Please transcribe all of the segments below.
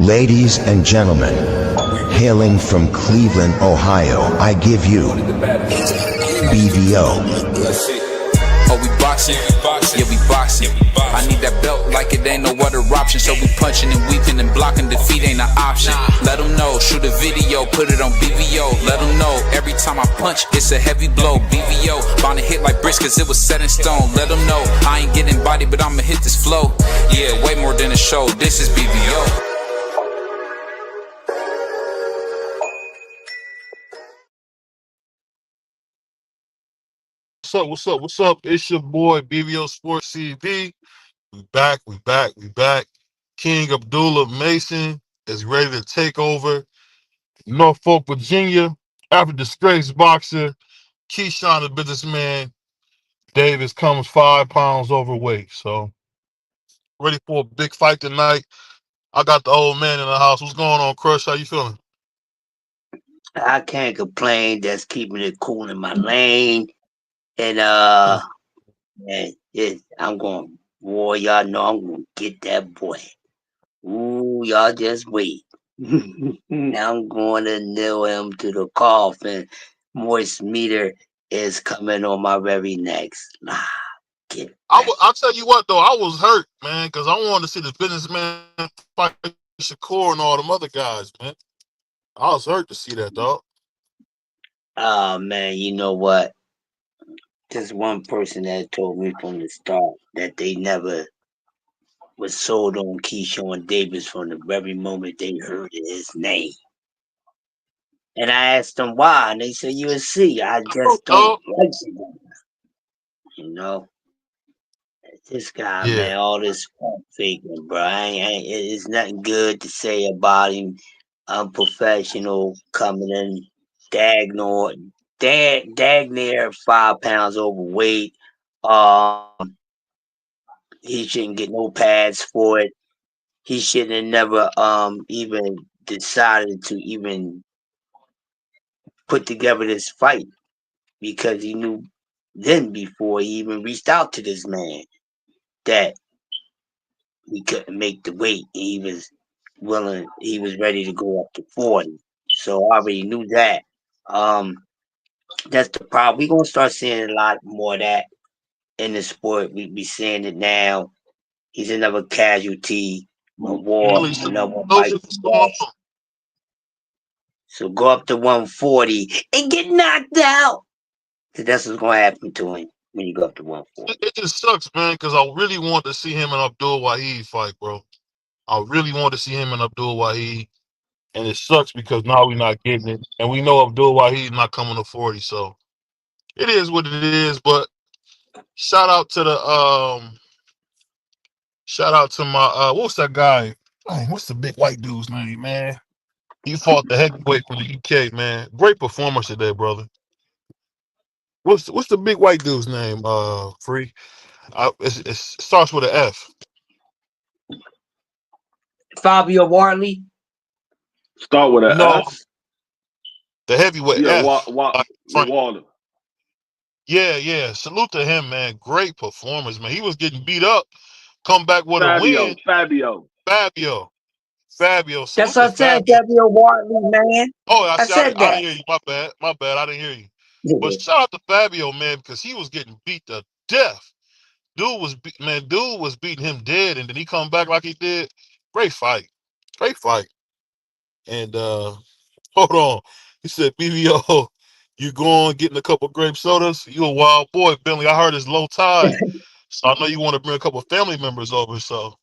Ladies and gentlemen, hailing from Cleveland, Ohio, I give you BVO. Oh, we boxing? Yeah, we boxing. I need that belt like it ain't no other option. So we punching and weaving and blocking. Defeat ain't an option. Let them know. Shoot a video, put it on BVO. Let them know. Every time I punch, it's a heavy blow. BVO, bound to hit like bricks cause it was set in stone. Let them know. I ain't getting body, but I'ma hit this flow. Yeah, way more than a show. This is BVO. What's up? It's your boy BVO Sports CV. We back. King Abdullah Mason is ready to take over Norfolk, Virginia. After disgraced boxer Keyshawn the businessman Davis comes 5 pounds overweight. So ready for a big fight tonight. I got the old man in the house. What's going on, Crush? How you feeling? I can't complain. That's keeping it cool in my lane. And I'm going, boy, y'all know I'm gonna get that boy. Ooh, y'all just wait. I'm going to nail him to the coffin. Moist meter is coming on my very next. I'll tell you what though, I was hurt, man, because I wanted to see the businessman fight Shakur and all them other guys, man. I was hurt to see that, dog. Oh man, you know what? Just one person that told me from the start that they never was sold on Keyshawn Davis from the very moment they heard his name. And I asked them why, and they said USC. I just don't like him. You know, this guy, Yeah. man, all this faking, bro. It's nothing good to say about him. Unprofessional, coming in, dag near 5 pounds overweight. He shouldn't get no pads for it. He should have never even decided to even put together this fight because he knew then before he even reached out to this man that he couldn't make the weight. He was ready to go up to 40. So I already knew that. That's the problem. We're gonna start seeing a lot more of that in the sport. We be seeing it now. He's another casualty, a war, another fight. So go up to 140 and get knocked out. Cause that's what's gonna happen to him when you go up to 140. It just sucks, man, because I really want to see him and Abdul Wahid fight, bro. I really want to see him and Abdul Wahid. And it sucks because now we're not getting it. And we know Abdul Wahid not coming to 40. So it is what it is. But shout out to my what's that guy? Dang, what's the big white dude's name, man? He fought the heavyweight from the UK, man. Great performance today, brother. What's the big white dude's name? Free. It starts with an F. Fabio Wardley. Start with an F. The heavyweight F. Wardley. Yeah. Salute to him, man. Great performance, man. He was getting beat up. Come back with a win. Fabio. That's what I said, Fabio Wardley, man. Oh, I said that. I didn't hear you. My bad. I didn't hear you. But shout out to Fabio, man, because he was getting beat to death. Dude was beating him dead, and then he come back like he did. Great fight. And hold on. He said, BVO, you going getting a couple grape sodas? You a wild boy, Bentley. I heard it's low tide. So I know you want to bring a couple family members over. So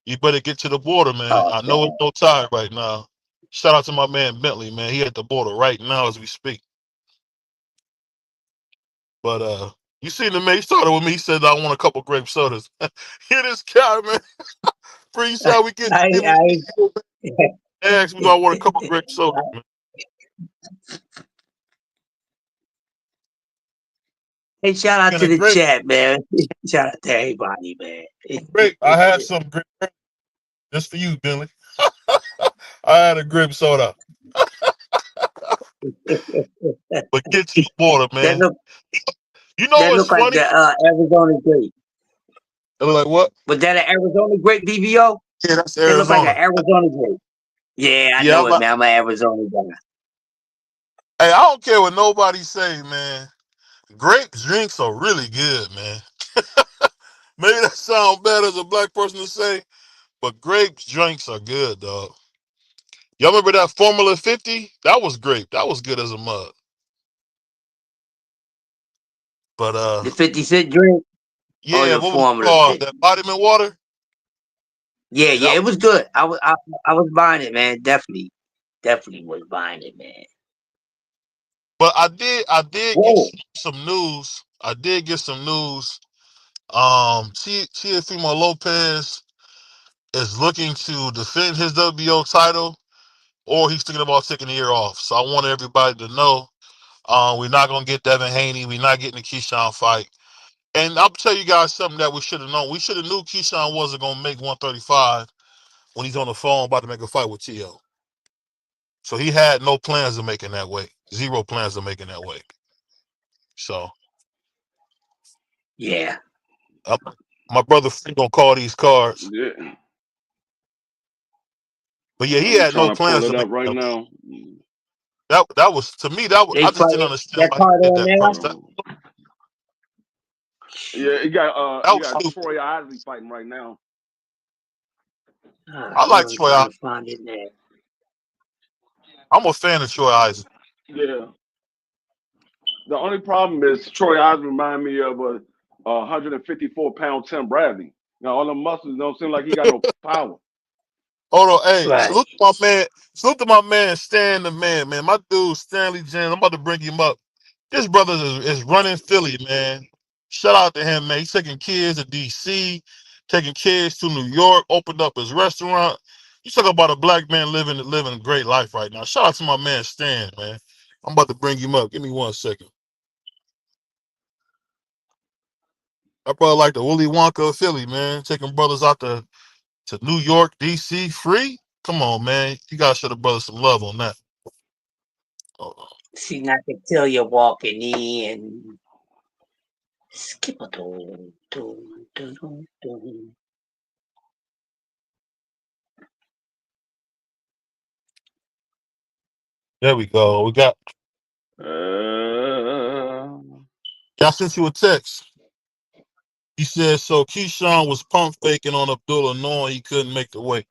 you better get to the border, man. I know it's low tide right now. Shout out to my man Bentley, man. He at the border right now as we speak. But you seen the man, he started with me. He said, I want a couple grape sodas. Hear this guy, man. Free how we get asked me, I want a couple grape sodas, man. Hey, shout out to the chat, man. Shout out to everybody, man. Great. I had some grape just for you, Billy. I had a grape soda. But get to the border, man. You know what's funny? Like the Arizona grape. It look like what? Was that an Arizona grape, BVO? Yeah, that's Arizona. It looked like an Arizona grape. Yeah, I Yeah, know it, man. I'm an Arizona guy. hey, I don't care what nobody say, man. Grape drinks are really good, man. Maybe that sound bad as a black person to say, but grape drinks are good, dog. Y'all remember that Formula 50? That was grape. That was good as a mug. But The 50 cent drink or yeah, the what was it Formula called? 50. That vitamin water? Yeah, Yeah, yeah, that it was was good. I was buying it, man. Definitely was buying it, man. but I did get Whoa. some news. I did get some news. Teofimo Lopez is looking to defend his WBO title, or he's thinking about taking a year off. So I want everybody to know, we're not gonna get Devin Haney. We're not getting the Keyshawn fight. And I'll tell you guys something that we should have known. We should have knew Keyshawn wasn't gonna make 135 when he's on the phone about to make a fight with Tio. So he had no plans of making that weight. Zero plans of making that weight. So Yeah. uh, my brother gonna call these cards. Yeah. But yeah, he I'm had no trying to pull plans it to make up right that weight. now. That was, to me, They I just didn't fight understand that why he card did on that price. there. Yeah, That you was got stupid. Troy Isley fighting right now. I Hold like on, I'm Troy trying to Isaac. find it now. I'm a fan of Troy Isaac. Yeah. The only problem is Troy Isley remind me of a 154-pound Tim Bradley. Now all the muscles don't seem like he got no power. Hold on, hey, Right. salute to my man. Salute to my man, Stan the man, man. My dude, Stanley James. I'm about to bring him up. This brother is running Philly, man. Shout out to him, man. He's taking kids to DC, taking kids to New York, opened up his restaurant. You talk about a black man living a great life right now. Shout out to my man Stan, man. I'm about to bring him up. Give me 1 second. That brother like the Willy Wonka of Philly, man. Taking brothers out to New York, DC free. Come on, man. You gotta show the brother some love on that. Oh, See, I can tell you're walking in. Skip a doom, doom, doom, doom. there we go. We got. Uh, I sent you a text. He said, so Keyshawn was pump faking on Abdullah knowing he couldn't make the weight.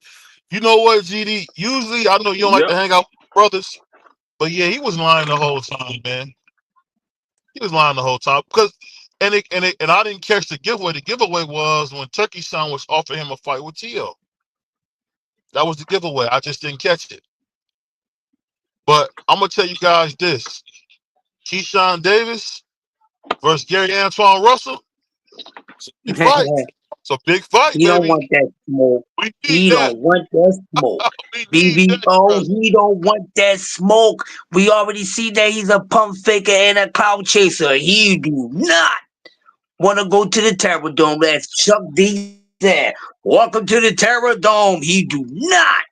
You know what, GD? Usually, I know you don't like yep. to hang out with brothers, but yeah, he was lying the whole time, man. He was lying the whole time because, and I didn't catch the giveaway. The giveaway was when Turkey Son was offering him a fight with Tio. That was the giveaway. I just didn't catch it. But I'm gonna tell you guys this: Keyshawn Davis versus Gary Antoine Russell. It's a big fight. It's a big fight, He don't baby. want that smoke. We need He that. don't want that smoke. We need that, BBO, brother. he don't want that smoke. We already see that he's a pump faker and a cloud chaser. He do not want to go to the Terror Dome. As Chuck D said, welcome to the Terror Dome. He do not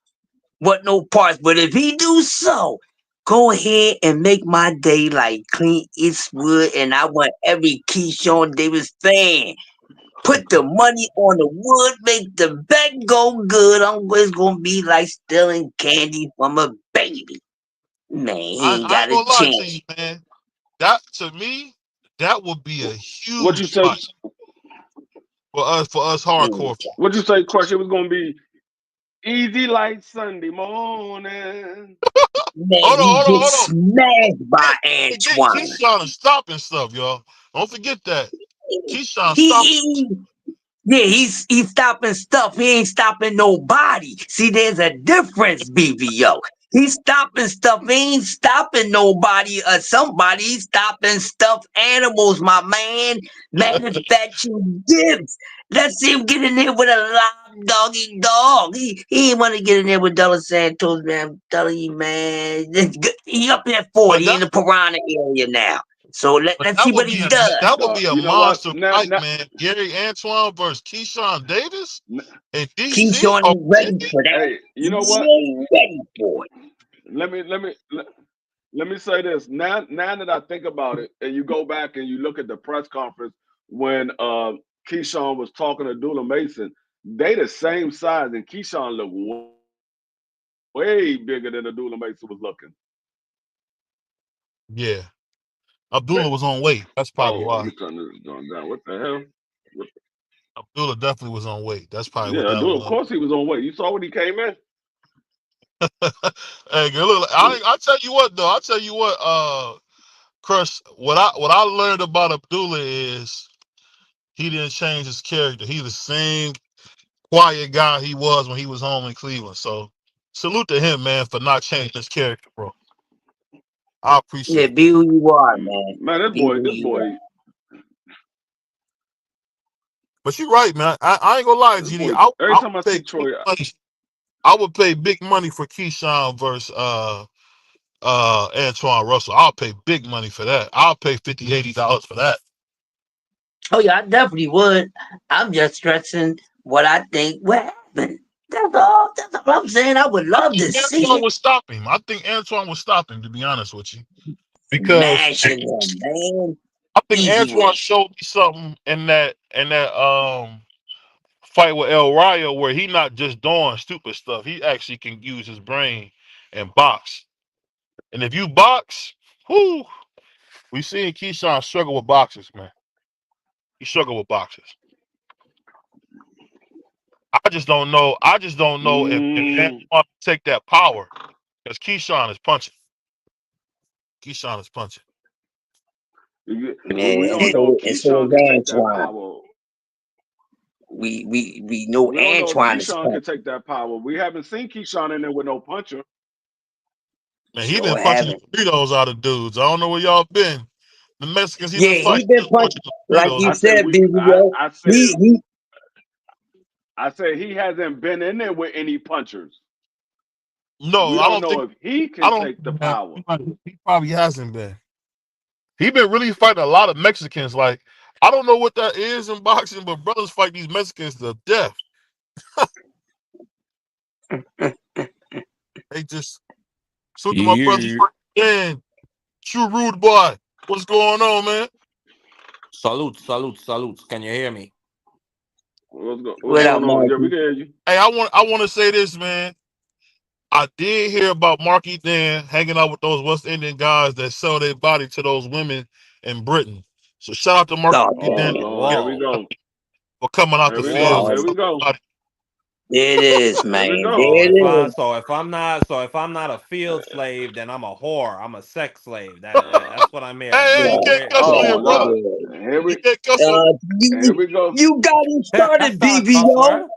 want no parts. But if he do so, go ahead and make my day like Clint Eastwood. And I want every Keyshawn Davis fan. Put the money on the wood, make the bet go good. It's gonna be like stealing candy from a baby. Man, he ain't I got ain't a gonna lie to chance. you, man. That to me, that would be a What you huge say? fight for us Mm. hardcore fans. What you say? Crush. It was gonna be easy like Sunday morning. Man, Hold on, he hold on, gets hold on. smashed by Forget Antoine. Keyshawn is stopping stuff, y'all. Don't forget that. Keyshawn He, stopping. he Yeah, he's stopping stuff. He ain't stopping nobody. See, there's a difference, BVO. He's stopping stuff. He ain't stopping nobody or somebody. He's stopping stuffed animals, my man. Manufacturing gifts. Let's see him get in there with a live doggy dog. He ain't want to get in there with Della Santos, man. I'm telling you, man. He up at But 40 in that the piranha area now. So but let's see what he does. would be a You know what? monster fight, man. Gary Antoine versus Keyshawn Davis N- in DC Keyshawn or ain't ready Virginia. for that. hey, you know He what? ain't ready for it. Let me let me let, let me say this. Now that I think about it, and you go back and you look at the press conference when Keyshawn was talking to Abdullah Mason, they the same size, and Keyshawn looked way way bigger than Abdullah Mason was looking. Yeah. Abdullah was on weight. That's probably Let why. me turn this down. What the hell? Abdullah definitely was on weight. That's probably what Yeah, that Abdullah, was. of course he was on weight. You saw when he came in? Hey, look, I tell you what though. I tell you what, Crush, what I learned about Abdullah is he didn't change his character. He's the same quiet guy he was when he was home in Cleveland. So salute to him, man, for not changing his character, bro. I Yeah, appreciate be that. who you are, man. Man, this Be who boy, you are. But you're right, man. I ain't gonna lie, this GD. boy. I Every would time I pay see Troy, big money. I would pay big money for Keyshawn versus Antoine Russell. I'll pay big money for that. I'll pay $50, $80 for that. Oh yeah, I definitely would. I'm just stressing what I think what happened. That's all. That's all I'm saying. I would I love think to see Antoine it. would stop him. I think Antoine would stop him, to be honest with you. Because Smashing him, man. I think Easy Antoine win. showed me something in that fight with El Rayo where he not just doing stupid stuff. He actually can use his brain and box. And if you box, whoo, we seen Keyshawn struggle with boxers, man. He struggled with boxers. I just don't know. If Antoine can take that power because Keyshawn is punching. Keyshawn is punching. Man, we don't know if and so Keyshawn is can take that Antoine. power. We know We don't know if Antoine is Keyshawn can punching. take that power. We haven't seen Keyshawn in there with no puncher. Man, he been Sure punching haven't. the burritos out of dudes. I don't know where y'all been. The Mexicans he been Yeah, he fighting, been just punching punching. the Like burritos. you I said said, we. BBO. He I said he hasn't been in there with any punchers. No, We I don't don't know think. if he I can don't. take the Man, power. he probably hasn't been. He been really fighting a lot of Mexicans. Like I don't know what that is in boxing, but brothers fight these Mexicans to death. They just so to my brother Yeah. Dan, true rude boy. What's going on, man? Salute. Can you hear me? What's what up, going on? Yeah, we Marky? can hear you. Hey, I want to say this, man. I did hear about Marky Dan hanging out with those West Indian guys that sell their body to those women in Britain. So shout out to Marky Oh Oh Dan damn. Lord, here we Whoa. go. for coming out Here the we fields go. and Here Whoa. we selling go. their body. There it is, Here we man. go. So There it is. if I'm not a field slave, then I'm a whore. I'm a sex slave. That's what I'm hearing. Hey, Is you that Yeah, can't where cuss on Oh yeah. here, my brother. God. yeah. Here You we can't cuss on. here we go. You got it That's started, not a cuss BBO. word.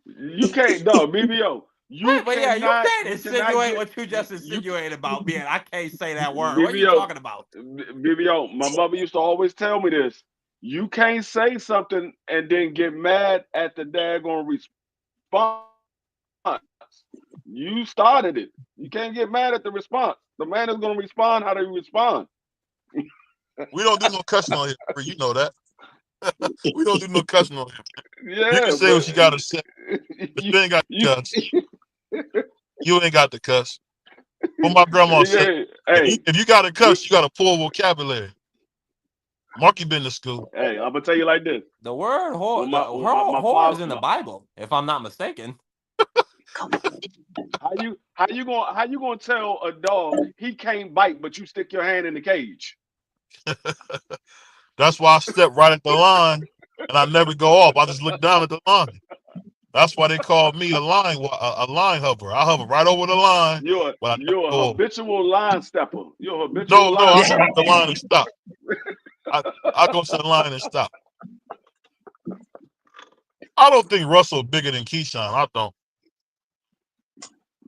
You can't no BBO. Wait, but yeah, you can't You cannot insinuate get what you just you insinuated about me, and I can't say that word. What are you BBO talking about? BBO. My mother used to always tell me this. You can't say something and then get mad at the daggone response. You started it. You can't get mad at the response. The man is going to respond how they respond. We don't do no cussing on here. You know that. We don't do no cussing on here. You can Yeah, say but what you got to say, but you, you ain't got you, to cuss. You ain't got to cuss. What my grandma said, yeah, hey, if you got to we, cuss, you got to pull vocabulary. Marky been to school. hey, I'm gonna tell you like this. The word When whore, my my whore father, is in the Bible, if I'm not mistaken. Come on. how you gonna tell a dog he can't bite, but you stick your hand in the cage? That's why I step right at the line and I never go off. I just look down at the line. That's why they call me a line hover. I hover right over the line, but I never You're a go over. habitual line stepper. You're a habitual No, line I go to stepper. the line and stop. I, I go to the line and stop. I don't think Russell bigger than Keyshawn. I don't.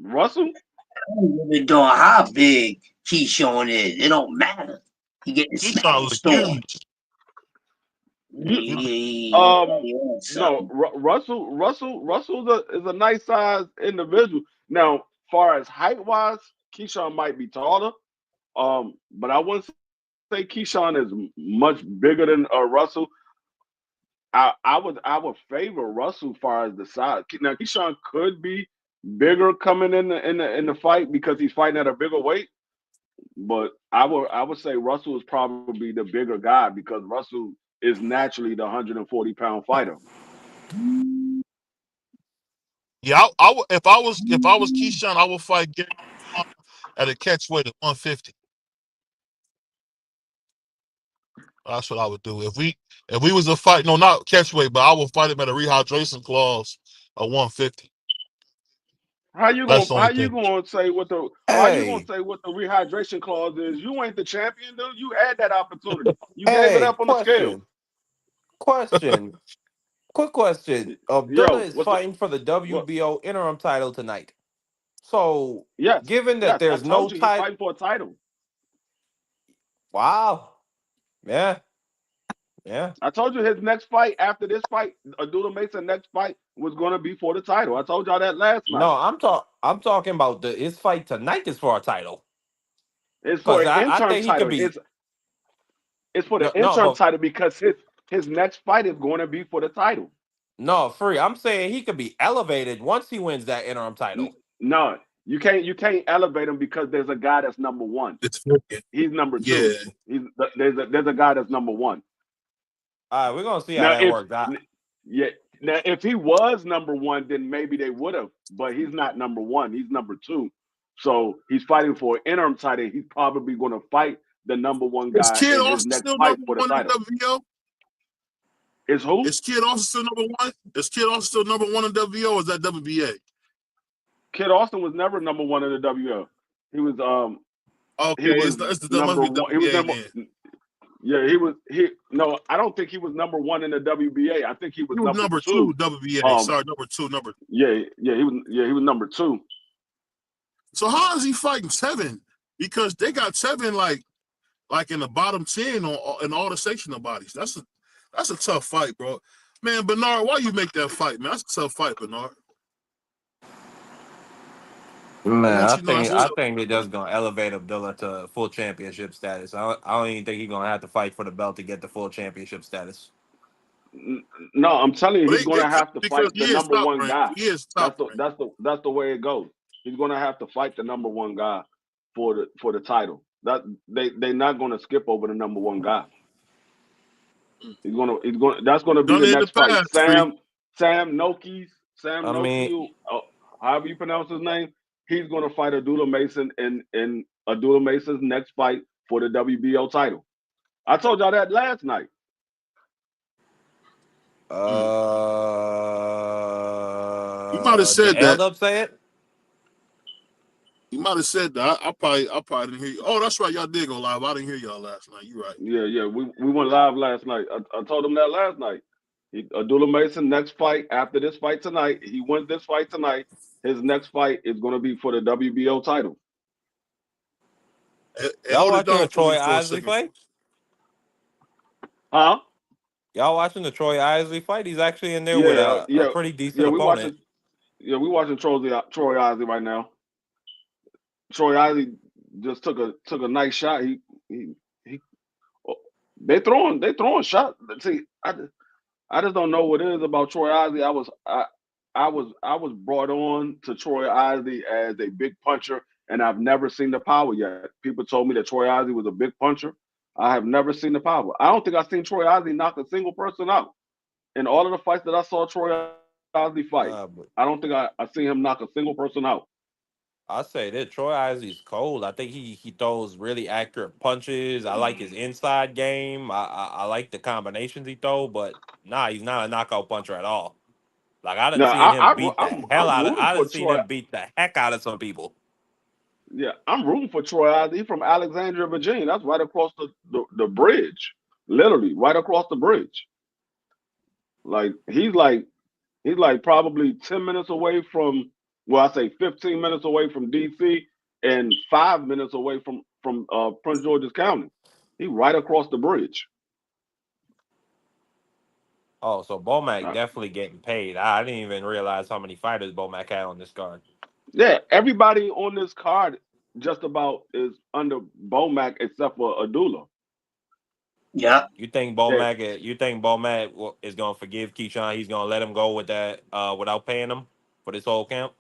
Russell, I don't even know how big Keyshawn is. It don't matter. He getting Keyshawn smashed look on. huge. you He look, He on no something. Russell is a nice sized individual. Now, far as height wise, Keyshawn might be taller. But I wouldn't say Keyshawn is much bigger than Russell. I would favor Russell far as the size. Now Keyshawn could be bigger coming in the fight because he's fighting at a bigger weight. But I would say Russell is probably the bigger guy because Russell is naturally the 140-pound fighter. Yeah, if I was Keyshawn, I would fight Gary at a catchweight at 150. That's what I would do. If we was a fight, no, not catchweight, but I would fight him at a rehydration clause of 150. How you That's gonna the only how you thing. gonna say what the how you gonna Hey, say what the rehydration clause is? You ain't the champion, dude. You had that opportunity. You gave it hey, up on the scale. question. Quick question. Abdullah Yo, is what's up? fighting for the What? WBO interim title tonight. So, Yes, given that yes. I there's no told you he's title, fighting for a title. wow, yeah, yeah. I told you his next fight after this fight, Abdullah Mason next fight was gonna be for the title. I told y'all that last night. No, I'm talking about his fight tonight is for a title It's for because an I interim think he could title. be It's for the no, interim but title because his next fight is going to be for the title. no free. I'm saying he could be elevated once he wins that interim title. No, you can't elevate him because there's a guy that's number one. It's working. He's number Yeah. two. There's a guy that's number one. All right, we're gonna see how Now that works. if he was number one, then maybe they would have. But he's not number one. He's number two. So he's fighting for an interim title. He's probably going to fight the number one Is guy Kid in his Austin next still fight number for the one in the title. WBO? Is who? Is Kid Austin still number one? Is Kid Austin still number one in WBO, or is that WBA? Kid Austin was never number one in the WBO. He was Okay, he was it's the number must be one. He was WBA number. then. Yeah, no, I don't think he was number one in the WBA. I think he was, He was number two WBA. Sorry, number two. He was number two. So how is he fighting 7? Because they got 7 like in the bottom 10 in all the sectional bodies. That's a tough fight, bro. Man, Bernard, why you make that fight, man? That's a tough fight, Bernard. Man, I That's think they're just gonna elevate Abdullah to full championship status. I don't even think he's gonna have to fight for the belt to get the full championship status. No, I'm telling you, he's going to have to because fight the number one rank. guy. He is top rank. That's the way it goes. He's going to have to fight the number one guy for the title. That they're not going to skip over the number one guy. That's going to be the next fight. Sam Noki, however you pronounce his name, he's going to fight Abdullah Mason in Abdullah Mason's next fight for the WBO title. I told y'all that last night. You might have said that. Up say it. You might have said that. I probably didn't hear you. Oh, that's right. Y'all did go live. I didn't hear y'all last night. You're right. Yeah. We went live last night. I told him that last night. Abdullah Mason next fight after this fight tonight. He wins this fight tonight. His next fight is going to be for the WBO title. Y'all watching the Troy Isley fight? Huh? Y'all watching the Troy Isley fight? He's actually in there with a pretty decent opponent. We watching Troy Isley right now. Troy Isley just took a nice shot. They throwing shots. See, I just don't know what it is about Troy Isley. I was brought on to Troy Isley as a big puncher, and I've never seen the power yet. People told me that Troy Isley was a big puncher. I have never seen the power. I don't think I've seen Troy Isley knock a single person out. In all of the fights that I saw Troy Isley fight, I don't think I seen him knock a single person out. I say that Troy Isley's cold. I think he throws really accurate punches. I like his inside game. I like the combinations he throws, but he's not a knockout puncher at all. Like I done seen him beat the heck out of some people. Yeah, I'm rooting for Troy Isley. He's from Alexandria, Virginia. That's right across the bridge. Literally, right across the bridge. Like he's like probably 10 minutes away from, well, I say 15 minutes away from DC and 5 minutes away from Prince George's County. He's right across the bridge. Oh, so Bomac definitely getting paid. I didn't even realize how many fighters Bomac had on this card. Yeah, everybody on this card just about is under Bomac except for Abdullah. Yeah. You think Bomac is gonna forgive Keyshawn? He's gonna let him go with that without paying him for this whole camp?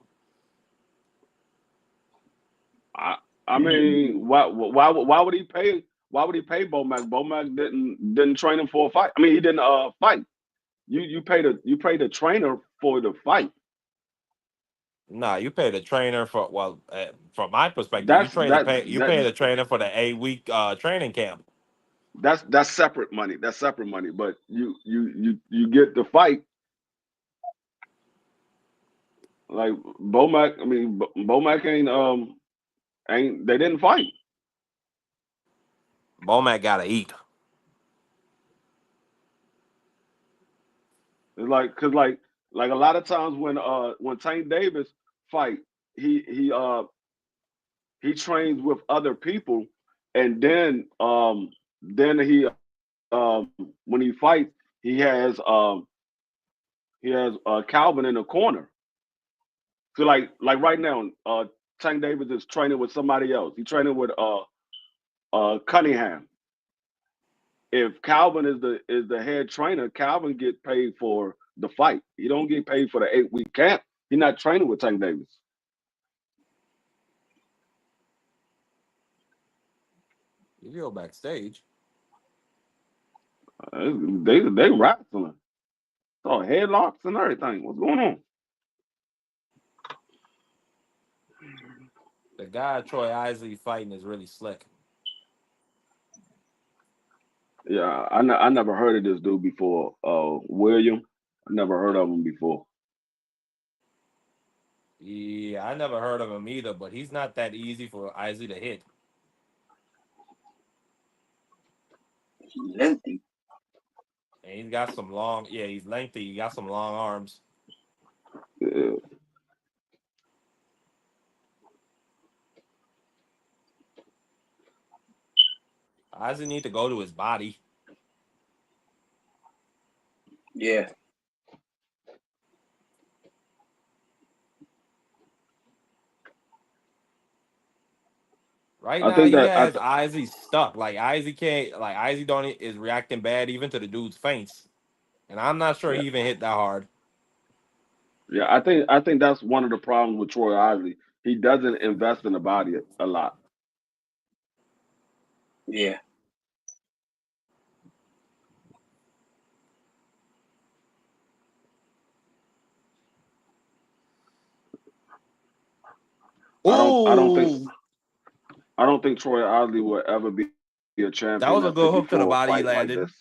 I mean, why would he pay? Why would he pay Bomac? Bomac didn't train him for a fight. I mean, he didn't fight. You paid the trainer for the fight. Nah, you pay the trainer for from my perspective, That's you pay the trainer for the 8 week training camp. that's separate money. That's separate money. But you get the fight like Bomac. I mean, Bomac ain't they didn't fight. Bomac gotta eat. It's like cause like a lot of times when Tank Davis fight, he trains with other people, and then he when he fights he has Calvin in the corner. So like right now, Tank Davis is training with somebody else. He's training with Cunningham. If Calvin is the head trainer, Calvin get paid for the fight. He don't get paid for the 8 week camp. He's not training with Tank Davis. You go backstage. They wrestling. Oh, headlocks and everything. What's going on? The guy Troy Isley fighting is really slick. Yeah, I never heard of this dude before. William, I never heard of him before. Yeah, I never heard of him either, but he's not that easy for Isley to hit. He's lengthy. And he's got some long, yeah, he's lengthy. He got some long arms. Yeah. Isley need to go to his body. Yeah. Right I now, think he that has Isley stuck. Like Isley can't. Like Isley don't is reacting bad even to the dude's feints, and I'm not sure yeah, he even hit that hard. yeah, I think that's one of the problems with Troy Isley. He doesn't invest in the body a lot. Yeah. I don't I don't think Ooh, I don't think Troy Isley will ever be a that champion was a at good hook to the 54 body he fighting like landed. this.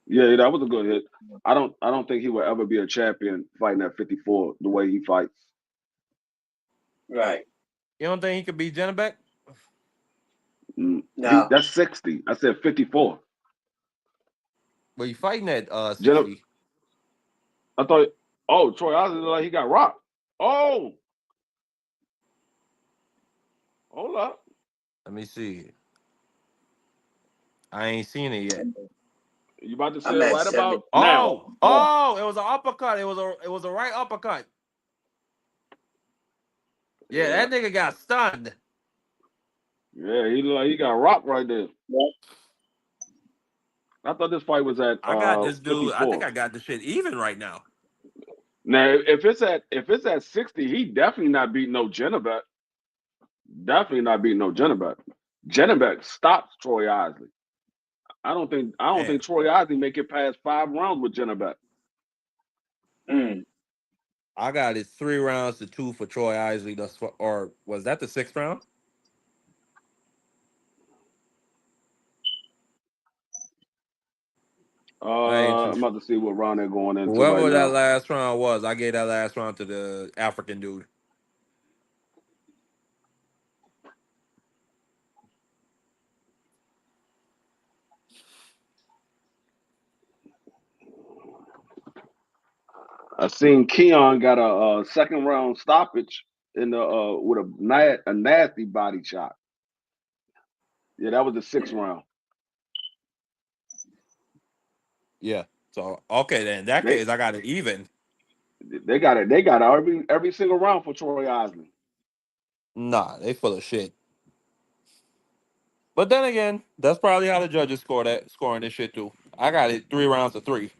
Yeah, that was a good hit. I don't think he will ever be a champion fighting at 54 the way he fights. Right. You don't think he could beat Jennebeck? No. That's 60. I said 54. But he fighting at Jenna, 60. I thought, oh, Troy Isley looked like he got rocked. Oh, hold up. Let me see. I ain't seen it yet. You about to say I'm it at right 70. about now. Oh! It was an uppercut. It was a right uppercut. Yeah, Yeah. that nigga got stunned. Yeah, he looked like he got rocked right there. Yeah. I thought this fight was at I got this dude. I think 54. I got the shit even right now. Now, if it's at 60, he definitely not beating no Jennebeck. Definitely not beating no Jennebeck. Jennebeck stops Troy Isley. I don't Damn. think Troy Isley make it past 5 rounds with Jennebeck. I got it 3 rounds to 2 for Troy Isley. Or was that the 6th round? I ain't too I'm sure. about to see what round they're going into right Whoever that now. last round was, I gave that last round to the African dude. I seen Keon got a second round stoppage in the with a nasty body shot. Yeah, that was the 6th round. Yeah. So okay, then in that They case, I got it even. they got it. They got every single round for Troy Isley. Nah, they full of shit. But then again, that's probably how the judges scoring this shit too. I got it 3 rounds to 3.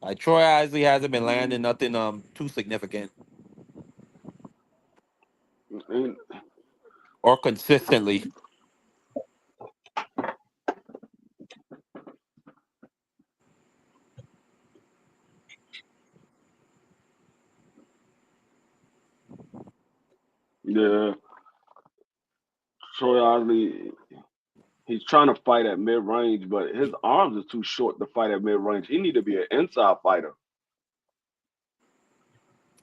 Like Troy Isley hasn't been landing nothing too significant And or consistently. Yeah. Troy Isley, he's trying to fight at mid range, but his arms are too short to fight at mid range. He need to be an inside fighter.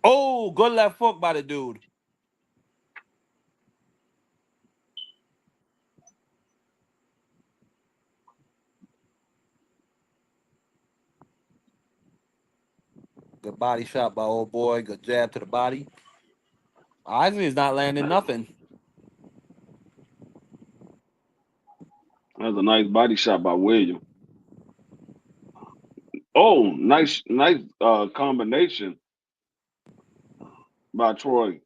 Oh, good left hook by the dude. Good body shot by old boy. Good jab to the body. Isley is not landing nothing. That's a nice body shot by William. Oh, nice combination by Troy.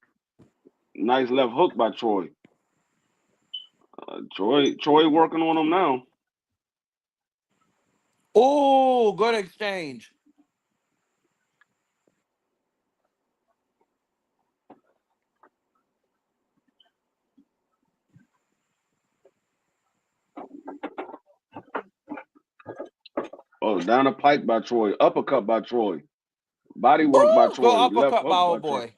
Nice left hook by Troy. Troy working on him now. Oh, good exchange. Oh, down the pike by Troy. Uppercut by Troy. Body work by Oh, go Troy. Left uppercut by hook by old Troy. boy.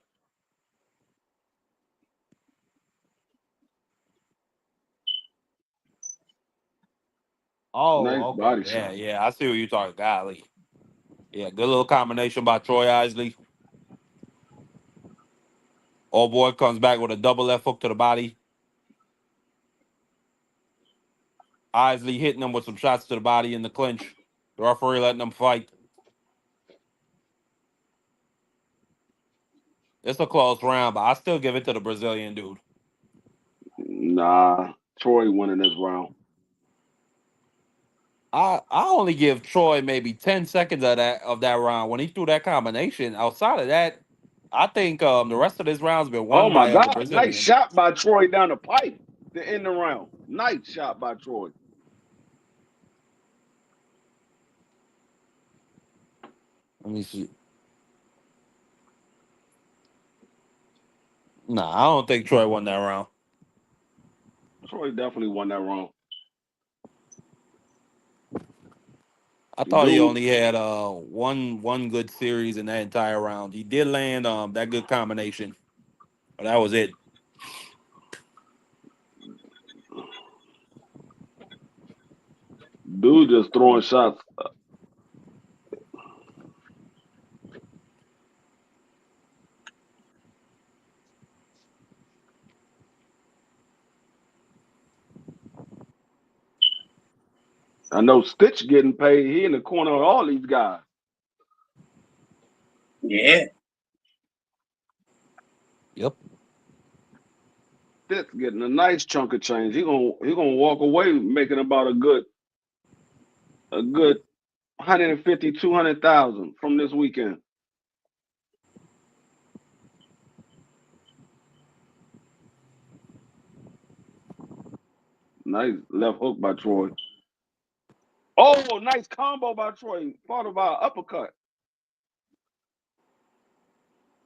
Nice Oh, okay. body Yeah, shot. yeah. I see what you're talking. Golly. Yeah, good little combination by Troy Isley. Old boy comes back with a double left hook to the body. Isley hitting him with some shots to the body in the clinch. The referee letting them fight. It's a close round, but I still give it to the Brazilian dude. Nah, Troy winning this round. I only give Troy maybe 10 seconds of that round. When he threw that combination, outside of that, I think the rest of this round's been Oh won my by the God. Nice Brazilian. shot by Troy down the pipe to end the round. Nice shot by Troy. Let me see. Nah, I don't think Troy won that round. Troy definitely won that round. I thought he Dude, only had one good series in that entire round. He did land that good combination, but that was it. just throwing shots. I know Stitch getting paid. He in the corner of all these guys. Yeah. Yep. Stitch getting a nice chunk of change. He gonna walk away making about a good 150, 200,000 from this weekend. Nice left hook by Troy. Oh, nice combo by Troy. Followed by uppercut.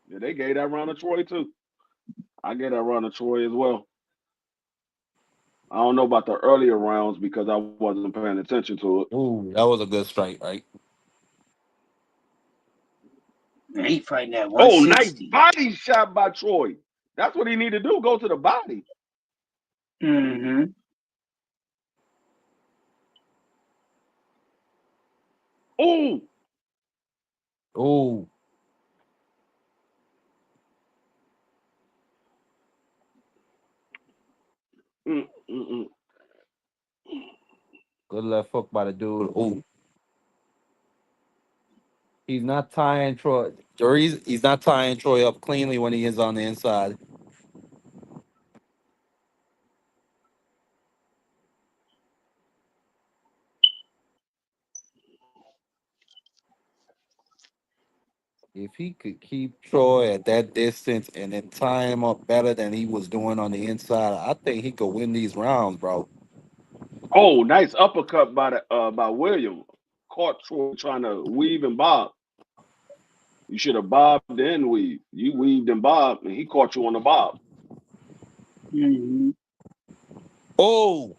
Yeah, they gave that round to Troy too. I gave that round to Troy as well. I don't know about the earlier rounds because I wasn't paying attention to it. Ooh, that was a good strike, right? Man, he fighting at Oh, nice 160. body shot by Troy. That's what he need to do. Go to the body. Mm-hmm. Oh, Ooh, mm, mm, mm. good left hook by the dude. Ooh, he's not tying Troy. Or he's not tying Troy up cleanly when he is on the inside. If he could keep Troy at that distance and then tie him up better than he was doing on the inside, I think he could win these rounds, bro. Oh, nice uppercut by William. Caught Troy trying to weave and bob. You should have bobbed and weaved. You weaved and bobbed, and he caught you on the bob. Mm-hmm. Oh,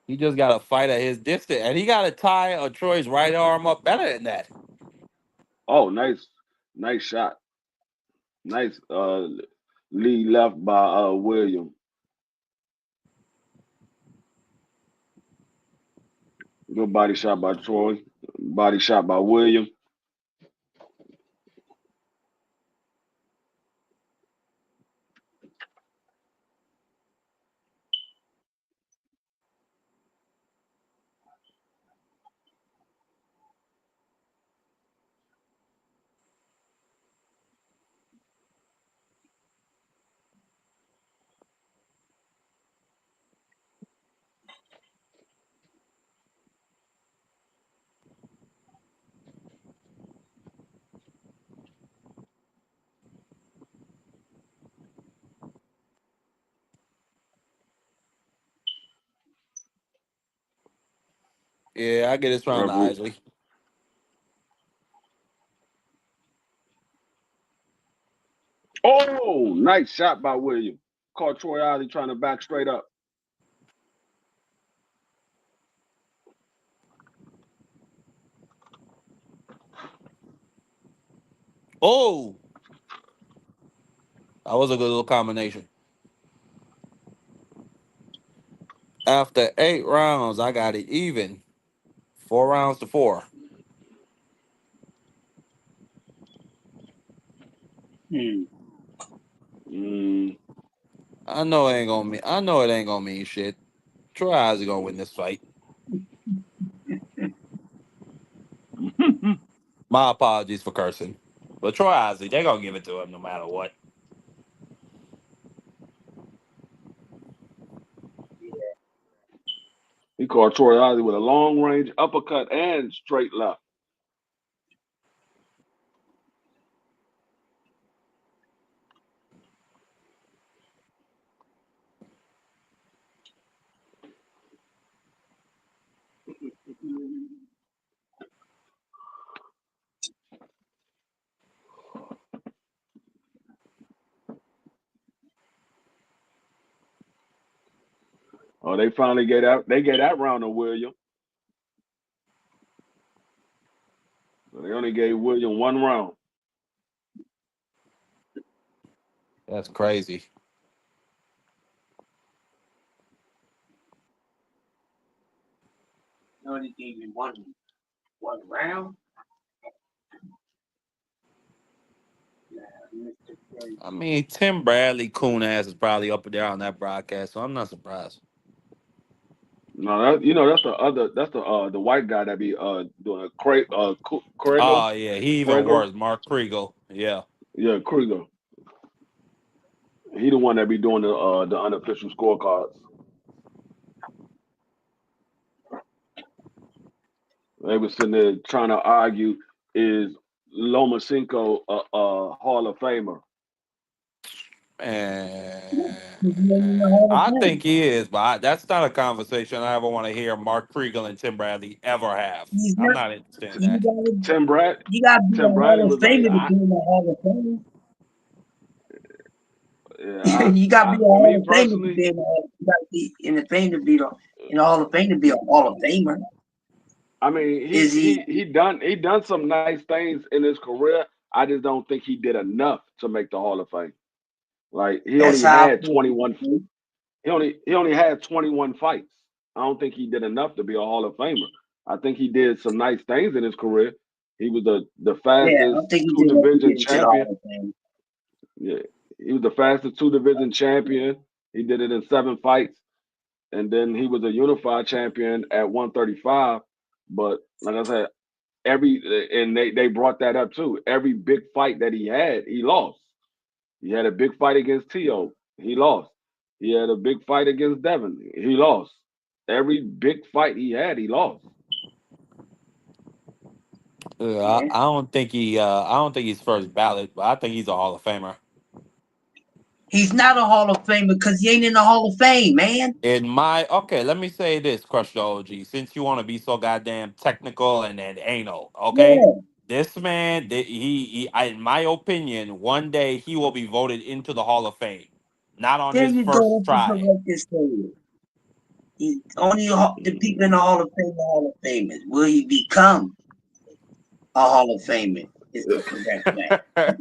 he just got to fight at his distance, and he got to tie Troy's right arm up better than that. Oh, nice shot. Nice lead left by William. Good body shot by Troy. Body shot by William. Yeah, I get this round to Referee. Isley. Oh, nice shot by William. Caught Troy Isley trying to back straight up. Oh, that was a good little combination. After 8 rounds, I got it even. 4 rounds to 4. Mm. I know it ain't gonna mean. I know it ain't gonna mean shit. Troy Isley gonna win this fight. My apologies for cursing, but Troy Isley, they gonna give it to him no matter what. He caught Troy Isley with a long range uppercut and straight left. Oh, they finally get out. They get that round to William. So they only gave William 1 round. That's crazy. No, they gave me one round. I mean, Tim Bradley, coon ass is probably up there on that broadcast, so I'm not surprised. No, that's the white guy that be doing a Kriegel. Oh yeah, he even Kriegel. worse. Mark Kriegel. Yeah. Yeah, Krieger. He the one that be doing the unofficial scorecards. They was sitting there trying to argue, is Lomachenko a Hall of Famer? And He's in the Hall of I Fame. think he is, but that's not a conversation I ever want to hear Mark Kriegel and Tim Bradley ever have. He's I'm not. not interested in You that. Tim Brad gotta be a Tim Bradley Hall of was like, Famer to be in the Hall of Fame. You gotta I be a for Hall me of Famer to personally, be in the Hall. You gotta be in the fame to be in the Hall of Fame to be a Hall of Famer. I mean, Is he? he done some nice things in his career. I just don't think he did enough to make the Hall of Fame. Like he That's only how I had feel. 21. He only had 21 fights. I don't think he did enough to be a Hall of Famer. I think he did some nice things in his career. He was the Yeah, I fastest don't think he two did enough to division get into the Hall champion. of Fame. Yeah, he was the fastest 2 division champion. He did it in 7 fights, and then he was a unified champion at 135. But like I said, they brought that up too. Every big fight that he had, he lost. He had a big fight against Tio. He lost. He had a big fight against Devin. He lost. Every big fight he had, he lost. I, Yeah, I don't think he. I don't think he's first ballot, but I think he's a Hall of Famer. he's not a Hall of Famer because he ain't in the Hall of Fame, man. Let me say this, Crush the OG, since you want to be so goddamn technical and anal, okay? Yeah. This man, in my opinion, one day he will be voted into the Hall of Fame, not on There his you go. first That's just try. like this thing. He only the people in the Hall of Fame are Hall of Famers. Will he become a Hall of Famer? is incorrect, man. I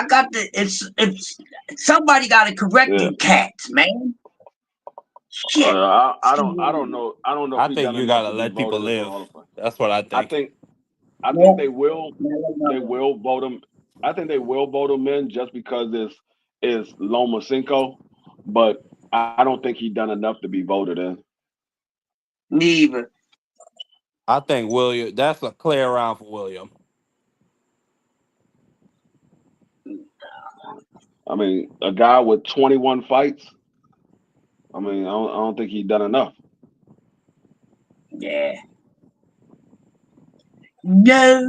got the. It's somebody got to correct Yeah. them cats, man. Shit. I don't know. I don't know if I he think done you enough gotta to be let people voted into the live. Hall of Fame. That's what I I think. think I think No, they will no, they will vote him. I think they will vote him in just because this is Loma Cinco, but I don't think he done enough to be voted in. neither. I think William. That's a clear round for William. I mean, a guy with 21 fights. I mean, I don't think he done enough. Yeah. No,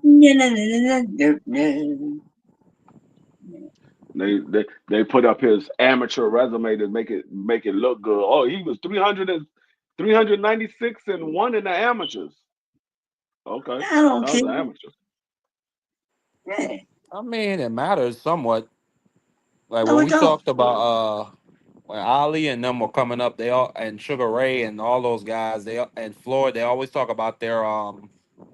no, no, no, no, no. They put up his amateur resume to make it look good. Oh, he was 396 and one in the amateurs. Okay, I don't that care. was an amateur. Yeah. I mean, it matters somewhat. Like No, when it we don't. talked about when Ali and them were coming up, they all and Sugar Ray and all those guys, and Floyd, they always talk about their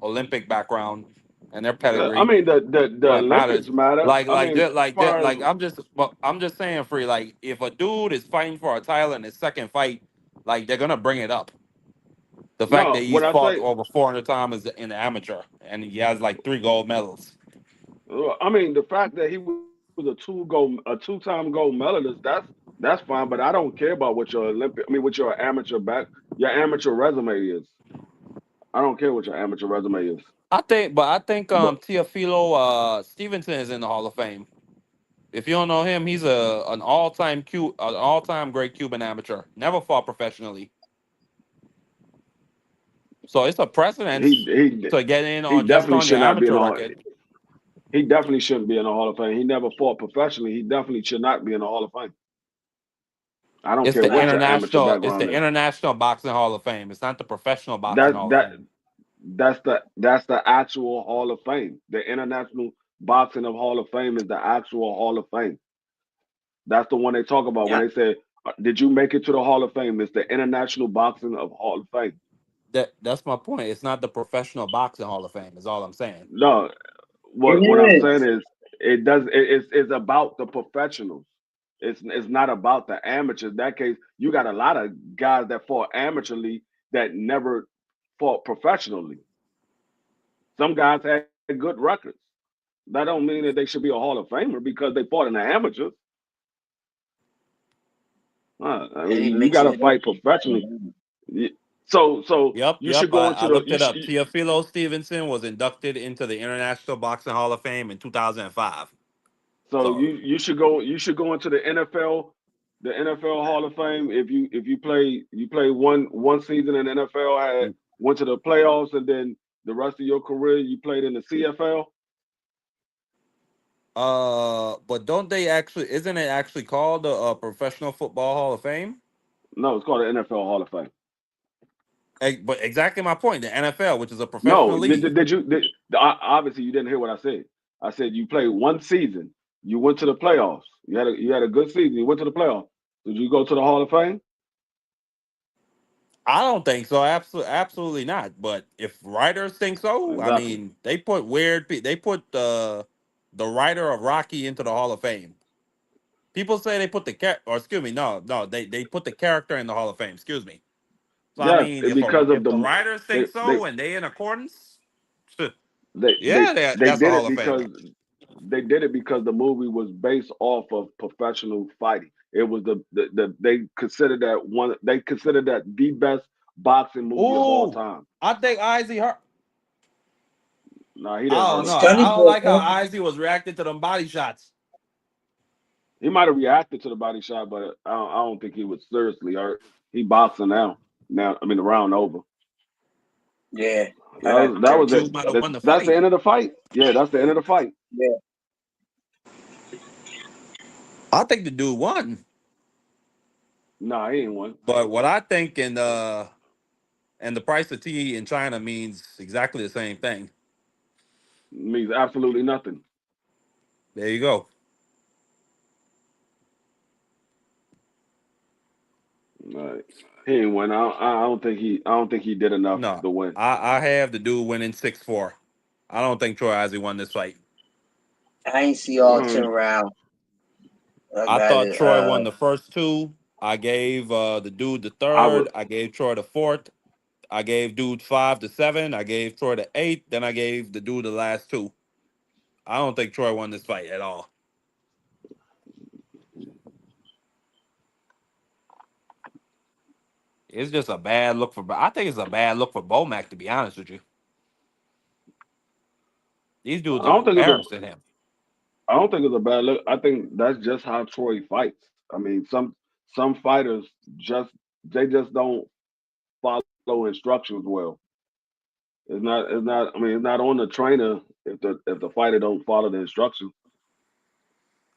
Olympic background and their I pedigree. mean, the So it Olympics matters. matter. I mean, as far as I'm just saying, free. Like if a dude is fighting for a title in his second fight, like they're gonna bring it up. The fact that no, he's what I fought say, over 400 times in the amateur and he has like 3 gold medals. I mean, the fact that he was a two-time gold medalist, that's fine. But I don't care about what your what your your amateur resume is. I don't care what your amateur resume is. I think But Teofilo Stevenson is in the Hall of Fame. If you don't know him, he's an all time great Cuban amateur. Never fought professionally, so it's a he precedence he to get in he on just definitely on your should not be in amateur the Hall. record. He definitely shouldn't be in the Hall of Fame. He never fought professionally. He definitely should not be in the Hall of Fame. I don't care what your amateur It's the background is. International Boxing Hall of Fame. It's not the Professional Boxing That Hall of that Fame. that's the actual Hall of Fame. The International Boxing of Hall of Fame is the actual Hall of Fame. That's the one they talk about when Yeah. they say, "Did you make it to the Hall of Fame?" It's the International Boxing of Hall of Fame. That's my point. It's not the Professional Boxing Hall of Fame. Is all I'm saying. No, It what I'm saying is. is it's about the professionals. It's not about the amateurs. In that case, you got a lot of guys that fought amateurly that never fought professionally. Some guys had good records. That don't mean that they should be a Hall of Famer because they fought in the amateurs. I They mean, you got mixing to it up. fight professionally. So you should Yep. go into I the looked it up. Teofilo Stevenson was inducted into the International Boxing Hall of Fame in 2005. So you should go into the NFL Hall of Fame. If you play one season in the NFL, went to the playoffs, and then the rest of your career you played in the CFL. but don't they actually? Isn't it actually called the Professional Football Hall of Fame? No, it's called the NFL Hall of Fame. But exactly my point. The NFL, which is a No, professional league. obviously you didn't hear what I said. I said you played one season. You went to the playoffs. You had a good season. You went to the playoffs. Did you go to the Hall of Fame? I don't think so. Absolutely not. But if writers think so, I Exactly. mean, they put the writer of Rocky into the Hall of Fame. People say they put or excuse me, no, they put the character in the Hall of Fame. Excuse me. So I Yes, mean, because of if the the writers they think they so and they in accordance, they yeah, they that's a did Hall it of Famer. because the movie was based off of professional fighting. It was they considered that the best boxing movie of all Ooh, time. I think Izzy hurt. No, he didn't I hurt don't know. himself. I Stunning don't like how Brooklyn. Izzy was reacting to them body shots. He might have reacted to the body shot, but I don't think he was seriously hurt. He boxing now. Now, I mean, the round over. Yeah, I got That That was Turkey. dude it. might have won the That's the fight. end of the fight. Yeah, that's the end of the fight. Yeah. I think the dude won. Nah, he ain't won. But what I think and the price of tea in China means exactly the same thing. Means absolutely nothing. There you go. Right. He ain't win. I don't think he did enough No, to win. I have the dude winning 6-4. I don't think Troy Isley won this fight. I ain't see all 10 Mm, rounds. I I got thought it. Troy won the first two. I gave the dude the I would. third. I gave Troy the fourth. I gave dude 5 to 7. I gave Troy the eighth. Then I gave the dude the last two. I don't think Troy won this fight at all. It's just a bad look for. I think it's a bad look for Bomac, to be honest with you. These dudes I are don't think it's a. embarrassing him. I don't think it's a bad look. I think that's just how Troy fights. I mean, some fighters just they just don't follow instructions well. It's not. It's not. I mean, it's not on the trainer if the fighter don't follow the instructions.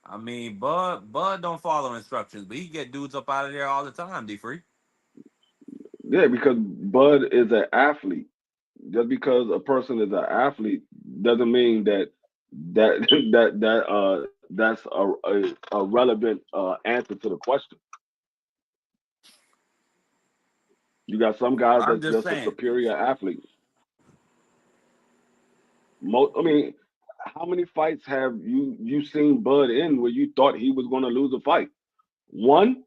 I mean, Bud don't follow instructions, but he get dudes up out of there all the time. D free. Yeah, because Bud is an athlete. Just because a person is an athlete doesn't mean that that's a relevant answer to the question. You got some guys I'm that's just just a saying. superior athlete. I mean, how many fights have you seen Bud in where you thought he was going to lose a fight? One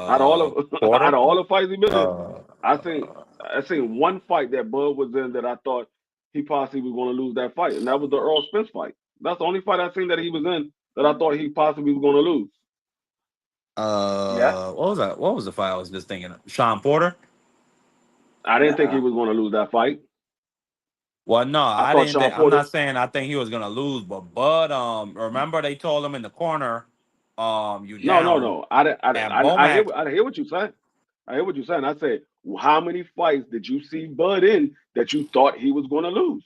out of all of out Porter. of all the fights he been in. Uh, I think I seen one fight that Bud was in that I thought he possibly was going to lose that fight, and that was the Earl Spence fight. That's the only fight I seen that he was in that I thought he possibly was going to lose. Yeah. what was that? What was the fight I was just thinking of? Sean Porter. I didn't think he Nah. was going to lose that fight. Well, no, I I thought didn't Sean think. I'm Porter. not saying I think he was gonna lose, but Bud, remember they told him in the corner, you No, no, down, no. I didn't. and Bomac. I hear what you're saying. I hear what you're saying. I said, well, how many fights did you see Bud in that you thought he was going to lose?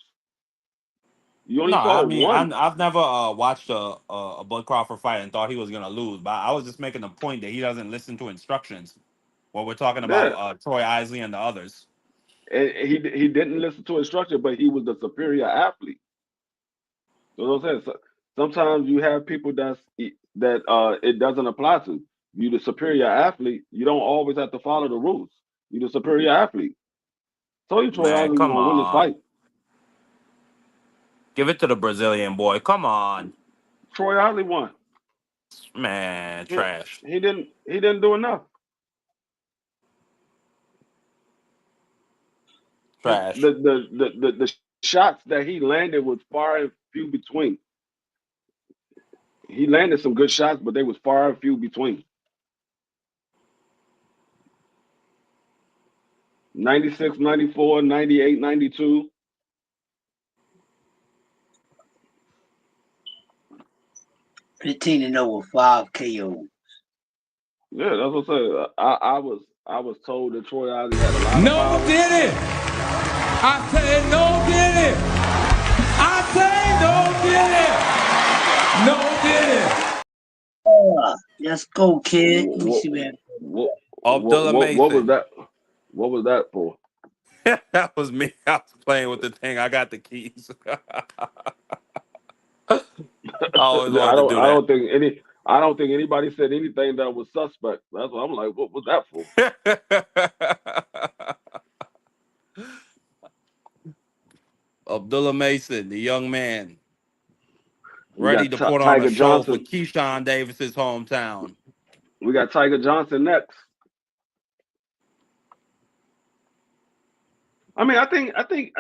You No, only I saw mean one. I've never watched a Bud Crawford fight and thought he was gonna lose, but I was just making the point that he doesn't listen to instructions when we're talking about Yeah, Troy Isley and the others. and he didn't listen to instruction, but he was the superior athlete. You know what I'm saying? So, sometimes you have people that it doesn't apply to. You the superior athlete. You don't always have to follow the rules. You the superior athlete. So you Troy Man, Isley was come gonna win this on, fight. give it to the Brazilian boy. Come on, Troy Isley won. man, He, trash, he didn't do enough. trash, The shots that he landed was far and few between. He landed some good shots, but they was far and few between. 96, 94, 98, 92. Fifteen and 0 with 5 KO. Yeah, that's what I said. I was told that Troy Isley had a lot of No power. did it. I said no did it. I say no did it. No did it. Let's go, kid. Let me see where. Abdullah What was Mason. that? What was that for? That was me. I was playing with the thing. I got the keys. I always wanted to do that. I don't think anybody said anything that was suspect. That's what I'm like. What was that for? Abdullah Mason, the young man, We ready got to put on a Tiger show for Johnson. Keyshawn Davis's hometown. We got Tiger Johnson next. I mean, I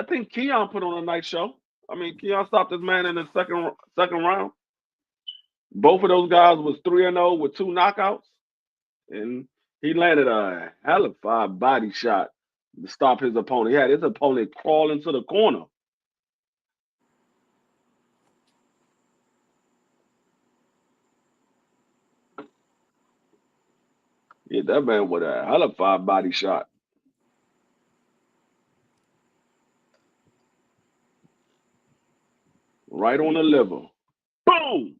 think Keon put on a nice show. I mean, Keon stopped this man in the second round. Both of those guys was 3-0 with 2 knockouts, and he landed a hell of a body shot to stop his opponent. He had his opponent crawl into the corner. Yeah, that man with a hell of a body shot. Right on the liver. Boom!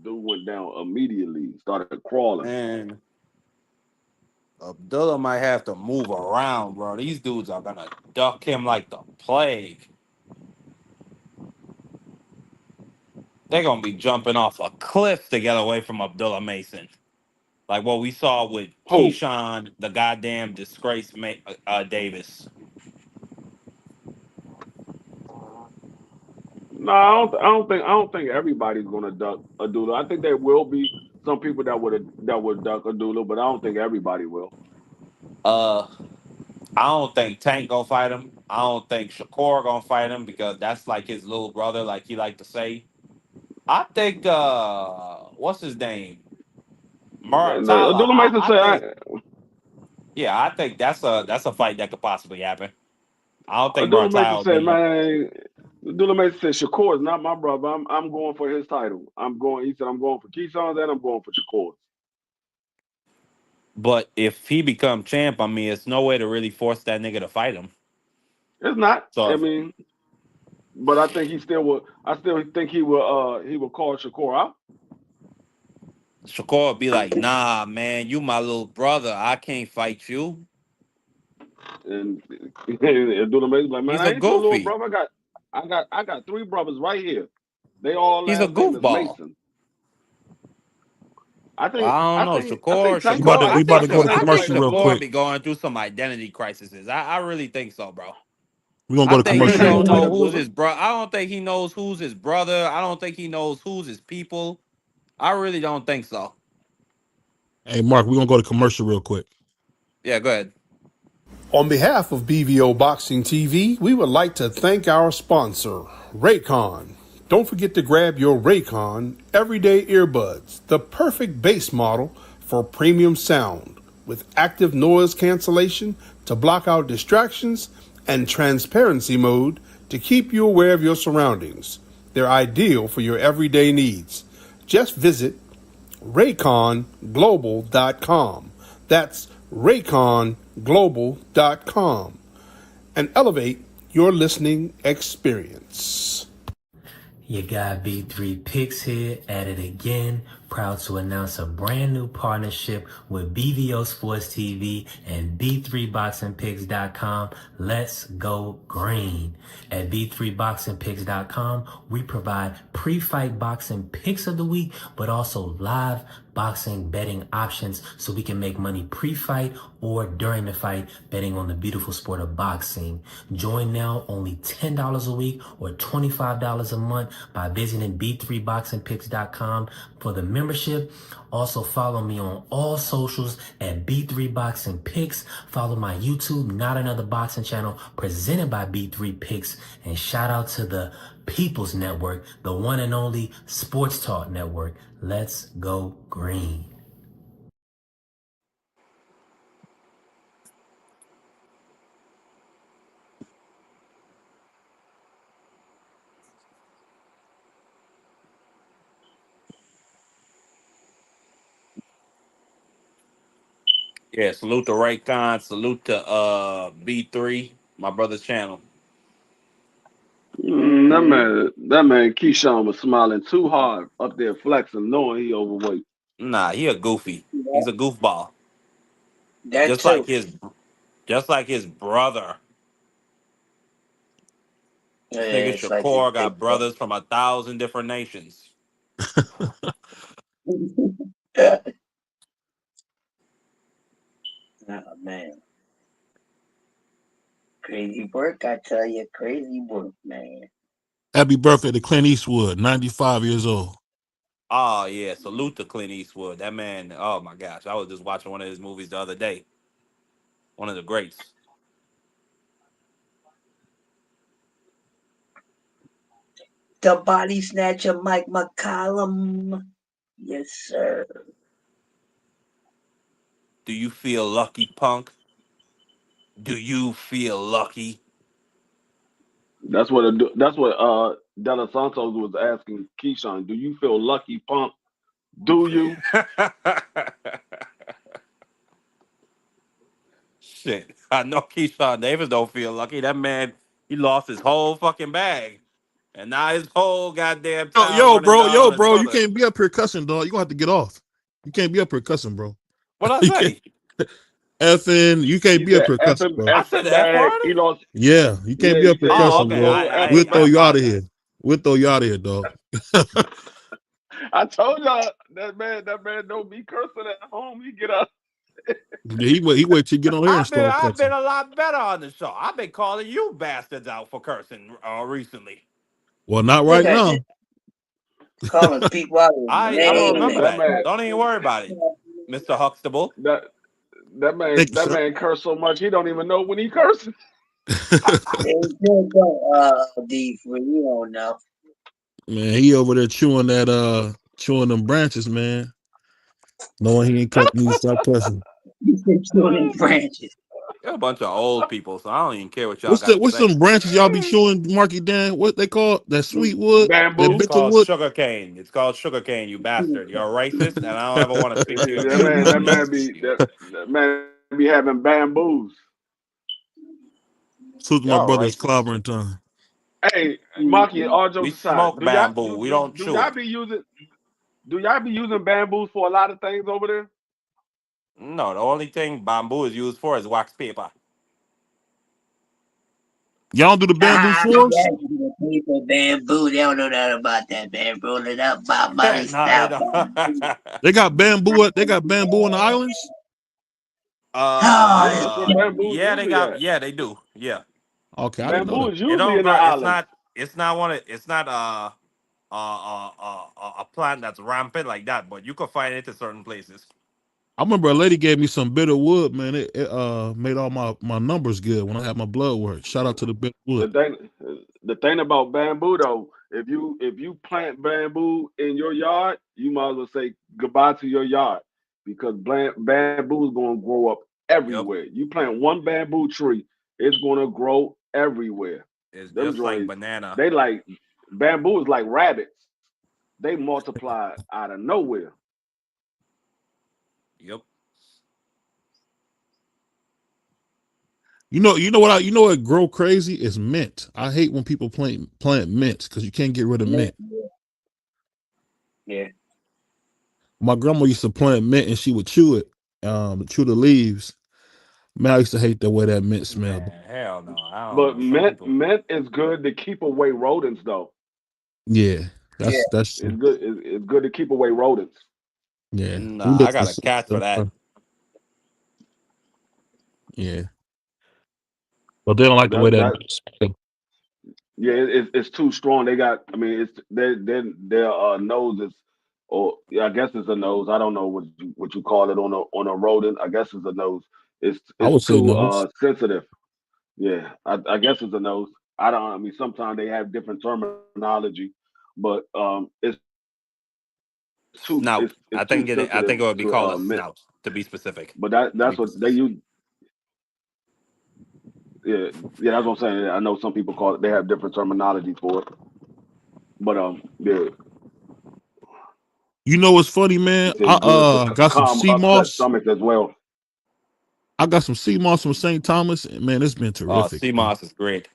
Dude went down immediately, started crawling. And Abdullah might have to move around, bro. These dudes are gonna duck him like the plague. They're gonna be jumping off a cliff to get away from Abdullah Mason, like what we saw with Who? Keyshawn, the goddamn disgrace, Davis. No, I don't think everybody's gonna duck Abdullah. I think there will be some people that would duck Abdullah, but I don't think everybody will. Uh, I don't think Tank gonna fight him. I don't think Shakur gonna fight him because that's like his little brother, like he like to say. I think what's his name? Tyler. Abdullah Mason I think said, yeah, I think that's a fight that could possibly happen. I don't think Abdullah Mason Murtai will said, be. man, Abdullah Mason said Shakur is not my brother. I'm going for his title. He said I'm going for Keyshawn's and I'm going for Shakur's. But if he become champ, I mean, it's no way to really force that nigga to fight him. It's not. So I if mean, but I think he still will. I still think he will call Shakur out. Shakur would be like, nah, man, you my little brother. I can't fight you. And Abdullah Mason like, man, He's I a ain't your little goofy. brother. I got 3 brothers right here. They all He's a last name is goofball. Mason. Well, I don't know. I think Tank will We fight. about to go to Tank will fight commercial real Shakur Abdullah. quick. be going through some identity crises. I really think so, bro. We're gonna I go to think he commercial Tank real don't will fight quick. know who's Abdullah. his brother. I don't think he knows who's his brother. I don't think he knows who's his people. I really don't think so. Hey, Mark, we're gonna go to commercial real quick. Yeah, go ahead. On behalf of BVO Boxing TV, we would like to thank our sponsor, Raycon. Don't forget to grab your Raycon everyday earbuds, the perfect bass model for premium sound, with active noise cancellation to block out distractions and transparency mode to keep you aware of your surroundings. They're ideal for your everyday needs. Just visit rayconglobal.com. That's rayconglobal.com and elevate your listening experience. You got B3 Picks here at it again. Proud to announce a brand new partnership with BVO Sports TV and B3BoxingPicks.com. Let's go green. At B3BoxingPicks.com, we provide pre-fight boxing picks of the week, but also live boxing betting options so we can make money pre-fight or during the fight betting on the beautiful sport of boxing. Join now, only $10 a week or $25 a month by visiting B3BoxingPicks.com for the membership. Also follow me on all socials at B3 Boxing Picks. Follow my YouTube, Not Another Boxing channel, presented by B3 Picks. And shout out to the People's Network, the one and only Sports Talk Network. Let's go green. Yeah, salute to Raycon. Salute to B3, my brother's channel. That man Keyshawn was smiling too hard up there flexing, knowing he overweight. Nah, he a goofy. He's a goofball. That Just like too. his brother. Yeah, This nigga it's like his Shakur big got brothers from 1,000 different nations. brother. Oh man. Crazy work, I tell you, crazy work, man. Happy birthday to Clint Eastwood, 95 years old. Oh yeah, salute to Clint Eastwood. That man, oh my gosh. I was just watching one of his movies the other day. One of the greats. The body snatcher, Mike McCollum. Yes, sir. Do you feel lucky, punk? Do you feel lucky? That's what De Los Santos was asking Keyshawn. Do you feel lucky, punk? Do you? Shit. I know Keyshawn Davis don't feel lucky. That man, he lost his whole fucking bag. And now his whole goddamn town running down on Yo, his bro, you brother. can't be up here cussing, dog. You gonna have to get off. You can't be up here cussing, bro. What'd I say? Effing, you can't He be up said here cussing, bro. I said the F word? He lost. Yeah, you can't Yeah, be he up here said he Oh, lost cussing, okay. his bro. whole I We'll throw you out of apologize. here. We'll throw you out of here, dog. I told y'all that man don't be cursing at home. He get up. He wait till you get on here and I've start been cussing. a lot better on the show. I've been calling you bastards out for cursing recently. Well, not right now. Calling Pete Wilder's I name. don't remember That that. man, Don't even worry about it, Mr. Huxtable. that Thank you, that sir. man cursed so much he don't even know when he cursing. D for you don't know. Man, he over there chewing them branches, man. Knowing he ain't cut, need to stop cussing. You said chewing branches. You're a bunch of old people, so I don't even care what y'all got to What's say. some branches y'all be chewing, Marky Dan? What they call that sweet wood? That Bamboo. It's bitter called wood? sugar cane. It's called sugar cane, you bastard. You're a racist, and I don't ever want to speak to you again. That man be having bamboos. Suits my Y'all brother's racist. clobbering time. Hey, Maki, all We jokes aside, smoke bamboo. We don't do chew y'all it. be using bamboos for a lot of things over there? No, the only thing bamboo is used for is wax paper. Y'all don't do the bamboo swords? That's the people bamboo. They don't know nothing about that bamboo. Roll it up, Bobby, No, they stop. don't. They got bamboo. They got bamboo on the islands. Yeah, that's where bamboo's Yeah, they usually got. at. Yeah, they do. Yeah, Okay, I didn't know Bamboo that. is it usually don't in the grow. islands. It's not one. It's not a plant that's rampant like that, but you can find it in certain places. I remember a lady gave me some bitter wood, man. It made all my numbers good when I had my blood work. Shout out to the bitter wood. The thing about bamboo though, if you plant bamboo in your yard, you might as well say goodbye to your yard because bamboo is going to grow up Yep, everywhere. You plant one bamboo tree, it's going to grow everywhere. it's Them just like joints, banana. they like bamboo is like rabbits. They multiply out of nowhere. Yep. You know what grow crazy is mint. I hate when people plant mint because you can't get rid of mint. Yeah. My grandma used to plant mint and she would chew it, chew the leaves. Man, I used to hate the way that mint smelled. Man, hell no. I don't But know. Some people. mint is good to keep away rodents though. Yeah, that's It's good. It's good to keep away rodents. yeah. We Nah, I live got a cat for that. Yeah, but they don't like the way that. Yeah, it's too strong. They got. I mean, it's their nose is, or yeah, I guess it's a nose. I don't know what you call it on a rodent. I guess it's a nose. I It's would say too no. sensitive. Yeah, I guess it's a nose. I don't. I mean, sometimes they have different terminology, but Snout. it's I too think I sensitive think it would be to called a mint. snout, to be specific. But To be that's what they precise. use. Yeah, yeah, that's what I'm saying. I know some people call it. They have different terminology for it. But yeah, You know what's funny, man? it's good to I got some calm sea upset moss. stomachs as well. I got some sea moss from St. Thomas, and man, it's been terrific. Sea moss is great.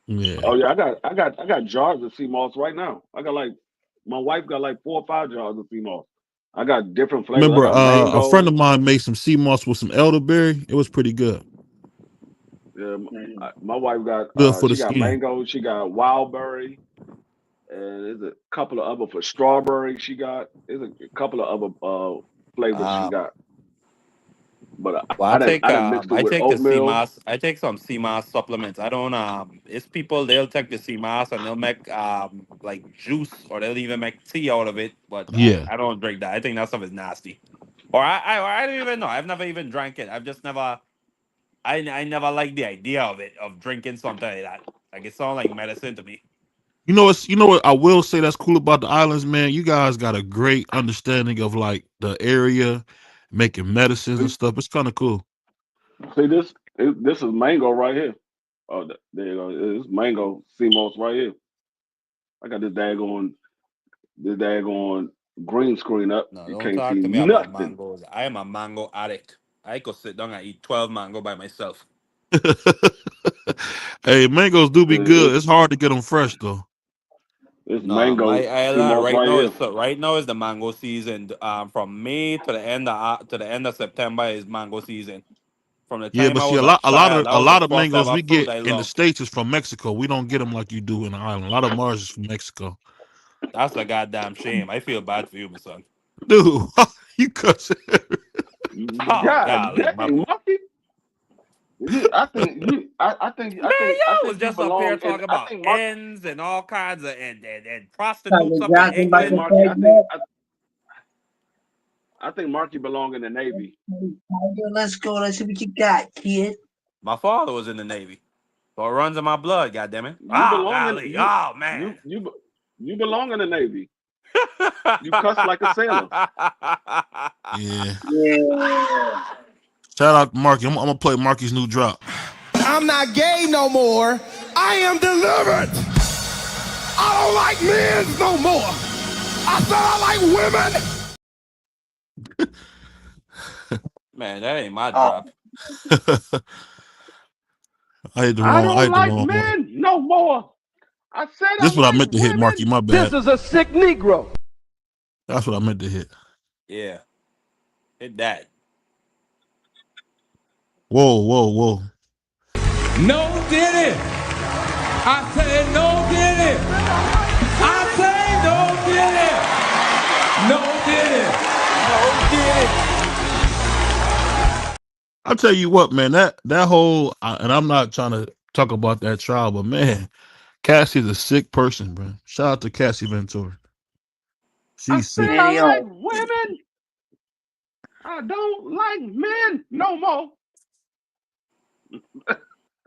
Yeah. Oh yeah, I got jars of sea moss right now. I got like my wife got like 4 or 5 jars of sea moss. I got different flavors. I Remember, got a friend mango. of mine made some sea moss with some elderberry. It was pretty good. Yeah, my wife got Good for the she got skin. mango. She got wild berry, and there's a couple of other for strawberry. She got there's a couple of other flavors she Um, got. But well, I didn't mix it I with take the sea oatmeal. moss. I take some sea moss supplements. I don't it's people, they'll take the sea moss and they'll make like juice, or they'll even make tea out of it. But Yeah. I don't drink that. I think that stuff is nasty. Or I don't even know. I've never even drank it. I've just never. I never liked the idea of it, of drinking something like that. Like it sounds like medicine to me. You know what I will say that's cool about the islands, man. You guys got a great understanding of like the area, making medicines and See, stuff. It's kind of cool. see this is mango right here. Oh, there you go. It's mango sea moss right here. I got this daggone green screen up. No, You don't can't see talk to me about nothing. mangoes. I am a mango addict. I could sit down and eat 12 mango by myself. Hey, mangoes do be It's good. It's hard to get them fresh though. it's No, my mango sea island moss right here. right now is the mango season. From May to the end of September is mango season. From the Yeah, time but I see, was a child, that a was the lot of first mangoes ever we fruit get I in the loved. States is from Mexico. We don't get them like you do in the island. A lot of ours is from Mexico. That's a goddamn shame. I feel bad for you, my son. Dude, you cuss. Oh God golly, dang, monkey. I think you. I think. Man, I y'all was think you just up here belong in. talking I about think Mark. ends and all kinds of and prostitutes Tiger up in Johnson Hey, about to England. Marky. fight back. I think Marky belong in the Navy. Tiger, let's go. Let's see what you got, kid. My father was in the Navy, so it runs in my blood. Goddammit! You Oh belong in golly! you. Oh man! You belong in the Navy. You cuss like a sailor. Yeah. Yeah. Shout out to Marky. I'm gonna play Marky's new drop. I'm not gay no more. I am delivered. I don't like men no more. I said I like women. Man, that ain't my Oh, drop. I hit the I wrong. I don't hit the like wrong one. men no more. I said I This is what I like meant to hit, Marky. women. My bad. This is a sick Negro. That's what I meant to hit. Yeah, hit that. Whoa, whoa, whoa. No did it. I said no did it. I say no did it. No did it. No did it. I tell you what, man. That whole and I'm not trying to talk about that trial, but man, Cassie's a sick person, bro. Shout out to Cassie Ventura. I She's sick. said man, I like yo. women. I don't like men no more.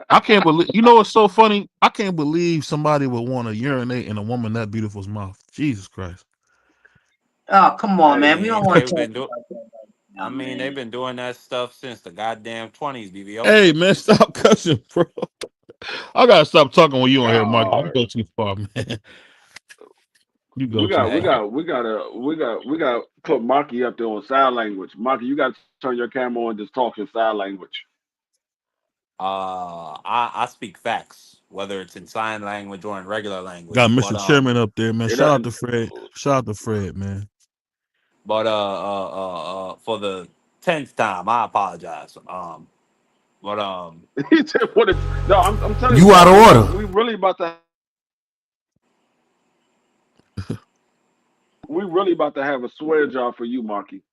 I can't believe. You know what's so funny? I can't believe somebody would want to urinate in a woman that beautiful's mouth. Jesus Christ. Oh, come I on, man. We mean, don't want they've to talk been doing. about that right I now, mean, they've man. been doing that stuff since the goddamn 20s, BBO. Hey, man, stop cussing, bro. I gotta stop talking when you on here, Mike. You God. go too far, man. You go We too got we Hey, far. got we gotta we got put Marky up there on sign language. Marky, you gotta turn your camera on and just talk in sign language. I speak facts, whether it's in sign language or in regular Got language. Mr. Chairman up there, man. It Shout out to Fred. Shout out to Fred, man. For the 10th time, I apologize. But he said what if no, I'm telling you, You out of Marky, order. we really about to have a swear jar for you, Marky.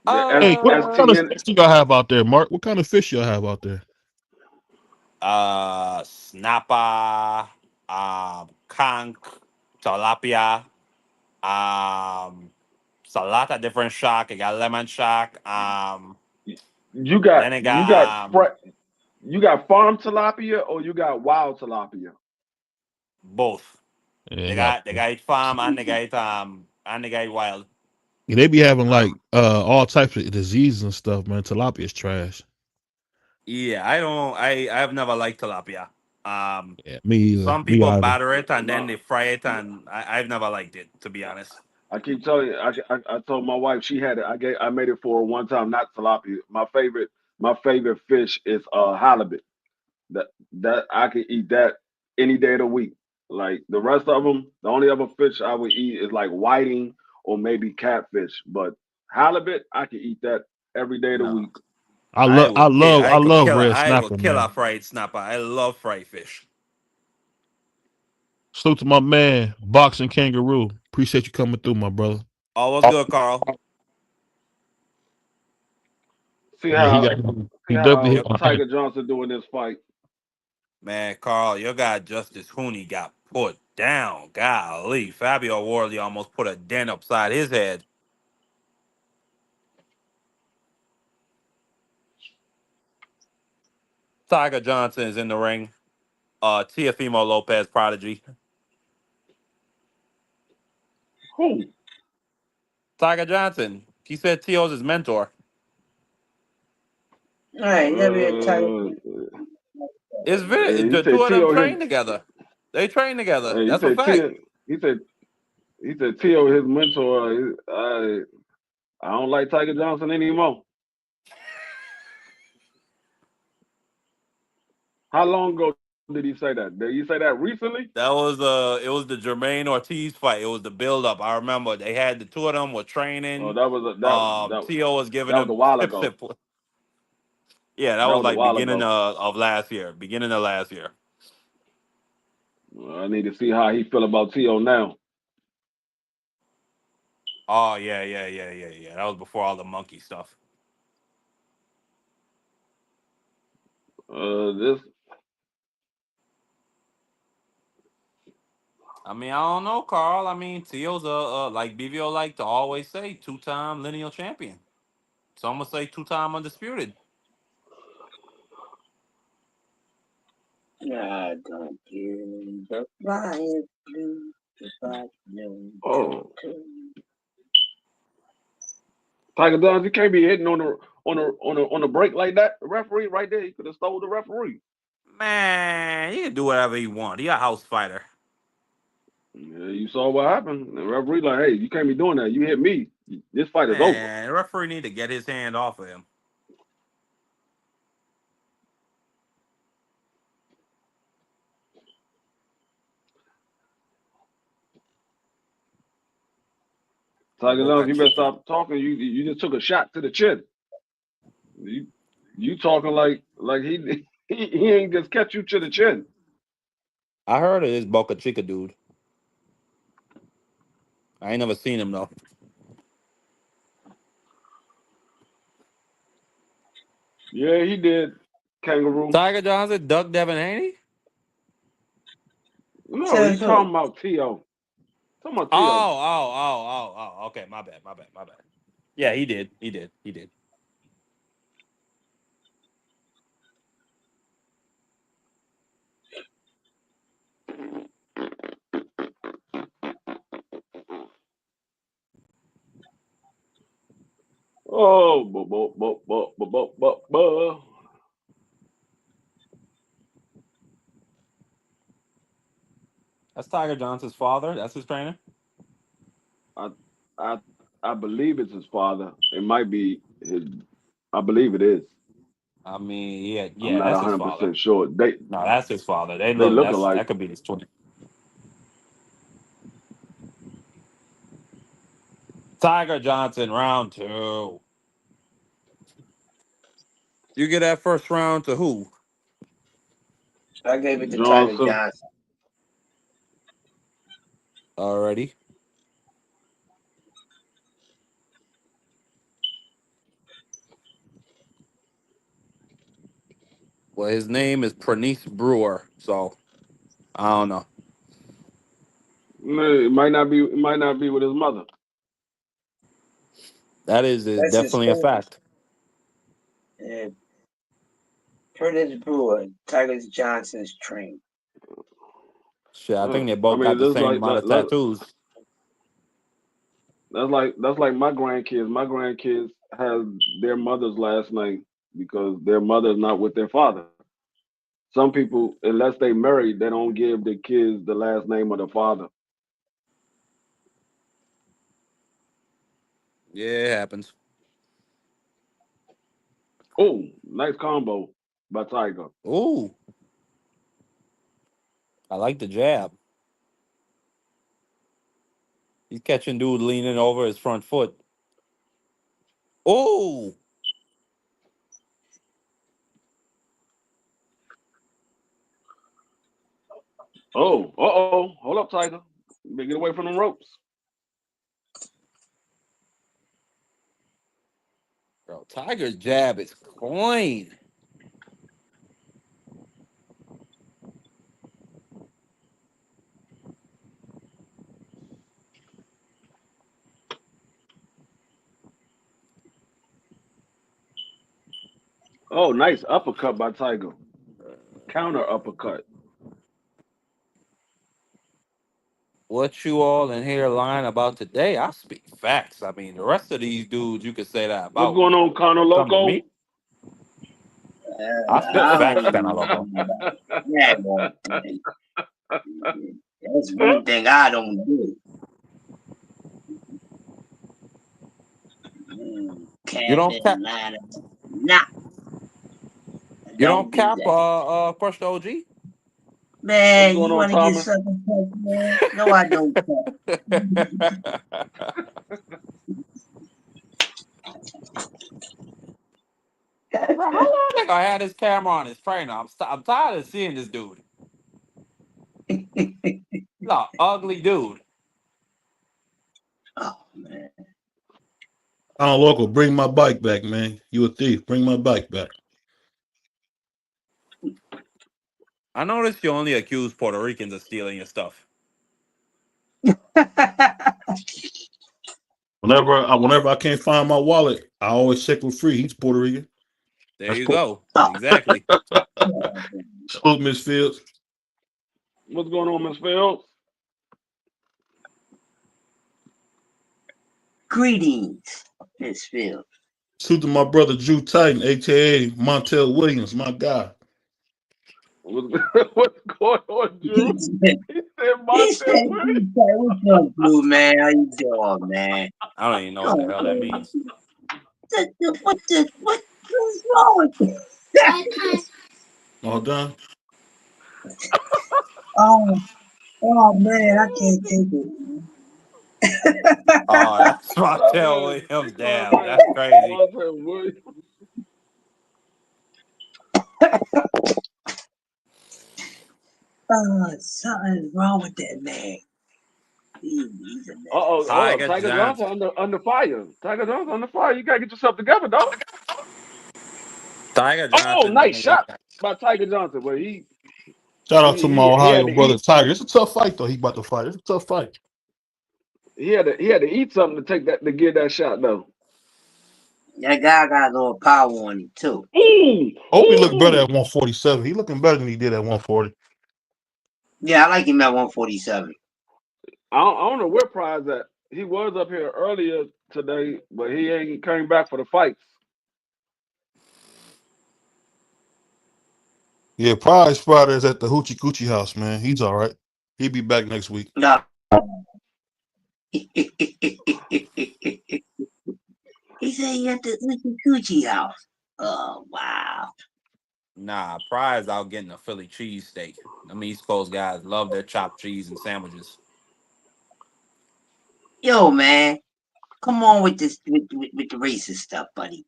The Hey, what kind of STN. fish y'all have out there, Mark? What kind of fish y'all have out there? snapper, conch, tilapia, it's a lot of different shark. You got lemon shark. You Then got you you got got you got farm tilapia or you got wild tilapia. both. Yeah, They I got got they got it farm and they got it wild. yeah, they be having like Um, all types of diseases and stuff, man. Tilapia is trash. yeah, I don't. I have never liked tilapia. Yeah, me either. Some Me people either. batter it and then No, they fry it, and I've never liked it, to be honest. I keep telling you. I told my wife she had it. I made it for her one time. Not tilapia. My favorite fish is halibut. That I could eat that any day of the week. Like the rest of them, the only other fish I would eat is like whiting or maybe catfish. But halibut, I could eat that every day of the No, week. I love red I would snapper, kill a man. fried snapper. I love fried fish. Salute to my man, Boxing Kangaroo. Appreciate you coming through, my brother. Oh, what's good, Carl? See Yeah, how he definitely Yo, hit my hand. Tiger Johnson doing this fight. man, Carl, your guy Justice Hooney got put down. Golly, Fabio Wardley almost put a dent upside his head. Tiger Johnson is in the ring. Teofimo Lopez prodigy. Who? Tiger Johnson. He said Tio's his mentor. All right, let me Tiger. Uh, The he two said of them Tio his. train together. They train together. He That's a said fact. Tio. He said Tio his mentor. I don't like Tiger Johnson anymore. How long ago did he say that? Did he say that recently? That was it was the Jermaine Ortiz fight. It was the build up. I remember they had the two of them were Oh, training. that was Tio was giving that was a him while tip ago. sip. Yeah, that That was was a like while beginning ago. of last year. Beginning of last year. I need to see how he feel about Tio now. Oh yeah. That was before all the monkey stuff. This. I mean, I don't know, Carl. I mean, Teo's like BVO like to always say, 2-time lineal champion. So I'm gonna say 2-time undisputed. I don't give the flying blue if I know. Oh, Tiger Dons, you can't be hitting on the break like that. The referee right there, he could have stole the referee. Man, he can do whatever he want. He a house fighter. Yeah, you saw what happened. The referee like, hey, you can't be doing that. You hit me. This fight is over. Man, the referee need to get his hand off of him. Tiger Dons, Boca you better Chica. stop talking. You just took a shot to the chin. You talking like he he ain't just catch you to the chin. I heard of this Boca Chica dude. I ain't never seen him though. Yeah, he did. Kangaroo. Tiger Johnson, Doug Devin Haney? No, he's talking about T.O. Talking about T.O. Oh. Okay, my bad. Yeah, he did. Oh, That's Tiger Johnson's father. That's his trainer. I believe it's his father. It might be his. I believe it is. I mean, I'm not that's his father. 100% sure. No, that's his father. They look alike. That could be his twin. Tiger Johnson, round 2. You get that first round to who? I gave it to Tiger Johnson. Already. Well, his name is Pranice Brewer, so I don't know. It might not be. It might not be with his mother. That is definitely a fact. Yeah. Prentice Brewer, Tiger Johnson's trainer. Shit, I think they both got the same amount of tattoos. That's like my grandkids. My grandkids have their mother's last name because their mother's not with their father. Some people, unless they married, they don't give their kids the last name of the father. Yeah, it happens. Oh, nice combo by Tiger. Ooh. I like the jab. He's catching dude leaning over his front foot. Ooh. Oh, hold up, Tiger. You better get away from the ropes. Bro, Tiger's jab is clean. Oh, nice uppercut by Tiger. Counter uppercut. What you all in here lying about today? I speak facts. I mean, the rest of these dudes, you could say that about. What's going on, Conor Come to Loco? me. I spit facts, Conor Loco. That's one thing I don't do. You don't cap. Nah. You don't cap. Crushed OG. Man, you want to get something, man? No, I don't. Bro, how long they gonna have this camera on his trainer? I'm tired of seeing this dude. No, ugly dude. Oh man. Local, bring my bike back, man. You a thief. Bring my bike back. I noticed you only accuse Puerto Ricans of stealing your stuff. Whenever I can't find my wallet, I always check with Free. He's Puerto Rican. There you go. Exactly. Salute, Miss Fields. What's going on, Miss Fields? Greetings, Miss Fields. Salute to my brother Drew Titan, aka Montel Williams, my guy. What's going on, Drew? He said He Montel said, Williams. "What's up, Blue man? How you doing, man? I don't even know what the hell that means. What's wrong with you?" All done. Oh man, I can't take it. Oh, that's Montel Williams. Damn, that's crazy. Montel Williams. Something's wrong with that man. He's a man. Hold up. Tiger Tiger Johnson. Johnson under fire. Tiger Johnson under fire. You gotta get yourself together, dog. Tiger Oh, Johnson. nice shot by Tiger Johnson. But Shout out to my Ohio had brother Tiger. It's a tough fight though. He about to fight. It's a tough fight. he had to eat something to get that shot though. That guy got a little power on him too. Ooh, Hope he look better at 147. He looking better than he did at 140. Yeah, I like him at 147. I don't know where Prize at. He was up here earlier today, but he ain't came back for the fights. Yeah, Prize Spider is at the Hoochie Coochie house, man. He's all right. He'll be back next week. No. He said he at the Uchi Coochie house. Oh wow. Nah, Prize out getting a Philly cheesesteak. Them East Coast guys love their chopped cheese and sandwiches. Yo, man, come on with this with the racist stuff, buddy.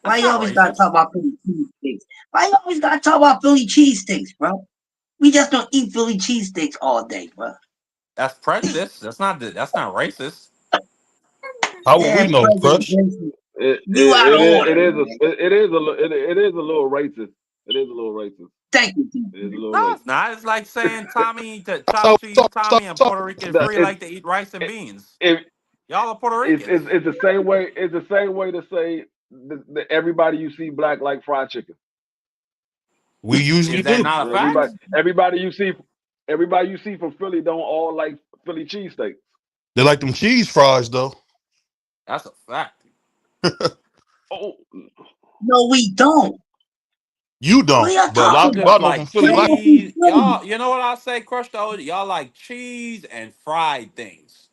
Why That's you not always gotta racist. talk about Philly cheesesteaks? Why you always gotta talk about Philly cheesesteaks, bro? We just don't eat Philly cheesesteaks all day, bro. That's prejudice. That's not racist. How would we Yeah, know, President Crush? Vincent, It you out of order, it is man. it is a little racist. It is a little racist. Thank you, It is a little No, racist. it's not. It's like saying Tommy to chop cheese Tommy and Puerto Rican Free like to eat rice and beans. Y'all are Puerto Ricans. It's the same way. It's the same way to say everybody you see black like fried chicken. We usually Is that do. not a fact? Everybody you see from Philly don't all like Philly cheesesteaks. They like them cheese fries though. That's a fact. Oh, No, we don't. You What are don't, y'all but a Y'all lot of talking people just I about? know from like Philly like. cheese. Y'all, you know what I'll say, Crush though? Y'all like cheese and fried things.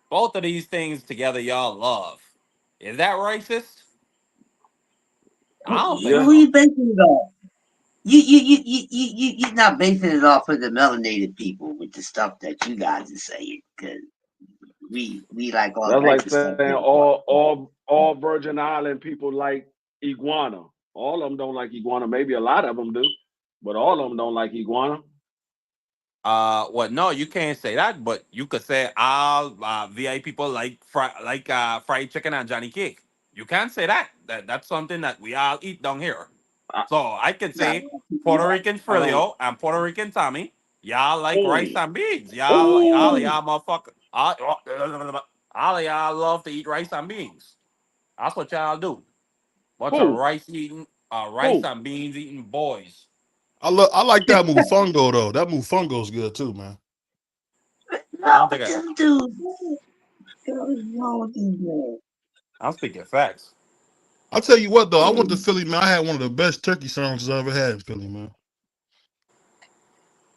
Both of these things together, y'all love. Is that racist? I don't think yeah. Who so. you basing it off? You're not basing it off of the melanated people with the stuff that you guys are saying, because we like all That's like types of stuff saying here. all Virgin Island people like iguana. All of them don't like iguana. Maybe a lot of them do, but all of them don't like iguana. Well, no, you can't say that, but you could say all VA people like fried chicken and Johnny cake. You can't say that. That's something that we all eat down here. I, So I could Nah, say Puerto Rican I don't. Frilio and Puerto Rican Tommy. Y'all like rice Oh, and beans. All oh, y'all motherfucker. All of y'all love to eat rice and beans. That's what y'all do. Bunch of who, rice who? and beans eating boys. I like that Mofongo though. That Mofongo's good too, man. I no, don't think this dude, man. What's wrong with this man? I'm speaking facts. I'll tell you what though, I went to Philly, man. I had one of the best turkey sandwiches I ever had in Philly, man.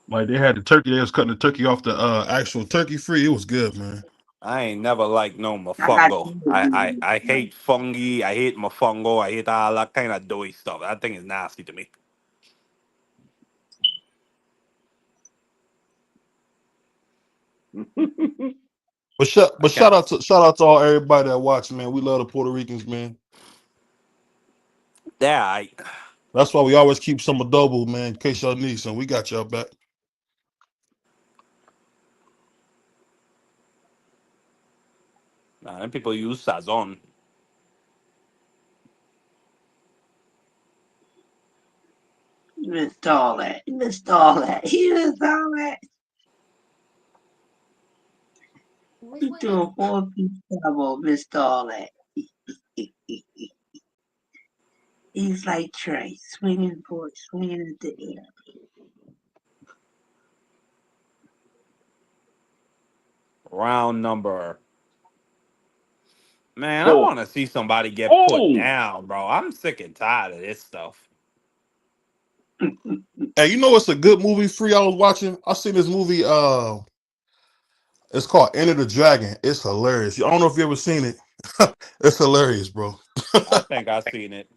Like they had the turkey, they was cutting the turkey off the actual turkey free. It was good, man. I ain't never liked no I got mofongo. you. I hate fungi. I hate mofongo. I hate all that kind of doughy stuff. That thing is nasty to me. But I shout can't. out to all everybody that watch, man. We love the Puerto Ricans, man. Yeah, That's why we always keep some adobo, man, in case y'all need some. We got y'all back. nah, them people use sazon. He missed all that. He missed all that. He missed all that. He threw a 4-piece combo, missed all that. He's like Trey, swinging at the air. Round number. Man, I 4. want to see somebody get put Oh, down, bro. I'm sick and tired of this stuff. Hey, you know what's a good movie? Free. I was watching. I seen this movie. It's called Enter the Dragon. It's hilarious. I don't know if you ever seen it. It's hilarious, bro. I think I seen it.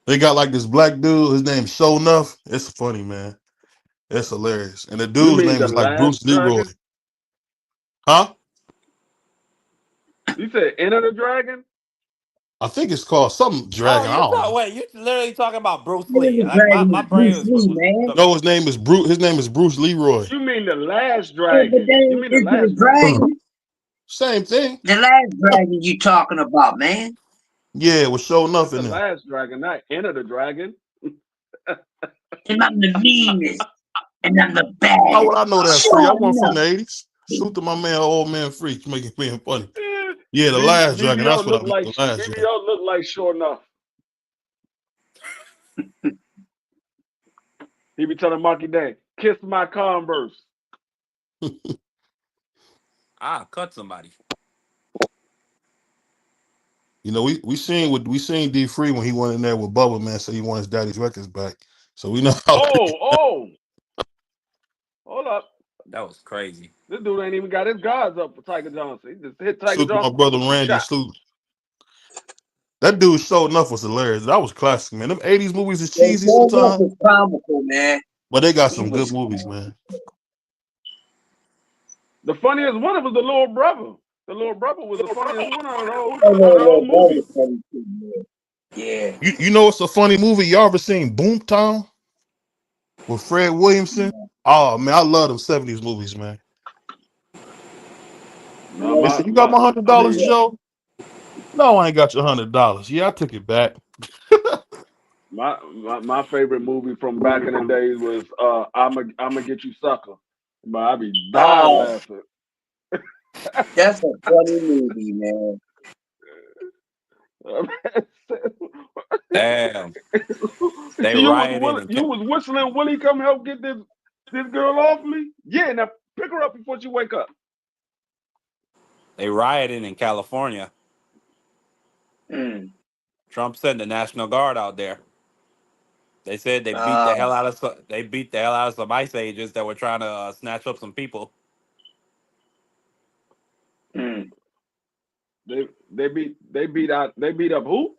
They got like this black dude. His name's Show Enough. It's funny, man. It's hilarious. And the you dude's mean name the is like last Bruce Leroy. dragon? Huh? You said Enter the Dragon? I think it's called something Oh, Dragon. I you don't thought? know. Wait, you literally talking about Bruce Look at Lee? the Like dragon my with brain Bruce Lee, man. No, his name is Bruce. His name is Bruce Leroy. You mean the last Yeah, but dragon? that You ain't mean the into the last dragon? dragon. Same thing. The last dragon you talking about, man. Yeah, it was Show Enough That's in the there. last dragon, not Enter the Dragon. And I'm the meanest. And I'm the bad. How would I know that? Free? I Sure wasn't from enough. the 80s. Shoot to my man, old man Freak, make it being funny. Yeah, the B- last dragon. That's BBO what I look meant. like The last dragon. BBO look like Sure Enough. He be telling Marky Day, kiss my Converse. Ah, cut somebody. You know, we seen D Free when he went in there with Bubba, man, so he want his daddy's records back. So we know how. Oh, hold up. That was crazy. This dude ain't even got his guards up for Tiger Johnson. He just hit Tiger Salute to my Johnson. brother Randy. Shot. Salute. That dude Show Enough was hilarious. That was classic, man. Them 80s movies is Yeah, cheesy Sure Enough sometimes, was comical, man. but they got He some was good movies, man. The funniest one was the little brother. The little brother was the funniest one out of the whole movie. was funny too, man. Yeah. You know it's a funny movie. Y'all ever seen Boomtown with Fred Williamson? Oh man, I love them 70s movies, man. No, They said, "You got my $100, Joe?" No, I ain't got your $100. Yeah, I took it back. my favorite movie from back in the days was I'ma Get You Sucker. But I be dying laughing. That's a funny movie, man. Damn. They you rioted. was whistling, Willie, come help get this girl off me? Yeah, now pick her up before she wake up. They rioted in California. Mm. Trump sent the National Guard out there. They said they beat the hell out of some ICE agents that were trying to snatch up some people. Mm. They beat up who?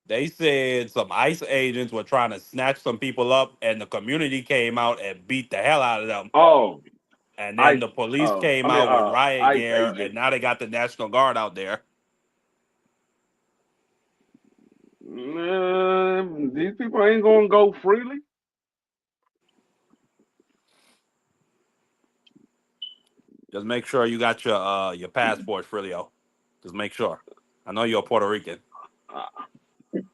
They said some ICE agents were trying to snatch some people up, and the community came out and beat the hell out of them. Oh. And then the police came out with riot gear, and now they got the National Guard out there. These people ain't gonna go freely. Just make sure you got your passport, Frilio. Just make sure. I know you're a Puerto Rican. I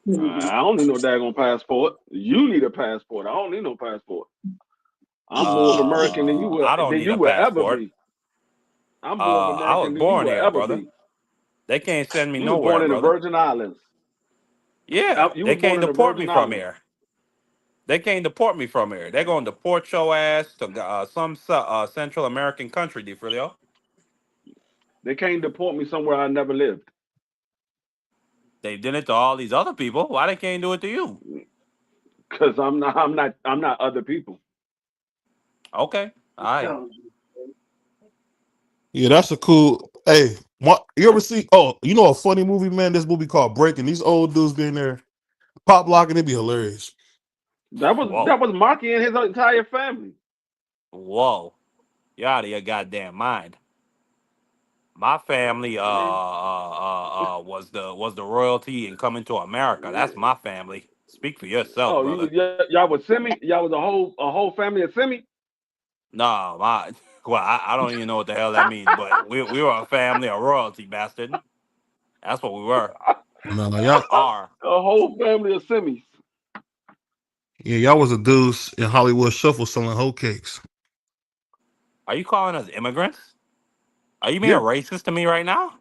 don't need no daggone passport. You need a passport. I don't need no passport. I'm more American than you will. I don't need a passport. Ever be. I'm more American I was born here, brother. Be. They can't send me you nowhere, born in brother. the Virgin Islands. Yeah, they can't deport me from Islands. here. They can't deport me from here. They're going to deport your ass to some Central American country, DeFrilio. They can't deport me somewhere I never lived. They did it to all these other people. Why they can't do it to you? Because I'm not other people. Okay, all right. Yeah, that's a cool. Hey, you ever see? Oh, you know a funny movie, man? This movie called Breaking. These old dudes being there, pop locking. It'd be hilarious. That was Marky and his entire family. Whoa, you out of your goddamn mind. My family was the royalty in coming to America. That's my family. Speak for yourself, brother. Y'all was Semi? Y'all was a whole family of Semi? No, I don't even know what the hell that means, but we were a family of royalty, bastard. That's what we were. No, y'all a whole family of Semis. Yeah, y'all was a dudes in Hollywood Shuffle selling hoe cakes. Are you calling us immigrants? Are you being Yeah. racist to me right now?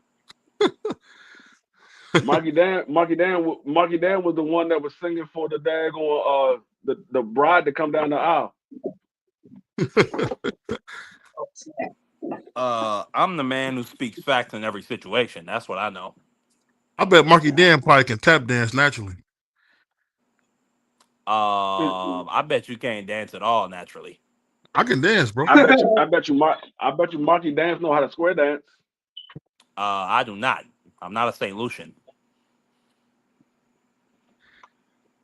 Marky Dan was the one that was singing for the daggone the bride to come down the aisle. I'm the man who speaks facts in every situation. That's what I know. I bet Marky Dan probably can tap dance naturally. I bet you can't dance at all naturally. I can dance, bro. I bet you Marky Dance know how to square dance. I do not. I'm not a St. Lucian.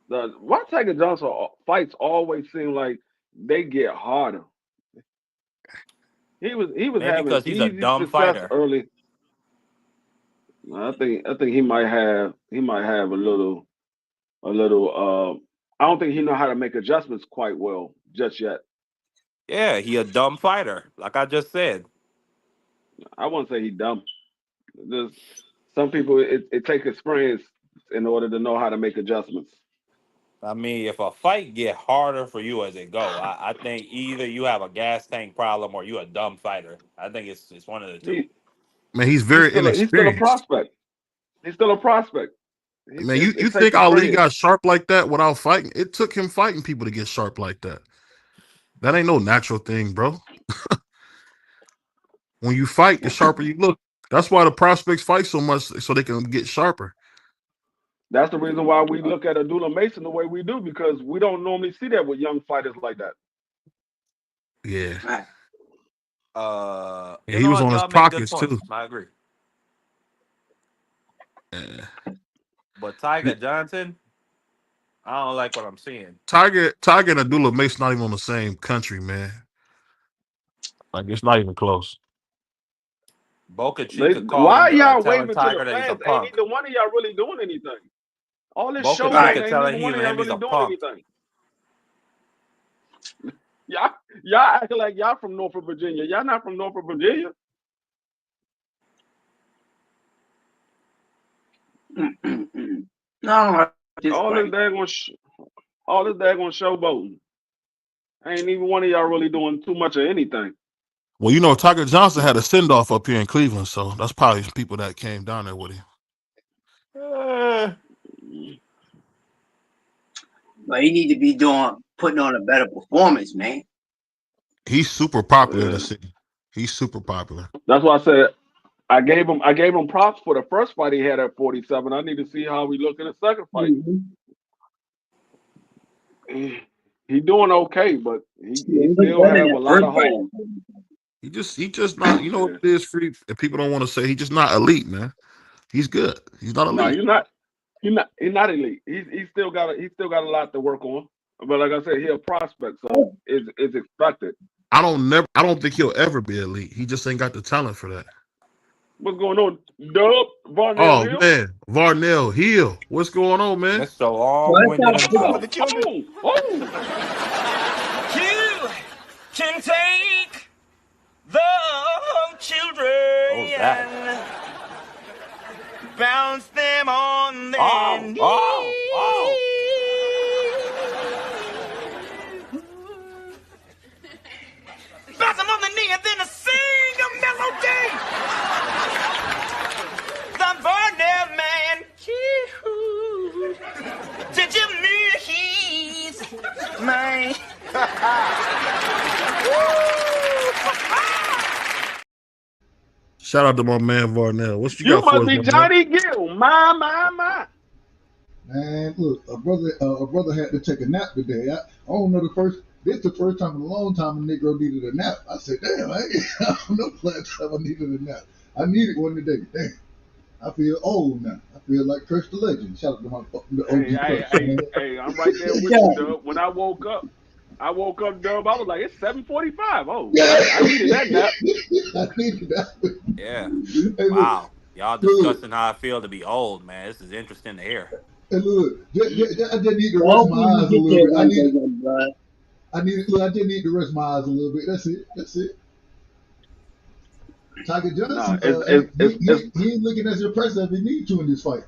Why Tiger Johnson fights always seem like they get harder. He was Maybe having because he's a easy dumb success fighter. early. I think he might have a little I don't think he know how to make adjustments quite well just yet. Yeah, he a dumb fighter, like I just said. I wouldn't say he dumb. There's some people it takes experience in order to know how to make adjustments. I mean, if a fight get harder for you as it go, I think either you have a gas tank problem or you a dumb fighter. I think it's one of the two. Man, he's very He's still a inexperienced. prospect. He's still a prospect. Man, you It takes think Ali experience. got sharp like that without fighting? It took him fighting people to get sharp like that. That ain't no natural thing, bro. When you fight, the sharper you look. That's why the prospects fight so much, so they can get sharper. That's the reason why we look at Abdullah Mason the way we do, because we don't normally see that with young fighters like that. Yeah. You he know was what? on his Y'all make good pockets points. too. I agree. Yeah. But Tiger Johnson, I don't like what I'm seeing. Tiger and Abdullah Mason not even on the same country, man. Like it's not even close. Boca Chica Why y'all telling waving to Tiger the that he's a fans? Ain't punk. either one of y'all really doing anything. All this Boca show Chica ain't telling neither one of y'all him he's really a doing punk. anything. Y'all acting like y'all from Norfolk, Virginia. Y'all not from Norfolk, Virginia. No, all this daggone showboating. Ain't even one of y'all really doing too much of anything. Well, you know, Tiger Johnson had a send off up here in Cleveland, so that's probably people that came down there with him. But he need to be putting on a better performance, man. He's super popular in the city. He's super popular. That's why I said I gave him props for the first fight he had at 47. I need to see how he look in the second fight. He doing okay, but he still have a lot of holes. He just not, you know what it is, free. If people don't want to say, he's just not elite, man. He's good. He's not elite. No, he's not elite. He's still got a lot to work on. But like I said, he's a prospect, so it's expected. I don't think he'll ever be elite. He just ain't got the talent for that. What's going on, Dub? Varnell Hill? Man, Varnell Hill. What's going on, man? That's so long-winded himself. You can take the children and bounce them on their knees. Bounce them on the knee and then sing a melody. The Varnell man, did you know he's my... Shout out to my man Varnell. What you got must for us, be my Johnny Gill. My. Man, look, a brother had to take a nap today. I don't know this is the first time in a long time a Negro needed a nap. I said, damn, I don't know the last time I needed a nap. I needed one today. Damn. I feel old now. I feel like Curse the Legend. Shout out to my OG Hey, I'm right there with you, Dub. When I woke up, Dub, I was like, it's 7:45. Oh, I needed that nap. I needed that. Yeah. Hey, wow. Y'all discussing how I feel to be old, man. This is interesting to hear. Hey, look, I just need to rest my eyes a little bit. I just need to rest my eyes a little bit. That's it. Tiger Johnson, he ain't looking as impressive as he needs to in this fight.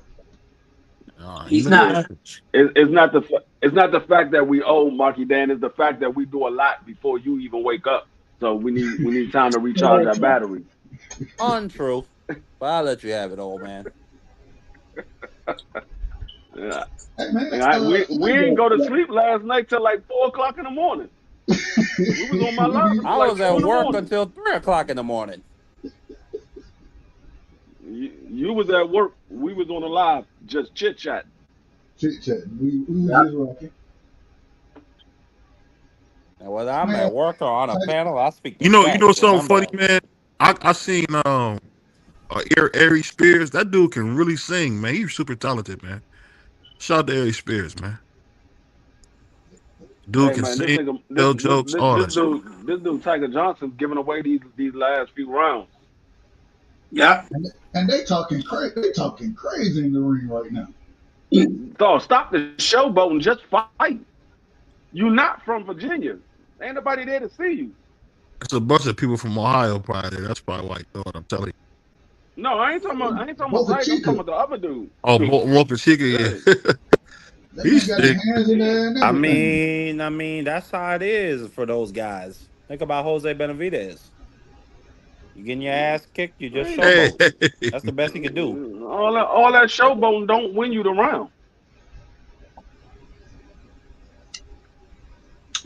He's not. It's not the fact that we owe Marky Dan. It's the fact that we do a lot before you even wake up. So we need time to recharge our batteries. Untrue. But I'll let you have it, old man. Yeah. Hey, man, We ain't go to sleep last night till like 4 o'clock in the morning. We was on my line. I was at work until 3 o'clock in the morning. You was at work. We was on the live, just chit chat. Chit chat. We was just rocking. And whether I'm at work or on a panel, I speak. You know something funny, man. I seen Ari Spears. That dude can really sing, man. He's super talented, man. Shout out to Ari Spears, man. Dude can sing, tell jokes, all that. This dude, Tiger Johnson, giving away these last few rounds. Yeah. And they talking crazy. They talking crazy in the ring right now. So stop the showboating. Just fight. You not from Virginia. Ain't nobody there to see you. It's a bunch of people from Ohio probably there. That's probably why you know what I'm telling you. No, I ain't talking about Tiger. I'm talking about the other dude. Oh, Mocha Chica, yeah. He's got his hands in there and everything. I mean, that's how it is for those guys. Think about Jose Benavidez. You getting your ass kicked, you just showboat. That's the best he can do. All that showboating don't win you the round.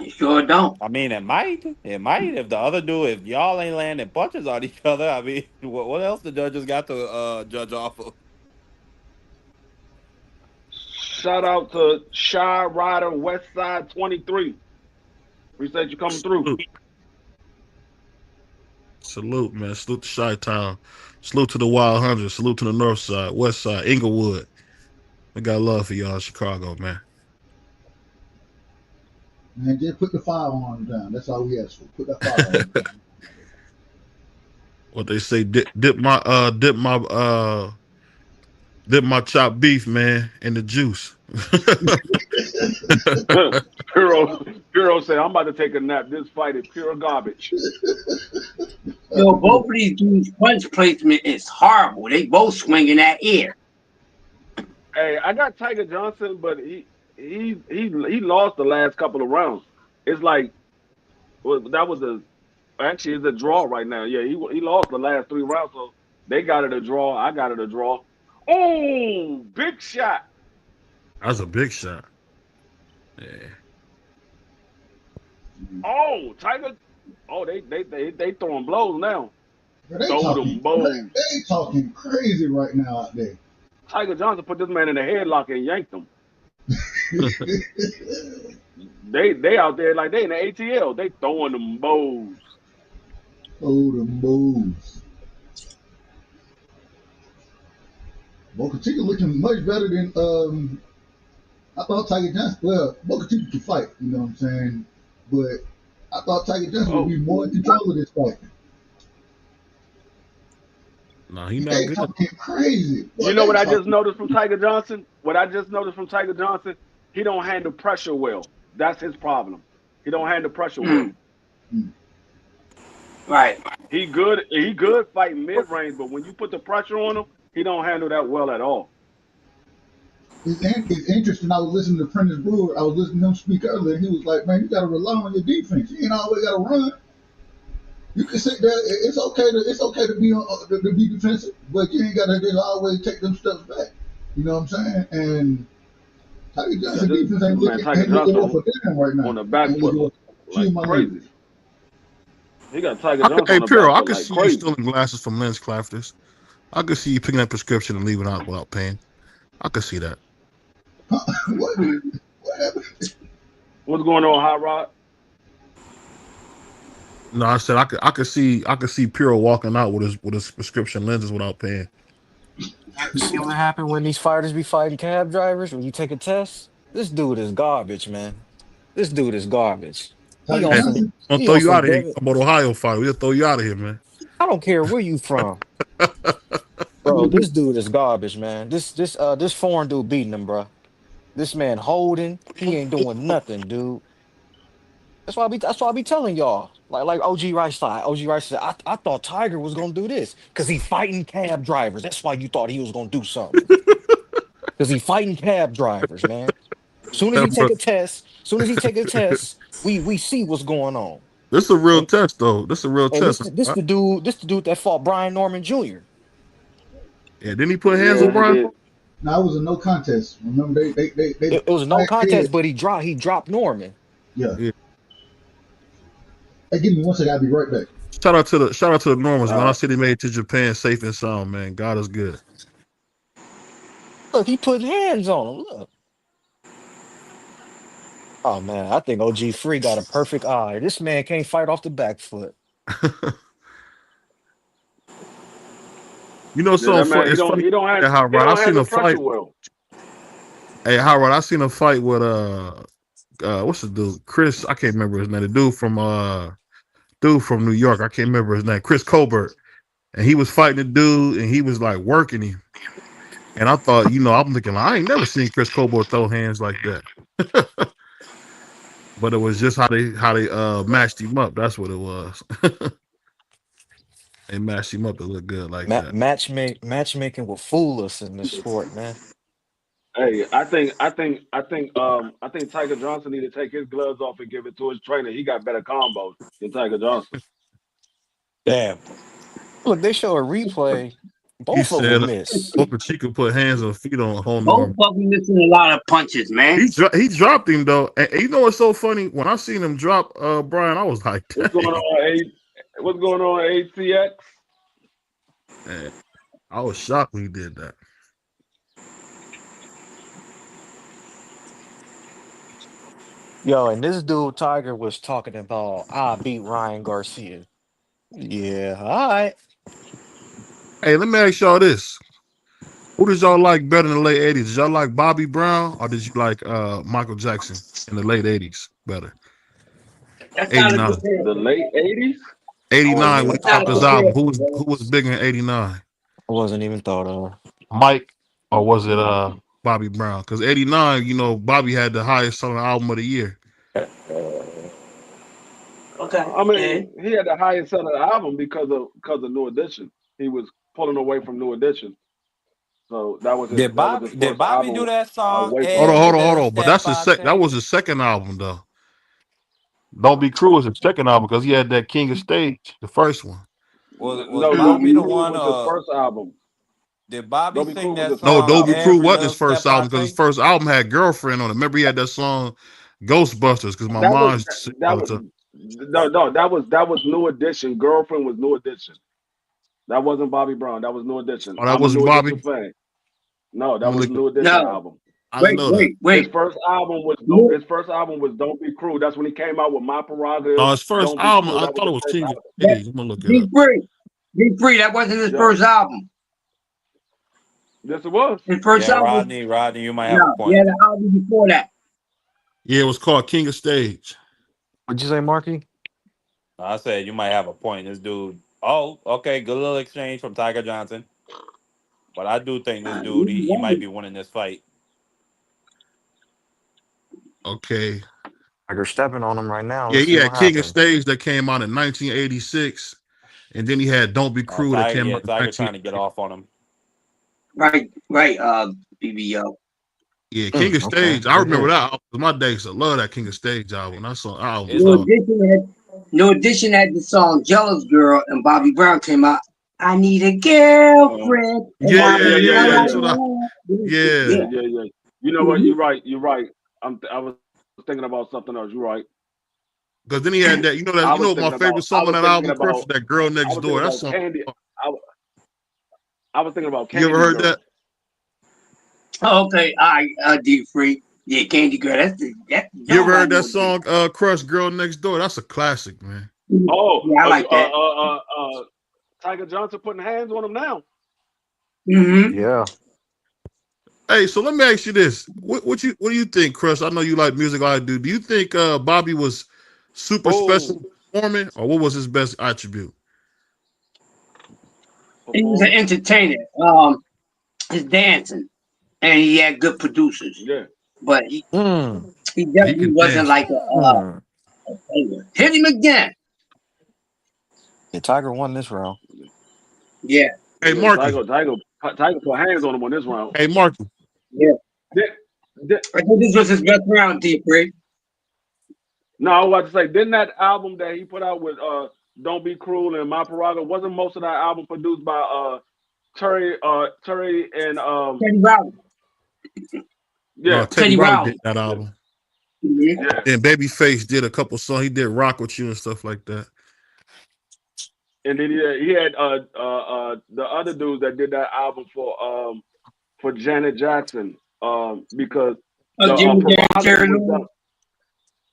Sure don't. I mean, it might. If the other dude, if y'all ain't landing punches on each other, I mean, what else the judges got to judge off of? Shout out to Shy Rider Westside 23. Appreciate you coming through. Salute, man. Salute to Chi-Town. Salute to the Wild 100. Salute to the North Side, West Side, Inglewood. I got love for y'all in Chicago, man. Man, just put the firearm down. That's all we ask for. Put that firearm down. What they say, dip my chopped beef, man, in the juice. Puro said, I'm about to take a nap. This fight is pure garbage. Yo, both of these dudes' punch placement is horrible. They both swinging that air. Hey, I got Tiger Johnson, but he lost the last couple of rounds. It's like actually it's a draw right now. Yeah, he lost the last 3 rounds, so they got it a draw. I got it a draw. Oh, big shot. That's a big shot. Yeah. Oh, Tiger. Oh, they throwing blows now. They talking crazy right now out there. Tiger Johnson put this man in a headlock and yanked him. They out there like they in the ATL. They throwing them bows. Oh, them bows. Boca Chica looking much better than I thought Tiger Johnson. Well, Boca Chica can fight, you know what I'm saying? But I thought Tiger Johnson would be more in control of this fight. No, he not good. Talking crazy. You know what I just noticed from Tiger Johnson? He don't handle pressure well. That's his problem. He don't handle pressure well. Right. He good fighting mid-range, but when you put the pressure on him, he don't handle that well at all. It's interesting. I was listening to Prentice Brewer. I was listening to him speak earlier. And he was like, "Man, you got to rely on your defense. You ain't always got to run. You can sit there. It's okay to be defensive, but you ain't got to always take them steps back. You know what I'm saying?" And Tiger Johnson defense ain't looking off for them right now. On the back foot, like crazy. He got Tiger Johnson. Hey, on the Piro, back I could like see crazy. you stealing glasses from lens crafters. I could see you picking up a prescription and leaving out without paying. I could see that. What happened? What's going on, Hot Rod? No, I said I could see Piro walking out with his prescription lenses without paying. See what happened when these fighters be fighting cab drivers when you take a test? This dude is garbage, man. This dude is garbage. He on some, I'll he throw on you some out of here. Devin- I'm about Ohio fight. We'll throw you out of here, man. I don't care where you from. Bro, this dude is garbage, man. This foreign dude beating him, bro. This man holding, he ain't doing nothing, dude. That's why I be telling y'all. Like OG Rice side. OG Rice said, I thought Tiger was gonna do this because he fighting cab drivers. That's why you thought he was gonna do something. Because he fighting cab drivers, man. Soon as he That take bro- a test, we see what's going on. This is a real And test, though. This is a real and test. this the dude that fought Brian Norman Jr. Yeah, didn't he put hands Yeah, on he Brian? did. Now it was a no contest. Remember they It was no Brian contest, said, but he dropped Norman. yeah. Yeah. Hey, give me one second. I'll be right back. Shout out to the Normans, man. I Uh, said he made it to Japan safe and sound, man. God is good. Look, he put hands on him. Look. Oh man, I think OG Free got a perfect eye. This man can't fight off the back foot. You know, yeah, that man, it's funny. he don't Yeah, Howard, I seen handle a fight. pressure well. Hey, Howard, I seen a fight with what's the dude? Chris, I can't remember his name. The dude from New York. I can't remember his name. Chris Colbert, and he was fighting the dude, and he was like working him. And I thought, I'm thinking, I ain't never seen Chris Colbert throw hands like that. But it was just how they matched him up. That's what it was. They matched him up to look good like that. Matchmaking will fool us in this sport, man. Hey, I think Tiger Johnson need to take his gloves off and give it to his trainer. He got better combos than Tiger Johnson. Damn. Look, they show a replay. He Both of said them miss. Boca Chica put hands and feet on Both Norman. of them missing a lot of punches, man. He dropped him though, and you know what's so funny? When I seen him drop Brian, I was like, What's going on, ATX? Man, I was shocked when he did that. Yo, and this dude Tiger was talking about I beat Ryan Garcia. Yeah, all right. Hey, let me ask y'all this: who did y'all like better in the late '80s? Did y'all like Bobby Brown or did you like Michael Jackson in the late '80s better? That's not a '89, good The late 80s? '89 when he That's not dropped a his good album. pick, Who was big in '89? I wasn't even thought of. Mike, or was it Bobby Brown? Because '89, Bobby had the highest selling album of the year. Okay. I mean, he had the highest selling album because of New Edition. He was pulling away from New Edition. So that was his Did Bobby first do album that song? away from Hold New on. Edition. But that's Step that by was his second album though. Don't Be Cruel was his second album because he had that King of Stage, the first one. Was No, Don't Be Bobby the Cruel one? was his first album. Did Bobby Don't Be sing Cruel was that his No, first song? Don't Be album. Cruel Every wasn't little his first step I album because his take. first album had Girlfriend on it. Remember he had that song Ghostbusters because my That mom was used to sing that all the was time. no, that was New Edition. Girlfriend was New Edition. That wasn't Bobby Brown. That was New Edition. Oh, that I'm a wasn't New Edition Bobby? fan. No, Let that me was look New Edition No. album. I didn't know that. His first album was Look, Don't Be Cruel. That's when he came out with My Prerogative. No, his first Don't Be album, Cruel. I That was thought it his was first King of album. Stage. I'm gonna look it Be up. free. Be free. That wasn't his Yeah. first album. Yes, it was. His first Yeah, album. Rodney, you might have a No, he point. had an album before that. Yeah, it was called King of Stage. What'd you say, Marky? I said you might have a point. This dude. Oh, okay, good little exchange from Tiger Johnson. But I do think this dude, he might be winning this fight. Okay. Tiger stepping on him right now. Yeah, Let's he see had what King of happens. Stage that came out in 1986, and then he had Don't Be Cruel that came out in Tiger 19. trying to get off on him. Right, BBO. Yeah, King of Okay, Stage. I good remember hit. that album. My days, I love that King of Stage album. That song album It's was a hard. New Edition had the song "Jealous Girl" and Bobby Brown came out. I need a girlfriend. And Yeah. Yeah. That's what Yeah. yeah. You know what? You're right. I was thinking about something else. You're right. Because then he had that, I was my thinking favorite about. I song on was that thinking album, Chris, was about. that Girl I Next was Door. thinking That about song. Candy. I was thinking about You Candy ever heard Girl. that? Oh, okay, all right, D Free. Yeah, Candy Girl. That's You ever heard nobody that knows. song, Crush Girl Next Door? That's a classic, man. Oh, Yeah, I like that. Tiger Johnson putting hands on him now. Mm-hmm. Yeah. Hey, so let me ask you this: what do you think, Crush? I know you like music, I do. Do you think Bobby was super special performing, or what was his best attribute? He was an entertainer. His dancing, and he had good producers. Yeah, but he He definitely can wasn't dance. like a singer. Hit him again. Yeah, Tiger won this round. Yeah. Hey, Yeah, Marky. Tiger put hands on him on this round. Hey, Marky. Yeah. Did, I think this was his best round, T3. no, I was about to say, didn't that album that he put out with Don't Be Cruel and My Prerogative, wasn't most of that album produced by Terry and Teddy Riley. No, yeah. Teddy Riley did that Yeah. album. Mm-hmm. Yeah. And Babyface did a couple songs. He did Rock With You and stuff like that. And then he had the other dudes that did that album for Janet Jackson because the Jimmy Jam, Prerogative Terry was Lewis. done.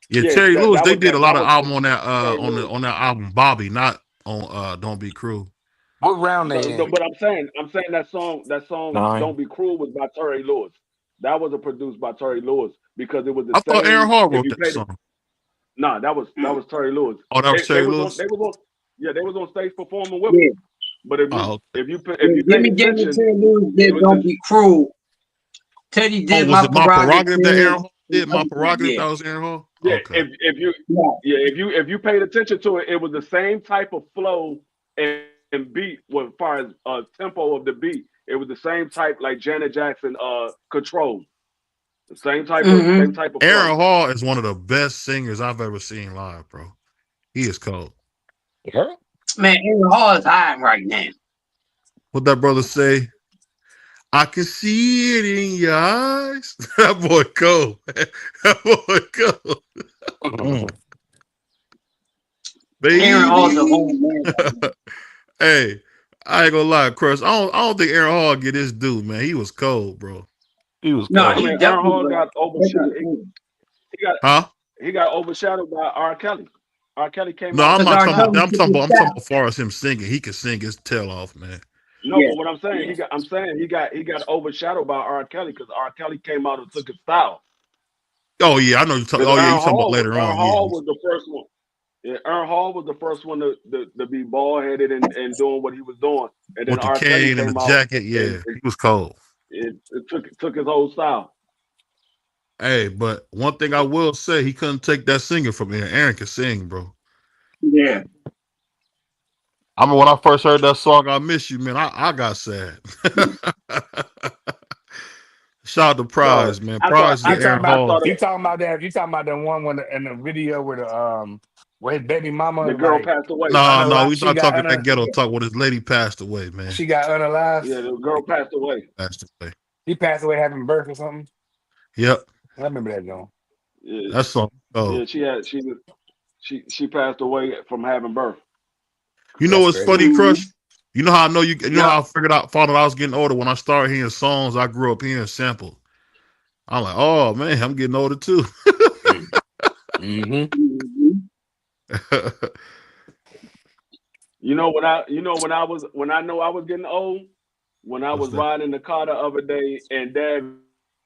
Yeah, Terry Lewis, they was did a lot of was album on that Terry Lewis. on that album Bobby, not on Don't Be Cruel. What round they in? But I'm saying that song 9. Don't Be Cruel was by Terry Lewis. That wasn't produced by Terry Lewis because it was the I same. thought Aaron Hall If wrote you that played song. Nah, that was Terry Lewis. Oh, that was Terry Lewis? They was on stage performing with Yeah. him. But if you Oh, okay. if you Jimmy paid Jam and attention, Terry Lewis did Don't Be Cruel. Teddy Oh, did was My it My Prerogative that Aaron Prerogative. Hall did? My Prerogative, Yeah. that was Aaron Hall? yeah, Okay. if you paid attention to it, it was the same type of flow and beat as far as tempo of the beat. It was the same type like Janet Jackson Control. The same type of Aaron flow. Hall is one of the best singers I've ever seen live, bro. He is cold. Yeah. Man, Aaron Hall is high right now. What that brother say? I can see it in your eyes. That boy cold. That boy cold. Baby. Aaron Hall's a whole man. Hey, I ain't gonna lie, Crush. I don't think Aaron Hall get his due, man. He was cold, bro. He was cold. No, I mean, Aaron Hall got overshadowed. He got overshadowed by R. Kelly. R. Kelly came No, out. I'm talking about as far as him singing. He can sing his tail off, man. No, but what I'm saying, he got overshadowed by R. Kelly because R. Kelly came out and took his style. Oh yeah, I know you talking. Oh yeah, you talking about later on. Aaron Hall was the first one. Yeah, Aaron Hall was the first one to be bald headed and doing what he was doing. And then With the R. Kelly cane and came the out jacket, yeah, he was cold. It took his whole style. Hey, but one thing I will say, he couldn't take that singing from Aaron. Aaron can sing, bro. Yeah. I mean, when I first heard that song, I Miss You, man, I got sad. Shout out to Prize, man. Prize is Aaron Hall. You talking about that? You talking about the one when in the video where where his baby mama, the girl passed away. No, we not talking that ghetto talk when his lady passed away, man. She got unalive. Yeah, the girl passed away. He passed away having birth or something. Yep. I remember that though. Yeah. That song. Oh. Yeah, she passed away from having birth. You know what's funny, Crush? You know how I know you know how I found out I was getting older when I started hearing songs I grew up hearing sampled. I'm like, oh man, I'm getting older too. You know when I know I was getting old, when I was riding in the car the other day and Dad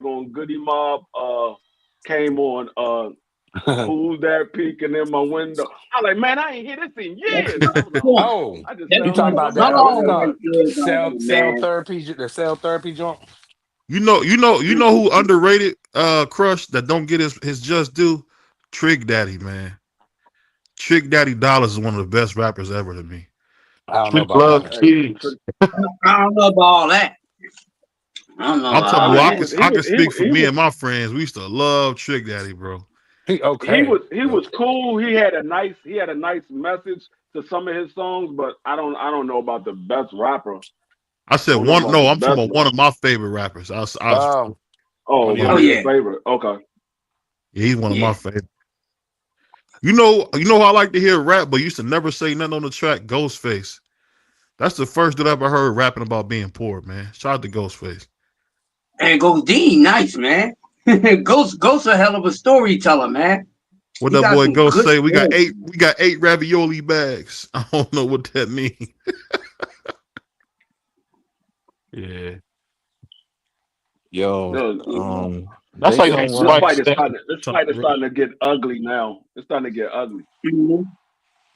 on Goody Mob came on who's that peeking in my window? I'm like, man, I ain't hear this in years. You talking about that cell therapy, the cell therapy joint? You know who underrated Crush that don't get his just due? Trick Daddy, man. Trick Daddy Dollars is one of the best rappers ever to me. I don't know about that. I don't know about all that. I can speak for me and my friends. We used to love Trick Daddy, bro. He was cool. He had a nice message to some of his songs, but I don't know about the best rapper. I said one. No, I'm talking about one of my favorite rappers. Favorite. Okay. Yeah, he's one of my favorite. You know who I like to hear rap, but used to never say nothing on the track. Ghostface. That's the first dude I ever heard rapping about being poor, man. Shout out to Ghostface. And Ghost D, nice man. Ghost a hell of a storyteller, man. What that boy Ghost say? We got 8 ravioli bags. I don't know what that means. Yeah. Yo, that's like this fight is starting to get ugly now. It's starting to get ugly.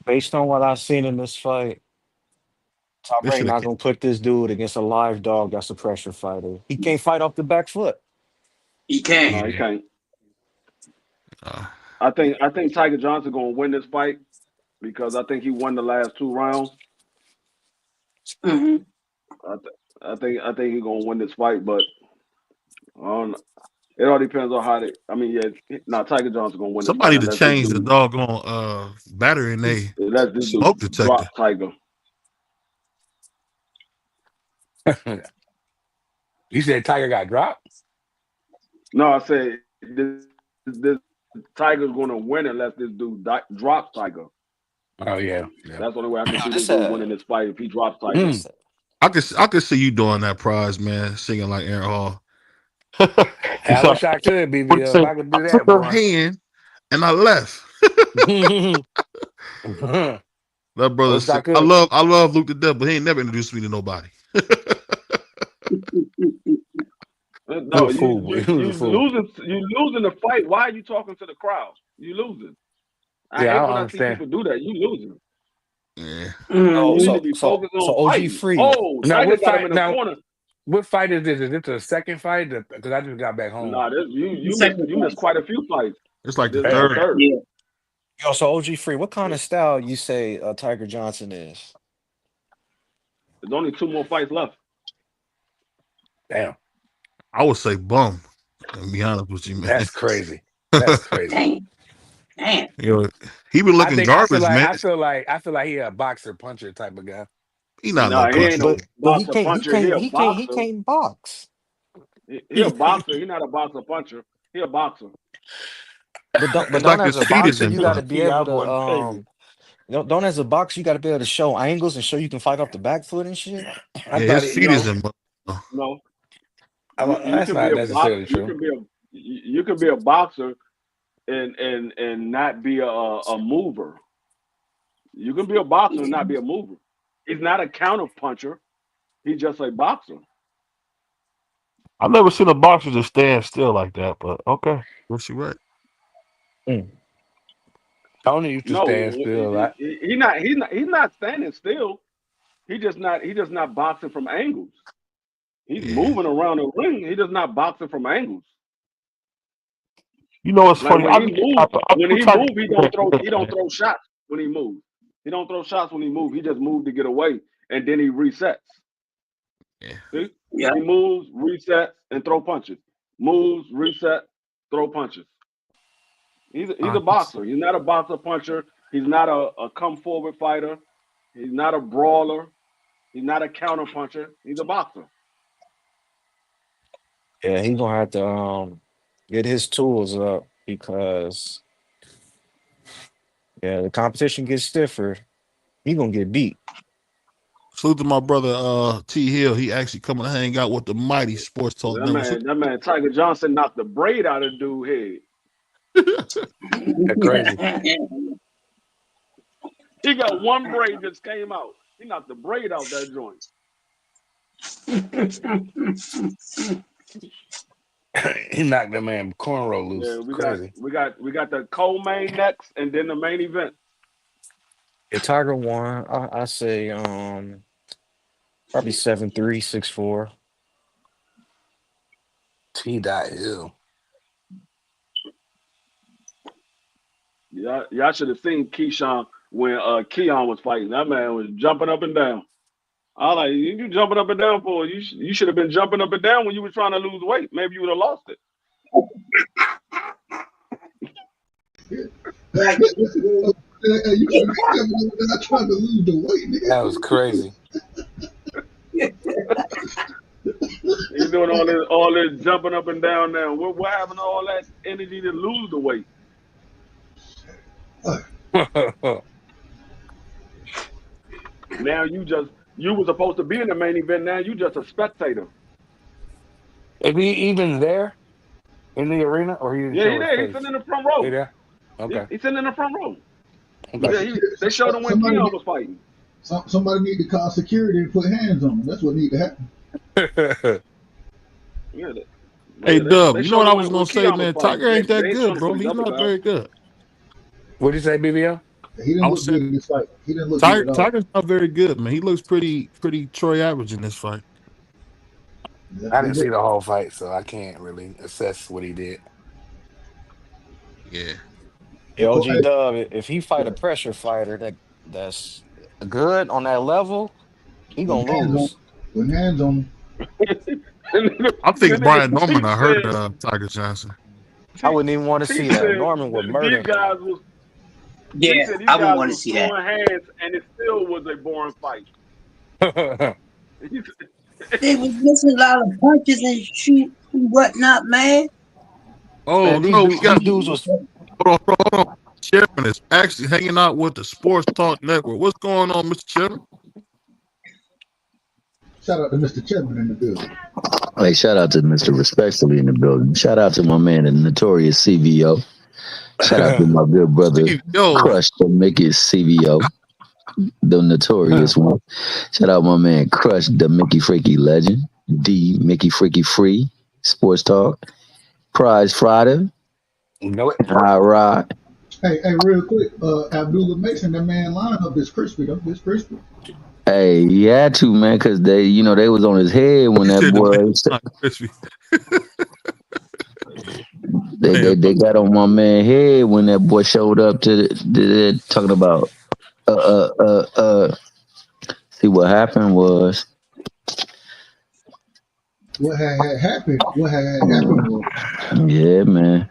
Based on what I've seen in this fight, Tom Brady not gonna put this dude against a live dog that's a pressure fighter. He can't fight off the back foot. He can't. No, he can't. I think Tiger Johnson gonna win this fight because I think he won the last 2 rounds. I think he's gonna win this fight, but It all depends on how they. I mean, yeah. Now Tiger John's gonna win this Somebody fight to unless this change the dude doggone battery in a unless this smoke dude detector. drop Tiger. You said Tiger got dropped? No, I said this Tiger's gonna win unless this dude drops Tiger. Oh yeah. That's the only way I can see This this dude winning this fight if he drops Tiger. I could see you doing that prize, man, singing like Aaron Hall. I wish I could, BBL. If I could do I took that, her boy. hand and I left. That brother said, I love Luke to death, but he ain't never introduced me to nobody. No, you losing the fight. Why are you talking to the crowd? You losing. I hate when I see people do that. You losing. Yeah. You need to be focused on OG fighting. Free. Oh, Now Tiger what got him fight? in the Now corner. what fight is this? Is this the second fight? Because I just got back home. Nah, you missed quite a few fights. It's like the This is the third. Yeah. Yo, so OG Free, what kind of style you say Tiger Johnson is? There's only 2 more fights left. Damn. I would say bum. To be honest with you, man. That's crazy. That's crazy. Damn. You know, he been looking garbage, man. I feel like he a boxer puncher type of guy. He not Nah, no he ain't puncher. no boxer puncher. He can't box. He a boxer. He not a boxer puncher. He a boxer. But don't like as a his feet is boxer, in you got to front. be able to don't as a boxer, you got to be able to show angles and show you can fight off the back foot and shit. Yeah, his feet is in. No, That's not necessarily true. You can be a boxer and not be a mover. You can be a boxer and not be a mover. He's not a counter puncher. He's just a boxer. I've never seen a boxer just stand still like that, but okay. What's you right? Tony used to stand still. He's not standing still. He's just not boxing from angles. He's moving around the ring. He just not boxing from angles. You know, it's funny. When he moves, he don't throw shots when he moves. He don't throw shots when he moves. He just moves to get away, and then he resets. Yeah. See? Yeah. He moves, resets, and throw punches. Moves, reset, throw punches. He's a boxer. He's not a boxer puncher. He's not a come forward fighter. He's not a brawler. He's not a counter puncher. He's a boxer. Yeah, he's gonna have to get his tools up because the competition gets stiffer. He's gonna get beat. Salute to my brother T Hill. He actually coming to hang out with the mighty Sports Talk. That man Tiger Johnson knocked the braid out of dude's head. That's crazy. He got one braid just came out. He knocked the braid out that joint. He knocked that man cornrow loose. Yeah, we got the co-main next, and then the main event. If Tiger won, I say probably 7'3", 6'4". T.Hill. Y'all should have seen Keyshawn when Keon was fighting. That man was jumping up and down. I was like, you jumping up and down for? You should have been jumping up and down when you were trying to lose weight. Maybe you would have lost it. You should be trying to lose the weight, nigga. That was crazy. He's doing all this jumping up and down now. What happened to all that energy to lose the weight? Now you were supposed to be in the main event. Now you just a spectator. Is he even there in the arena, or he's there. He's sitting in the front row. He there? Okay. He's sitting in the front row. Okay. Yeah, they showed him when Keon was fighting. Somebody need to call security and put hands on him. That's what need to happen. Hey, Dub, you know what I was going to say, man? Tiger ain't that good, bro. He's not very good. What did you say, BBL? He didn't look good in this fight. He didn't look good at all. Tiger's not very good, man. He looks pretty Troy average in this fight. I didn't see the whole fight, so I can't really assess what he did. Yeah. Hey, OG Dub, if he fight a pressure fighter that's good on that level, he gonna lose. With hands on him. I think Brian Norman. T I heard said, Tiger Johnson. I wouldn't even want to T see that. said Norman would murder these him. guys was Yeah, T said these I wouldn't guys want to was see that. throwing hands and it still was a boring fight. They was missing a lot of punches and shoot and whatnot, man. Oh Man, no, we got. these dudes was Hold on. Chairman is actually hanging out with the Sports Talk Network. What's going on, Mr. Chairman? Shout out to Mr. Chairman in the building. Hey, shout out to Mr. Respectfully in the building. Shout out to my man, the notorious CVO. Shout out to my good brother, Crush the Mickey CVO, the notorious one. Shout out my man, Crush the Mickey Freaky Legend, D Mickey Freaky Free, Sports Talk, Prize Friday, High Rod. Hey, real quick, Abdullah Mason, that man lineup is crispy though. It's crispy. Hey, he had to, man, because they was on his head when that boy. They got on my man head when that boy showed up to the talking about see what happened was What had happened was yeah, man.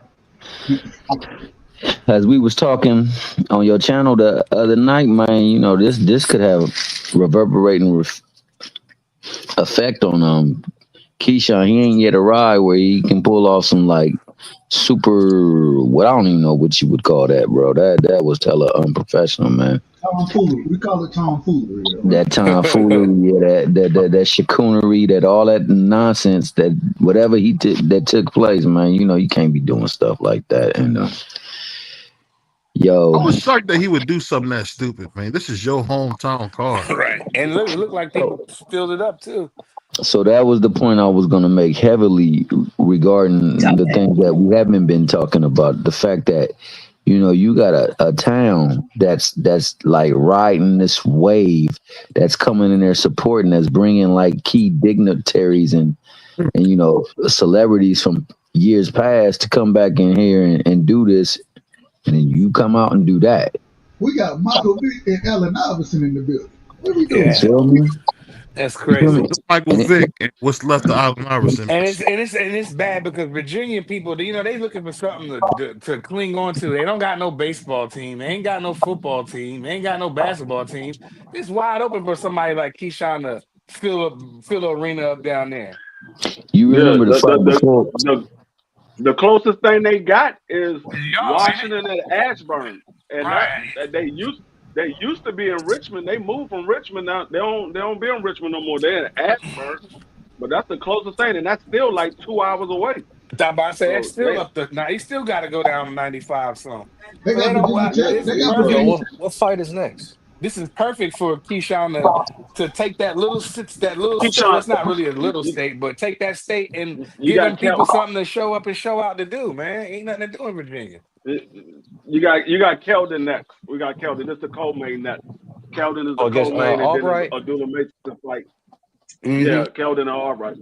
As we was talking on your channel the other night, man, this could have reverberating effect on Keyshawn. He ain't yet arrived where he can pull off some like super. What I don't even know what you would call that, bro. That was hella unprofessional, man. Tomfoolery. We call it tomfoolery. That tomfoolery, yeah, that chicoonery, that all that nonsense, that whatever that took place, man. You can't be doing stuff like that. And yo, I was shocked that he would do something that stupid, man. This is your hometown card, right? And it looked like people filled it up too. So that was the point I was going to make heavily regarding the things that we haven't been talking about. The fact that, you got a town that's like riding this wave, that's coming in there supporting, that's bringing like key dignitaries and celebrities from years past to come back in here and do this. And then you come out and do that. We got Michael Vick and Allen Iverson in the building. What we doing? Yeah. That's crazy. Michael Vick and what's left of Allen Iverson. And it's bad because Virginia people, they looking for something to cling on to. They don't got no baseball team. They ain't got no football team. They ain't got no basketball team. It's wide open for somebody like Keyshawn to fill the arena up down there. You remember the fight before? The closest thing they got is Washington and Ashburn, and they used to be in Richmond. They moved from Richmond now. They don't be in Richmond no more. They're in Ashburn, but that's the closest thing, and that's still like 2 hours away. I'm about to say it's still up there. Now he still got to go down to 95. So they got what fight is next? This is perfect for Keyshawn to take that little state. It's not really a little state, but take that state and give them people something to show up and show out to do, man. Ain't nothing to do in Virginia. You got Keldon next. We got Keldon. It's the co-main next. Keldon is the co-main, and then Abdullah Mason fight. Yeah, Keldon and Albright.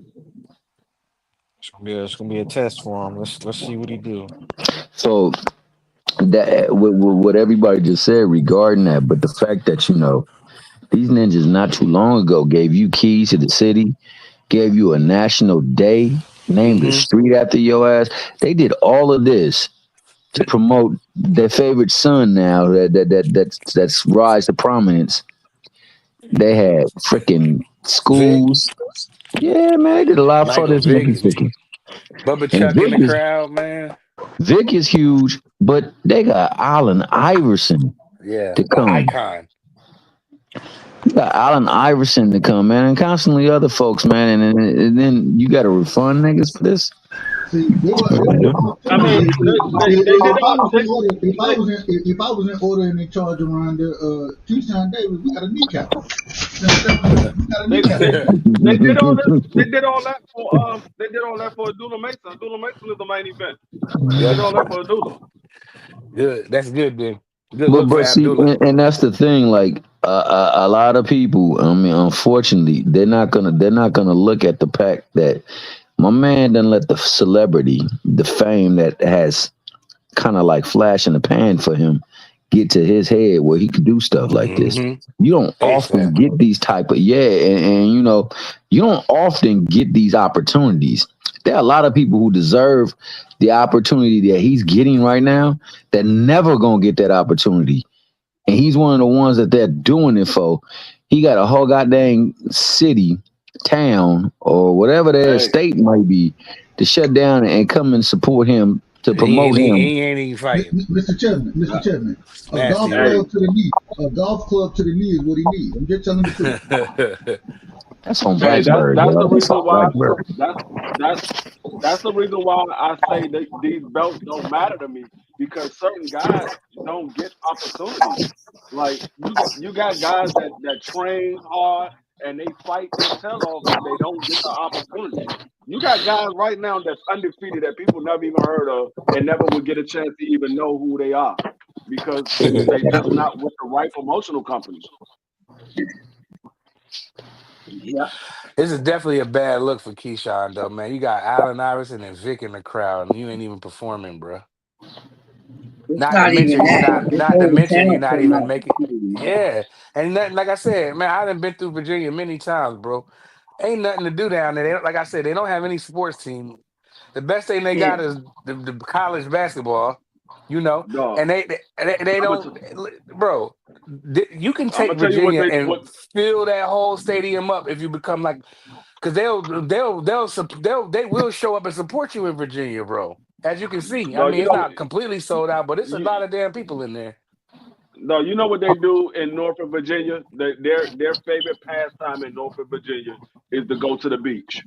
It's gonna be a test for him. Let's see what he do. So that what everybody just said regarding that, but the fact that these ninjas not too long ago gave you keys to the city, gave you a national day, named a street after your ass. They did all of this to promote their favorite son now that's rise to prominence. They had freaking schools. Vic. Yeah, man, they did a lot for this. Bubba Chuck in the crowd, man. Vic is huge, but they got Allen Iverson to come. Icon. You got Allen Iverson to come, man, and constantly other folks, man, and then you got to refund niggas for this. See, I mean, if I was in order and in charge around there, Keyshawn Davis, we got a kneecap. They did all that for Abdullah Mason. Abdullah Mason is the main event. They did all that for Abdullah. Good. That's good, dude. Good look for Abdullah. And that's the thing. Like a lot of people, I mean, unfortunately, they're not gonna look at the fact that my man done let the celebrity, the fame that has kind of like flash in the pan for him, get to his head where he could do stuff like this. You don't often get these type of and you know, you don't often get these opportunities. There are a lot of people who deserve the opportunity that he's getting right now that never gonna get that opportunity. And he's one of the ones that they're doing it for. He got a whole goddamn city, town, or whatever their state might be to shut down and come and support him to promote him. He ain't even fighting. Mr. Chairman, a golf club to the knee. A golf club to the knee is what he needs. I'm just telling the truth. That's on Hey, Blackbird. that's the That's reason on why. Blackbird. That's the reason why I say that these belts don't matter to me, because certain guys don't get opportunities. Like you got guys that train hard and they fight their tail off, but they don't get the opportunity. You got guys right now that's undefeated that people never even heard of and never would get a chance to even know who they are because they just not with the right promotional companies. Yeah. This is definitely a bad look for Keyshawn, though, man. You got Allen Iverson and Vic in the crowd, and you ain't even performing, bro. Not to mention you're not even making. Yeah, and nothing, like I said, man, I done been through Virginia many times, bro. Ain't nothing to do down there. Like I said, they don't have any sports team. The best thing they got is the college basketball, you know, and they don't, bro. You can take Virginia and fill that whole stadium up if you become like, because they will show up and support you in Virginia, bro. As you can see, I mean, it's not completely sold out, but it's a lot of damn people in there. No, you know what they do in Norfolk, Virginia? Their favorite pastime in Norfolk, Virginia is to go to the beach.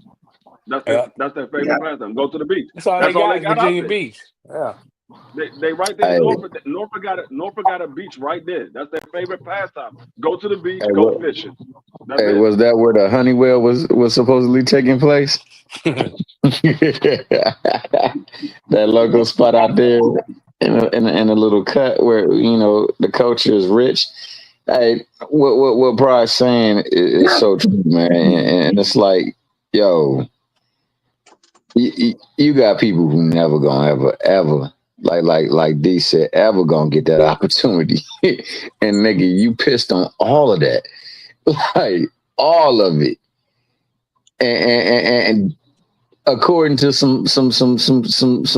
That's their favorite pastime. Go to the beach. That's all they got Virginia Beach. Yeah. They right there. Norfolk got a beach right there. That's their favorite pastime. Go to the beach, go fishing. Was that where the Honeywell was supposedly taking place? That local spot out there in a little cut where you know the culture is rich. Hey, what Bry's saying is so true, man. And it's like, yo, you got people who never gonna ever like D said, ever gonna get that opportunity. And nigga, you pissed on all of that. Like all of it. And according to some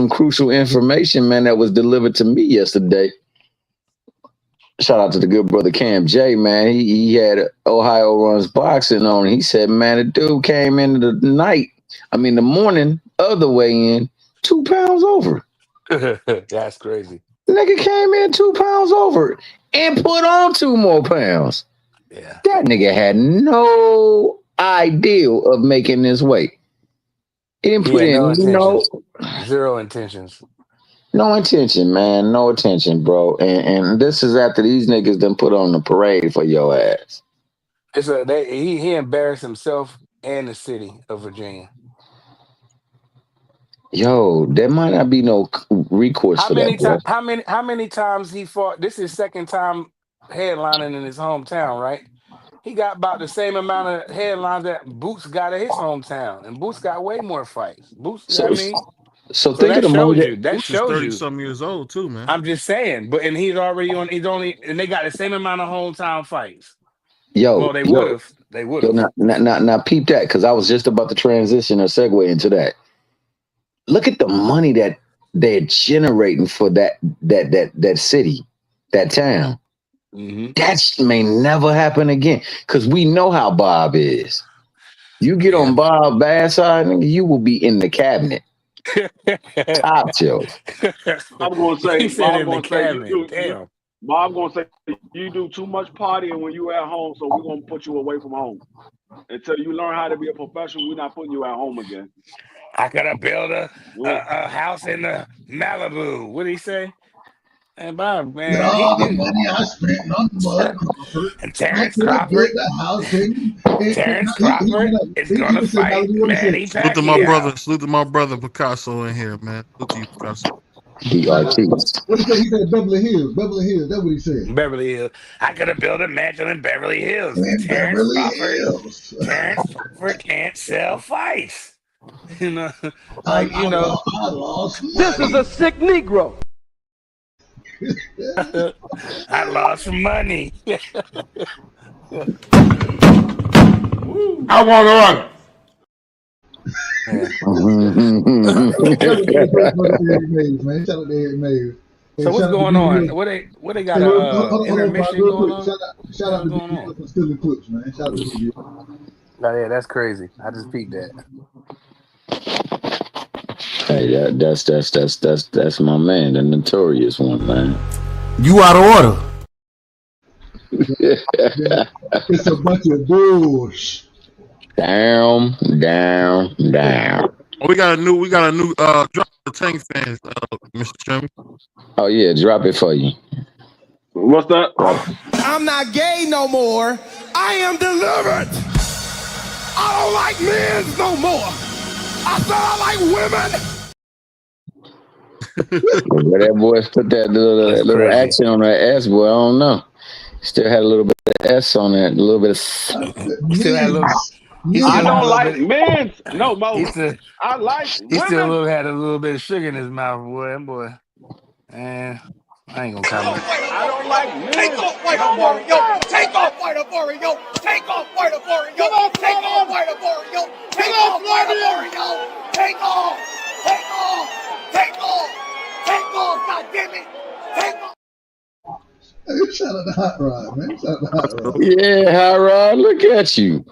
crucial information, man, that was delivered to me yesterday. Shout out to the good brother Cam J, man. He had Ohio Runs Boxing on. He said, man, the dude came into the morning of the weigh-in, 2 pounds over. That's crazy. Nigga came in 2 pounds over and put on 2 more pounds. Yeah. That nigga had no idea of making this weight. He didn't put in zero intentions. No intention, man. No intention, bro. And this is after these niggas done put on the parade for your ass. He embarrassed himself and the city of Virginia. Yo, there might not be no recourse for that. How many times he fought? This is his second time headlining in his hometown, right? He got about the same amount of headlines that Boots got at his hometown, and Boots got way more fights. So think of the money that shows you. 30-something years old too, man. I'm just saying, and he's only, and they got the same amount of hometown fights. Well, they would have. They would have. Now, peep that, because I was just about to transition or segue into that. Look at the money that they're generating for that city, that town. Mm-hmm. That may never happen again, because we know how Bob is. You get on Bob's bad side, nigga, you will be in the cabinet. Top shelf. I'm gonna say, he said in the cabinet. Damn. Bob gonna say you do too much partying when you at home, so we're gonna put you away from home until you learn how to be a professional. We're not putting you at home again. I gotta build a house in the Malibu. What did he say? And Bob, man, all the money I spent on Bud Crawford. And Terrence Crawford. Terrence Crawford is gonna fight Manny Pacquiao. Salute to my brother Picasso in here, man. Salute to you, Picasso. DRT. What did he say? Beverly Hills. Beverly Hills. That's what he said. Beverly Hills. I could have built a mansion in Beverly Hills. Terrence Crawford can't sell fights. You know, I lost. This is a sick Negro. I lost some money. I want order. Yeah. Shout out to the first brother Eric Mays, man. Shout out to Eric Mays. So And what's shout out to going on? BBO. What they got Hey, hold a on, Brian, intermission real going quick. on? Shout out to What's going BBO on? for stealing clips, man. Shout out to BBO. Oh yeah, that's crazy. I just peeked that. Hey, that's my man, the notorious one, man. You out of order. It's a bunch of bullshit. Down. We got a new drop the tank fans, Mr. Chairman. Oh yeah, drop it for you. What's that? I'm not gay no more. I am delivered. I don't like men no more. I said I like women. Where that boy put that little accent on that S, boy, I don't know. Still had a little bit of S on it, a little bit of. Still had a little. I don't like men. No, Mo. He still I like women. had a little bit of sugar in his mouth, boy. That boy. And I ain't gonna comment. I don't like men. Take off white Mario. Take off white Mario. Take off white Mario. Take off white Mario. Take off white Mario. Take off. Take off. Take off. Take off. God damn it. Take off. Hey, shout out to Hot Rod, man. Shout out to Hot Rod. Yeah, Hot Rod, look at you.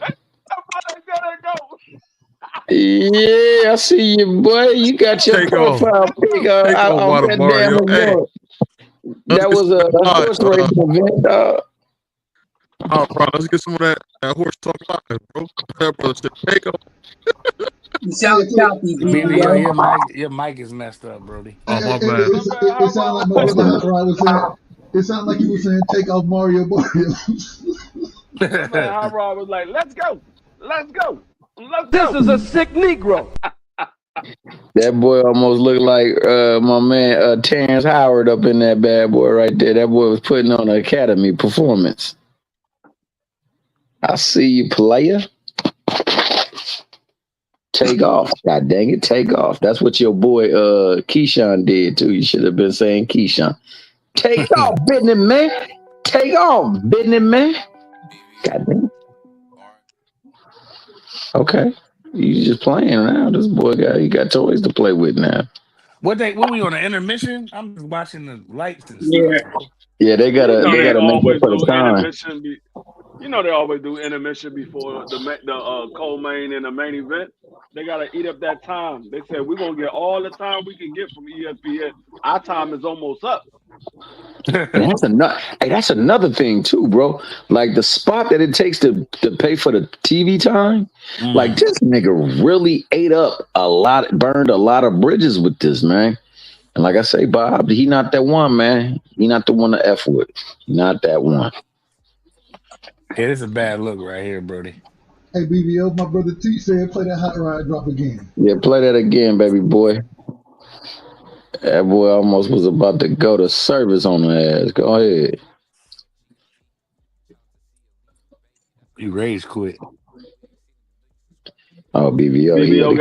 Yeah, I see you, boy. You got your profile pic on that damn award. That was a horse racing event, dog. Oh, bro, let's get some of that horse talk live, bro. That brother said, take off. Your mic is messed up, Brody. Oh, my bad. It sounded like my brother Hot Rod was saying. It sounded like he was saying, "Take off Mario." Hot Rod was like, "Let's go, let's go, let's This go." is a sick Negro. That boy almost looked like my man Terrence Howard up in that bad boy right there. That boy was putting on an academy performance. I see you, player. Take off. God dang it, take off. That's what your boy Keyshawn did too. You should have been saying Keyshawn. Take off, business man. Take off, business man. God dang it. Okay. You just playing now. This boy got toys to play with now. What we on an intermission? I'm just watching the lights and stuff. Yeah, they gotta make it for the time. You know they always do intermission before the co-main and the main event. They gotta eat up that time. They said we're gonna get all the time we can get from ESPN. Our time is almost up. That's another thing too, bro. Like the spot that it takes to pay for the TV time. Like this nigga really burned a lot of bridges with this, man. And like I say, Bob, he not that one, man. He not the one to F with. Not that one. Yeah, this is a bad look right here, Brody. Hey, BBO, my brother T said, "Play that Hot Rod drop again." Yeah, play that again, baby boy. That boy almost was about to go to service on the ass. Go ahead. You rage quit. Oh, BBO BBO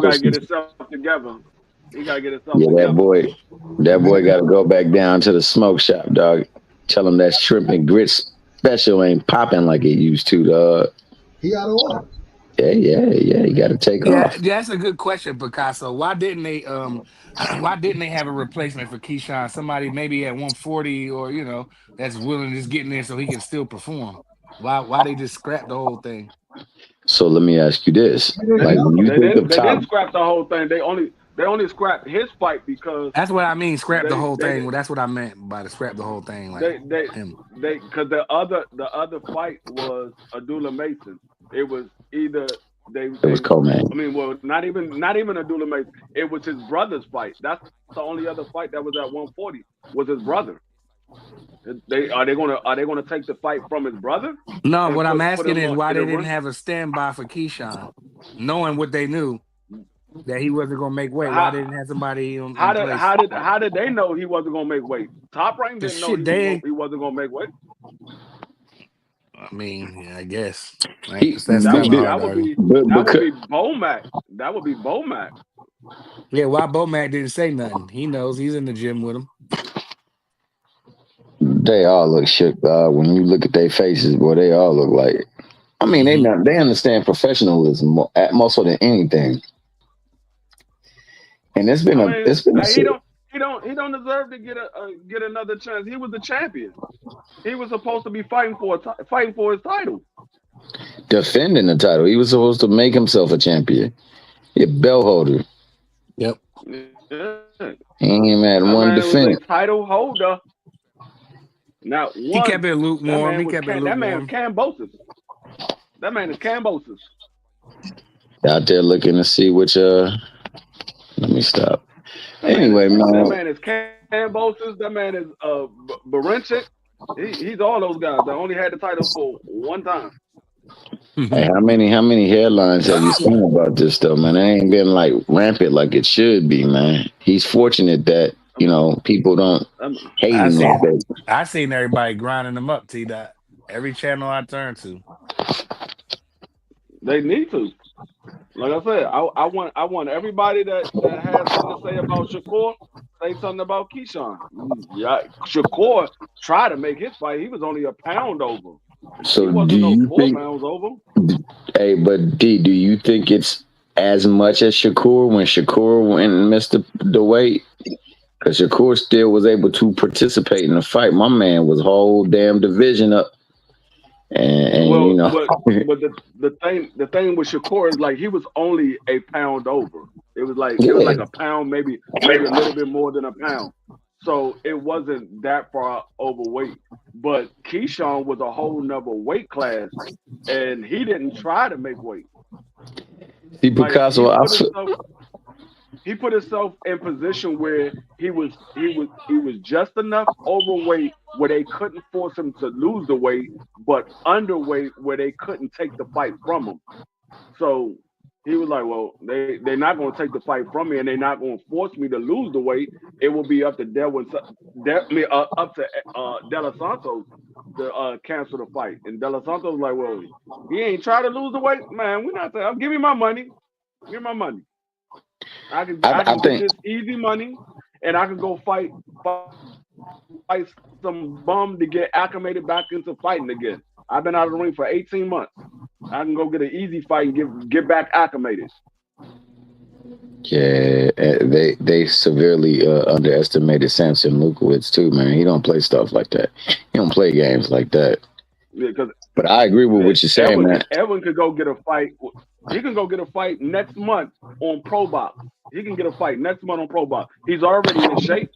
gotta get himself together. He gotta get himself together. That boy gotta go back down to the smoke shop, dog. Tell him that shrimp and grits special ain't popping like it used to, dog. He out of order. Yeah. He got to take off. Yeah, that's a good question, Picasso. Why didn't they have a replacement for Keyshawn? Somebody maybe at 140 or that's willing to just get in there so he can still perform. Why they just scrap the whole thing? So let me ask you this: they didn't scrap the whole thing. They only scrapped his fight because that's what I mean. Scrap the whole thing. Well, that's what I meant by the scrap the whole thing. Like because the other fight was Abdullah Mason. It was either it was co-main. I mean, well, not even Abdullah Mason. It was his brother's fight. That's the only other fight that was at 140 was his brother. Are they gonna take the fight from his brother? No, what I'm asking is why they didn't have a standby for Keyshawn, knowing what they knew that he wasn't gonna make weight. Why didn't have somebody on? How did they know he wasn't gonna make weight? Top Rank didn't know he wasn't gonna make weight. I mean, yeah, I guess that would be Bomac. That would be Bomac. Yeah, why Bomac didn't say nothing? He knows he's in the gym with him. They all look shook. When you look at their faces, boy, they all look like. I mean, they understand professionalism more so than anything. And it's been he don't deserve to get another chance. He was the champion. He was supposed to be fighting for his title. Defending the title. He was supposed to make himself a champion. He a belt holder. Yep. Yeah. He ain't even had one defense. A title holder. Now he kept it lukewarm. That man is Cambosis. That man is Cambosis. Out there looking to see which let me stop. Anyway, man. That man is Cambosis. That man is Barenchik. He's all those guys that only had the title for one time. Hey, how many headlines have you seen about this stuff, man? It ain't been like rampant like it should be, man. He's fortunate that people don't hate him like that. I seen everybody grinding him up. T-Dot. Every channel I turn to. They need to. Like I said, I want everybody that has something to say about Shakur, say something about Keyshawn. Yeah, Shakur tried to make his fight. He was only a pound over. So do you think? Hey, but D, do you think it's as much as Shakur when Shakur went and missed the weight? Because Shakur still was able to participate in the fight. My man was whole damn division up. And but the thing with Shakur is like he was only a pound over. It was like a pound, maybe a little bit more than a pound. So it wasn't that far overweight. But Keyshawn was a whole nother weight class, and he didn't try to make weight. See, Picasso, he put himself in position where he was just enough overweight where they couldn't force him to lose the weight, but underweight where they couldn't take the fight from him. So he was like, well, they're not going to take the fight from me, and they're not going to force me to lose the weight. It will be up to De Los Santos to cancel the fight. And De Los Santos was like, well, he ain't trying to lose the weight, man. We're not. I'll give me my money. Give me my money. I can get this easy money, and I can go fight some bum to get acclimated back into fighting again. I've been out of the ring for 18 months. I can go get an easy fight and get back acclimated. Yeah, they severely underestimated Samson Lukowitz too, man. He don't play stuff like that. He don't play games like that. Yeah, but I agree with what you're saying, man. Edwin could go get a fight. He can go get a fight next month on Pro Box. He can get a fight next month on Pro Box. He's already in shape.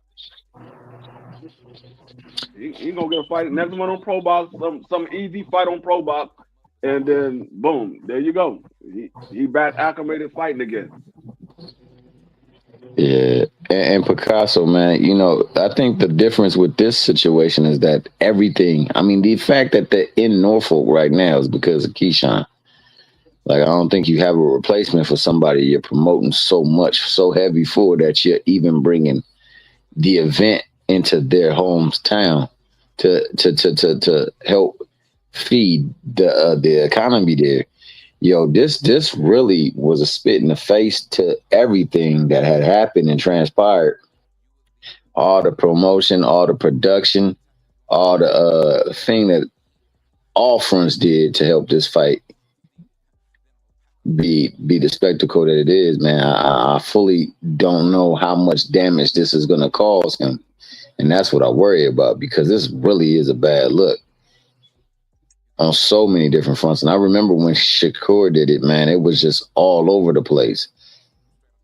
He gonna get a fight next month on Pro Box. Some easy fight on Pro Box, and then boom, there you go. He back acclimated fighting again. Yeah, and Picasso, man, I think the difference with this situation is that everything. I mean, the fact that they're in Norfolk right now is because of Keyshawn. Like, I don't think you have a replacement for somebody you're promoting so much, so heavy for that you're even bringing the event into their hometown to help feed the economy there. Yo, this really was a spit in the face to everything that had happened and transpired. All the promotion, all the production, all the thing that all fronts did to help this fight be the spectacle that it is, man. I fully don't know how much damage this is going to cause him. And that's what I worry about, because this really is a bad look on so many different fronts. And I remember when Shakur did it, man, it was just all over the place.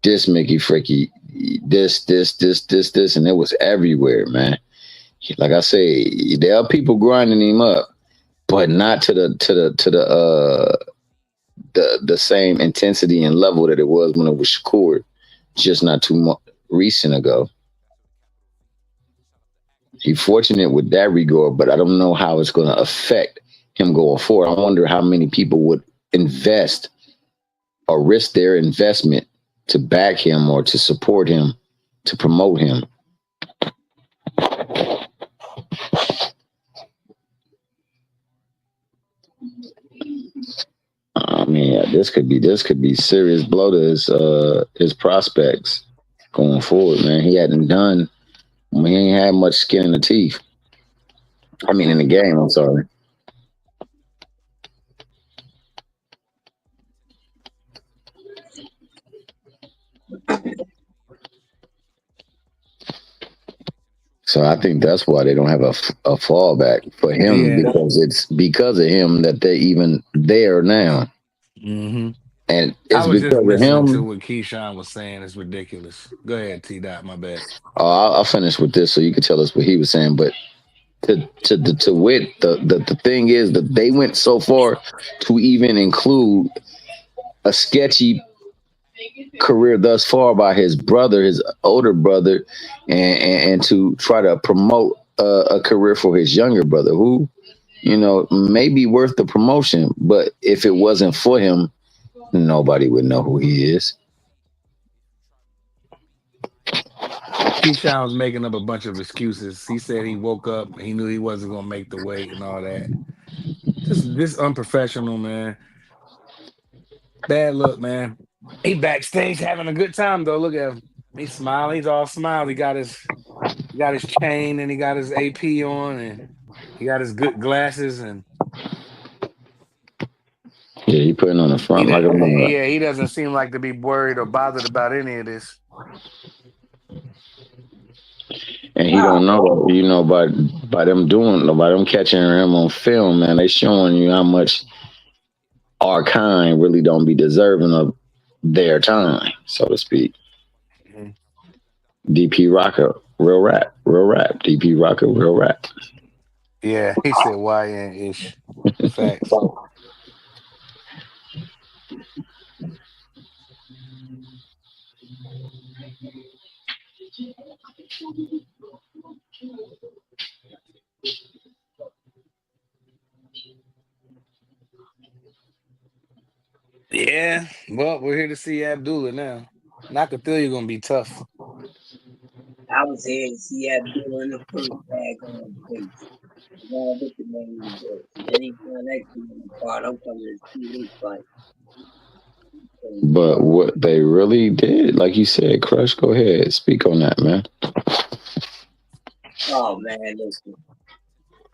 This Mickey Fricky, this, and it was everywhere, man. Like I say, there are people grinding him up, but not to the same intensity and level that it was when it was Shakur just not too recent ago. He's fortunate with that regard, but I don't know how it's going to affect him going forward. I wonder how many people would invest or risk their investment to back him or to support him, to promote him. I mean, this could be serious blow to his prospects going forward, man. He ain't had much skin in the teeth. I mean, in the game. I'm sorry. So I think that's why they don't have a fallback for him Yeah. because it's because of him that they're even there now, Hmm. and I it's was just because of listening to him. what Keyshawn was saying. It's ridiculous. Go ahead, T. Dot. My bad. I'll finish with this so you can tell us what he was saying. But to wit, the thing is that they went so far to even include a sketchy career thus far by his brother, his older brother, and to try to promote a career for his younger brother, who may be worth the promotion, but if it wasn't for him, nobody would know who he is. Keyshawn was making up a bunch of excuses. He said he woke up, he knew he wasn't gonna make the weight and all that. Just this unprofessional, man. Bad look, man. He backstage having a good time though. Look at him. He's smiling. He's all smile. He got his chain and he got his AP on and he got his good glasses and Yeah, he putting on the front like a mug. he doesn't seem like to be worried or bothered about any of this. And he don't know, by them by them catching him on film, man, they showing you how much our kind really don't be deserving of their time, so to speak. Mhm. DP Rocker, real rap, real rap. DP Rocker, real rap. Yeah, he said YN ish. Facts. Yeah, well, we're here to see Abdullah now. And I could feel you're gonna be tough. I was here to see Abdullah in the first tag on the face. Going with the main event. And then he found that in the part. I'm coming to see this fight. But what they really did, like you said, Crush, go ahead, speak on that, man. Oh man, listen.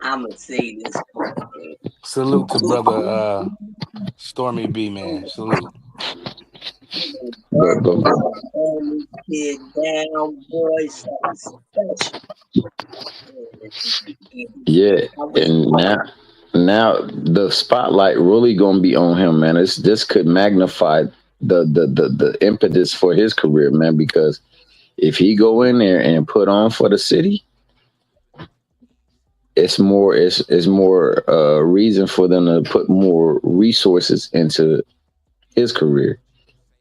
I'ma say this quick, man. Salute to brother Stormy B, man. Salute. But Hold this kid down, boy. Something special. yeah, I was and now the spotlight really gonna be on him, man. This could magnify the impetus for his career, man, because if he go in there and put on for the city, it's more reason for them to put more resources into his career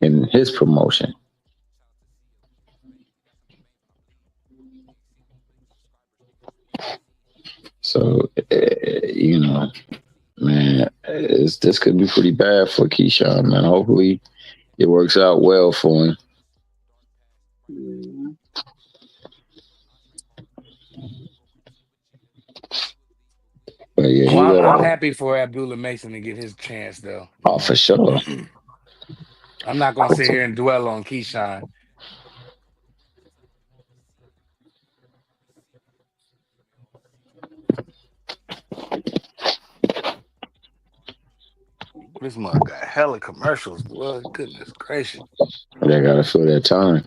and his promotion. So man, this could be pretty bad for Keyshawn, man. Hopefully it works out well for him. But yeah, he Well, let I'm out. happy for Abdullah Mason to get his chance, though. Oh, for sure. I'm not gonna sit here and dwell on Keyshawn. This mug got hella commercials, boy. Goodness gracious. They gotta fill their time.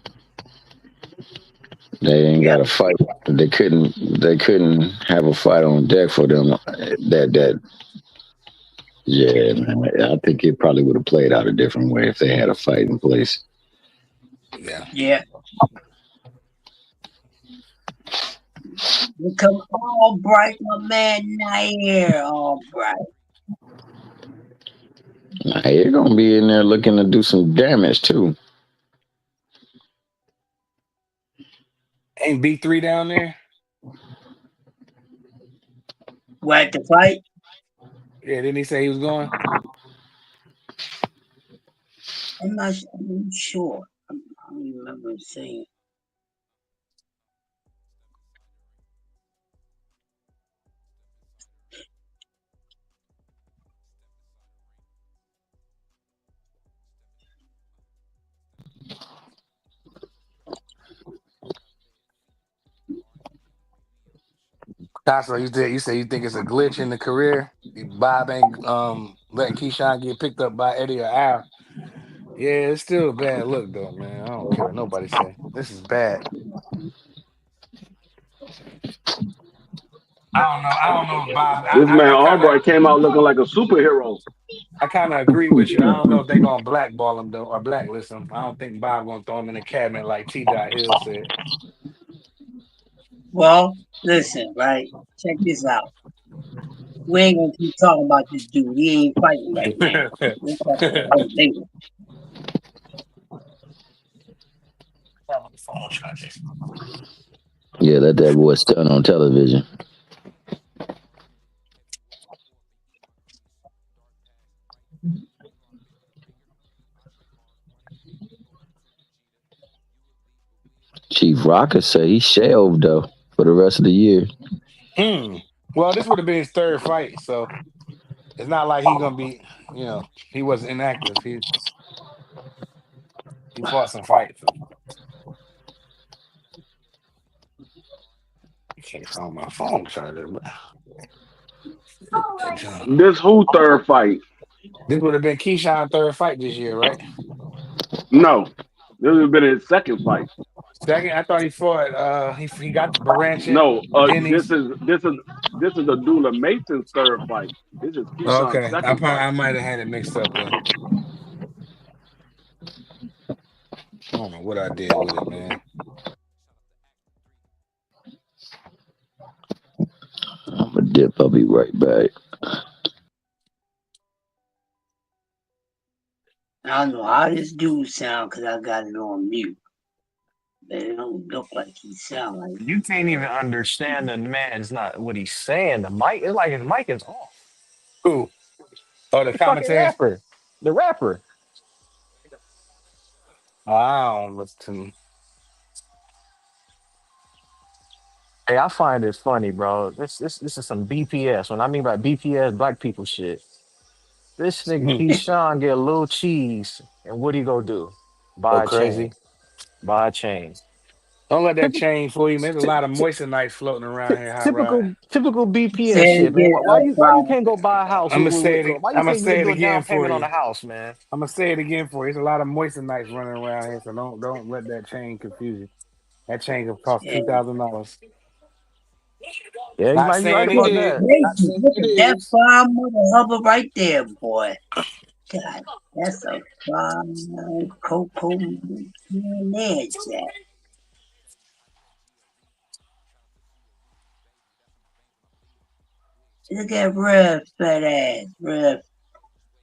They ain't got to fight. They couldn't. They couldn't have a fight on deck for them. That. Yeah, man. I think it probably would have played out a different way if they had a fight in place. Yeah. Yeah. Become all bright, my man. Nair, all bright. Now, you're gonna be in there looking to do some damage too. Ain't B3 down there? What, the fight? Yeah, didn't he say he was going? I'm not sure. I don't remember saying. Tasso, you say you think it's a glitch in the career? Bob ain't letting Keyshawn get picked up by Eddie or Al. Yeah, it's still a bad look though, man. I don't care what nobody say. This is bad. I don't know if Bob. This man Albright came out looking like a superhero. I kind of agree with you. I don't know if they're gonna blackball him though or blacklist him. I don't think Bob gonna throw him in the cabinet like T. Dot Hill said. Well, listen, right? Check this out. We ain't gonna keep talking about this dude. He ain't fighting right now. We'll talk about him later. Yeah, let that boy stun on television. Chief Rocker say he's shelved though for the rest of the year. Well, this would have been his third fight, so it's not like he's gonna be. He wasn't inactive. He fought some fights. I can't find my phone charger. This who third fight? This would have been Keyshawn's third fight this year, right? No, this would have been his second fight. Second, I thought he fought. He got Baranchik. No, Denny's. this is Abdullah Mason's third fight. This is Keyshawn's Okay, second fight. I might have had it mixed up then. I don't know what I did with it, man. I'm a dip. I'll be right back. I don't know how this dude sound because I got it on mute. But it don't look like he sound like. You can't even understand the man's not what he's saying. The mic is like his mic is off. Who? Oh, the The fucking commentator. rapper. The rapper. I don't listen to him. Hey, I find it funny, bro. This is some BPS. When I mean by BPS, black people shit. This nigga Keyshawn get a little cheese, and what he go do? Go Buy a chain. crazy. Buy a chain. Don't let that chain fool you, man. There's a lot of moistenites floating around here, hot rod. Typical Say BPS it shit, man. again, Why you can't go buy a house? I'm gonna say it. Why you I'm gonna can't say it do a down again for payment on you. a house, man? I'm gonna say it again for you. There's a lot of moistenites running around here, so don't let that chain confuse you. That chain could cost $2,000. Yeah, you Not might be right saying it about is. that. Not saying Look it at that is. fine mother hubba right there, boy. God, that's a fine cocoa man, Jack. Look at Rev, fat ass, Rev,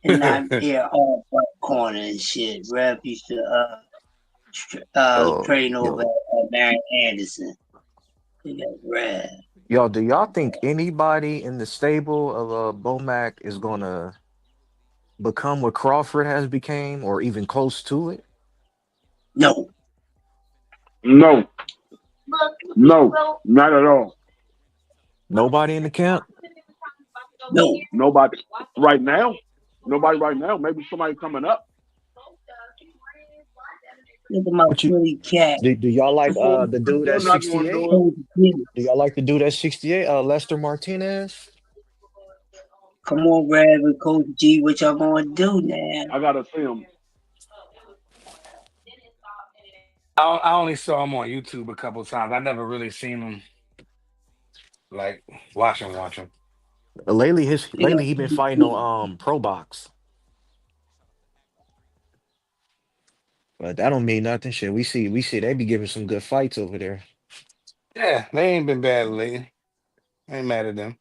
and not there all front corner and shit. Rev used to train over at Marion Anderson. Look at Rev. Yo, do y'all think anybody in the stable of Bomac is gonna become what Crawford has became, or even close to it? No. No, not at all. Nobody in the camp. No. Nobody right now. Nobody right now. Maybe somebody coming up. Look at my pretty cat. Do y'all like the dude They're at not going to 68? do it. Do y'all like the dude at 68? Lester Martinez? Come on, Rev and Coach G, what y'all gonna do now? I gotta see him. I only saw him on YouTube a couple times. I never really seen him like watch him. Lately he been fighting on Pro Box. But that don't mean nothing. Shit, we see they be giving some good fights over there. Yeah, they ain't been bad lately. I ain't mad at them.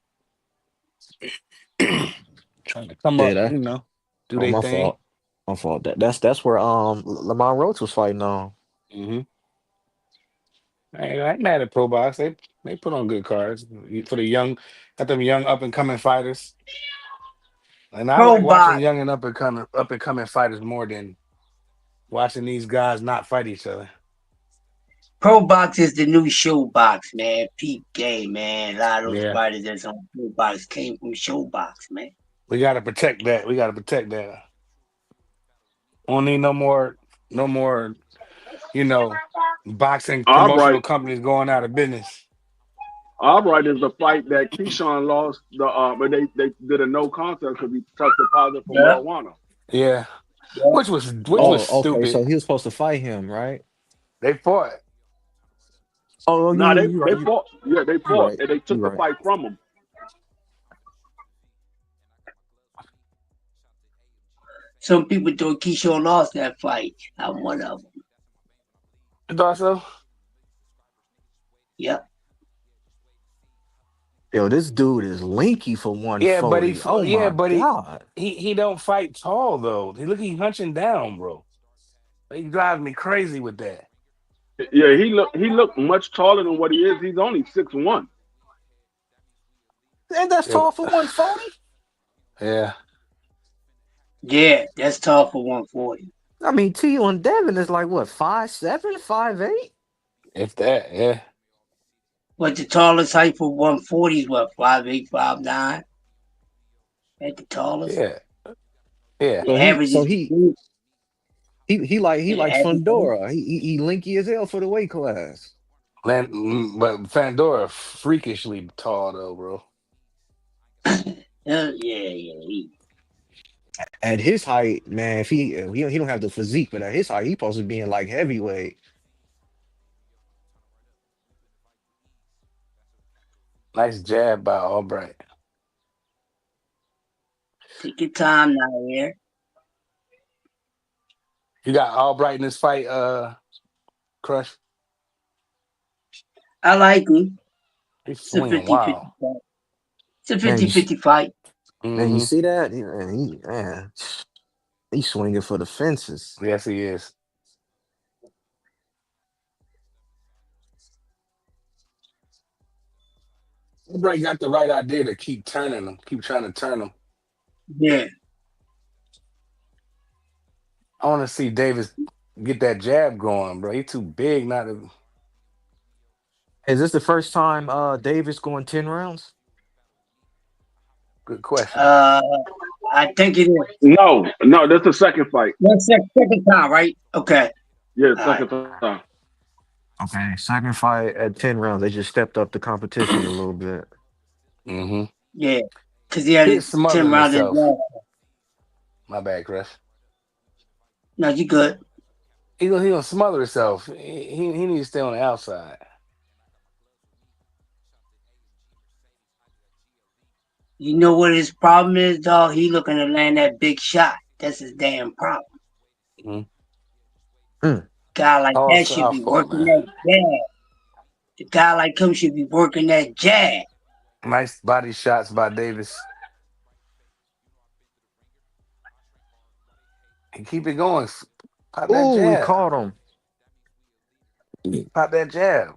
Trying to come up, do Oh, they my thing. fault. My fault. That's where Lamont Roach was fighting on. Mm-hmm. I ain't mad at Pro Box. They put on good cards for the young, got them young up and coming fighters. And I like watching young and up and coming fighters more than watching these guys not fight each other. Pro Box is the new show box, man. Peak game, man. A lot of those Yeah. fighters that's on Pro Box came from show box, man. We gotta protect that. Don't need no more, boxing promotional companies going out of business. Albright is the fight that Keyshawn lost. But they did a no contest because he tested positive for Yeah, marijuana. Yeah, yeah, which yeah. was Oh, okay. stupid. So he was supposed to fight him, right? They fought. Oh, yeah, Nah, yeah, they you they right. fought. Yeah, they You fought, right. and they You took the right. fight from him. Some people thought Keyshawn lost that fight. I'm one of them. You thought so? Yep. Yo, this dude is linky for Yeah, but 140. Oh my but God. he don't fight tall though. He hunching down, bro. He drives me crazy with that. Yeah, he looked much taller than what he is. He's only 6'1". And that's Yeah, tall for 140? yeah. Yeah, that's tough for 140. I mean, T on Devin is like what, 5'7", 5'8"? If that, yeah. But the tallest height for 140 is what, 5'8", 5'9"? At the tallest. Yeah. Yeah. The average So is he like the average Fundora. He linky as hell for the weight class. But Fandora freakishly tall though, bro. yeah, yeah. At his height, man, if he don't have the physique, but at his height, he supposed to be in like heavyweight. Nice jab by Albright. Take your time now here. You got Albright in this fight, Crush. I like him. He's It's a swinging 50-50 wild. fight. It's a Man, 50-50 fight. man, you see that? Man, he's swinging for the fences. Yes, he is. Albright got the right idea to keep turning him, keep trying to turn him. Yeah. I want to see Davis get that jab going, bro. He's too big not to. Is this the first time Davis going 10 rounds? Good question. I think it is. No, that's the second fight. That's the second time, right? Okay. Yeah, All second right. time. Okay, second fight at 10 rounds. They just stepped up the competition a little bit. Mm-hmm. Yeah. Because he had He's a 10 smothering round himself. as well. My bad, Chris. No, you good. He gonna smother himself. He needs to stay on the outside. You know what his problem is, dog? He looking to land that big shot. That's his damn problem. Guy like that should be working that jab. The guy like him should be working that jab. Nice body shots by Davis. And keep it going. Pop that Oh, he jab. caught him. Pop that jab.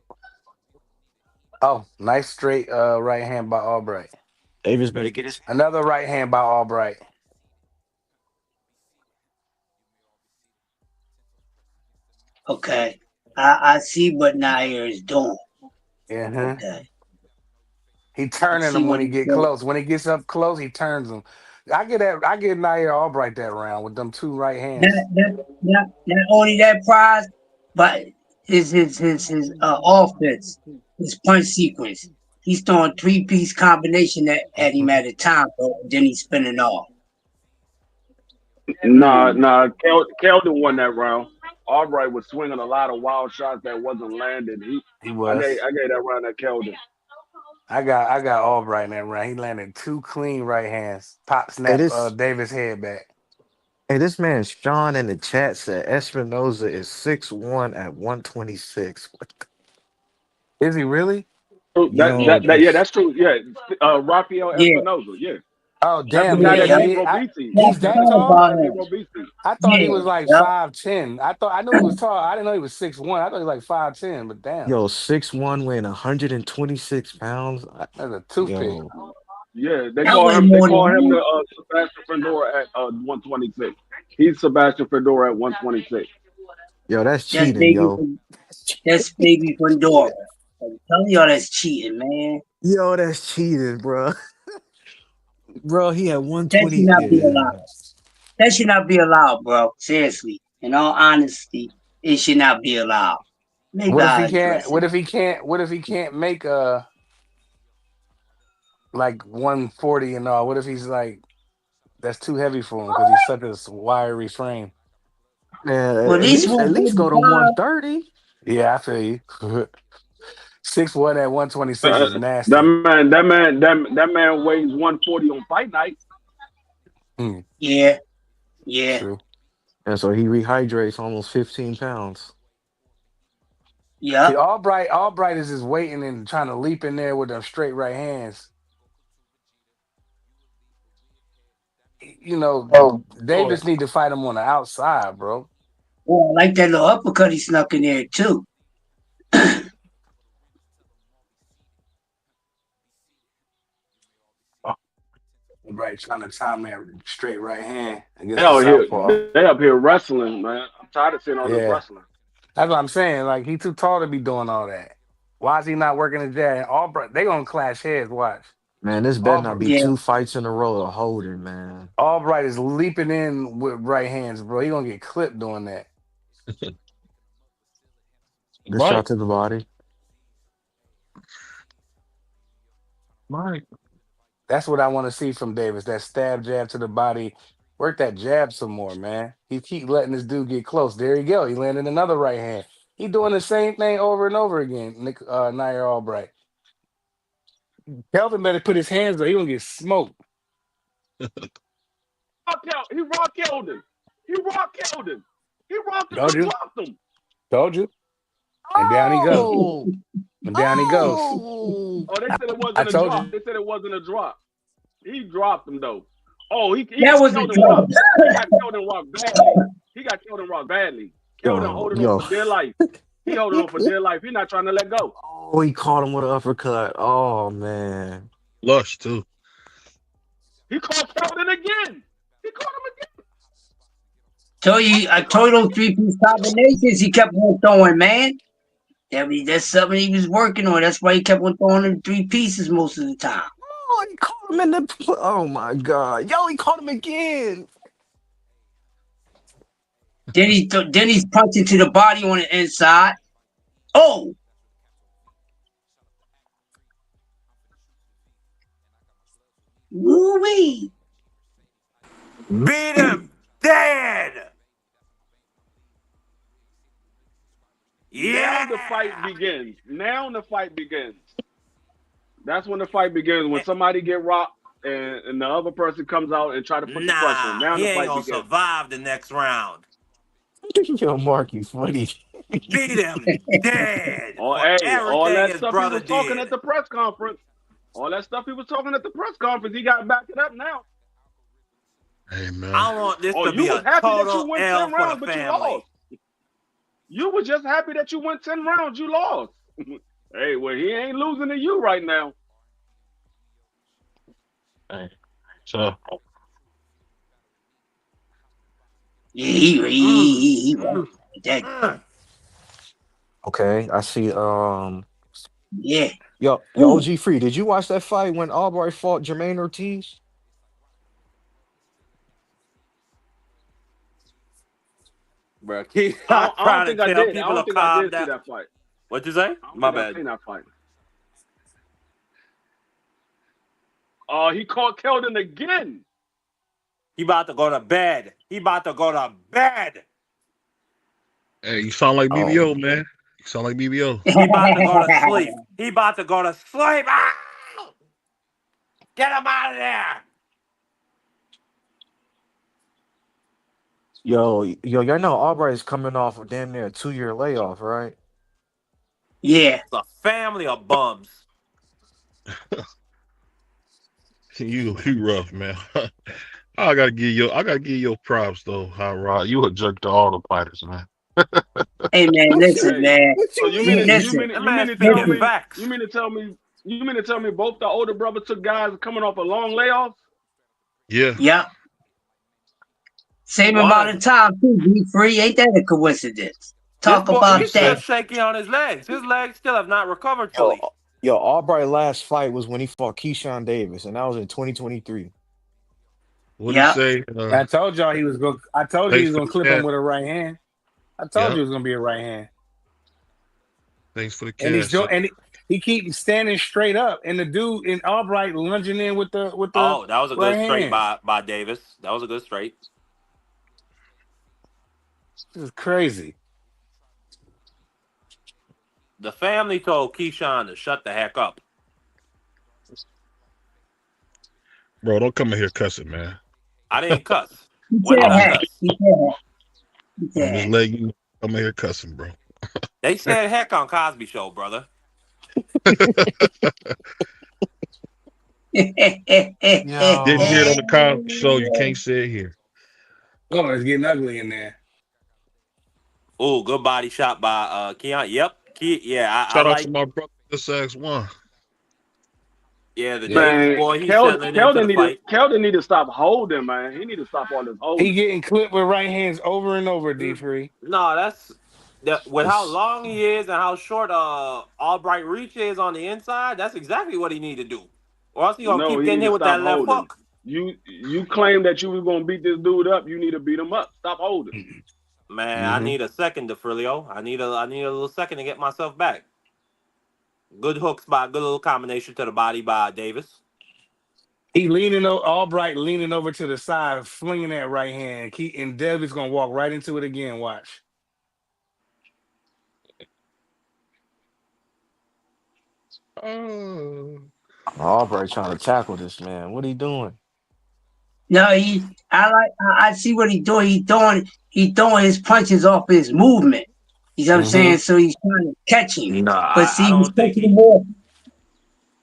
Oh, nice straight right hand by Albright. Davis better get his. Another right hand by Albright. Okay. I see what Nair is doing. Okay. He turning see him when what he he's get doing. close. When he gets up close, he turns him. I get Nair Albright that round with them two right hands. Not only that prize, but his offense, his punch sequence. He's throwing 3-piece combination at him at a time, bro, then he's spinning off. Nah. Keldon won that round. Albright was swinging a lot of wild shots that wasn't landing. He was. I gave that round at Keldon. I got Albright in that round. He landed two clean right hands. Pop snap Davis head back. Hey, this man Sean in the chat said Espinoza is 6'1" at 126. Is he really? That's true. Yeah, Rafael Espinoza. Yeah. Oh damn! That's Yeah, that he, Negro I, beastie. he's that tall. Negro beastie. I thought he was like 5'10". I knew he was tall. I didn't know he was 6'1". I thought he was like 5'10". But damn, Yo, 6'1", weighing 126 pounds. That's a toothpick. Yeah, they call him the Sebastian Fedora at 126. He's Sebastian Fedora at 126. Yo, that's cheating, yo. That's baby Fedora. I'm telling y'all that's cheating, man. Yo, that's cheating, bro. Bro, he had 120. That should not be allowed. That should not be allowed, bro. Seriously. In all honesty, it should not be allowed. What if he can't make like 140 and all. What if he's like that's too heavy for him because he's such a wiry frame? Man, Well, at least go to 130. Yeah, I feel you. 6'1" at 126 is That nasty. man weighs 140 on fight night. Yeah. Yeah. True. And so he rehydrates almost 15 pounds. Yeah. See, Albright is just waiting and trying to leap in there with them straight right hands. You know, Davis need to fight him on the outside, bro. Well, I like that little uppercut he snuck in there too. Right, trying to time that straight right hand against Hell, the southpaw. they up here wrestling, man. I'm tired of seeing all this Yeah, wrestling. that's what I'm saying. Like he too tall to be doing all that. Why is he not working his jab? Albright, they gonna clash heads. Watch. Man, this better not be Yeah. 2 fights in a row of holding, man. Albright is leaping in with right hands, bro. He gonna get clipped doing that. Good shot to the body. Mike. That's what I want to see from Davis. That stab jab to the body. Work that jab some more, man. He keep letting this dude get close. There you go. He landed another right hand. He doing the same thing over and over again. Nair Albright. Kelvin better put his hands up. He gonna get smoked. He rock killed him. He rocked him. He Told you. dropped him. Told you. And down he goes. Oh, And down he goes. Oh, they said it wasn't I a told drop. you. They said it wasn't a drop. He dropped him though. Oh, he That got was a killed in drop. rock. He got killed in rock badly. He got killed in rock badly. Killed him holding on for dear life. He holding on for dear life. He not trying to let go. Oh, he caught him with an uppercut. Oh, man. Lush, too. He caught Keldon again. He caught him again. I told you those 3-piece combinations he kept on throwing, man. That's something he was working on. That's why he kept on throwing them 3 pieces most of the time. Oh, he caught him in the... Oh, my God. Yo, he caught him again. Then he's punching to the body on the inside. Oh! Woo-wee! Beat him dead. Now the fight begins. That's when the fight begins. When somebody get rocked and the other person comes out and try to put the pressure on. Now He the ain't fight gonna begins. survive the next round. Yo, Mark, you funny. Beat him dead. All that stuff he was talking at the press conference. All that stuff he was talking at the press conference, he got to back it up now. Hey, man. I want this to be you a was happy that you total went L 10 for rounds, the but you family. lost. You were just happy that you went 10 rounds. You lost. Hey, well, he ain't losing to you right now. Hey, so Yeah, he that. Okay, I see. Yeah. Yo, OG Free, did you watch that fight when Albright fought Jermaine Ortiz? Bro, I trying don't think to I tell did. I people don't to think I calm did see down. that fight. What'd you say? I don't My think I bad. seen that fight. He caught Keldon again. He about to go to bed. He about to go to bed. hey, you sound like BBO, man. You sound like BBO. He about to go to sleep. He about to go to sleep. Ah! Get him out of there. Yo, y'all know Albright is coming off of damn near a 2-year layoff, right? Yeah. It's a family of bums. You rough, man. I gotta give you props though, Hot Rod. You a jerk to all the fighters, man. Hey man, listen, man. So you mean to tell me both the older brothers took guys coming off a long layoff? Yeah. Yep. Same amount of time too. Be free. Ain't that a coincidence? Talk about He's still that. shaky on his legs. His legs still have not recovered fully. Yo, Albright's last fight was when he fought Keyshawn Davis, and that was in 2023. What did he say? I told y'all he was going. I told you he was going to clip him cash. with a right hand. I told you it was going to be a right hand. Thanks for the And he's cash. He keeps standing straight up, and the dude in Albright lunging in with the Oh, that was a right good straight hand. by Davis. That was a good straight. This is crazy. The family told Keyshawn to shut the heck up. Bro, don't come in here cussing, man. I didn't cuss. He When said did I heck. cuss? He said heck. He I'm said just heck. letting you come in here cussing, bro. They said heck on Cosby Show, brother. Didn't hear it on the Cosby Show. You can't say it here. Oh, it's getting ugly in there. Oh, good body shot by Keon. Yep. I Shout out to like. my brother, this X1. Yeah, the Yeah. Davis Man, boy, he's settling into the fight. Keldon need to stop holding, man. He need to stop all this He holding. getting clipped with right hands over and over, D3. No, with how long he is and how short Albright reach is on the inside, that's exactly what he need to do. Or else he gonna No, keep he getting need hit to with stop that left holding. hook. You claim that you was gonna beat this dude up. You need to beat him up. Stop holding. Man, I need a second, DeFrilio. I need a little second to get myself back. Good hook spot, good little combination to the body by Davis. He Albright leaning over to the side, flinging that right hand. And Davis gonna walk right into it again. Watch. Albright trying to tackle this man. What are he doing? No, I see what he's doing. He throwing his punches off his movement. You know what I'm saying? So he's trying to catch him. No, But I see, he's don't think catching him more.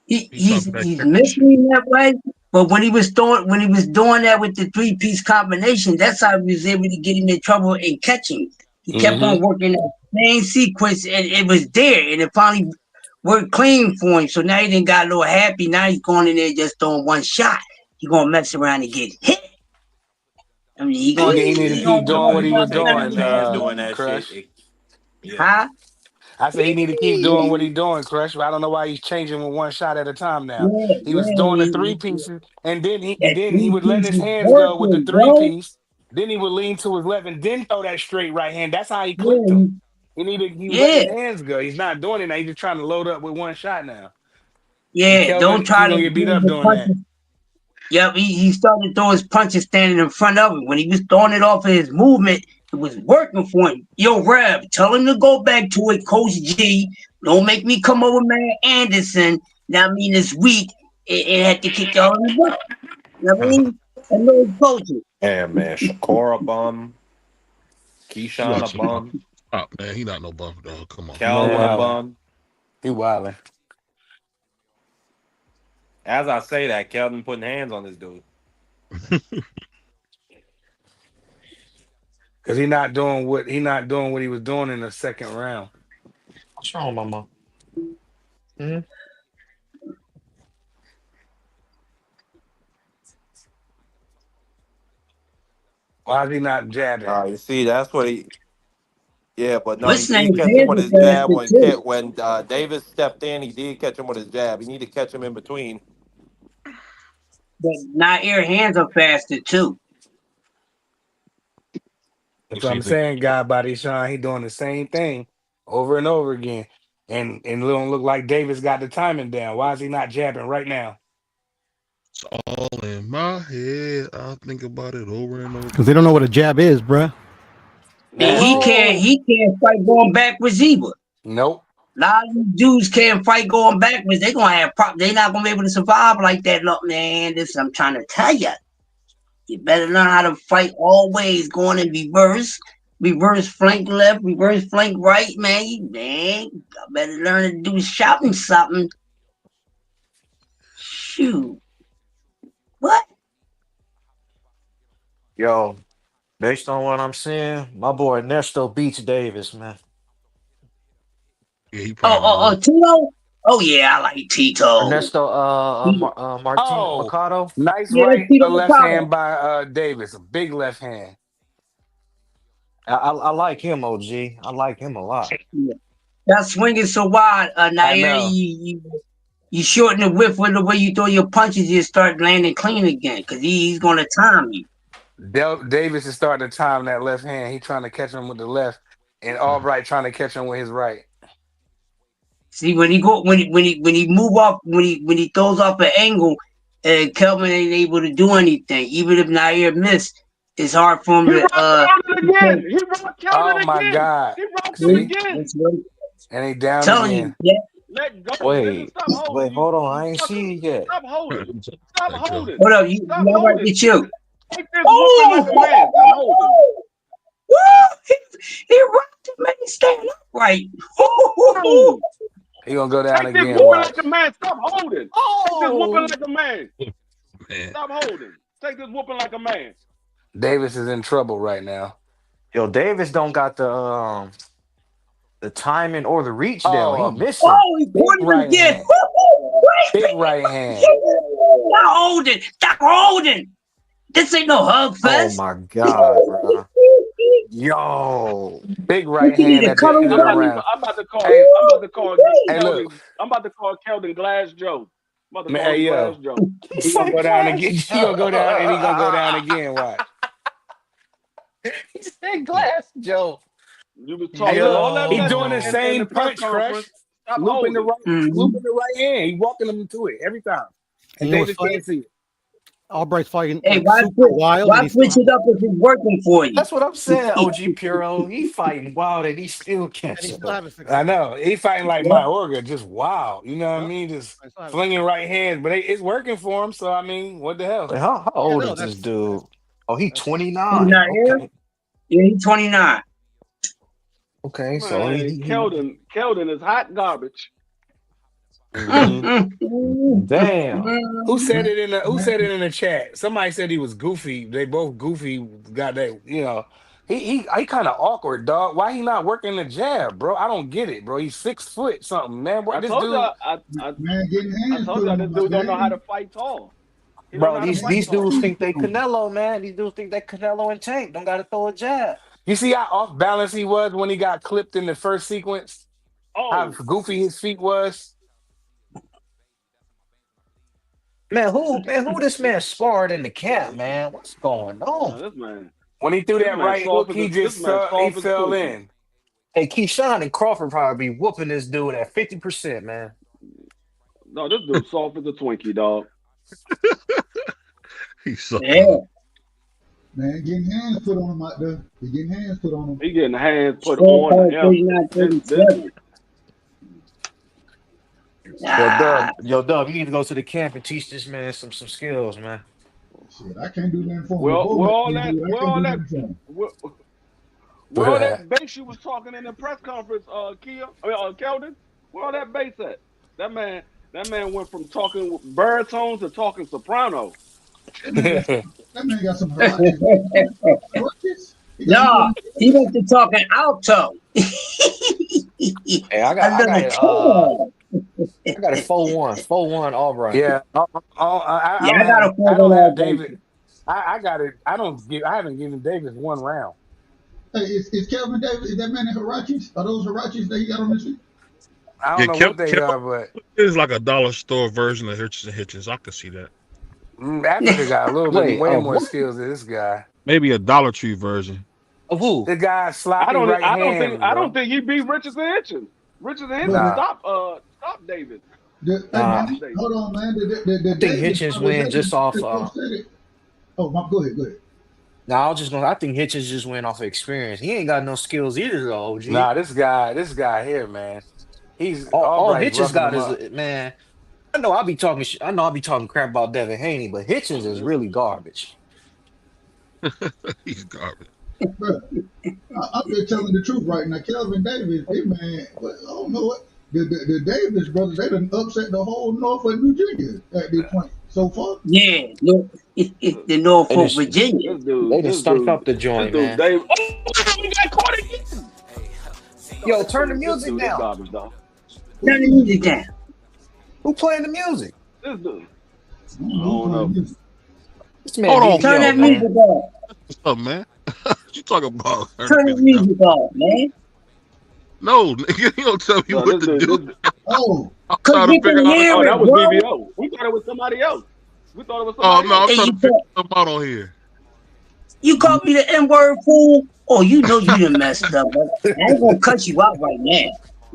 He's missing him that way. But when he was doing that with the 3-piece combination, that's how he was able to get him in trouble and catch him. He kept on working that same sequence, and it was there, and it finally worked clean for him. So now he didn't got a little happy. Now he's going in there just throwing one shot. He gonna mess around and get hit. I mean, he need to keep doing what he was taking a doing, chance doing that Crush. shit. Huh? I said he need to keep doing what he's doing, Crush. But I don't know why he's changing with one shot at a time now. He was doing the 3 pieces, and then he would let his hands go with the 3-piece. Then he would lean to his left and then throw that straight right hand. That's how he clipped him. He was letting his hands go. He's not doing it now. He's just trying to load up with one shot now. Yeah, don't try he's to gonna get beat do up the doing that. punches. Yep, he started to throw his punches standing in front of him. When he was throwing it off of his movement, it was working for him. Yo, Rev, tell him to go back to it, Coach G. Don't make me come over Matt Anderson. Now, I mean, this week, it had to kick y'all in the butt. You know what I mean? I know he's coaching. Yeah, man. Shakur a bum. Keyshawn a bum. Oh, man, he not no bum, dog. Come on. Kelvin a bum. He wilding. As I say that, Kelvin putting hands on this dude. Because he's not doing what he was doing in the second round. What's wrong, Mama? Mm-hmm. Why is he not jabbing? You see, that's what he. Yeah, but no, What's he name? did catch him with his jab Davis when Davis stepped in. He did catch him with his jab. You need to catch him in between. But Nair hands are faster too. That's what I'm saying, God Body Sean. He doing the same thing over and over again. And it don't look like Davis got the timing down. Why is he not jabbing right now? It's all in my head. I'll think about it over and over. Because they don't know what a jab is, bruh. He can't fight going backwards either. Nope. A lot of these dudes can't fight going backwards. They're gonna have they're not gonna be able to survive like that. Look, man, this I'm trying to tell you. You better learn how to fight always going in reverse flank left, reverse flank right, man. I better learn to do shouting something. Shoot. What? Yo, based on what I'm seeing, my boy Ernesto beats Davis, man. Yeah, Tito? Oh yeah, I like Tito. Ernesto Martin Mercado. Nice Tito left Mercado. hand by Davis. A big left hand. I like him, OG. I like him a lot. Yeah. That swinging so wide, Nair, you shorten the width with the way you throw your punches, you start landing clean again because he's going to time you. Davis is starting to time that left hand. He's trying to catch him with the left, and Albright trying to catch him with his right. See, when he move off, when he throws off an angle, and Kelvin ain't able to do anything. Even if Nair missed, it's hard for him He to rocked Kelvin again. He rocked Oh Kelvin my again. God. He rocked him See? again. And he down telling again. you, yeah. Let go, nigga. Wait, Stop holding. hold on. I You ain't sucker. see it yet. Stop holding. Stop holding. Hold up, you Stop all right holding. with you? Take this whooping like a man. Stop holding. Woo! He rocked him, man. He stand upright. Woo! He gonna go down Take this again. whooping Watch. like a man. Stop holding. Take this whooping like a man. Man. Stop holding. Take this whooping like a man. Davis is in trouble right now. Yo, Davis don't got the timing or the reach down. He Oh, missing. Oh, he big put him right again. hand. Big right hand. Stop holding. Stop holding. This ain't no hug Oh fest. my God, bro. Yo. Big You right can hand either at the cut him end of the down. round. I'm about to call. Hey, I'm about to call hey, look. Keldon Glass Joe. I'm about to Man, call hey, him Glass yo. Joe. He gonna go down again. He gonna go down and he gonna go down again. Watch. He said Glass Joe. You was Hey, talking all look. that He mess doing the in the same press punch, conference. Crush. Stop Looping the holding. right hand. He walking them to it every time. And You know what's Davis funny? can't see it. Albright's fighting Hey, like super wild, why and he's switch still it up if it's working for you? That's what I'm saying, OG Puro. He fighting wild and he still can't and he's still stop. having I success. know. He fighting like Yeah. Mayorga, just wild. You know what I Yep. mean? Just He's still having flinging right hands, but it's working for him. So I mean, what the hell? Wait, how Yeah, old no, is this that's dude? Oh, he that's 29. Not here? Okay. Yeah, he's 29. Okay, so Man, Keldon is hot garbage. Damn. Who said it in the chat? Somebody said he was goofy. They both goofy. Got that? He kind of awkward, dog. Why he not working the jab, bro? I don't get it, bro. He's 6 foot something, man. What I this told dude, y'all. Man, getting I hands told put y'all on this my dude don't know how to game. fight tall. He don't Bro, know how to fight these tall. dudes think they Canelo, man. These dudes think they Canelo and Tank. Don't gotta throw a jab. you see how off balance he was when he got clipped in the first sequence? How Oh, goofy his feet was. Man, who this man sparred in the camp, man? What's going on? this man. When he threw This that man right hook, soft as this man he soft as fell pussy. in. Hey, Keyshawn and Crawford probably be whooping this dude at 50%, man. No, this dude soft as a Twinkie, dog. He's so Yeah. Man, getting hands put on him out there. He getting hands put on him. He getting hands put on him. 39-37. Yo, Dub, you need to go to the camp and teach this man some skills, man. Shit, I can't do nothing for him. Well, Before where that, all dude, that, I where can't all do that, nothing for him. where all that bass you was talking in the press conference, Keldon? Where all that bass at? That man went from talking baritone to talking soprano. That man got some Hirachis. No, he went to talking alto. Hey, I got it 4-1. 4-1 Albright. Yeah, I Yeah, don't I got have a 4-1 David. I got it. I haven't given Davis one round. Hey, is Kelvin Davis, is that man in Hirachis? Are those Hirachis that he got on his feet? I don't know what they are, but it's like a dollar store version of Hitches and Hitches. I could see that. Africa got a little bit way more what? skills than this guy. Maybe a Dollar Tree version. Of who? The guy sloppy I don't hand. think he beat Richards and Hitchens. Richards and Hitchens Nah. stop Davis. Hold on, man. I think Hitchens win just off. Go ahead. I think Hitchens just went off of experience. He ain't got no skills either, though, OG. Nah, this guy here, man. He's all right, Hitchens got up. is, man. I know I'll be talking crap about Devin Haney, but Hitchens is really garbage. He's garbage. Bro, I'm just telling the truth right now. Kelvin Davis, hey man, I don't know what. The Davis brothers, they done upset the whole Norfolk, Virginia at this point so far. Yeah, the Norfolk, Virginia. They just stumped up the joint, man. He got caught again. Yo, turn the music down. Garbage, dog. Turn the music down. Who playing the music? This dude. I don't know. This man Hold on, turn that music off. What's up, man? What you talking about? Turn the music off, man. No, nigga, you don't tell me what to do. Oh, I'm trying to figure out. That was BBO. We thought it was somebody else. Oh no, I'm trying to figure something out on here. You called me the N-word fool? Oh, you know you done messed up. But I ain't gonna cut you out right now.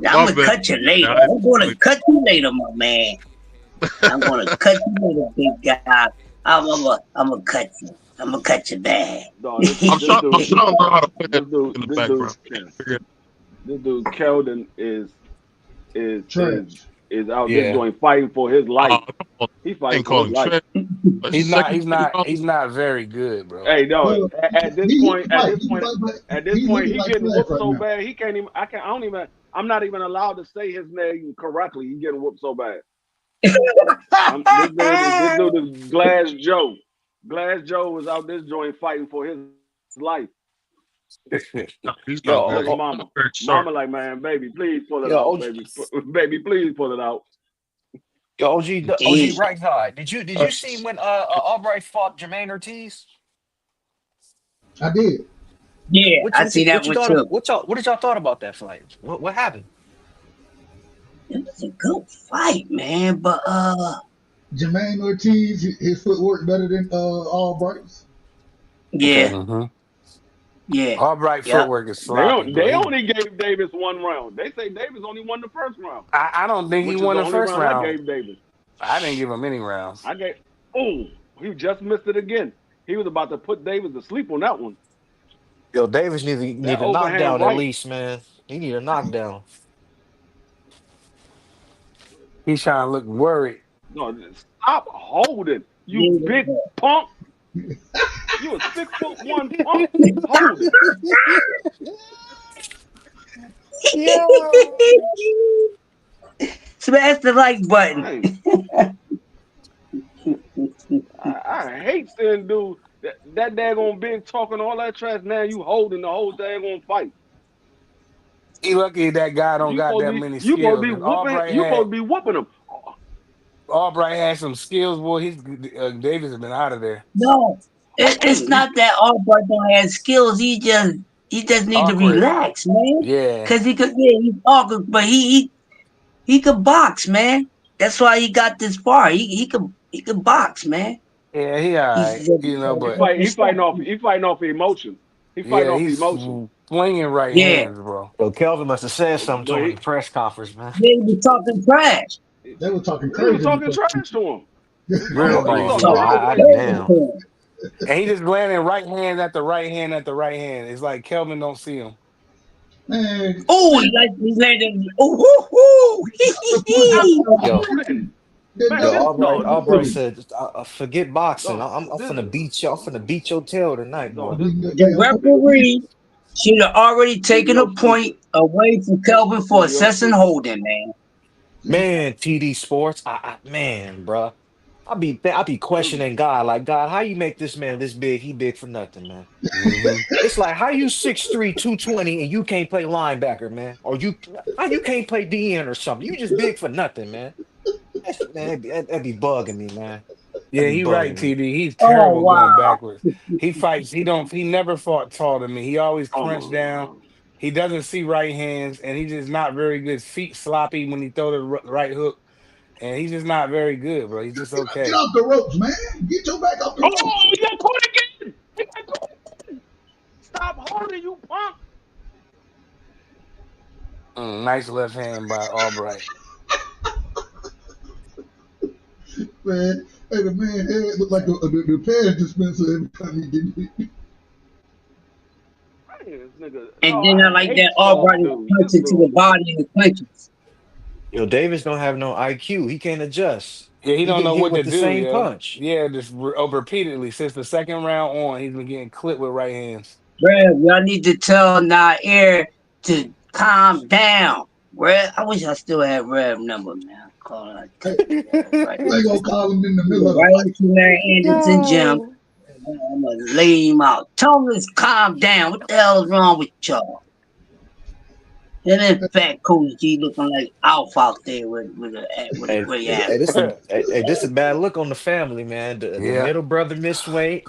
I'm gonna cut you later. I'm gonna cut you later, my man. I'm gonna cut you later, big guy. I'm gonna cut you. I'm gonna cut you bad. No, this dude, this dude Keldon is out this joint fighting for his life. He's fighting for his life. He's not very good, bro. Hey, no. At this point, he getting whooped so bad he can't even. I'm not even allowed to say his name correctly. He getting whooped so bad. This dude is Glass Joe. Glass Joe was out this joint fighting for his life. Mama like, man, baby, please pull it out, baby. Baby, please pull it out. Yo, OG right side. Did you see when Albright fought Jermaine Ortiz? I did. Yeah, I see that one too. What did y'all thought about that fight? What happened? It was a good fight, man. But Jermaine Ortiz, his footwork better than Albright's. Yeah. Mm-hmm. Yeah. Albright footwork is sloppy. They only gave Davis one round. They say Davis only won the first round. I don't think he won the first round. I gave Davis. I didn't give him any rounds. He just missed it again. He was about to put Davis to sleep on that one. Yo, Davis need a knockdown at least, man. He need a knockdown. He's trying to look worried. No, stop holding, you big punk. You a 6'1" punk. Hold it. Smash the like button. I hate seeing dude that daggone big talking all that trash. Now you holding the whole daggone fight. He lucky that guy don't got that many skills. You supposed to be whooping him. Albright had some skills, boy. Davis has been out of there. No, it's not that Albright don't have skills. He just need to relax, man. Yeah, because he's awkward, but he could box, man. That's why he got this far. He could box, man. Yeah, he alright. But he's fighting off emotion. He's fighting off emotion. Flinging right hands, bro. Yo, Kelvin must have said something to him in the press conference, man. They were talking trash. They were talking crazy. They were talking trash to him. Real damn. And he just landing right hand after right hand after right hand. It's like Kelvin don't see him. Man. Oh, he landed. Albright said, "Forget boxing. I'm finna beat you. I'm finna beat your tail tonight, boy." The referee should have already taken a point away from Kelvin for assessing holding, man. Man, TD Sports, man, bro. I be questioning God, like, God, how you make this man this big? He big for nothing, man. It's like, how you 6'3", 220, and you can't play linebacker, man? Or how you can't play DN or something? You just big for nothing, man. Man, that'd be bugging me, man. Yeah, he right, TD. He's terrible going backwards. He fights. He never fought tall to me. He always crunched down. He doesn't see right hands, and he's just not very good. Feet sloppy when he throw the right hook, and he's just not very good, bro. He's just okay. Get off the ropes, man. Get your back off the ropes. Oh, he got caught again. Stop holding, you punk. Nice left hand by Albright. Man, hey, the man head look like the pad dispenser every time he get hit. And then I like that Albright punch into the body and the clinches. Yo, Davis don't have no IQ. He can't adjust. Yeah, he don't know what to the do. Same punch. Yeah, just repeatedly since the second round on, he's been getting clipped with right hands. Rev, y'all need to tell Nair to calm down. Rev, I wish I still had Rev number, man. Call it. They gonna call him in the middle of the right fight. into Mary Anderson gym. I'm gonna lay him out. Tell him to calm down. What the hell is wrong with y'all? And then fat Coach G looking like Alf out there with a gray ass. This is a bad look on the family, man. The middle brother missed weight,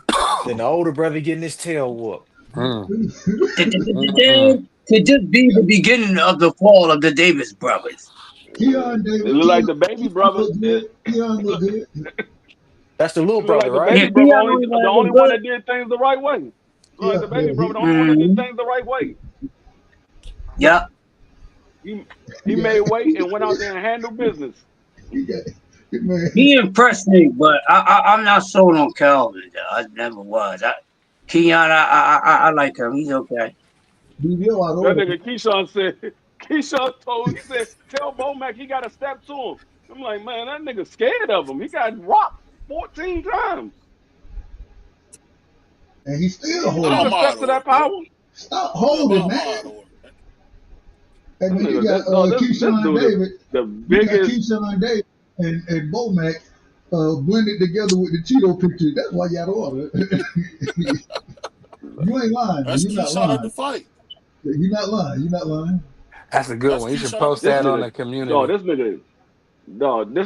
then the older brother getting his tail whooped. Could this be the beginning of the fall of the Davis brothers? Keyshawn Davis. It look like the baby brother. Keyshawn look good. That's the little brother, like right? The only one that did things the right way. Like the baby brother, the only one that did things the right way. Yep. He made weight and went out there and handled business. He got man. He impressed me, but I'm not sold on Calvin. Though. I never was. Keon, I like him. He's okay. BBO out That order. nigga Keyshawn said, he said, tell Bomac he got to step to him. I'm like, man, that nigga scared of him. He got rocked 14 times. And he's still You holding. gonna step to that power? Stop holding, man. Hey, man, you got Keyshawn Davis. The biggest. You got Keyshawn Davis and Bomac blended together with the Cheeto picture. That's why you out of order. You ain't lying. That's You're not Keyshawn lying. at the fight. You're not lying. You're not lying. That's a good one. You should post that on the community. This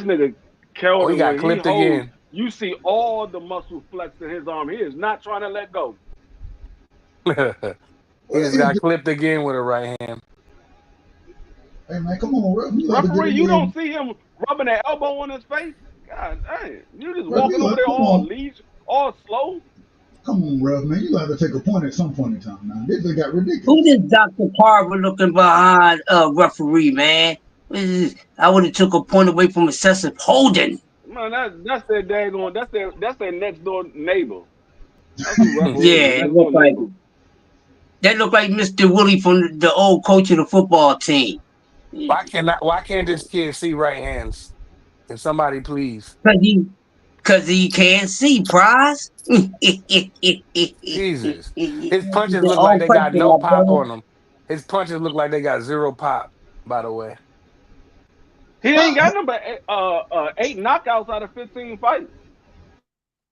nigga Kelvin, he got when clipped he holds, again. you see all the muscle flex in his arm. He is not trying to let go. He just got clipped again with a right hand. Hey man, come on, referee. You don't see him rubbing that elbow on his face. God dang, you just walking over there all slow. Come on, Rev, man. You have to take a point at some point in time now. This thing got ridiculous. Who is Dr. Carver looking behind referee, man? I would have took a point away from excessive holding. Man, that's their daggone. That's their next door neighbor. Yeah, that look like Mr. Willie from the old coach of the football team. Why can't this kid see right hands? Can somebody please? Because he can't see, Prize. Jesus. His punches look like they got no pop on them. His punches look like they got zero pop, by the way. He ain't got number 8 knockouts out of 15 fights.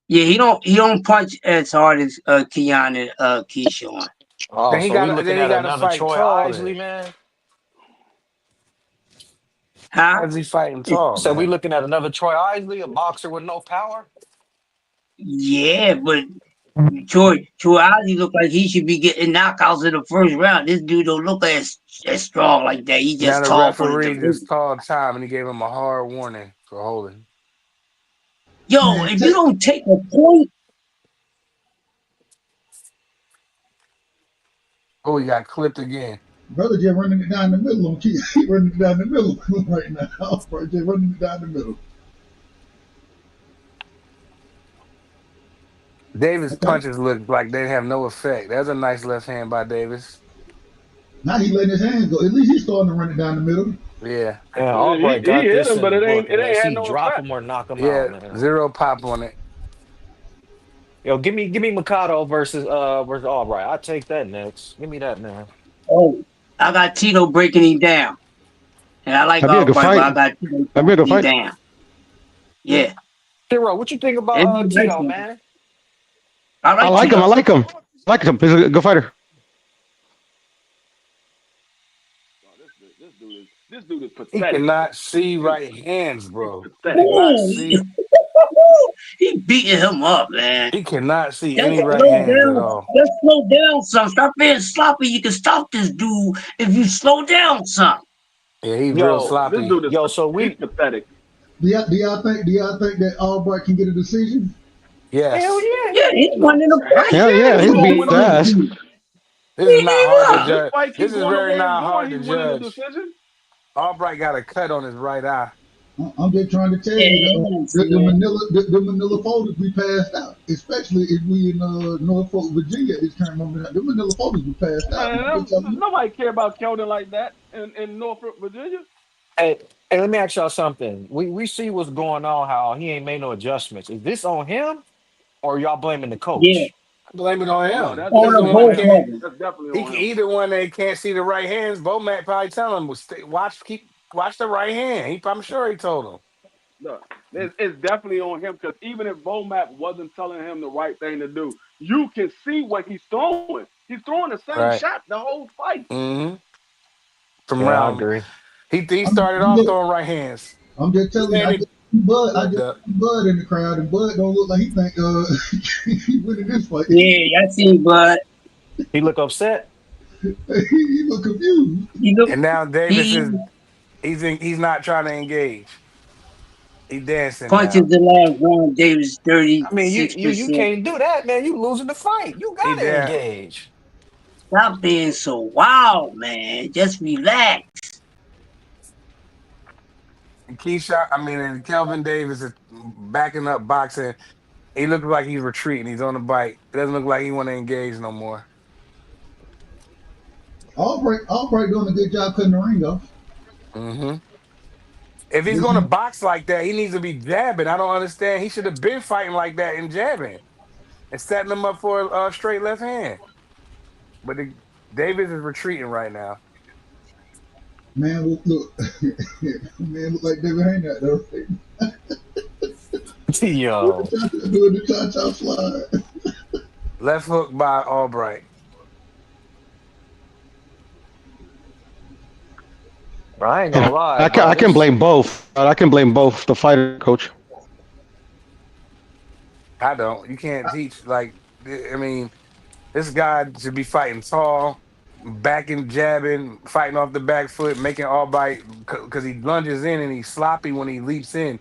Yeah, he don't punch as hard as Keon and Keyshawn. Oh, then he so got we looking at another Troy Isley, man. Huh? How's he fighting tall? So we looking at another Troy Isley, a boxer with no power? Yeah, but Troy Isley look like he should be getting knockouts in the first round. This dude don't look as strong like that. He just now the tall for referee just called time and he gave him a hard warning for holding. Yo, if you don't take a point. Oh, he got clipped again. Brother just running it down the middle on Key. He running it down the middle right now. Brother just running it down the middle. Davis' punches look like they have no effect. That's a nice left hand by Davis. Now he letting his hands go. At least he's starting to run it down the middle. Yeah. Yeah, Albright got this in but the it book, ain't unless had he no drop effect. him or knock him Yeah, out, man. zero pop on it. Yo, give me Mikado versus Albright. I'll take that next. Give me that, man. Oh, I got Tito breaking him down. And I like Albright, but I got Tito breaking him down. Yeah. Hero, what you think about Tito, man? I like him. I like him. He's a good fighter. This dude is pathetic. He cannot see right hands, bro. He beating him up, man. He cannot see any right hands at all. Let's slow down some. Stop being sloppy. You can stop this dude if you slow down some. Yeah, he's real sloppy. This dude is he's pathetic. Do y'all think that Albright can get a decision? Yes. Hell yeah. Yeah, he's winning the fight. Hell yeah, he's beating his ass. This is not hard to judge. Fight This keep is going very the way not it's hard going, to he's winning the judge. decision. Albright got a cut on his right eye. I'm just trying to tell you, the Manila folders be passed out, especially if we in Norfolk, Virginia at this current moment. The Manila folders be passed out. Nobody care about Keldon like that in Norfolk, Virginia. Hey, let me ask y'all something. We see what's going on, how he ain't made no adjustments. Is this on him or y'all blaming the coach? Yeah. Blame it on him. No, that's definitely on him. Either one they can't see the right hands. Bomac probably tell him, watch the right hand. I'm sure he told him. No, it's definitely on him because even if Bomac wasn't telling him the right thing to do, you can see what he's throwing. He's throwing the same shot the whole fight. Mm-hmm. From I round, agree. He started off throwing right hands. I'm just telling you, I just see Bud in the crowd, and Bud don't look like he think he winning this fight. Yeah, I see Bud. He look upset. He look confused. And now Davis he's not trying to engage. He dancing. Punches the last round. Davis 36%. I mean, you can't do that, man. You losing the fight. You gotta engage. Stop being so wild, man. Just relax. And Kelvin Davis is backing up boxing. He looks like he's retreating. He's on the bike. It doesn't look like he want to engage no more. Albright doing a good job cutting the ring off. Mm-hmm. If he's Yes, going to he, box like that, he needs to be jabbing. I don't understand. He should have been fighting like that and jabbing and setting him up for a straight left hand. But Davis is retreating right now. man, look, man, look like David Haney out there. Yo, Doing the cha-cha slide. Left hook by Albright. bro, I ain't gonna lie, I bro. can This blame both. I can blame both the fighter coach. I don't. You can't teach this guy should be fighting tall, backing, jabbing, fighting off the back foot, making Albright because he lunges in and he's sloppy when he leaps in.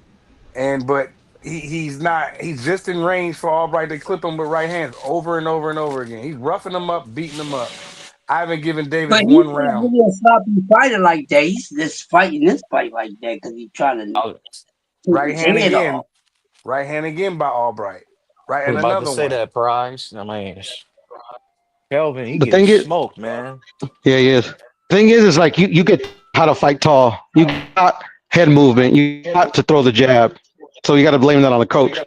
But he's not. He's just in range for Albright to clip him with right hands over and over and over again. He's roughing him up, beating him up. I haven't given Davis But he's one not round. really a sloppy fighter like that. He's just fighting this fight like that because he's trying to take Right his hand head again. off. Right hand again by Albright. Right, I was and about to another say one. that, Price. I mean, Kelvin, he The getting thing is, smoked, man. yeah, he is. Thing is like you get how to fight tall. You got head movement. You got to throw the jab. So you got to blame that on the coach.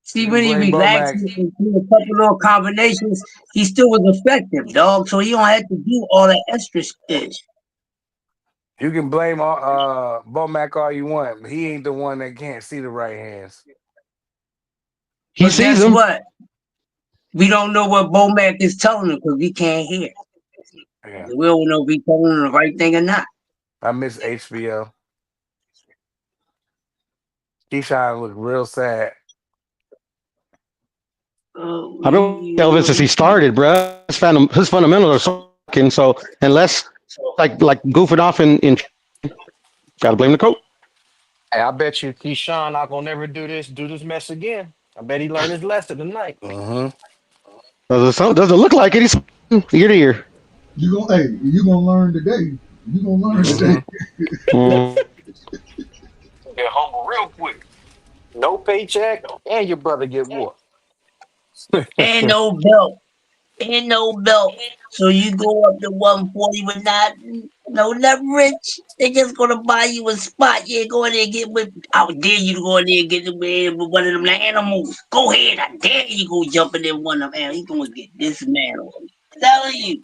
See, You when can he blame relaxed Bomac. and do a couple little combinations, he still was effective, dog. So he don't have to do all that extra shit. You can blame Bomac all you want. But he ain't the one that can't see the right hands. He But sees guess them. what? We don't know what Bomac is telling him because we can't hear. Yeah. We don't know if he's telling him the right thing or not. I miss HBO. Keyshawn looked real sad. I've been Elvis since he started, bro. His fundamentals are sucking. So unless like goofing off in gotta blame the coach. Hey, I bet you Keyshawn not gonna never do this mess again. I bet he learned his lesson tonight. Mm-hmm. Doesn't look like it. He's ear to ear. You gonna learn today. You gonna learn today. Get humble real quick. No paycheck, and your brother get whooped. And no belt. And no belt. So you go up to 140 with no leverage. They're just gonna buy you a spot. Yeah, go in there and get with. I dare you to go in there and get with one of them animals. Go ahead. I dare you to go jump in there with one of them animals. He's gonna get dismantled. I'm telling you.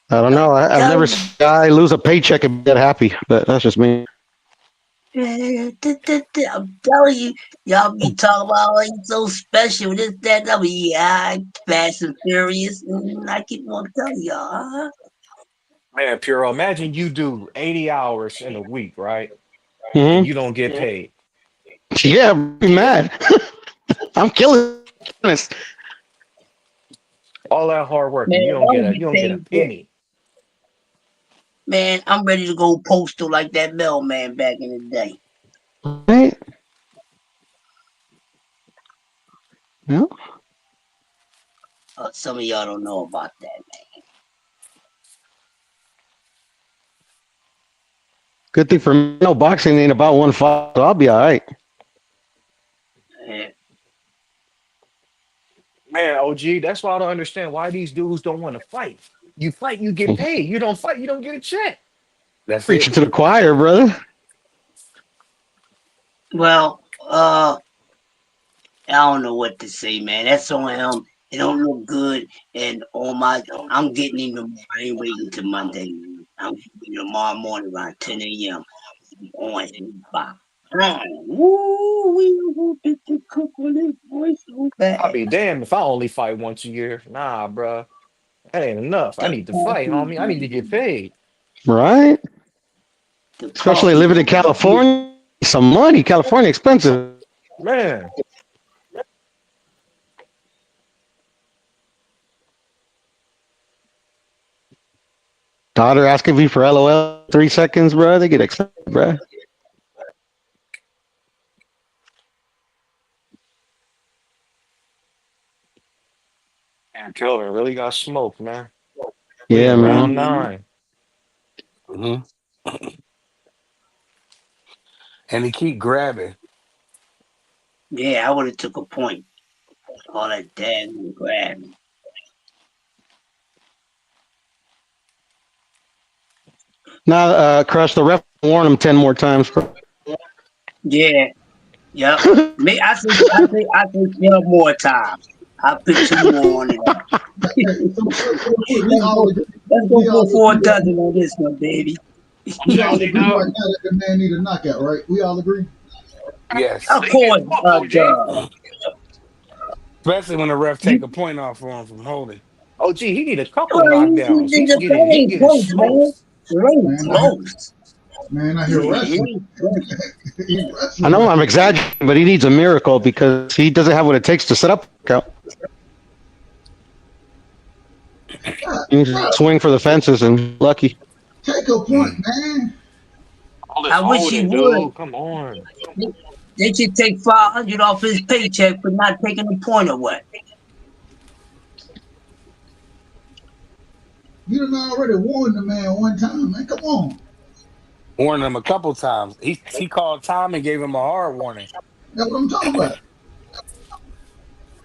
I don't know. I've never seen a guy lose a paycheck and get happy, but that's just me. I'm telling you, y'all be talking about oh, he's so special, this, that, that. Yeah, Fast and Furious. I keep on telling y'all. Man, Puro, imagine you do 80 hours in a week, right? And Mm-hmm. you don't get paid. Yeah, I'm mad. I'm killing this. All that hard work Man, and I would you be don't get a paid for. penny. Man, I'm ready to go postal like that mailman back in the day. Right? Yeah. Some of y'all don't know about that, man. Good thing for me, no boxing ain't about one fight, so I'll be all right. Yeah. Man, OG, that's why I don't understand why these dudes don't want to fight. You fight, you get paid. You don't fight, you don't get a check. That's it. Preaching to the choir, brother. Well, I don't know what to say, man. That's on him. It don't look good, and I'm getting him tomorrow. I ain't waiting till Monday. I'm getting him tomorrow morning around 10 a.m. on his box. Woo, we get to cook on this boy so I'll bad. be damned if I only fight once a year. Nah, bruh. That ain't enough. I The need to fight, coffee, homie. I need to get paid. Right? the Especially coffee. living in California. Some money. California expensive. Man. Daughter asking me for LOL 3 seconds, bro. They get expensive, bro. And Kelvin really got smoked, man. We Yeah, in man. round 9. And he keep grabbing. Yeah, I would have took a point. All that damn grabbing. Now, Crush, the ref warned him 10 more times. Yeah. Yep. I think 12 more times. I put 2 more on it. Let's go for 4 dozen on this one, baby. We all agree right now that the man need a knockout, right? We all agree? Yes. Of course, Doug. Especially when the ref take a point off for him from holding. Oh, gee, he need a couple Well, knockdowns. He getting close, man. smoked. It ain't close. Man, I hear wrestling. I know I'm exaggerating, but he needs a miracle because he doesn't have what it takes to set up a count. He needs to swing for the fences and lucky. Take a point, man. I wish he would. Come on. They should take 500 off his paycheck for not taking a point away. You done already warned the man one time, man. Come on. Warned him a couple times. He called Tom and gave him a hard warning. That's what I'm talking about.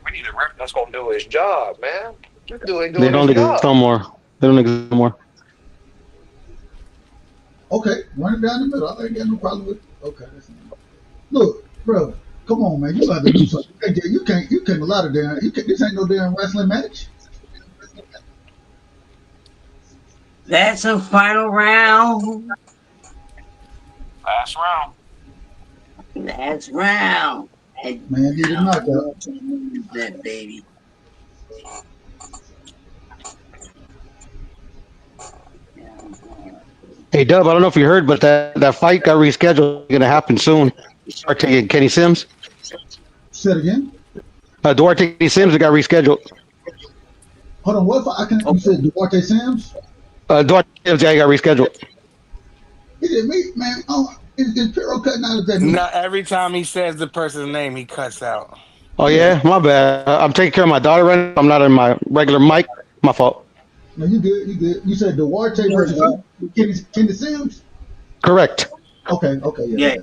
We need a ref that's gonna do his job, man. This dude ain't They doing don't his exist no job. more. They don't exist no more. Okay, run it down the middle. I ain't got no problem with it. Okay. Look, bro, come on, man. You got to do something. You can't a lot of damn. This ain't no damn wrestling match. That's a final round. Last round. Last round. And man, need a knockout. That baby. Hey, Dub, I don't know if you heard, but that fight got rescheduled. Going to happen soon. Duarte and Kenny Sims. Say it again. Duarte and Kenny Sims, it got rescheduled. Hold on, what? You said Duarte Sims? Duarte Sims, yeah, he got rescheduled. Is it me, man? Oh, is Piro cutting out of that? No, every time he says the person's name, he cuts out. Oh, yeah? My bad. I'm taking care of my daughter right now. I'm not in my regular mic. My fault. No, you good. You good. You said Duarte versus Kenny Sims? Correct. Okay, yeah.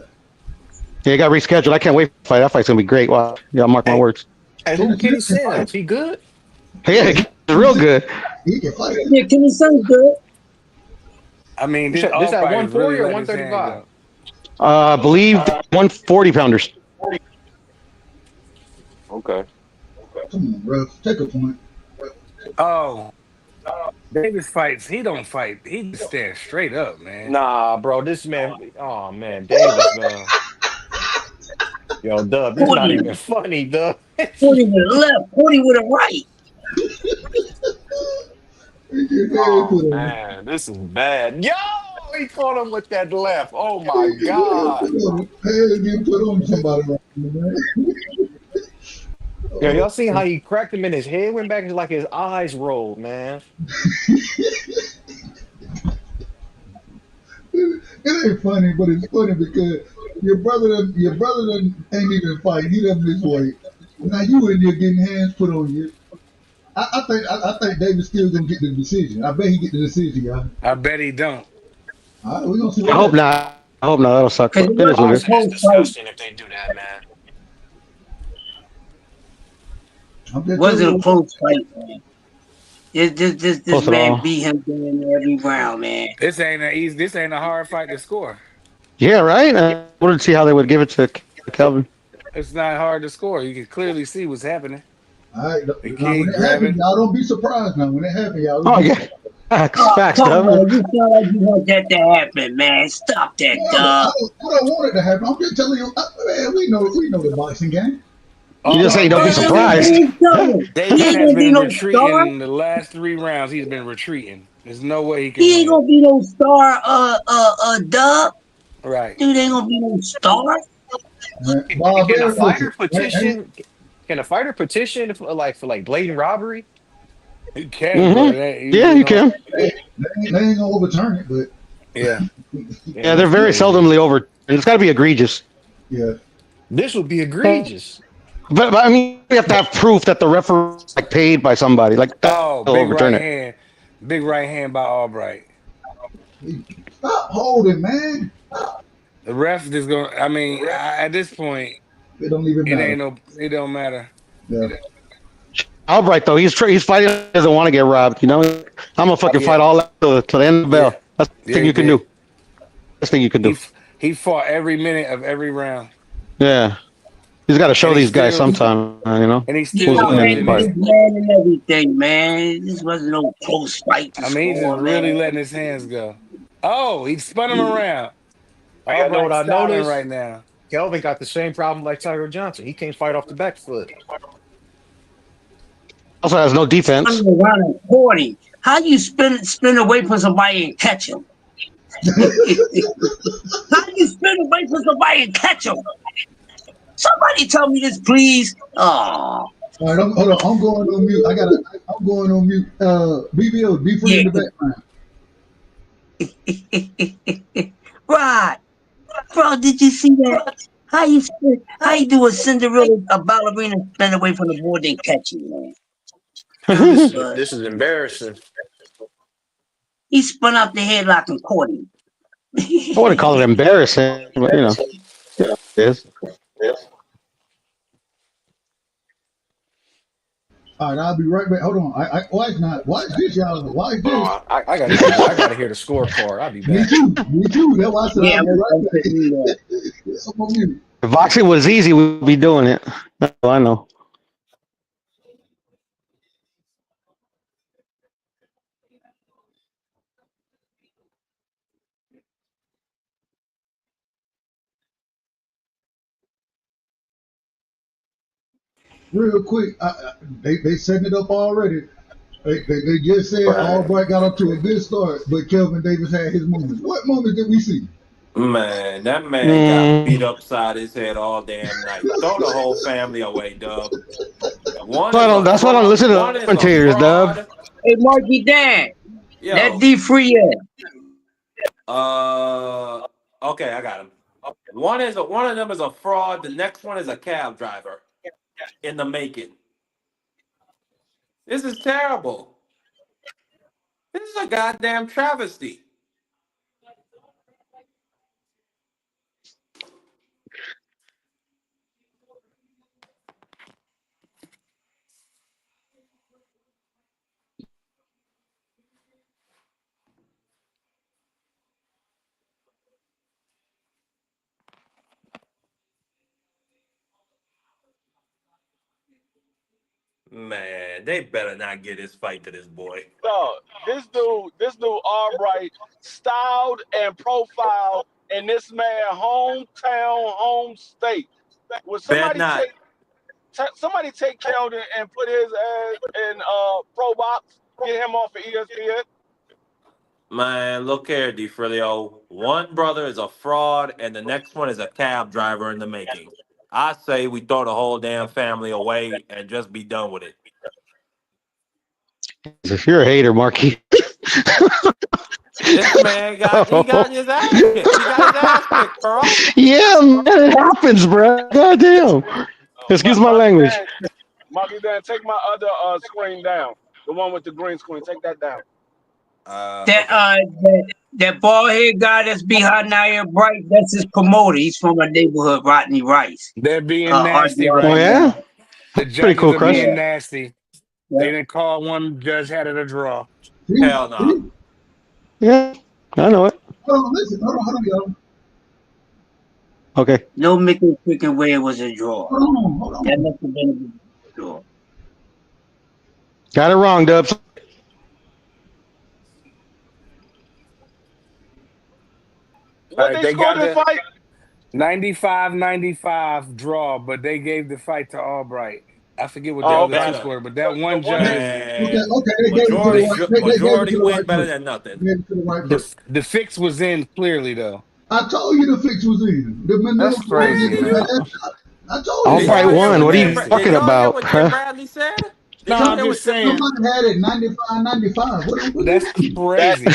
Yeah, it got rescheduled. I can't wait for the fight. That fight's going to be great. Wow. Yeah, mark my words. Hey, who Kenny Sims? He good? Yeah, he's real good. He can fight. Yeah, Kenny Sims good. I mean, This this at 140 or 135? I believe 140 pounders. Okay. Come on, bro. Take a point. Oh. Davis fights. He don't fight. He just stands straight up, man. Nah, bro, this man. Oh man, Davis, man. Yo, Dub, this not even funny, Dub. 40 with the left, 40 with the right. Oh man, this is bad. Yo, he caught him with that left. Oh my god. Get put on somebody right now, man. Yo, y'all seen how he cracked him in his head? Went back and like his eyes rolled, man. It ain't funny, but it's funny because your brother ain't even fighting. He done this weight. Now you in there getting hands put on you. I think Davis still gonna get the decision. I bet he get the decision, y'all. I bet he don't. All right, we gonna see. I hope not. That'll suck. But it is what it is. It's disgusting if they do that, man. Was it a close fight, man? This man beat him in every round, man. This ain't a hard fight to score. Yeah, right? I wanted to see how they would give it to Kelvin. It's not hard to score. You can clearly see what's happening. All right, The when king it grabbing. happen, y'all don't be surprised now. When it happen, y'all. Oh yeah, facts, Come Dub. on, you feel like you want that to happen, man. Stop that, I dog. don't want it to happen. I'm just telling you, man. We know the boxing game. You just say don't be surprised. Davis has been retreating the last 3 rounds. He's been retreating. There's no way he can He ain't win. gonna be no star, Dub. Right. Dude ain't gonna be no star. Can a fighter petition? Can a fighter petition for like blatant robbery? You can, but Yeah, you can. They ain't gonna overturn it, but yeah, they're very seldomly over. It's got to be egregious. Yeah, this would be egregious. But I mean, you have to have proof that the referee is like paid by somebody. Like oh, they'll big overturn right it. hand, big right hand by Albright. Stop holding, man. The ref is going. I mean, at this point, It don't even it matter. ain't no. It don't matter. Yeah. Albright though, he's fighting. Doesn't want to get robbed. You know, I'm gonna fucking fight all out to the end of the bell. That's the thing he you can did. do. Best thing you can do. He fought every minute of every round. Yeah, he's got to show And he these guys still- sometime. You know, And he who's still winning letting this his. fight. Man and everything, man. This wasn't no close fight. To I mean, he's just score, really man. letting his hands go. Oh, he spun him around. I know what I styling noticed. right now. Kelvin got the same problem like Tiger Johnson. He can't fight off the back foot. Also has no defense. Spinning around and courting. How you spin away from somebody and catch him? How you spin away from somebody and catch him? Somebody tell me this, please. Oh. All right, hold on. I'm going on mute. I'm going on mute. BBO, be free in the background. Right. Bro, did you see that? How you do a Cinderella, a ballerina spin away from the board and catch you, man? This is embarrassing. He spun out the headlock and caught him. I wouldn't call it embarrassing, but you know, it is. All right, I'll be right back. Hold on. Why is not? Why is this, y'all? Why is this? I gotta hear the scorecard. I'll be back. Me too. That's why I said I'll be right back. I'm on mute. If boxing was easy, we'd be doing it. That's all I know. Real quick, they setting it up already. They just said Albright got up to a good start, but Kelvin Davis had his moments. What moments did we see? Man, that man got beat upside his head all damn night. Throw the whole family away, Dub. That's why I don't listen to commentators, Dub. Hey, Marky Dan. Yo. That D free Okay, I got him. One of them is a fraud. The next one is a cab driver in the making. This is terrible. This is a goddamn travesty. Man, they better not get this fight to this boy. No, this dude Albright styled and profiled in this man hometown, home state. Would somebody somebody take Keldon and put his ass in pro box, get him off of ESPN? Man, look here, DeFrilio. One brother is a fraud, and the next one is a cab driver in the making. I say we throw the whole damn family away and just be done with it. If you're a hater, Marky. This man got his ass kicked. He got his ass kicked, bro. Yeah, man, it happens, bro. Goddamn. Excuse my language. Marky Dan, take my other screen down. The one with the green screen. Take that down. That bald head guy that's behind Naya Bright, that's his promoter. He's from a neighborhood, Rodney Rice. They're being nasty right Oh, yeah? now. The judges cool, are Crush. being nasty. They didn't call one judge had it a draw. Hell no. Yeah, I know it. Hold on, listen. Hold on, y'all. Okay. No making freaking way it was a draw. Hold on. That must have been a draw. Got it wrong, Dubs. What they scored the fight? 95-95 draw, but they gave the fight to Albright. I forget what the other two scored, but that one judge. Majority win better than nothing. The fix was in clearly, though. I told you the fix was in. That's crazy, man. I told you. Albright won. What are you talking about? What Bradley said? No, I'm just saying. Somebody had it 95-95. That's crazy.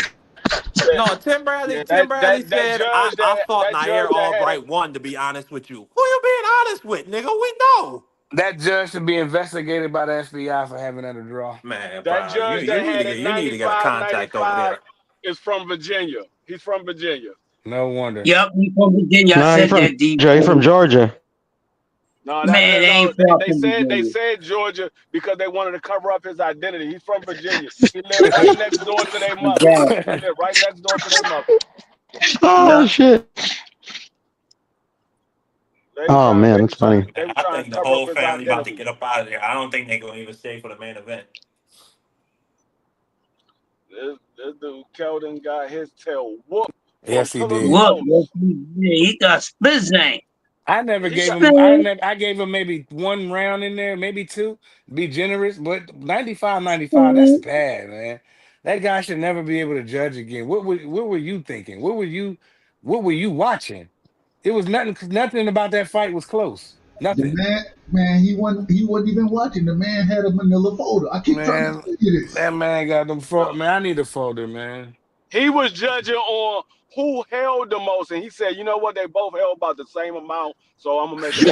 No, Tim Bradley said, I thought Nair Albright won, to be honest with you. Who you being honest with, nigga? We know. That judge should be investigated by the FBI for having that a draw. Man, that judge you need to get a contact over there. is from Virginia. He's from Virginia. No wonder. Yep, he from Virginia. I Nah, said that, D. He from Georgia. No, Man, they ain't far they from Virginia. said Georgia because they wanted to cover up his identity. He's from Virginia. He lived right next door to their mother. He lived right next door to their mother. Oh shit. Oh They man, that's funny. were I think the whole family about to get up out of there. I don't think they're gonna even stay for the main event. This dude Keldon got his tail whooped. Yes, he did. What? He got spit. I never gave him. I gave him maybe one round in there, maybe two. Be generous, but 95, that's bad, man. That guy should never be able to judge again. What were you thinking? What were you watching? It was nothing. Nothing about that fight was close. Nothing. The man, he wasn't even watching. The man had a manila folder. I keep trying to tell you this. That man got them. Man, I need a folder, man. He was judging on who held the most, and he said, "You know what? They both held about the same amount, so I'm gonna make it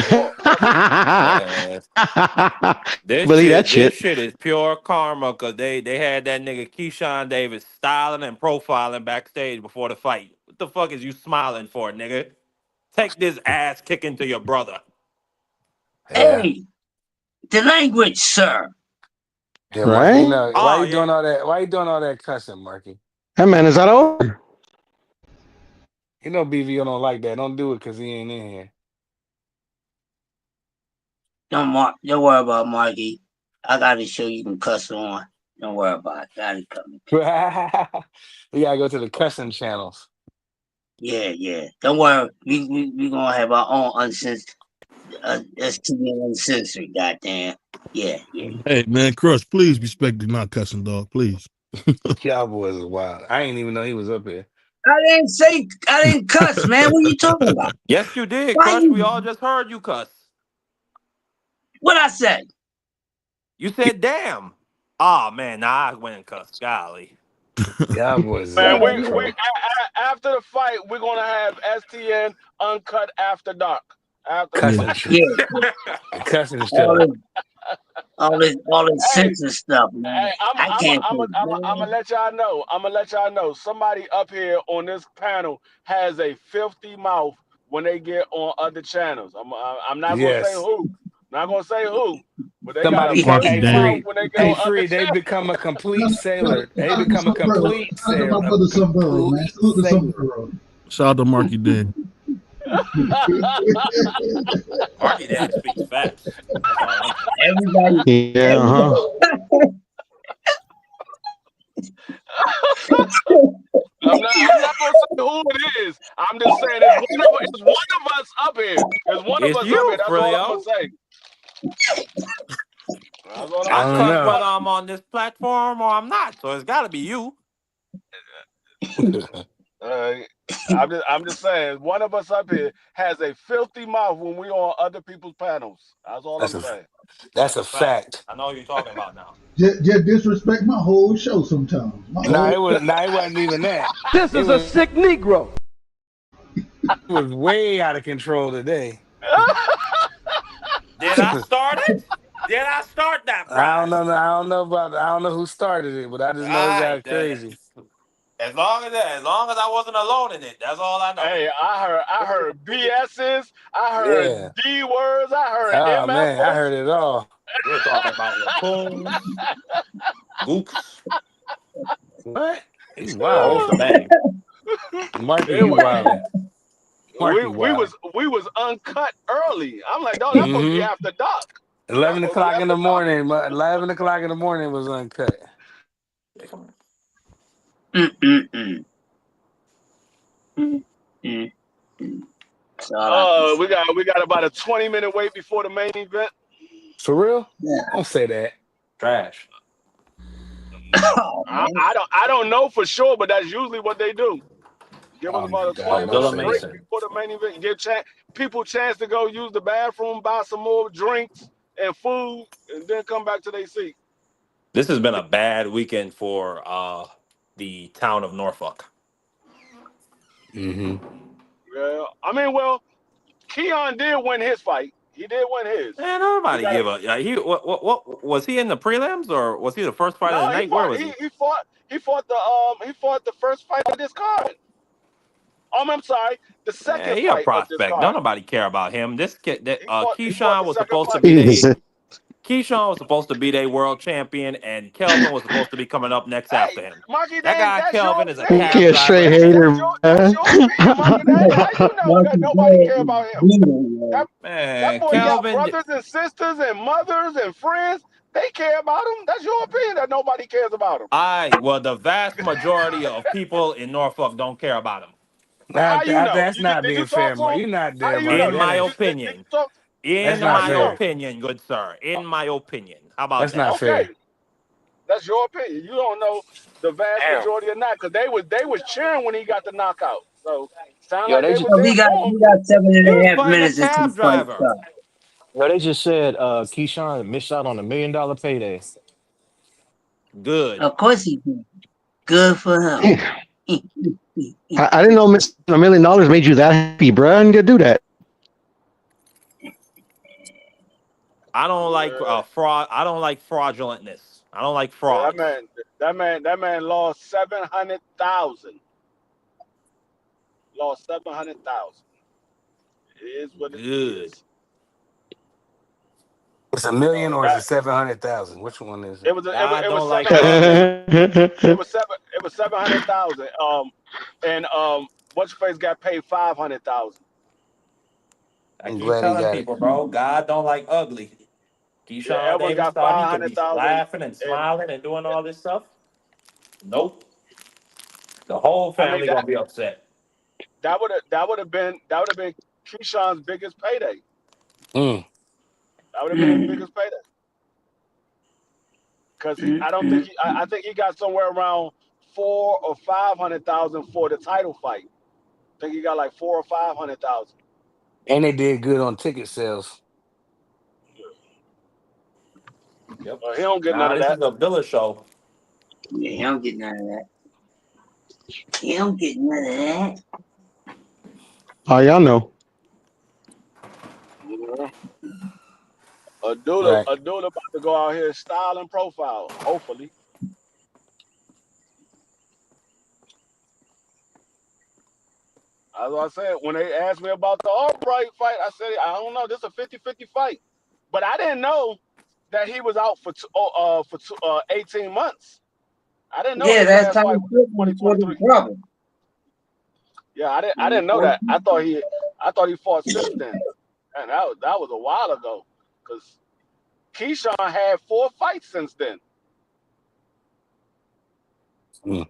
This shit is pure karma because they had that nigga Keyshawn Davis styling and profiling backstage before the fight. What the fuck is you smiling for, nigga? Take this ass kicking to your brother. Hey, the language, sir. Yeah, Right? Marky, why you doing all that? Why you doing all that cussing, Marky? Hey man, is that over? You know BVO don't like that. Don't do it because he ain't in here. Don't worry about Marky. I got to show you can cuss on. Don't worry about it. Got it coming. We gotta go to the cussing channels. Yeah. Don't worry. We gonna have our own uncensored, STN uncensored. Goddamn. Yeah. Hey man, Crush, please respect the not cussing dog, please. Cowboys is wild. I didn't even know he was up here. I didn't cuss, man. What are you talking about? Yes, you did, Crush. We all just heard you cuss. What I said? You said, "Damn." Oh man, I went and cussed. Golly. Cowboys. Man, we after the fight, we're gonna have STN uncut after dark. After the fight. Cussing show. All this censored stuff, man. Hey, I'm gonna let y'all know. I'm gonna let y'all know. Somebody up here on this panel has a filthy mouth when they get on other channels. I'm not gonna say who. Not gonna say who. But they Somebody got a hey, filthy mouth when they get on other they channels. become a complete sailor. They become a complete sailor. My brother Sombrero, man. Salute the Sombrero. Shout out to Marky Dan. Marky Dan speaks facts. Everybody. Yeah, I'm not gonna say who it is. I'm just saying it's one of us up here. There's one of us up here. That's all I'm gonna say. I cuss whether I'm on this platform or I'm not, so it's got to be you. I'm just saying, one of us up here has a filthy mouth when we're on other people's panels. That's all I'm saying. That's a fact. I know what you're talking about now. Just disrespect my whole show sometimes. It wasn't even that. This is a sick Negro. It was way out of control today. Did I start it? Did I start that? I don't know who started it, but I just know it got crazy. As long as I wasn't alone in it, that's all I know. Hey, I heard BS's, I heard D words, I heard MF. Man, I heard it all. We're talking about raccoons, gooks. What? He's wild. Marky, It you was- wild. we was uncut early. I'm like, dog, that's supposed to be after dark. 11 o'clock in the morning. 11 o'clock in the morning was uncut. We got about a 20-minute wait before the main event. For real? Yeah. Don't say that. Trash. I don't know for sure, but that's usually what they do. Give us about a 20-minute break before the main event. Give people a chance to go use the bathroom, buy some more drinks and food, and then come back to their seat. This has been a bad weekend for the town of Norfolk. Yeah, I mean, well, Keon did win his fight. He did win his. Man, nobody give a. Yeah, what was he in the prelims or was he the first fight of No, the he night? Where fought. was he? He fought the first fight of this card. I'm sorry, the Man, second he a fight of this prospect. Don't card. nobody care about him. This kid, He fought Keyshawn the was second supposed to fight. be Jesus. Keyshawn was supposed to be their world champion, and Kelvin was supposed to be coming up next after him. Marky That Dang, guy that's your Kelvin is a opinion. He cab a driver. straight That's it. hater, That's your opinion, Marky Dang. How you know Marky that nobody care about him? Dang, That Man, boy got Kelvin. brothers and sisters and mothers and friends. They care about him. That's your opinion that nobody cares about him. Well, the vast majority of people in Norfolk don't care about him. How you know? That's not Did you being talk fair, to Mark. him? You're not How there, do you Mark. know? In my Finish. Did you opinion. talk? That's In not How you my know? fair. opinion, good sir. In my opinion. How about That's not that? Okay, fair. that's your opinion. You don't know the vast majority or not, because they was cheering when he got the knockout. So sound Yo, like they they just was there for him. we got seven He and was a half fighting a minutes until cab the fight driver. starts. yo, they just said Keyshawn missed out on $1 million payday. Good. Of course he did. Good for him. I didn't know missing $1 million made you that happy, bro. I didn't get to do that. I don't like fraud. I don't like fraudulentness. I don't like Yeah, frauds. that man lost 700,000. Lost 700,000. It is what it Good. is. It's $1 million or is it That 700,000? Which one is it? it was I it was don't like 700. fraudulence. It was 700,000. And what's your face got paid 500,000. I I'm keep glad he telling got it. people, bro, God don't like ugly. Yeah, Keyshawn Edward Davis got thought he could be 500,000, laughing and and smiling and doing all this stuff. Nope. The whole I mean family gonna be upset. that would have been Keyshawn's biggest payday. Mm. That would have been his biggest payday. Because I think he got somewhere around 400,000 or 500,000 for the title fight. I think he got like 400,000 or 500,000. And they did good on ticket sales. Yep. He don't get Nah, none of this that. is a Villa show. Yeah, he don't get none of that. He don't get none of that. Oh, y'all know. Yeah. Abdullah Right. about to go out here style and profile. Hopefully. As I said, when they asked me about the Albright fight, I said, I don't know. This is a 50-50 fight. But I didn't know that he was out for 18 months. I didn't know Yeah, his that's last how fight he was took in him for the 2023. problem. Yeah, I didn't know that. I thought he fought since then. And that was a while ago. Because Keyshawn had 4 fights since then. Mm.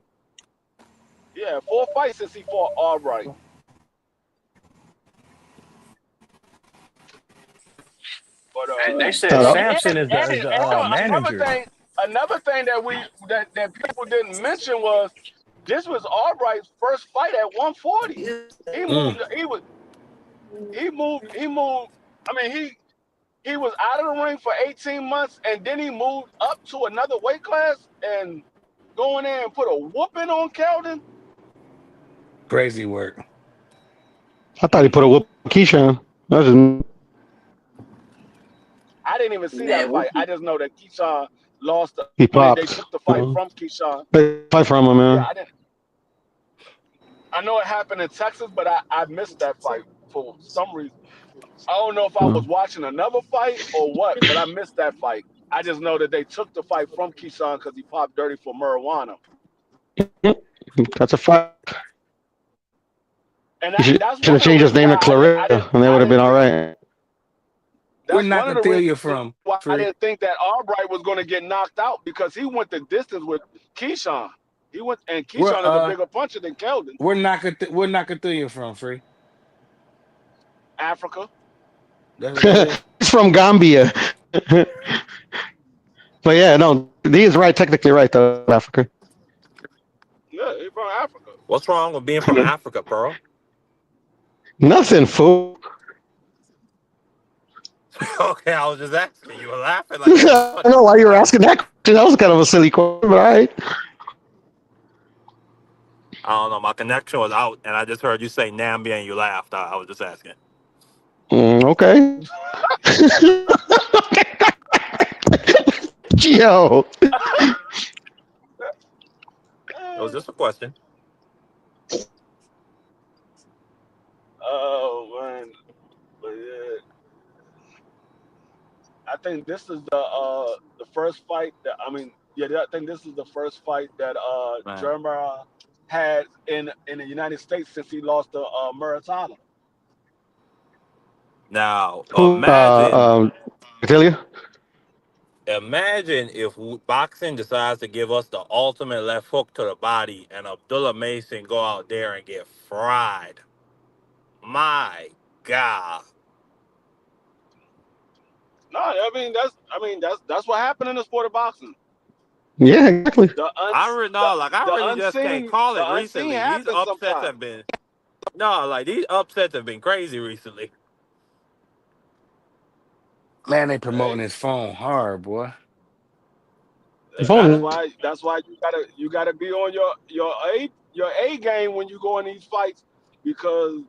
Yeah, 4 fights since he fought Albright. But They said Sampson is and the manager. another thing that people didn't mention was this was Albright's first fight at 140. Mm. He moved. I mean, he was out of the ring for 18 months, and then he moved up to another weight class and going in and put a whooping on Keldon. Crazy work. I thought he put a whoop on Keyshawn. That was I didn't even see that Man, fight. I just know that Keyshawn lost. he They popped. took the fight from Keyshawn. Fight from him, Yeah, man. I didn't. I know it happened in Texas, but I missed that fight for some reason. I don't know if I was watching another fight or what, but I missed that fight. I just know that they took the fight from Keyshawn because he popped dirty for marijuana. That's a fight. And He should that's have one of the changed his reasons name to why Clarissa, and they would have been all right. Where That's one of the Nakathila reasons from? why I Free. didn't think that Albright was going to get knocked out because he went the distance with Keyshawn. And Keyshawn is a bigger puncher than Keldon. Where Nakathila from? Free. Africa. He's from Gambia. But yeah, no, he is right, technically right, though, Africa. Yeah, he's from Africa. What's wrong with being from Africa, Pearl? Nothing, fool. Okay, I was just asking. You were laughing like I don't know why you were asking that question. That was kind of a silly question, but all right. I don't know. My connection was out, and I just heard you say Nambia, and you laughed. I was just asking. Okay. Yo. It was just a question. Oh man, but yeah, I think this is the first fight that I think this is the first fight that Man. Jeremiah had in the United States since he lost to Muratana. Now, Who? Athilia? imagine if boxing decides to give us the ultimate left hook to the body, and Abdullah Mason go out there and get fried. My God. No, that's what happened in the sport of boxing. Yeah, exactly. I really just can't call it recently. These happens upsets sometimes. have been these upsets have been crazy recently. Man, they promoting his phone hard, boy. That's why you gotta be on your A game when you go in these fights, because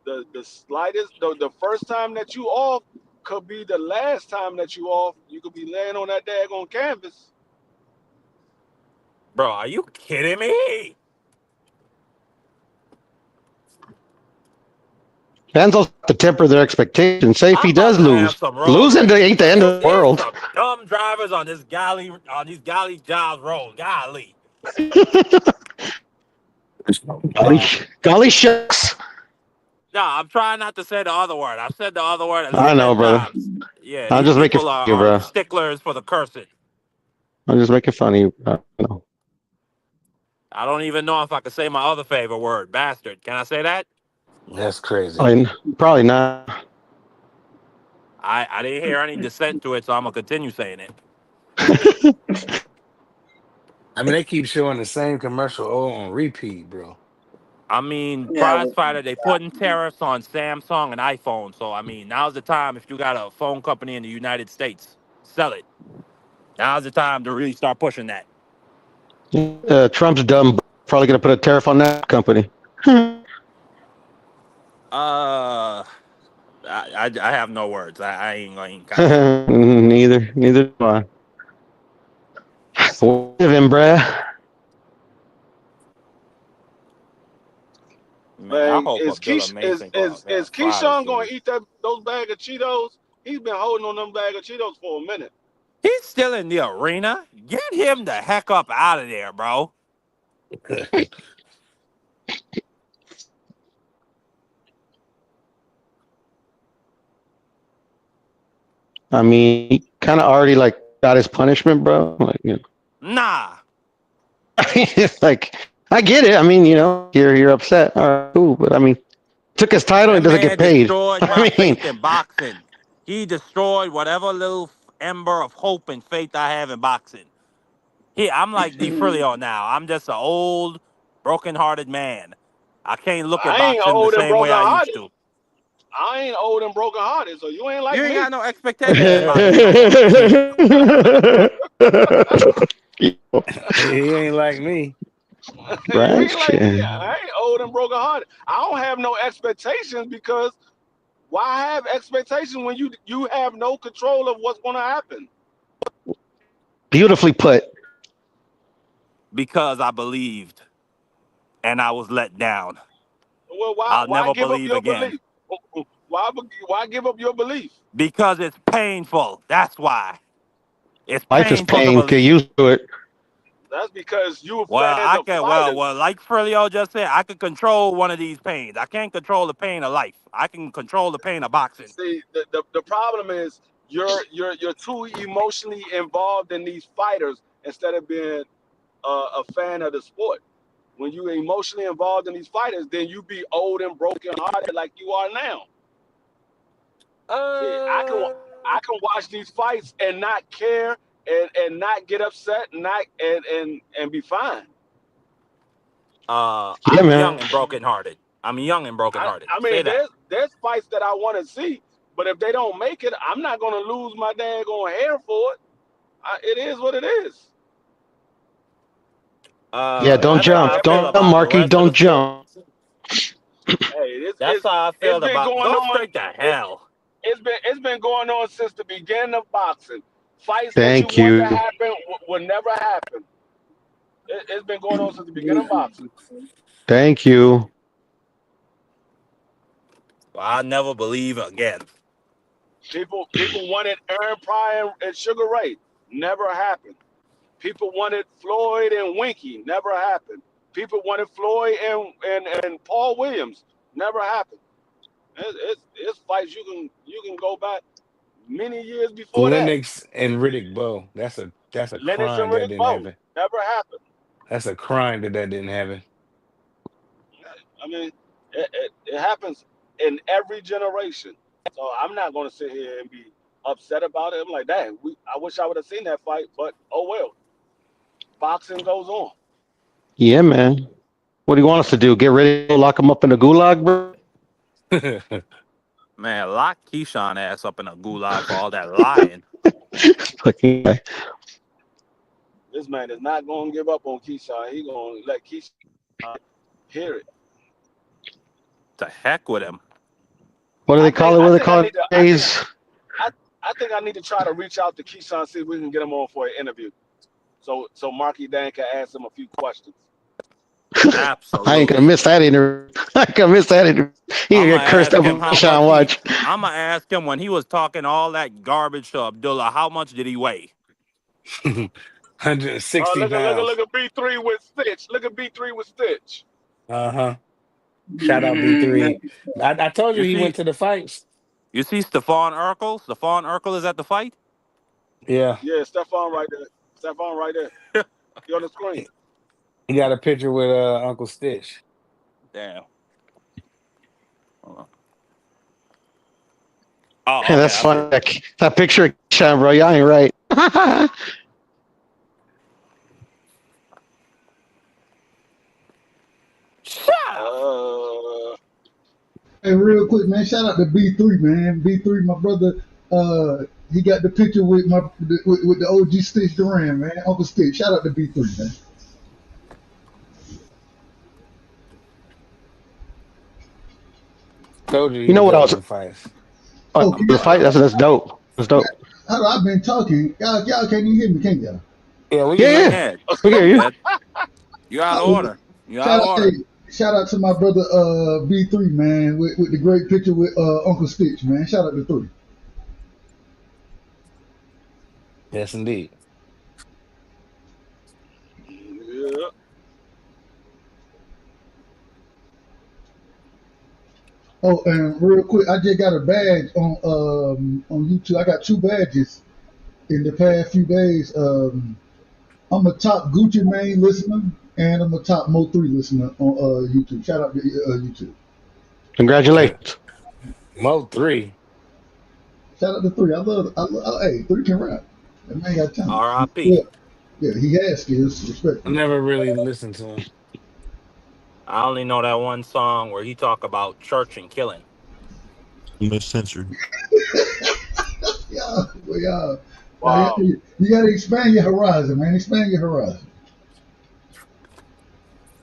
the first time that you off could be the last time that you off. You could be laying on that daggone canvas. Bro, are you kidding me? Fans also have to temper their expectations. Say if he does lose, road losing rage. ain't the end of the world. Some dumb drivers on these galley jobs road. Golly. Golly shucks. No, I'm trying not to say the other word. I've said the other word at least I know, 10 brother. times. Yeah, I'm these just making people fun of you, are bro. sticklers for the cursing. I'm just making fun of you. No. I don't even know if I can say my other favorite word, bastard. Can I say that? That's crazy. Probably not. I didn't hear any dissent to it, so I'm gonna continue saying it. I mean, they keep showing the same commercial on repeat, bro. I mean, Yeah, prize fighter, they putting tariffs on Samsung and iPhone. So I mean, now's the time if you got a phone company in the United States, sell it. Now's the time to really start pushing that. Trump's dumb. Probably gonna put a tariff on that company. I have no words. I ain't going. Neither do I. Living, bruh. Man, I hope Is Abdullah Mason go out there and fry Keyshawn this going dude. to eat those bag of Cheetos? He's been holding on them bag of Cheetos for a minute. He's still in the arena. Get him the heck up out of there, bro. I mean, he kind of already got his punishment, bro. Nah. It's I get it. I mean, you're upset. All right, cool. But I mean, took his title and doesn't get paid. Destroyed my faith in boxing. He destroyed whatever little ember of hope and faith I have in boxing. I'm like DeFrilio now. I'm just an old, broken-hearted man. I can't look at I ain't boxing the old and same way broken I used hearted. to. I ain't old and broken hearted, so you ain't like You ain't me. got no expectations in boxing no more. He ain't like me. You ain't like me. I ain't old and broken hearted. I don't have no expectations, because why have expectations when you have no control of what's going to happen? Beautifully put. Because I believed, and I was let down. Well, I'll why never give up believe your again. belief? Why give up your belief? Because it's painful. That's why. It's Life is painful to pain. Get believe. used to it. That's because you Well, fans of fighters. like Frilio just said, I can control one of these pains. I can't control the pain of life. I can control the pain of boxing. See, the problem is you're too emotionally involved in these fighters instead of being a fan of the sport. When you're emotionally involved in these fighters, then you be old and broken hearted like you are now. See, I can watch these fights and not care and not get upset and not and be fine. I'm man. young and brokenhearted. I'm young and brokenhearted. I Say mean, that. there's fights that I want to see, but if they don't make it, I'm not gonna lose my daggone hair for it. It is what it is. Don't That's how I jump. feel Don't about the Marky. rest of the Don't sport. jump. Hey, That's how I it's feel been about. going Go on. straight to hell. It's been going on since the beginning of boxing. Fights that you Thank want to you. happen will never happen. It's been going on since the beginning of boxing. Thank you. I'll never believe again. People wanted Aaron Pryor and Sugar Ray. Never happened. People wanted Floyd and Winky. Never happened. People wanted Floyd and Paul Williams. Never happened. It's fights you can go back many years before that. Lennox and Riddick Bowe. That's a Lennox and crime that Riddick didn't Bowe. happen. Never happened. That's a crime that didn't happen. I mean, it happens in every generation. So I'm not going to sit here and be upset about it. I'm like, dang, I wish I would have seen that fight, but oh well. Boxing goes on. Yeah, man. What do you want us to do? Get ready to lock him up in the gulag, bro? Man, lock Keyshawn ass up in a gulag for all that lying. Fucking guy. This man is not going to give up on Keyshawn. He's going to let Keyshawn hear it. To heck with him. What do they call it? What do they call it? I think I need to try to reach out to Keyshawn, see if we can get him on for an interview. So Marky Dan can ask him a few questions. Absolutely. I ain't gonna miss that interview. I ain't gonna miss that interview. He gonna get cursed up on Keyshawn watch. I'm gonna ask him when he was talking all that garbage to Abdullah, how much did he weigh? 160 look pounds. at B3 with Stitch. Look at B3 with Stitch. Shout out B3. I told you he went to the fights. You see Stephon Urkel? Stephon Urkel is at the fight? Yeah. Yeah, Stephon right there. Stephon right there. He on the screen. He got a picture with Uncle Stitch. Damn. Oh, okay, that's funny. That picture of Keyshawn, bro. Y'all ain't right. Hey, real quick, man. Shout out to B3, man. B3, my brother. He got the picture with with the OG Stitch Duran, man. Uncle Stitch. Shout out to B3, man. Told you. You know what else? Fights. The fight. That's dope. That's dope. How I've been talking. Y'all can't even hear me, can y'all? Yeah, we hear you. You out of order. You out of order. Shout out to my brother B3, man, with the great picture with Uncle Stitch, man. Shout out to 3. Yes, indeed. Yeah. Oh, and real quick, I just got a badge on YouTube. I got 2 badges in the past few days. I'm a top Gucci Mane listener, and I'm a top Mo3 listener on YouTube. Shout out to YouTube. Congratulations. Mo3. Shout out to 3. I love hey, 3 can rap. That man got talent. R.I.P. Yeah, he has skills. Respect. I never really listened to him. I only know that one song where he talk about church and killing. Censored. Wow. You got to expand your horizon, man. Expand your horizon.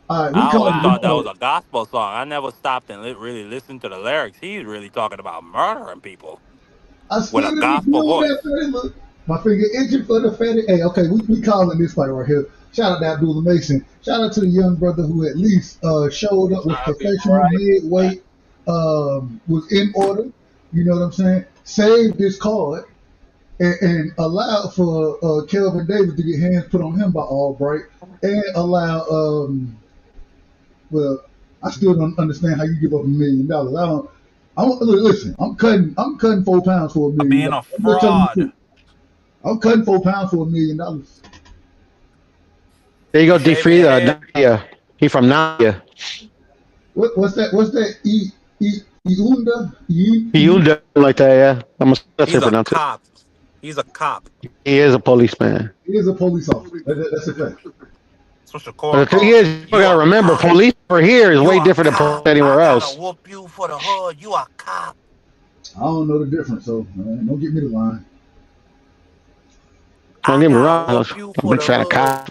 All right, I always thought that was a gospel song. I never stopped and really listened to the lyrics. He's really talking about murdering people with a gospel voice. My finger itching for the fatty. Hey, okay, we calling this fight right here. Shout out to Abdullah Mason. Shout out to the young brother who at least showed up with professional midweight, was in order. You know what I'm saying? Saved this card and allowed for Kelvin Davis to get hands put on him by Albright and allow. Well, I still don't understand how you give up $1 million. Listen. I'm cutting 4 pounds for $1 million. Being a fraud. I'm cutting 4 pounds for $1 million. There you go, D3. Nadia. He from Nadia. What's that? Iunda? Iunda, like that, yeah. He's a cop. He's a cop. He is a policeman. He is a police officer. That's a fact. But the thing is, you gotta remember, police over here is way different than police anywhere else. Whoop you for the hood. You a cop. I don't know the difference, so don't get me the line. Don't get me wrong. I'm a big fan of cops.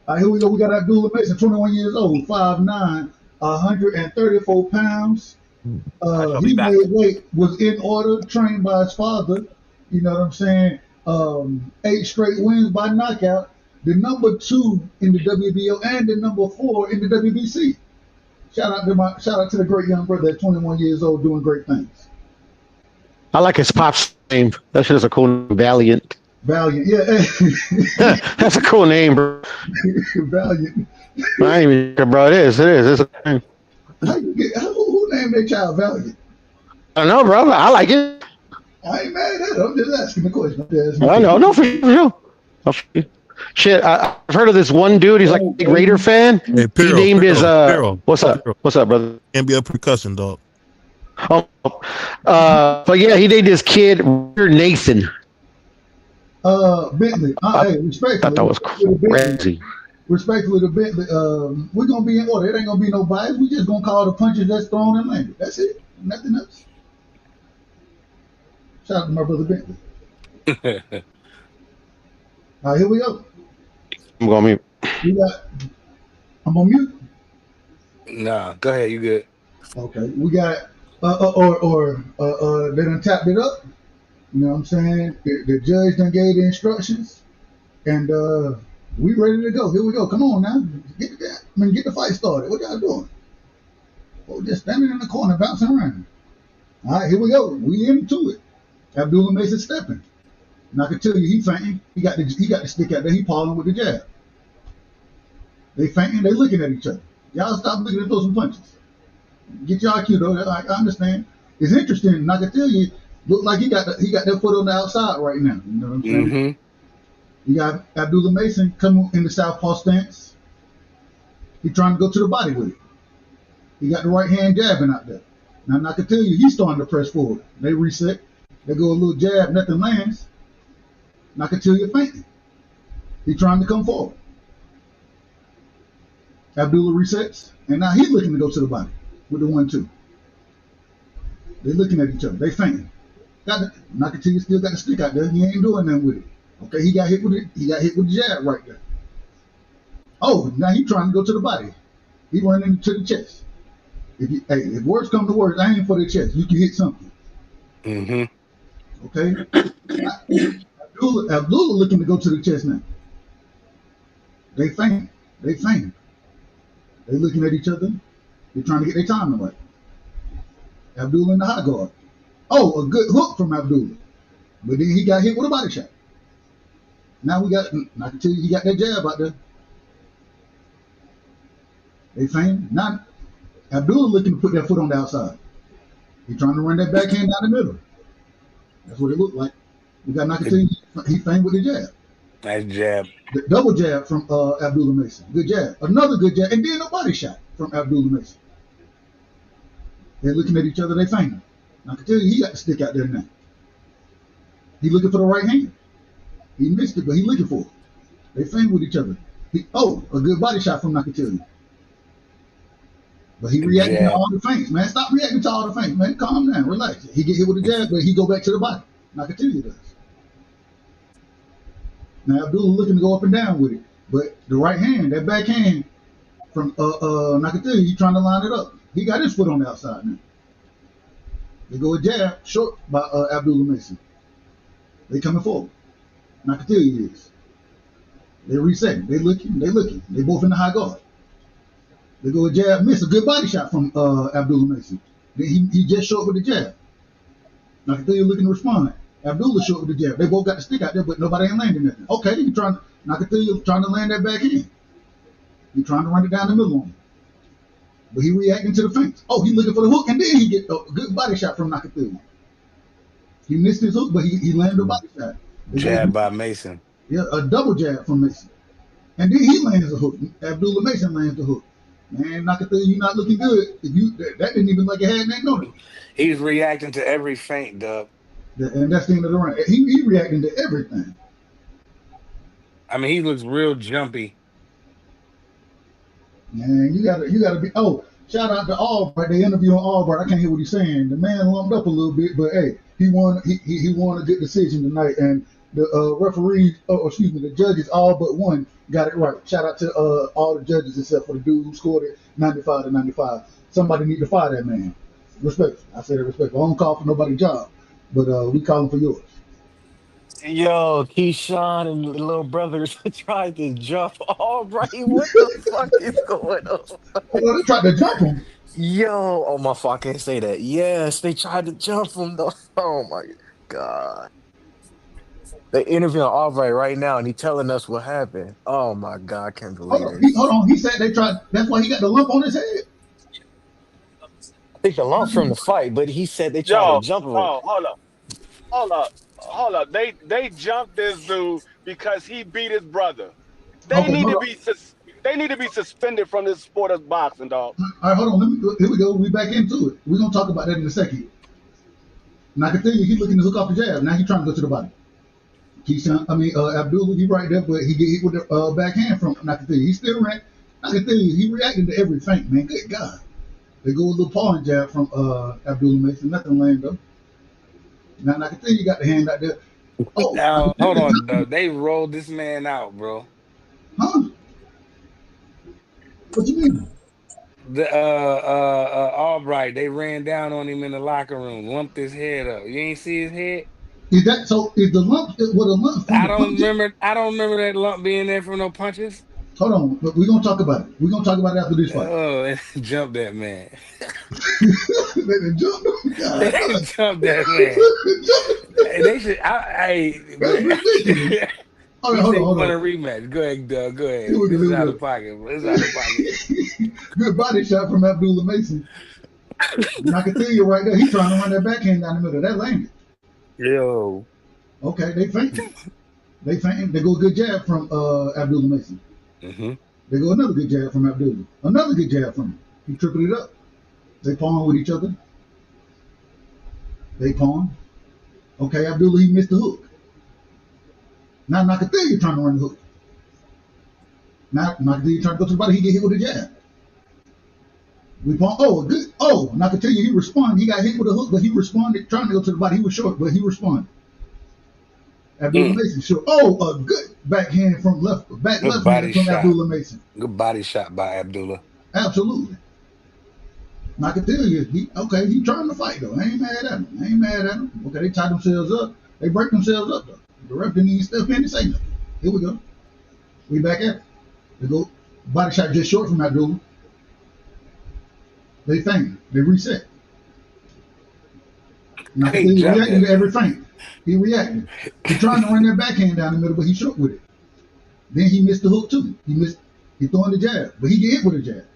All right, here we go. We got Abdullah Mason, 21 years old, 5'9", 134 pounds. He'll be He back. made weight, was in order, trained by his father. You know what I'm saying? 8 straight wins by knockout. The number 2 in the WBO and the number 4 in the WBC. Shout out to the great young brother at 21 years old doing great things. I like his pop's name. That shit is a cool name. Valiant. Valiant, yeah. That's a cool name, bro. Valiant. I ain't even, bro. It is. It's a name. Who named their child Valiant? I don't know, bro. I like it. I ain't mad at it. I'm just asking the question. I know. No, for sure. Shit, I've heard of this one dude. He's like a big Raider fan. Hey, He named his what's up? What's up, brother? NBA percussion, dog. But yeah, he named his kid Nathan. Bentley. Hey, respectfully. I thought that was crazy. Respectfully to Bentley, we're gonna be in order. It ain't gonna be no bias. We just gonna call the punches that's thrown and landed. That's it. Nothing else. Shout out to my brother Bentley. All right, here we go. I'm going mute. I'm on mute. Nah, go ahead. You good? Okay, we got they done tapped it up. You know what I'm saying? The judge done gave the instructions, and we ready to go. Here we go. Come on now, get the fight started. What y'all doing? Oh, just standing in the corner, bouncing around. All right, here we go. We into it. Abdullah Mason stepping. And I can tell you, he fainting. He got the stick out there. He palling with the jab. They fainting. They looking at each other. Y'all stop looking at those punches. Get your IQ though. I understand. It's interesting. And I can tell you, look like he got that foot on the outside right now. You know what I'm saying? Mm-hmm. You got Abdullah Mason coming in the southpaw stance. He trying to go to the body with it. He got the right hand jabbing out there. Now I can tell you, he's starting to press forward. They reset. They go a little jab, nothing lands. And I can tell you fainting. He's trying to come forward. Abdullah resets, and now he's looking to go to the body with the 1-2. They're looking at each other. They fainting. And I can tell you still got the stick out there. He ain't doing nothing with it. Okay, he got hit with it. He got hit with the jab right there. Oh, now he's trying to go to the body. He running into the chest. If words come to words, aim for the chest. You can hit something. Mm-hmm. Okay. Abdullah looking to go to the chest now. They faint. They looking at each other. They're trying to get their timing right. Abdullah in the high guard. Oh, a good hook from Abdullah. But then he got hit with a body shot. Now I can tell you he got that jab out there. They faint. Now Abdullah looking to put that foot on the outside. He's trying to run that backhand down the middle. That's what it looked like. We got Nakatini. He feigned with the jab. Nice jab. The double jab from Abdullah Mason. Good jab. Another good jab. And then a body shot from Abdullah Mason. They're looking at each other. They feigned. I can tell you he got the stick out there now. He looking for the right hand. He missed it, but he looking for it. They feigned with each other. A good body shot from Nakatili. But he reacting to all the feints, man. Stop reacting to all the feints, man. Calm down, relax. He get hit with the jab, but he go back to the body. Nakatili does. Now Abdullah looking to go up and down with it, but the right hand, that back hand from Nakatili, he trying to line it up. He got his foot on the outside now. They go a jab short by Abdullah Mason. They coming forward. Nakatili is. They resetting. They looking. They both in the high guard. They go a jab, miss a good body shot from Abdullah Mason. Then he just short with the jab. Nakatili looking to respond. Abdullah short with the jab. They both got the stick out there, but nobody ain't landing nothing. Okay, Nakatili trying to land that back in. He trying to run it down the middle on him. But he reacting to the feints. Oh, he looking for the hook, and then he get a good body shot from Nakatili. He missed his hook, but he landed a body shot. Jab by Mason. Yeah, a double jab from Mason. And then he lands a hook. Abdullah Mason lands the hook. Man, Nakatili, you not looking good. That didn't even like it had nothing on it. He's reacting to every feint, Dub. And that's the end of the round. He reacting to everything. I mean, he looks real jumpy. Man, you gotta be. Oh, shout out to Albright. They interviewing Albright. I can't hear what he's saying. The man lumped up a little bit, but hey, he won. He won a good decision tonight, and the referees, the judges, all but one got it right. Shout out to all the judges except for the dude who scored it 95-95. Somebody need to fire that man. Respect. I said respect. I don't call for nobody's job, but we calling for yours. Yo, Keyshawn and little brothers tried to jump. All right, what the fuck is going on? Well, they tried to jump him. Yo, oh my fuck, I can't say that. Yes, they tried to jump him though. Oh my god. They interviewing Albright right now and he telling us what happened. Oh my god, I can't believe Hold this. on. He said they tried. That's why he got the lump on his head. I think the lump from the fight, but he said they tried to Yo, jump him. oh, hold up. They jumped this dude because he beat his brother. They Okay, need hold to on. be they need to be suspended from this sport of boxing, dog. All right, hold on. Here we go. We back into it. We're gonna talk about that in a second. Now I can tell you, he looking to hook off the jab. Now he trying to go to the body. Abdullah, he right there, but he get hit with the backhand from Nakathila. He still ran. Nakathila, he reacted to every feint, man. Good God. They go with a little paw and jab from Abdullah Mason. Nothing lame though. Now Nakathila got the hand out there. Oh, Now, hold on, though. They rolled this man out, bro. Huh? What you mean? The Albright, they ran down on him in the locker room, lumped his head up. You ain't see his head? Is that so? Is the lump what a lump from I the don't punches? remember. I don't remember that lump being there from no punches. Hold on, but we're gonna talk about it. We're gonna talk about it after this fight. Oh, and jump that man. They jumped him. They God. jump that man. Hey, they should. That's ridiculous. All right, He said, hold "Want a on. rematch? Go ahead, Doug. Go ahead. Here we go. This is Here we out go. of pocket. Bro. This is out of pocket." Good body shot from Abdullah Mason. And I can tell you right there, he's trying to run that backhand down the middle. That landed. Yo. Okay, they fainted. They fainted. They go a good jab from Abdullah Mason. Mm-hmm. They go another good jab from Abdullah. Another good jab from him. He tripled it up. They pawn with each other. They pawn. Okay, Abdullah, he missed the hook. Now Nakathila trying to run the hook. Now Nakathila trying to go to the body. He get hit with a jab. We pawn. Oh, good. Oh, Nakathila, he responded. He got hit with a hook, but he responded trying to go to the body. He was short, but he responded. Abdullah Mason short. Oh, a good backhand from left Good hand body from shot. Abdullah Mason. Good body shot by Abdullah. Absolutely. And I can tell you, he trying to fight though. I ain't mad at him. Okay, they tie themselves up. They break themselves up though. The ref didn't even step in and say nothing. Here we go. We back at it. They go body shot just short from Abdullah. They feint. They reset. And I can tell you, reacting to every feint. He reacted. He's trying to run that backhand down the middle, but he short with it. Then he missed the hook too. He throwing the jab, but he get hit with a jab.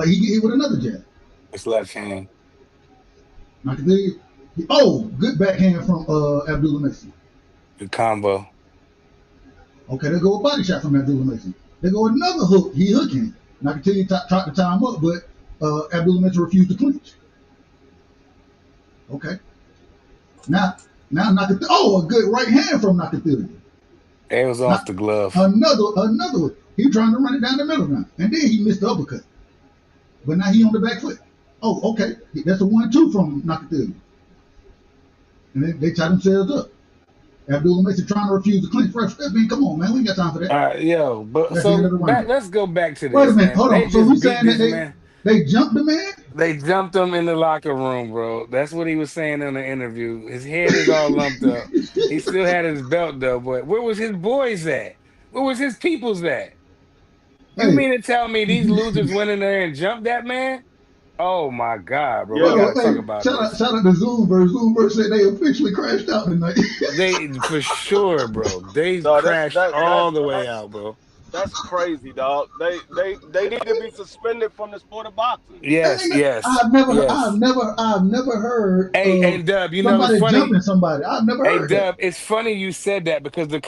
He get hit with another jab. It's left hand. I can tell you. Good backhand from Abdullah Mason. Good combo. Okay, they go a body shot from Abdullah Mason. They go another hook. He hooking. And I can tell you tried to tie him up, but Abdullah Mason refused to clinch. Okay. Now Nakathila. A good right hand from Nakathila. It was off the glove. Another one. He trying to run it down the middle now. And then he missed the uppercut. But now he on the back foot. Oh, okay. That's a 1-2 from Nakathila. And they tie themselves up. Abdullah Mason trying to refuse to clinch first. Come on, man. We ain't got time for that. But That's so the let's go back to this. Wait a minute. Man. Hold They on. So just who's beat saying this that man. they jumped the man? They jumped him in the locker room, bro. That's what he was saying in the interview. His head is all lumped up. He still had his belt though, but where was his boys at? Where was his peoples at? You mean to tell me these losers went in there and jumped that man? Oh my God, bro. We gotta talk about this. Shout out to Zoomverse. Zoomverse said they officially crashed out tonight. They for sure, bro. They crashed all the way out, bro. That's crazy, dog. They need to be suspended from the sport of boxing. Yes. I've never heard. Hey, Dub, you know it's somebody funny. Jumping somebody. I've never heard. Hey, Dub, it's funny you said that because the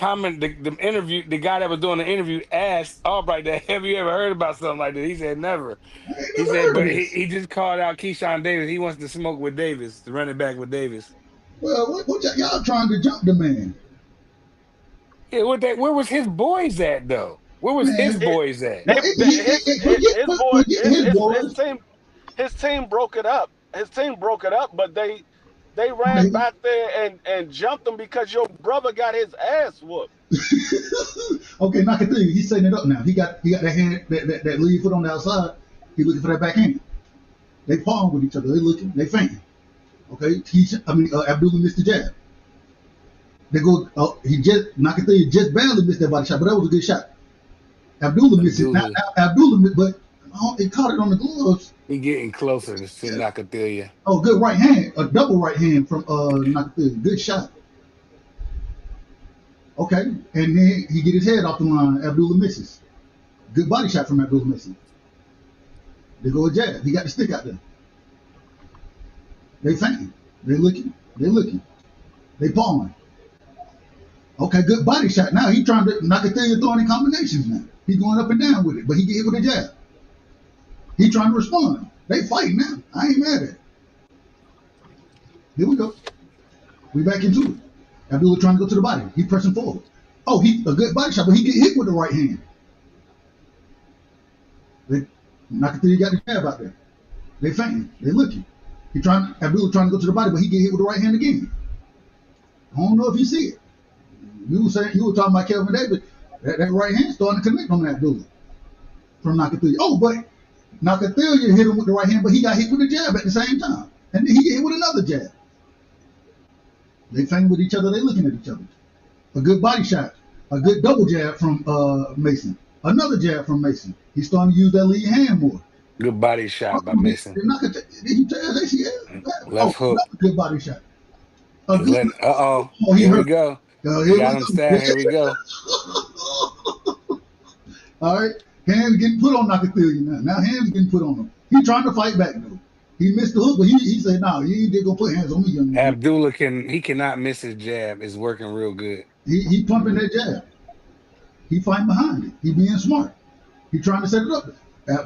interview, the guy that was doing the interview asked Albright, "Have you ever heard about something like that?" He said, "Never." He said, but he just called out Keyshawn Davis. He wants to smoke with Davis, to run it back with Davis. Well, what y'all trying to jump the man? Yeah, where was his boys at though? Where was his boys at? His team broke it up. But they ran back there and jumped him because your brother got his ass whooped. Okay, Nakathila, he's setting it up now. He got that hand, that lead foot on the outside. He looking for that back hand. They palm with each other. They looking. They fainting. Okay. Abdullah missed the jab. They go. Nakatilla just barely missed that body shot, but that was a good shot. Abdullah missed it. Abdullah, but he caught it on the gloves. He getting closer to Nakatilla. Oh, good right hand. A double right hand from Nakatilla. Good shot. Okay. And then he get his head off the line. Abdullah misses. Good body shot from Abdullah Mason. They go a jab. He got the stick out there. They fainting. They looking. They looking. They palming. Okay, good body shot. Now he trying to Nakatilla throwing in combinations now. He going up and down with it, but he get hit with a jab. He trying to respond. They fighting now. I ain't mad at it. Here we go. We back into it. Abdullah trying to go to the body. He pressing forward. Oh, he a good body shot, but he get hit with the right hand. Nakatilla got the jab out there. They fainting. They looking. Abdullah trying to go to the body, but he get hit with the right hand again. I don't know if you see it. You were talking about Kelvin Davis. That right hand starting to connect on Abdullah from Nakatilla. Oh, but Nakatilla hit him with the right hand, but he got hit with a jab at the same time. And then he get hit with another jab. They fainting with each other. They looking at each other. A good body shot. A good double jab from Mason. Another jab from Mason. He's starting to use that lead hand more. Good body shot by Mason. Did he tell ACL? Left hook. Good body shot. Here we go. Got him stabbed. Here we go. All right. Hands getting put on Nakatilla now. Now hands getting put on him. He trying to fight back though. He missed the hook, but he said, "No, you ain't gonna put hands on me, young man." Abdullah cannot miss his jab. It's working real good. He pumping that jab. He fighting behind it. He being smart. He trying to set it up.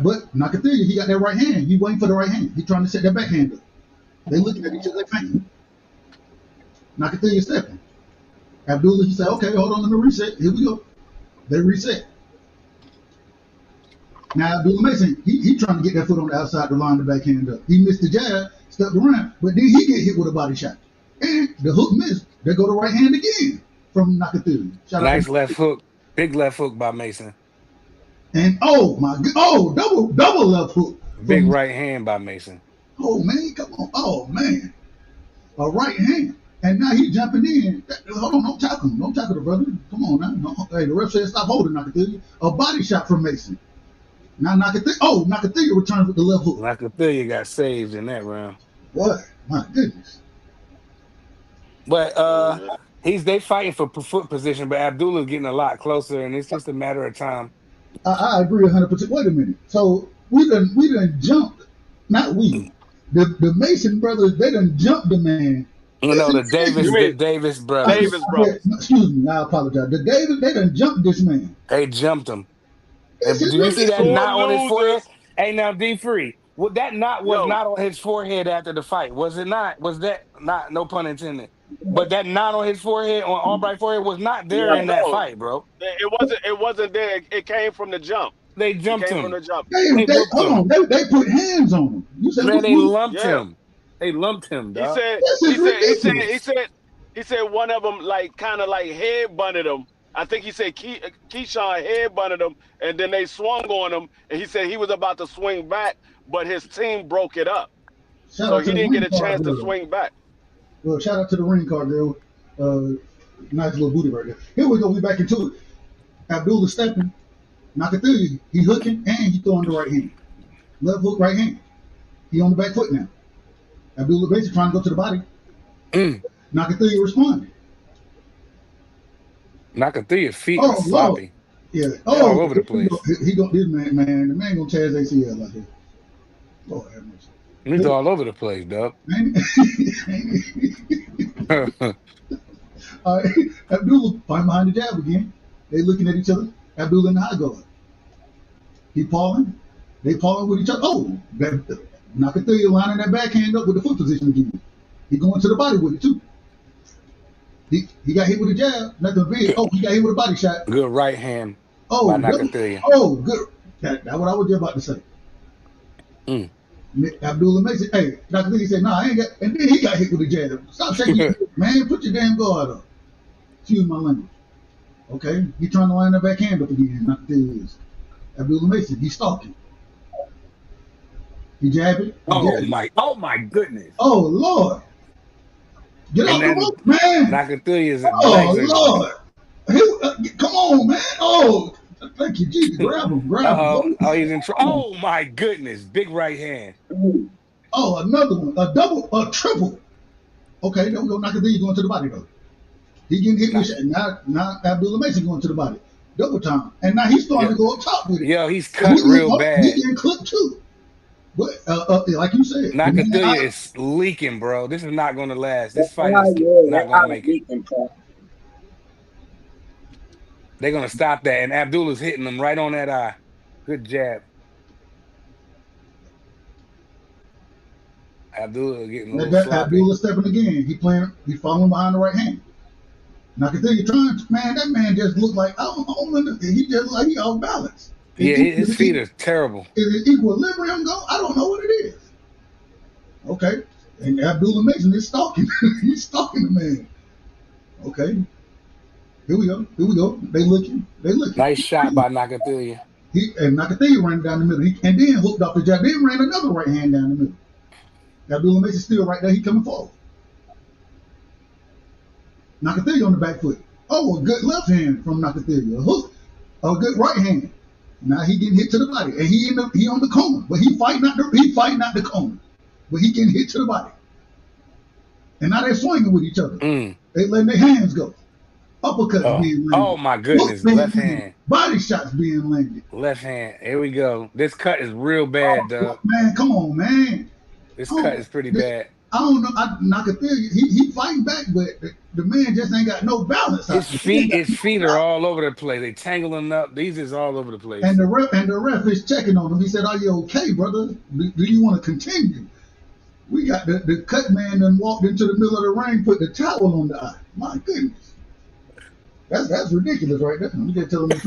But Nakatilla, he got that right hand. He waiting for the right hand. He trying to set that backhand up. They looking at each other. They fainting. Nakatilla stepping. Abdullah, he said, "Okay, hold on, let me reset." Here we go. They reset. Now Abdullah Mason, he trying to get that foot on the outside to line the backhand up. He missed the jab, stepped around, but then he get hit with a body shot. And the hook missed. They go to right hand again from Nakatilla. Nice left hook. Big left hook by Mason. And double left hook. Big right hand by Mason. Oh man, come on. Oh man. A right hand. And now he's jumping in. Hold on, don't tackle him. Don't tackle the brother. Come on now. No. Hey, the ref said stop holding Nakatilla. A body shot from Mason. Now Nakatilla returns with the left hook. Nakatilla got saved in that round. Boy, my goodness. But they fighting for foot position, but Abdullah's getting a lot closer, and it's just a matter of time. I agree 100%. Wait a minute. So we done jumped. Not we. The Mason brothers, they done jumped the man. No, the Davis brothers. Davis brothers. Excuse me, I apologize. They done jumped this man. They jumped him. And do you see that knot on his forehead? Hey, now D-Free, that knot was not on his forehead after the fight, was it not? Was that not? No pun intended. But that knot on his forehead, on Albright forehead, was not there in that fight, bro. It wasn't there. It came from the jump. They jumped him. From the jump. They put hands on him. You said man, they lumped him. They lumped him, dog. He said one of them kind of head butted him. I think he said Keyshawn head butted him, and then they swung on him, and he said he was about to swing back, but his team broke it up. So he didn't get a chance to swing back. Well, shout out to the ring card girl. Nice little booty right there. Here we go. We back into it. Abdullah stepping. Nakatilla, he hooking, and he throwing the right hand. Left hook, right hand. He on the back foot now. Abdullah basically trying to go to the body. Nakatilla responding. Nakatilla feet are sloppy. Yeah. All over the place. He don't this man. The man gonna tear his ACL out here. Lord have mercy. He's all over the place, dog. All right. Abdullah fighting behind the jab again. They looking at each other. Abdullah in the high guard. He pawing. They pawing with each other. Oh, Nakatilla lining that backhand up with the foot position again. He going to the body with it too. He got hit with a jab, nothing big. Oh, he got hit with a body shot. Good right hand by Nakatilla. Oh, good. That's what I was just about to say. Abdullah Mason, hey, Nakatilla said, I ain't got, and then he got hit with a jab. Stop shaking your head, man. Put your damn guard up. Excuse my language. Okay, he trying to line that backhand up again. Nakatilla is. Abdullah Mason, he's stalking. He jabbed it. He jabbed it. Oh my goodness. Oh Lord. Get And off the then rope, man. Nakatilia's Oh legs are. Lord. Come on, man. Oh, thank you, Jesus. Grab him. Grab him. Oh, he's in trouble. Oh my goodness. Big right hand. Oh, another one. A double, a triple. Okay, there we go. Nakatili going to the body though. He getting hit with shit. Now Abdullah Mason going to the body. Double time. And now he's starting to go up top with it. Yo, he's cut real bad. He getting clipped too. But like you said, Nakatilia is leaking, bro. This is not going to last. This fight is not going to make it. They're going to stop that. And Abdullah's hitting him right on that eye. Good jab. Abdullah getting a little sloppy. Abdullah stepping again. He following behind the right hand. Nakatili trying, man, that man just looked like, I don't know, he just like he off balance. Yeah, his feet are terrible. Is it equilibrium go? I don't know what it is. Okay. And Abdullah Mason is stalking. He's stalking the man. Okay. Here we go. They looking. Nice shot by Nakatilia. And Nakatilia ran down the middle. And then hooked off the jab. Then ran another right hand down the middle. Abdullah Mason still right there. He coming forward. Nakatilia on the back foot. Oh, a good left hand from Nakatilia. A hook. A good right hand. Now he getting hit to the body, and he on the corner, but he fighting out the corner, but he getting hit to the body. And now they're swinging with each other. They letting their hands go. Uppercuts being landed. Oh my goodness, left hand. Body shots being landed. Left hand. Here we go. This cut is real bad, Doug. Man, come on, man. This cut is pretty bad. I don't know. Nakatilia, he fighting back, but the man just ain't got no balance. His feet are all over the place. They tangling up. These is all over the place. And the ref is checking on him. He said, "Are you okay, brother? Do you want to continue?" We got the cut man and walked into the middle of the ring, put the towel on the eye. My goodness, that's ridiculous right there. I'm just telling the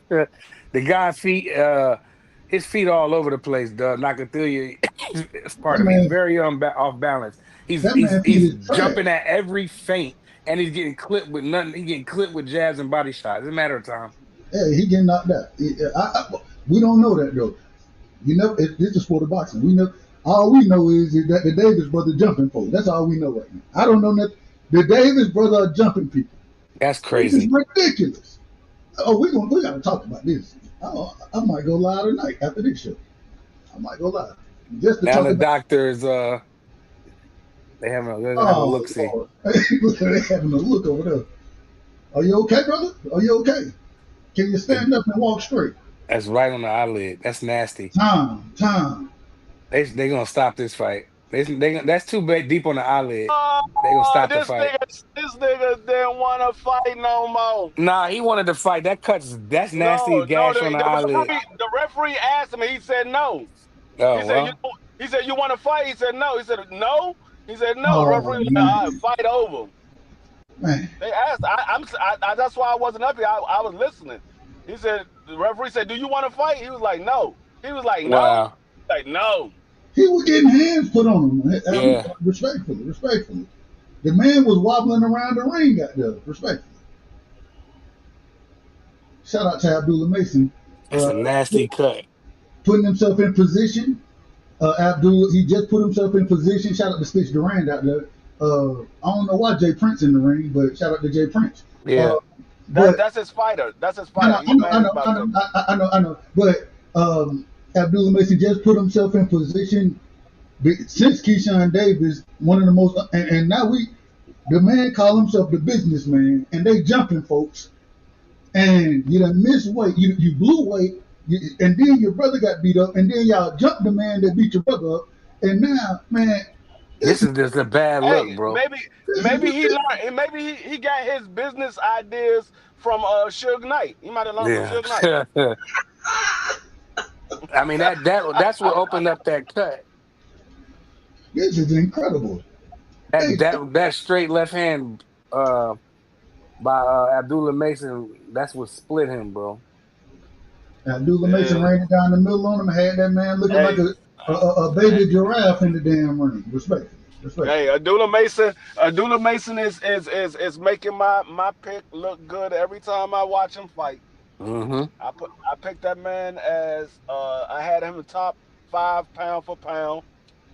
truth. The guy's feet. His feet all over the place, Doug. Nakatilia, pardon me, very off balance. He's jumping at every feint, and he's getting clipped with nothing. He's getting clipped with jabs and body shots. It's a matter of time. Yeah, he getting knocked out. We don't know that though. This is sport of boxing. All we know is that the Davis brother jumping folks. That's all we know right now. I don't know nothing. The Davis brother are jumping people. That's crazy. It's ridiculous. Oh, we got to talk about this. I might go live tonight after this show. I might go live. Just to now talk the about doctors, they having a look. See, they having a look over there. Are you okay, brother? Are you okay? Can you stand up and walk straight? That's right on the eyelid. That's nasty. Time. They gonna stop this fight. That's too deep on the eyelid. They gonna stop the fight. This nigga didn't want to fight no more. Nah, he wanted to fight. That's nasty gash on the eyelid. The referee asked him, and he said no. Oh, he said, you want to fight? He said no. He said no. He said no. The referee was fight over. Man. They asked. That's why I wasn't up here. I was listening. He said the referee said, "Do you want to fight?" He was like, "No." He was like, "No." Wow. Like, no. He was getting hands put on him. Yeah. Respectfully. The man was wobbling around the ring out there. Respectfully. Shout out to Abdullah Mason. It's a nasty cut. Putting himself in position. Abdullah, he just put himself in position. Shout out to Stitch Durand out there. I don't know why Jay Prince in the ring, but shout out to Jay Prince. Yeah. That's his fighter. That's his fighter. I know. But Abdullah Mason just put himself in position since Keyshawn Davis, one of the most, and now the man call himself the businessman, and they jumping folks, and you done missed weight, you blew weight, and then your brother got beat up, and then y'all jumped the man that beat your brother up, and now, man. This is just a bad look, bro. Maybe he learned. Maybe he got his business ideas from Suge Knight. He might have learned from Suge Knight. I mean that's what opened up that cut. This is incredible. That straight left hand by Abdullah Mason. That's what split him, bro. Abdullah Mason ran it down the middle on him, had that man looking like a baby giraffe in the damn ring. Respect. Hey, Abdullah Mason is making my pick look good every time I watch him fight. I picked that man as I had him in top 5 pound for pound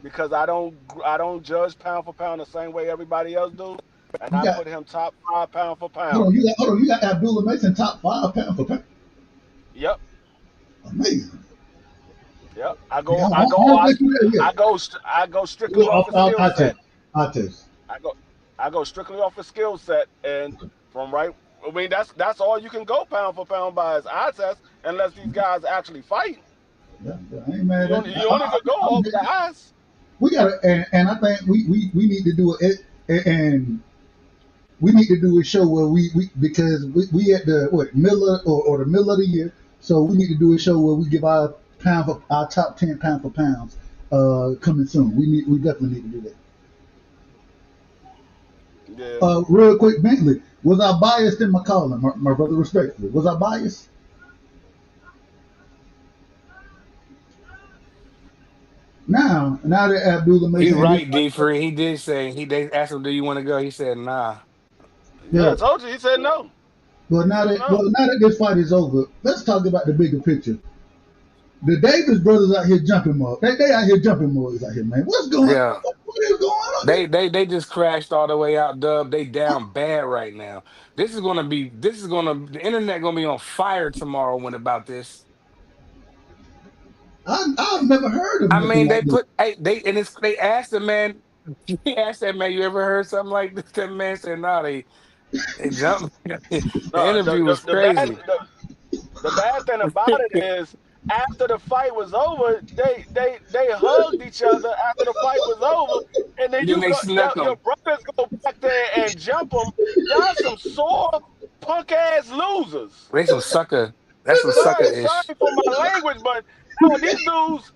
because I don't judge pound for pound the same way everybody else do, and You I got put him top 5 pound for hold pound. on. You got Abdullah Mason top 5 pound for pound. Yep, Amazing. yep. Yeah, I don't think you there yet. I go strictly off his Well, skill I set. test. I test. I go I go strictly off his skill set, and from right. I mean that's all you can go pound for pound by is eye test unless these guys actually fight. Yeah, I ain't mad at You only could go I'm off with the you. eyes. We got to, and I think we need to do it, and we need to do a show where we because we at the middle or the middle of the year, so we need to do a show where we give our top 10 pound for pounds coming soon. We definitely need to do that. Yeah. Real quick, Bentley, was I biased in my calling, my brother? Respectfully, was I biased? Now that Abdullah He Mason and his right, D Free. He did say they asked him, "Do you want to go?" He said, "Nah." Yeah, yeah, I told you. He said no. well He said no. now that this fight is over, let's talk about the bigger picture. The Davis brothers out here jumping more. They out here jumping more out here, man. What's going on? Yeah. What is going on here? They just crashed all the way out, Dub. They down bad right now. The internet gonna be on fire tomorrow when about this. I've never heard of I nothing mean, like this. they asked the man, he asked that man, you ever heard something like this? That man said, no, they jumped. The No, interview was crazy. the bad thing about it is after the fight was over, they hugged each other after the fight was over, and then Then they snuck your him. brothers go back there and jump them. Y'all some sore punk ass losers. They some sucker. That's some sucker Sorry ish. for my language, but no, these dudes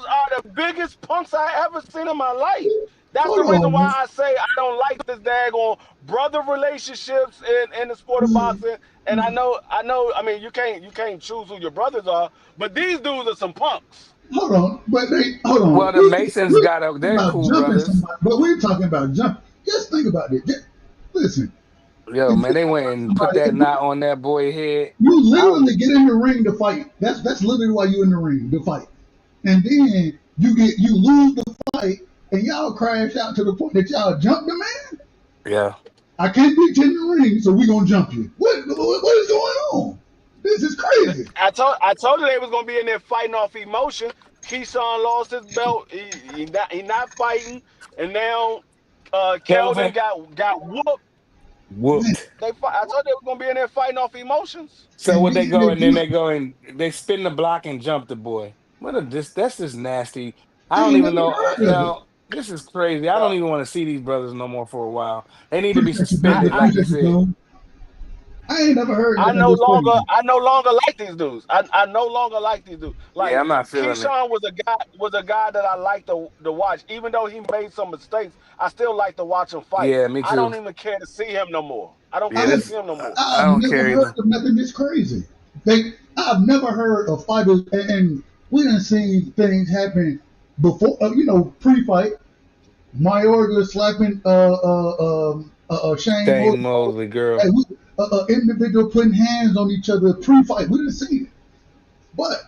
are the biggest punks I ever seen in my life. That's the Hold reason on, why man. I say I don't like this daggone brother relationships in the sport of boxing. And I mean you can't choose who your brothers are, but these dudes are some punks. Hold on, but hold on. Well, the Masons We're got up. talking They're about cool jumping brothers. somebody, but we're talking about jump. Just think about it. Listen, Yo, if man, you they went jump and put somebody, that knot on that boy head. you I don't. literally get in the ring to fight. That's literally why you in the ring to fight. And then you lose the fight, and y'all crash out to the point that y'all jump the man. Yeah. I can't beat you in the ring, so we gonna jump you. What is going on? This is crazy. I told you they was gonna be in there fighting off emotion. Keyshawn lost his belt. He not fighting, and now Keldon Kelvin got whooped. whooped. I told you they was gonna be in there fighting off emotions. So And what they then go they and then do. they go and they spin the block and jump the boy. That's just nasty. I I don't ain't even never know. heard of it. Yo, this is crazy. I No, don't even want to see these brothers no more for a while. They need to be Appreciate you, Bentley. suspended, I, like you Appreciate you, said. Tone. I ain't never heard I nothing no this longer crazy. I no longer like these dudes. I no longer like these dudes. Yeah, Like I'm not feeling it. Keyshawn was a guy that I like to watch. Even though he made some mistakes, I still like to watch him fight. Yeah, me I too. don't even care to see him no more. I don't Yeah, care to I've see him no more. I I've don't never care heard either. of nothing this crazy. I've never heard of fighters, and we done seen things happen before. Pre-fight, Mayorga slapping Shane Shane Mosley. Mosley, girl. Hey, individual putting hands on each other pre-fight. We didn't see it. But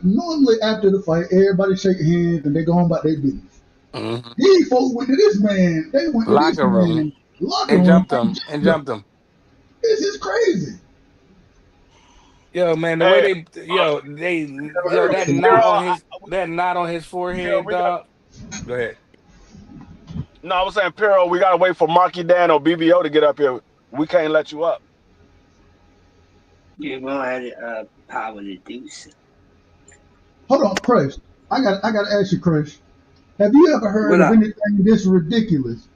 normally after the fight, everybody shake hands and they go on about their business. Hmm. These folks went to this man. They went to this Locker room man locker and room jumped and them and jumped him. jumped them. This is crazy. Yo, man, the way Hey, Never heard of it. Piro, that knot on his Piro, forehead, dog. Go ahead. no, I was saying Piro, we gotta wait for Marky Dan or BBO to get up here. We can't let you up. You gonna have the power to do so. Hold on, Crush. I got to ask you, Crush. Have you ever heard What of up? anything this ridiculous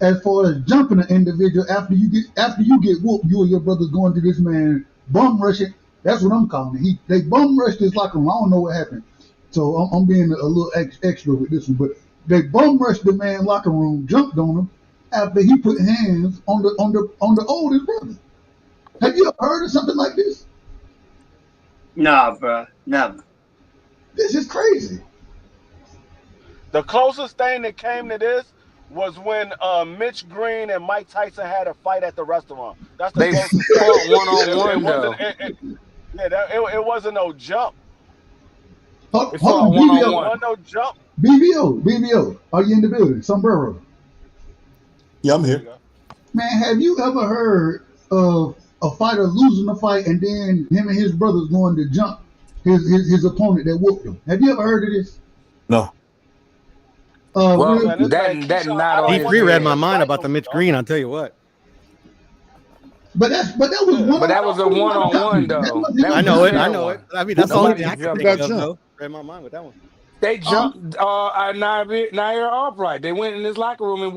as far as jumping an individual after you get whooped? You or your brothers going to this man bum rushing. That's what I'm calling it. They bum rushed his locker room. I don't know what happened, so I'm being a little extra with this one. But they bum rushed the man locker room, jumped on him after he put hands on the oldest brother. Have you ever heard of something like this? Nah, bro, never. This is crazy. The closest thing that came to this was when Mitch Green and Mike Tyson had a fight at the restaurant. That's the They closest fought thing. one on It one wasn't. though. It wasn't no jump. They Hold fought on, one on It one. BBO, wasn't no jump. BBO. Are you in the building? Sombrero. Yeah, I'm There you here. go. Man, have you ever heard of a fighter losing a fight and then him and his brothers going to jump his opponent that whooped him? Have you ever heard of this? No. Well, Man, this man that Keyshawn, not I on don't his want D3 to read see my head. him mind fight about no the Mitch more. Green. I'll tell you what. But that was Yeah, one But on I that was don't. a one. one on one That though. wasn't That I was a know it. I fair know it. one. I mean, Who, that's the only who, thing Nobody I who could who jumped think got him. of, jumped? though. Read my mind with that one. They Um, jumped Nair Albright. They went in his locker room and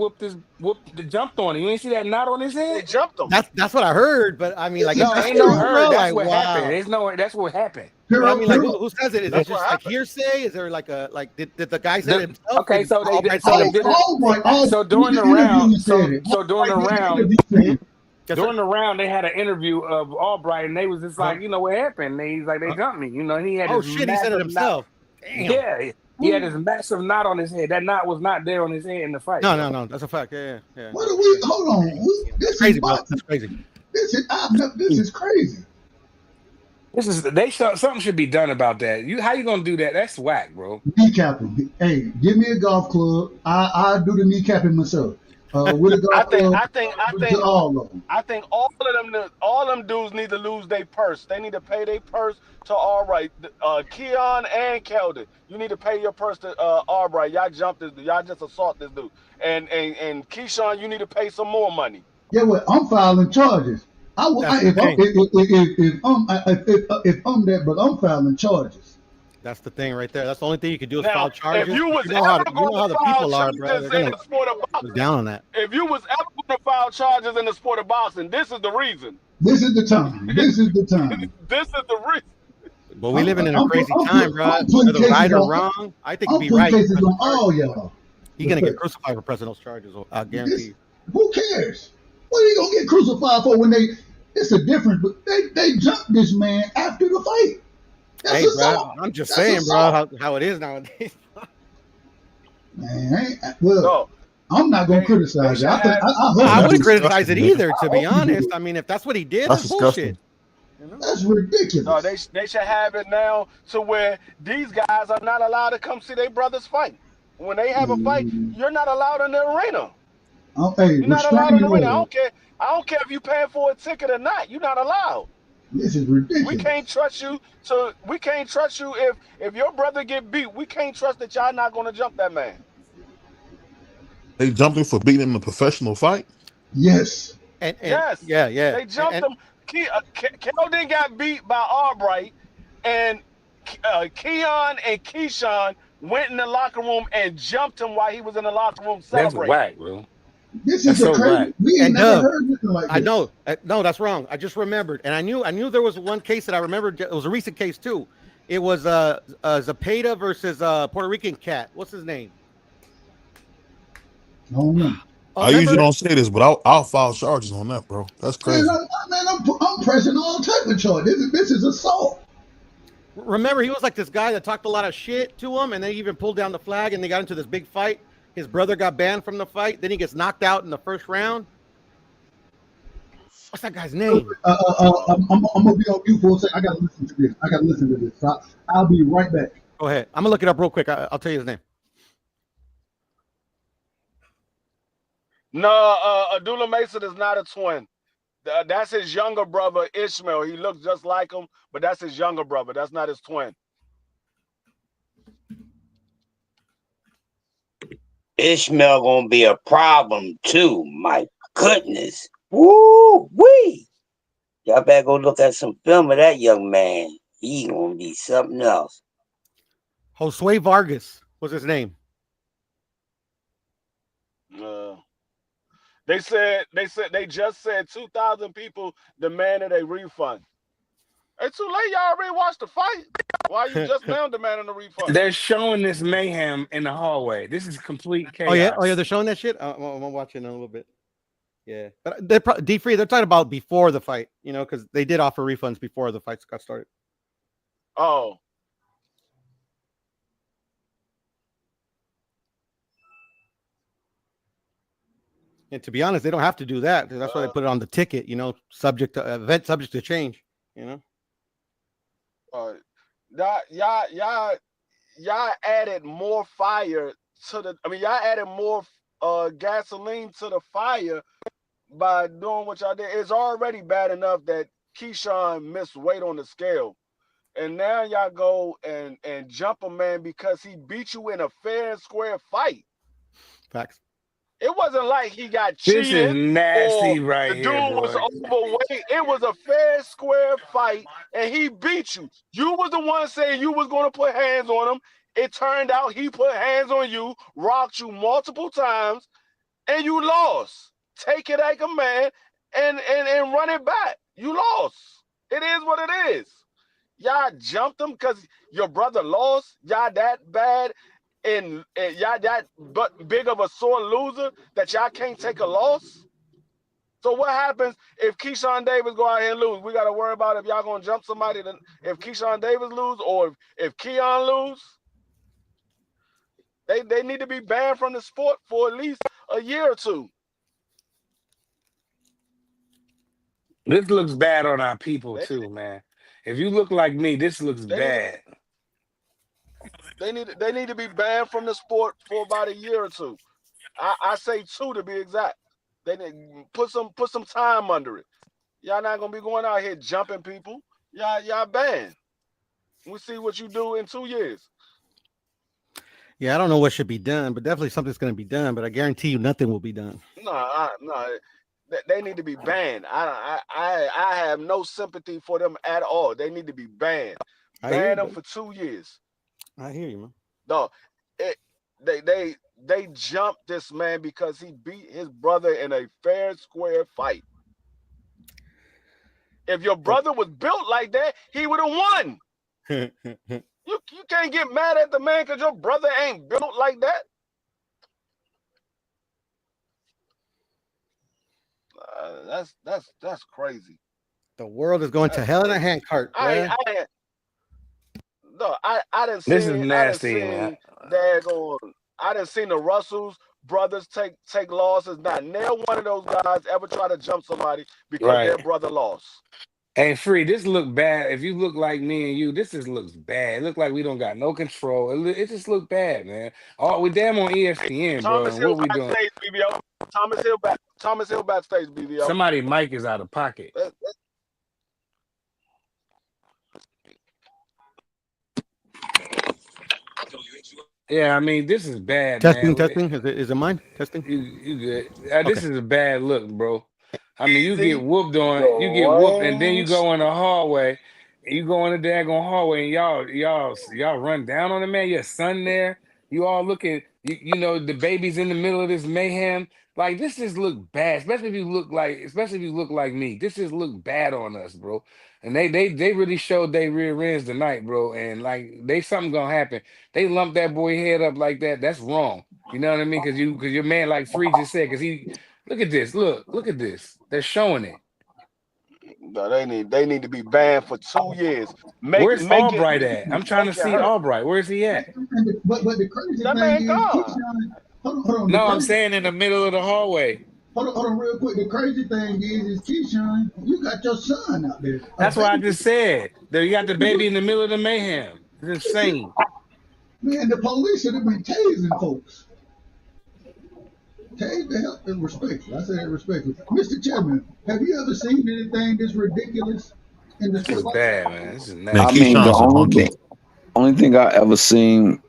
jumped on him. You ain't see that knot on his They head? jumped him. That's what I heard. But I mean, like, this if is No, that's ain't no true, crazy. herd. bro, That's like, what happened. wow. That's what happened. But I Hero, mean, like, hero. who says it? Is it That's what just like happened. hearsay? Is there like a did the guy say it The, himself? okay, Did so Albright so say it they All, did himself? it. all right, all So in the interview he said it. All during right, the in the round, interview said it. Yes, sir. during the round, they had an interview of Albright, and they was just Uh-huh. like, what happened? He's like, they jumped me. And he had Oh this shit, he said it massive knot. himself. Damn. Yeah, he had this massive knot on his head. That knot was not there on his head in the fight, bro. No. That's a fact. Yeah. What are we? Hold on. That's This is crazy, bro. boxing. That's crazy. This is crazy. Something should be done about that. How you gonna do that? That's whack, bro. Kneecapping. Hey, give me a golf club. I do the kneecapping myself. With a I golf think. club, I think. I to think. all of them. I think all them dudes need to lose their purse. They need to pay their purse to Albright. Keon and Keldon, you need to pay your purse to Albright. Y'all jumped this dude. Y'all just assault this dude. And Keyshawn, you need to pay some more money. Yeah, well, I'm filing charges. That's the thing. If I'm that, but I'm filing charges. That's the thing right there. That's the only thing you could do is Now, file charges. if you was You know how ever going to the file people are, bro. charges They're in gonna the sport of go boxing, down on that. if you was ever going to file charges in the sport of boxing, this is the reason. This is the time. This is the time. This is the reason. But we living in a crazy I'm time, bro. I'm putting Whether right cases or on. wrong, I think I'm he'd be putting right. to cases press the on all charges. y'all. He's gonna get crucified for pressing those charges. I guarantee This, you. who cares? What are you gonna get crucified for when they? It's a difference, but they jumped this man after the fight. That's Hey, bro, assault. I'm just That's saying, bro, assault. how it is nowadays. Man, well, No, I'm not gonna they criticize should it. I think have. I hope I you wouldn't do it. criticize it Disgusting, either, I to be hope you do honest. it. I mean, if that's what he did, That's that's bullshit. disgusting. You know? That's No, ridiculous. they should have it now to where these guys are not allowed to come see their brothers fight. When they have a fight, you're not allowed in the arena. Hey, You're not allowed in restraining the arena. I order. don't care. I don't care if you paying for a ticket or not. You're not allowed. This is We ridiculous. can't trust you. So we can't trust you if your brother get beat. We can't trust that y'all not gonna jump that man. They jumped him for beating him in a professional fight. Yes. And Yes, yeah. they jumped him. Keldon got beat by Albright, and Keon and Keyshawn went in the locker room and jumped him while he was in the locker room That's celebrating. whack, bro. This That's is a so crazy. whack. We ain't And never Dub, heard nothing like I this. know. No, that's wrong. I just remembered, and I knew there was one case that I remembered. It was a recent case too. It was Zapata versus Puerto Rican cat. What's his name? Oh no. I usually don't say this, but I'll file charges on that, bro. That's Man, crazy. I'm pressing all type of charges. This is assault. Remember, he was like this guy that talked a lot of shit to him, and then he even pulled down the flag, and they got into this big fight. His brother got banned from the fight. Then he gets knocked out in the first round. What's that guy's name? I'm gonna be on mute for a second. I gotta listen to this. So I'll be right back. Go ahead. I'm gonna look it up real quick. I'll tell you his name. No, Abdullah Mason is not a twin. That's his younger brother Ishmael. He looks just like him, but that's his younger brother. That's not his twin. Ishmael gonna be a problem too. My goodness. Woo wee. Y'all better go look at some film of that young man. He gonna be something else. Josue Vargas was his name. They just said 2,000 people demanded a refund. It's too late. Y'all already watched the fight. Why are you just now demanding a refund? They're showing this mayhem in the hallway. This is complete chaos. Oh yeah, they're showing that shit. I'm watching in a little bit. Yeah, but they're D3. They're talking about before the fight, because they did offer refunds before the fights got started. Oh. And to be honest, they don't have to do that. That's why they put it on the ticket. Subject to change. Y'all added more fire to the. I mean, y'all added more gasoline to the fire by doing what y'all did. It's already bad enough that Keyshawn missed weight on the scale, and now y'all go and jump a man because he beat you in a fair and square fight. Facts. It wasn't like he got This cheated is nasty or right the dude here, was boy. overweight. It was a fair, square fight, and he beat you. You was the one saying you was going to put hands on him. It turned out he put hands on you, rocked you multiple times, and you lost. Take it like a man and run it back. You lost. It is what it is. Y'all jumped him because your brother lost. Y'all that bad. And y'all that big of a sore loser that y'all can't take a loss. So what happens if Keyshawn Davis go out here and lose? We got to worry about if y'all gonna jump somebody. If Keyshawn Davis lose or if Keon lose, they need to be banned from the sport for at least a year or two. This looks bad on our people too, man. If you look like me, this looks bad. They need to be banned from the sport for about a year or two. I say 2 to be exact. They need put some time under it. Y'all not gonna be going out here jumping people. Y'all banned. We see what you do in 2 years. Yeah, I don't know what should be done, but definitely something's going to be done. But I guarantee you, nothing will be done. No. They need to be banned. I have no sympathy for them at all. They need to be banned. Ban them for 2 years. I hear you, man. No, they jumped this man because he beat his brother in a fair, square fight. If your brother was built like that, he would have won. You can't get mad at the man because your brother ain't built like that. That's crazy. The world is going to hell in a handcart. I didn't see. This is nasty, man. I didn't see the Russells brothers take losses. Not nail one of those guys ever try to jump somebody because their brother lost. Hey, Free, this look bad. If you look like me and you, this just looks bad. It look like we don't got no control. It just look bad, man. We damn on ESPN, bro. What we doing? BBO. Thomas Hill backstage, BBO. Somebody mic is out of pocket. Yeah, I mean, this is bad, Testing. man. Is it mine? Testing. You good? This is a bad look, bro. I mean, you get whooped, and then you go in the hallway. You go in the daggone hallway, and y'all run down on the man. Your son there. You all looking. The baby's in the middle of this mayhem. Like, this just look bad, especially if you look like me. This just look bad on us, bro. And they really showed they rear ends tonight, bro. And like, something gonna happen. They lumped that boy head up like that. That's wrong. You know what I mean? Because your man, like Free just said, because he look at this. Look at this. They're showing it. No, they need to be banned for 2 years. Where's Albright at? I'm trying to see Albright. Where's he at? But the crazy that thing man is, gone. Hold on. No, I'm saying in the middle of the hallway. Hold on, real quick. The crazy thing is Keyshawn, you got your son out there. That's what I just said. You got the baby in the middle of the mayhem. It's insane. Man, the police should have been tasing folks. Tase the help is respectful. I say that respectfully. Mr. Chairman, have you ever seen anything this ridiculous in the This is bad, man. This is nasty. I mean, the only thing I ever seen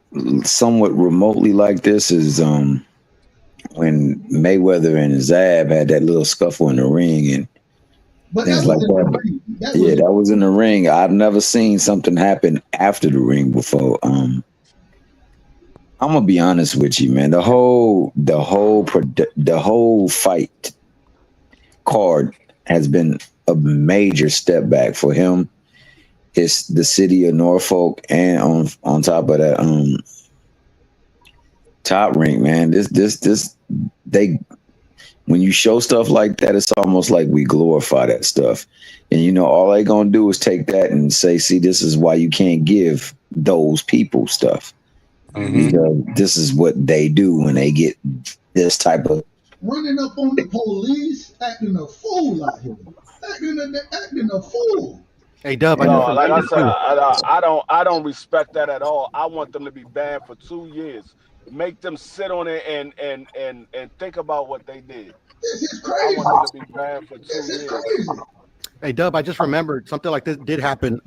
somewhat remotely like this is when Mayweather and Zab had that little scuffle in the ring and things like that. That was in the ring. I've never seen something happen after the ring before. I'm gonna be honest with you, man. The whole fight card has been a major step back for him. It's the city of Norfolk, and on top of that, Top Rank, man. When you show stuff like that, it's almost like we glorify that stuff. And all they gonna do is take that and say, see, this is why you can't give those people stuff. Mm-hmm. Because this is what they do when they get this type of running up on the police, acting a fool out here. Acting a fool. Hey, Dub, I No, just like I remembered said, too. I don't respect that at all. I want them to be banned for 2 years. Make them sit on it and think about what they did. This is I crazy. want them to be banned for This 2 is years. crazy. Hey, Dub, I just remembered something like this did happen.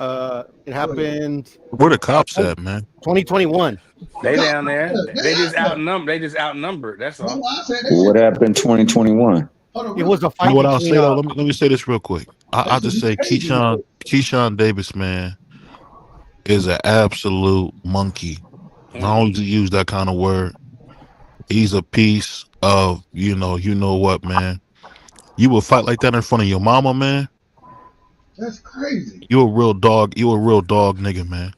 It happened Where the cops at, man? 2021. They down there. They They just out there. outnumbered. They just outnumbered. That's That's all. why I said that What shit. happened 2021? Hold on, It was a You fight know what I'll between say though? Let me say this real quick. I'll that's just say crazy. Keyshawn Davis, man, is an absolute monkey. I don't use that kind of word. He's a piece of you know what, man. You will fight like that in front of your mama, man. That's crazy. You a real dog. You a real dog, nigga, man.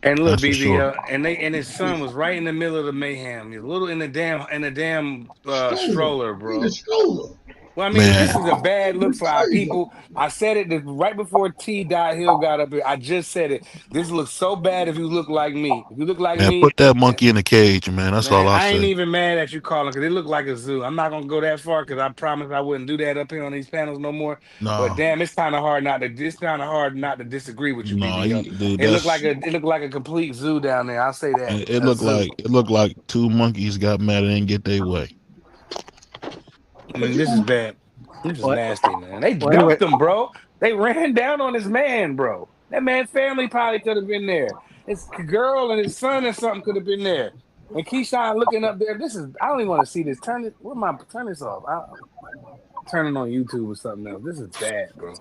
And look, That's for sure. BBL, and his son was right in the middle of the mayhem. He's a little in the damn Stroller. stroller, He's bro. a stroller. Well, I mean, Man, this is a bad look It's for our crazy. people. I said it right before T. Hill got up here. I just said it. This looks so bad if you look like me. If you look like man, me, put that monkey in the cage, man. That's all man, I I ain't say. even mad at you calling because it looked like a zoo. I'm not gonna go that far because I promised I wouldn't do that up here on these panels no more. But No, damn, it's kind of hard not to. It's kind of hard not to disagree with you, no, BBL. dude, It looked like that's a complete zoo down there. I'll say that it. a zoo. It looked like two monkeys got mad and didn't get their way. I But mean, you this is know, bad. This is What? nasty, man. They Well, anyway, jumped him, bro. They ran down on his man, bro. That man's family probably could have been there. His girl and his son or something could have been there. And Keyshawn looking up there. This is. I don't even want to see this. Turn this off. Turn it on YouTube or something else. This is bad, bro.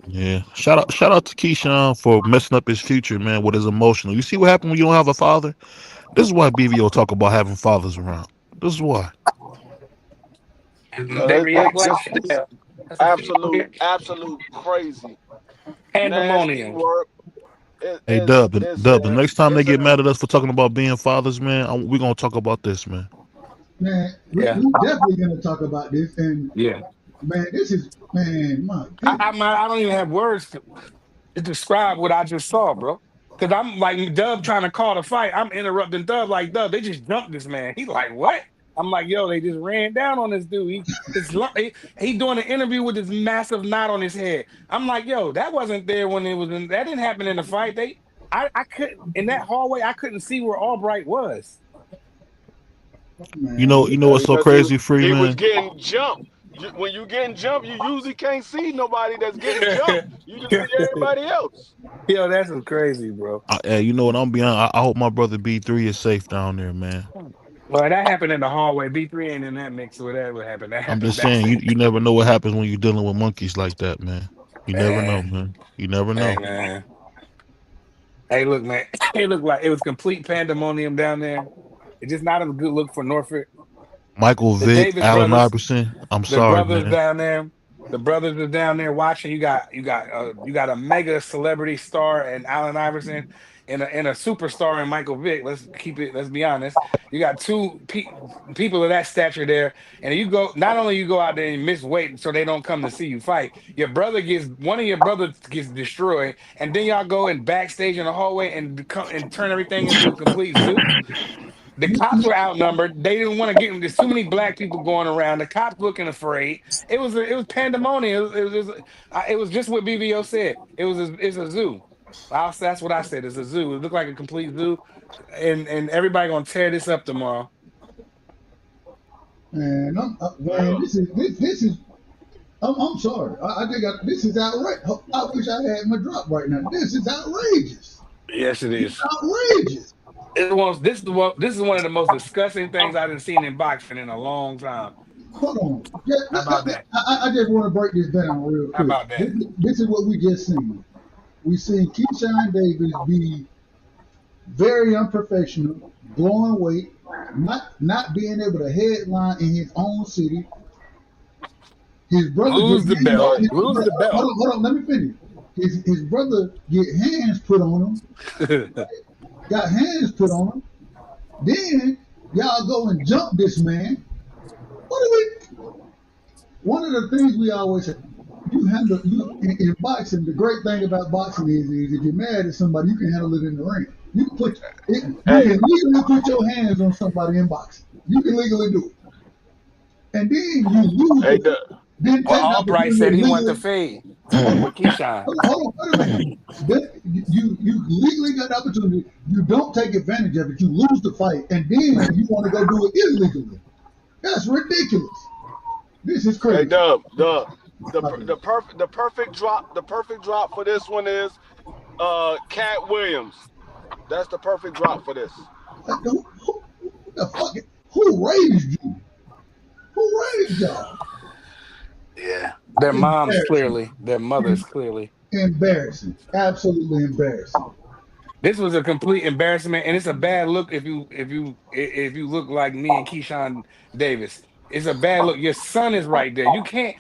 Yeah, shout out to Keyshawn for messing up his future, man, with his emotional. You see what happened when you don't have a father? This is why BVO talk about having fathers around. This is why. They react like shit. This That's a absolute crazy, nasty pandemonium. work. Hey, Dub, the next time they get mad at us for talking about being fathers, man, we're gonna talk about this, man. man, Yeah. we definitely gonna talk about this. And Yeah. man, this is my I don't even have words to describe what I just saw, bro. Because I'm like Dub trying to call the fight. I'm interrupting Dub like Dub. They just jumped this man. He's like, what? I'm like, yo, they just ran down on this dude. He doing an interview with this massive knot on his head. I'm like, yo, that wasn't there when it was. That didn't happen in the fight. I couldn't in that hallway. I couldn't see where Albright was. You know what's so Because crazy, Free he was man? getting jumped. When you getting jumped, you usually can't see nobody that's getting jumped. You just see everybody else. Yo, that's crazy, bro. You know what? I'm being. I hope my brother B3 is safe down there, man. Well, that happened in the hallway. B3 ain't in that mix, so whatever happened. That I'm happened just saying, backstage. you never know what happens when you're dealing with monkeys like that, man. You never know, man. You never know. Hey, man. Hey, look, man. It looked like it was complete pandemonium down there. It's just not a good look for Norfolk. Michael The Vick, Davis Allen brothers, Iverson. I'm the sorry, brothers man. down there. The brothers are down there watching. You got a mega celebrity star and Allen Iverson, and a superstar in Michael Vick. Let's be honest. You got two people of that stature there, and you go. Not only you go out there and miss weight, so they don't come to see you fight. One of your brothers gets destroyed, and then y'all go and backstage in the hallway and turn everything into a complete zoo. The cops were outnumbered. They didn't want to get him. There's too many black people going around. The cops looking afraid. It was pandemonium. It was just what BBO said. It's a zoo. That's what I said. It's a zoo. It looked like a complete zoo, and everybody gonna tear this up tomorrow. man. This is. I'm sorry. I think this is outrageous. I wish I had my drop right now. This is outrageous. Yes, it is. Outrageous. This is one of the most disgusting things I've seen in boxing in a long time. Hold on. How about that? I just want to break this down real How quick. about that? This is what we just seen. We seen Keyshawn Davis be very unprofessional, blowing weight, not being able to headline in his own city. His brother Lose the belt. Lose the belt. Hold on, let me finish. His brother get hands put on him. Got hands put on him. Then y'all go and jump this man. One of the things we always say, in boxing, the great thing about boxing is if you're mad at somebody, you can handle it in the ring. You can legally put your hands on somebody in boxing. You can legally do it. and then you lose Hey, the then Well, take the Albright opportunity said to he wanted to live. fade Hold with Keyshawn. on, wait a minute. Then you legally got the opportunity. You don't take advantage of it. You lose the fight, and then you want to go do it illegally. That's ridiculous. This is Hey, crazy. Dub, the perfect drop for this one is Cat Williams. That's the perfect drop for this. Who the fuck? Who raised you? Who raised y'all? Yeah. Their moms clearly, their mothers clearly. Embarrassing. Absolutely embarrassing. This was a complete embarrassment, and it's a bad look if you look like me and Keyshawn Davis. It's a bad look. Your son is right there. You can't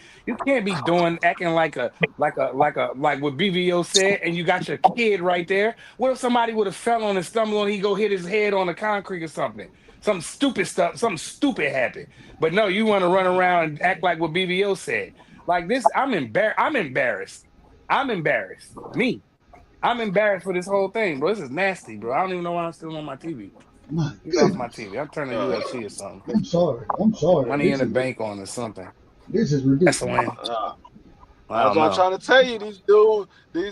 be acting like what BVO said, and you got your kid right there. What if somebody would have fell on and stumbled and he go hit his head on the concrete or something? Something stupid happened. But no, you want to run around and act like what BVO said. Like this, I'm embarrassed. I'm embarrassed. Me. I'm embarrassed for this whole thing, bro. This is nasty, bro. I don't even know why I'm still on my TV. My Get off my goodness. TV. I'm turning UFC or something. I'm sorry. I'm sorry. Money in the bank on or something. This is That's the ridiculous. win. I That's don't what I'm know. trying to tell you. These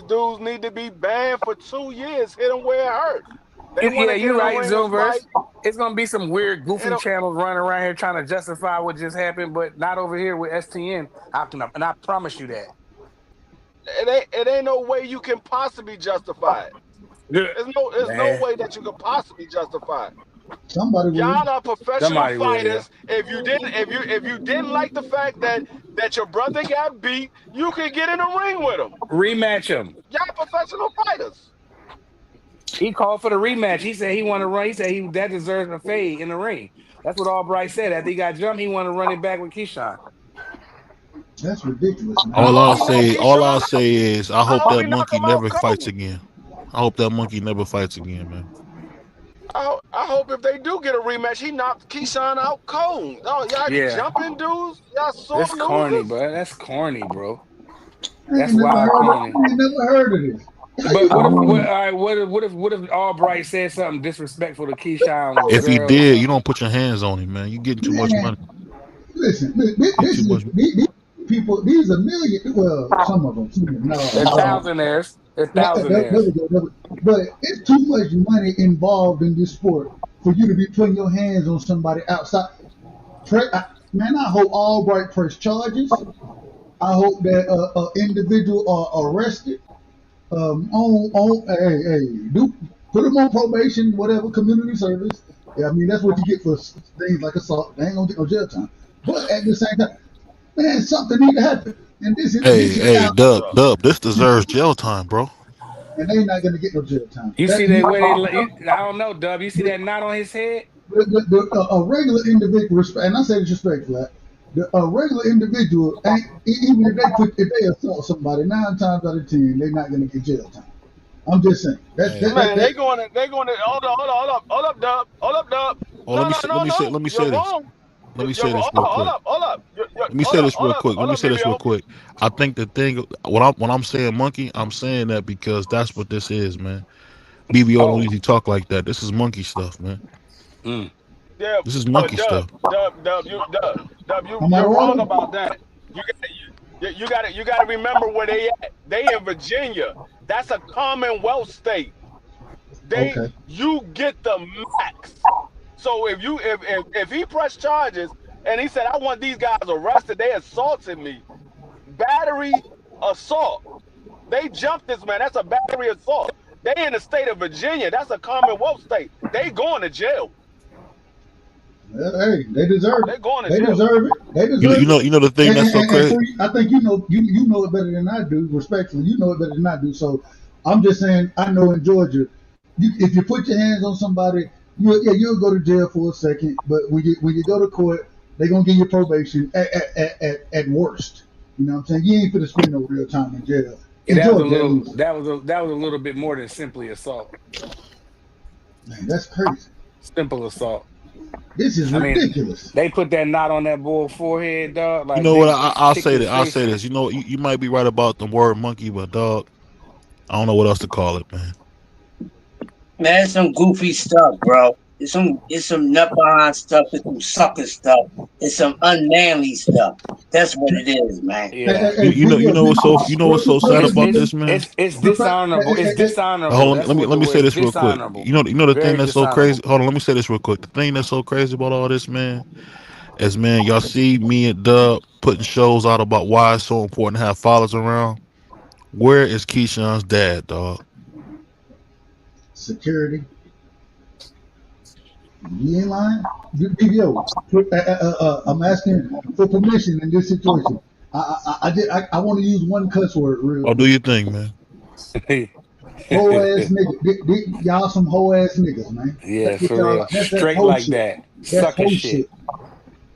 dudes need to be banned for 2 years. Hit them where it hurt. They want Yeah, to get you're in the right, ring and fight. Zooverse. It's gonna be some weird, Hit goofy 'em. channels running around here trying to justify what just happened, but not over here with STN. And I promise you that. It ain't no way you can possibly justify it. There's no Man, way that you could possibly justify it. Somebody will. Y'all are professional somebody will, yeah. fighters. If you didn't like the fact that your brother got beat, you could get in the ring with him. Rematch him. Y'all professional fighters. He called for the rematch. He said he wanted to run. He said that deserves a fade in the ring. That's what Albright said. After he got jumped, he wanted to run it back with Keyshawn. That's ridiculous, man. All I'll say Keyshawn is I hope hope that he knock monkey him out never fights cold. again. I hope that monkey never fights again, man. I hope if they do get a rematch, he knocked Keyshawn out cold. Oh, y'all Yeah, jumping dudes? Y'all sore that's corny, losers? bro. That's corny, bro. I That's ain't never wild heard of, corny. I ain't never heard of this. How But you what if gonna what, all right, what if Albright said something disrespectful to Keyshawn with If he girls or did, you something? don't put your hands on him, man. You getting too much man? money. Listen, Get this too is much. these people. These are million. Well, some of them. No, They're thousandaires. They're thousandaires. but it's too much money involved in this sport for you to be putting your hands on somebody outside. Man, I hope Albright press charges. I hope that individual are arrested. Do put them on probation, whatever, community service. Yeah, I mean that's what you get for things like assault. They ain't gonna get no jail time. But at the same time, man, something need to happen. And this is Hey, now, Dub, this deserves jail time, bro. and they not gonna get no jail time. You That see that way I don't know, Dub. You see that knot on his head? a regular individual, and I say this respectfully, a regular individual ain't even if they assault somebody 9 times out of 10, they're not gonna get jail time. I'm just saying Man, they going to hold up, Dub. Oh, No, let me you're say this. wrong. Let me You're say this wrong. real quick. Hold up. Let me say this real quick. Let me say this real BBO. quick. I think the thing when I'm saying monkey, I'm saying that because that's what this is, man. BBO don't usually talk like that. This is monkey stuff, man. Yeah, This is but monkey stuff. Am I You're wrong wrong? about that. You got to remember where they at. They in Virginia. That's a Commonwealth state. Okay. You get the max. So if he pressed charges and he said I want these guys arrested, they assaulted me, battery, assault. They jumped this man. That's a battery assault. They in the state of Virginia. That's a Commonwealth state. They going to jail. Hey, they deserve They're it. going to They jail. deserve it. They deserve it. You know the thing that's so crazy. Free, I think you know it better than I do. Respectfully, you know it better than I do. So I'm just saying. I know in Georgia, if you put your hands on somebody, you'll go to jail for a second. But when you go to court, they're gonna give you probation at worst. You know what I'm saying? You ain't finna spend no real time in jail. In That was a Georgia, little. at least. That was a little bit more than simply assault. Man, that's crazy. Simple assault. This is ridiculous. They put that knot on that boy's forehead, dog. Like You know what? they I'll kicked say his that. I'll face say in. this. You know, you might be right about the word monkey, but dog, I don't know what else to call it, man. Man, that's some goofy stuff, bro. It's some nut behind stuff. It's some sucker stuff. It's some unmanly stuff. That's what it is, man. Yeah. You know what's so sad about this, man. It's dishonorable. It's dishonorable. Hold on, That's let me what let the me word say is. this real quick. Dishonorable. You know the thing Very that's so crazy. dishonorable. Hold on, let me say this real quick. The thing that's so crazy about all this, man, is man, y'all see me and Dub putting shows out about why it's so important to have fathers around. Where is Keyshawn's dad, dog? Security. You ain't lying. Yo, I'm asking for permission in this situation. I want to use one cuss word real Oh, do quick. your thing, man. Hoe ass nigga. Y'all some hoe ass niggas, man. Yeah, That's what for y'all. real. That's Straight hoe like shit. that. That's Sucker hoe shit. shit.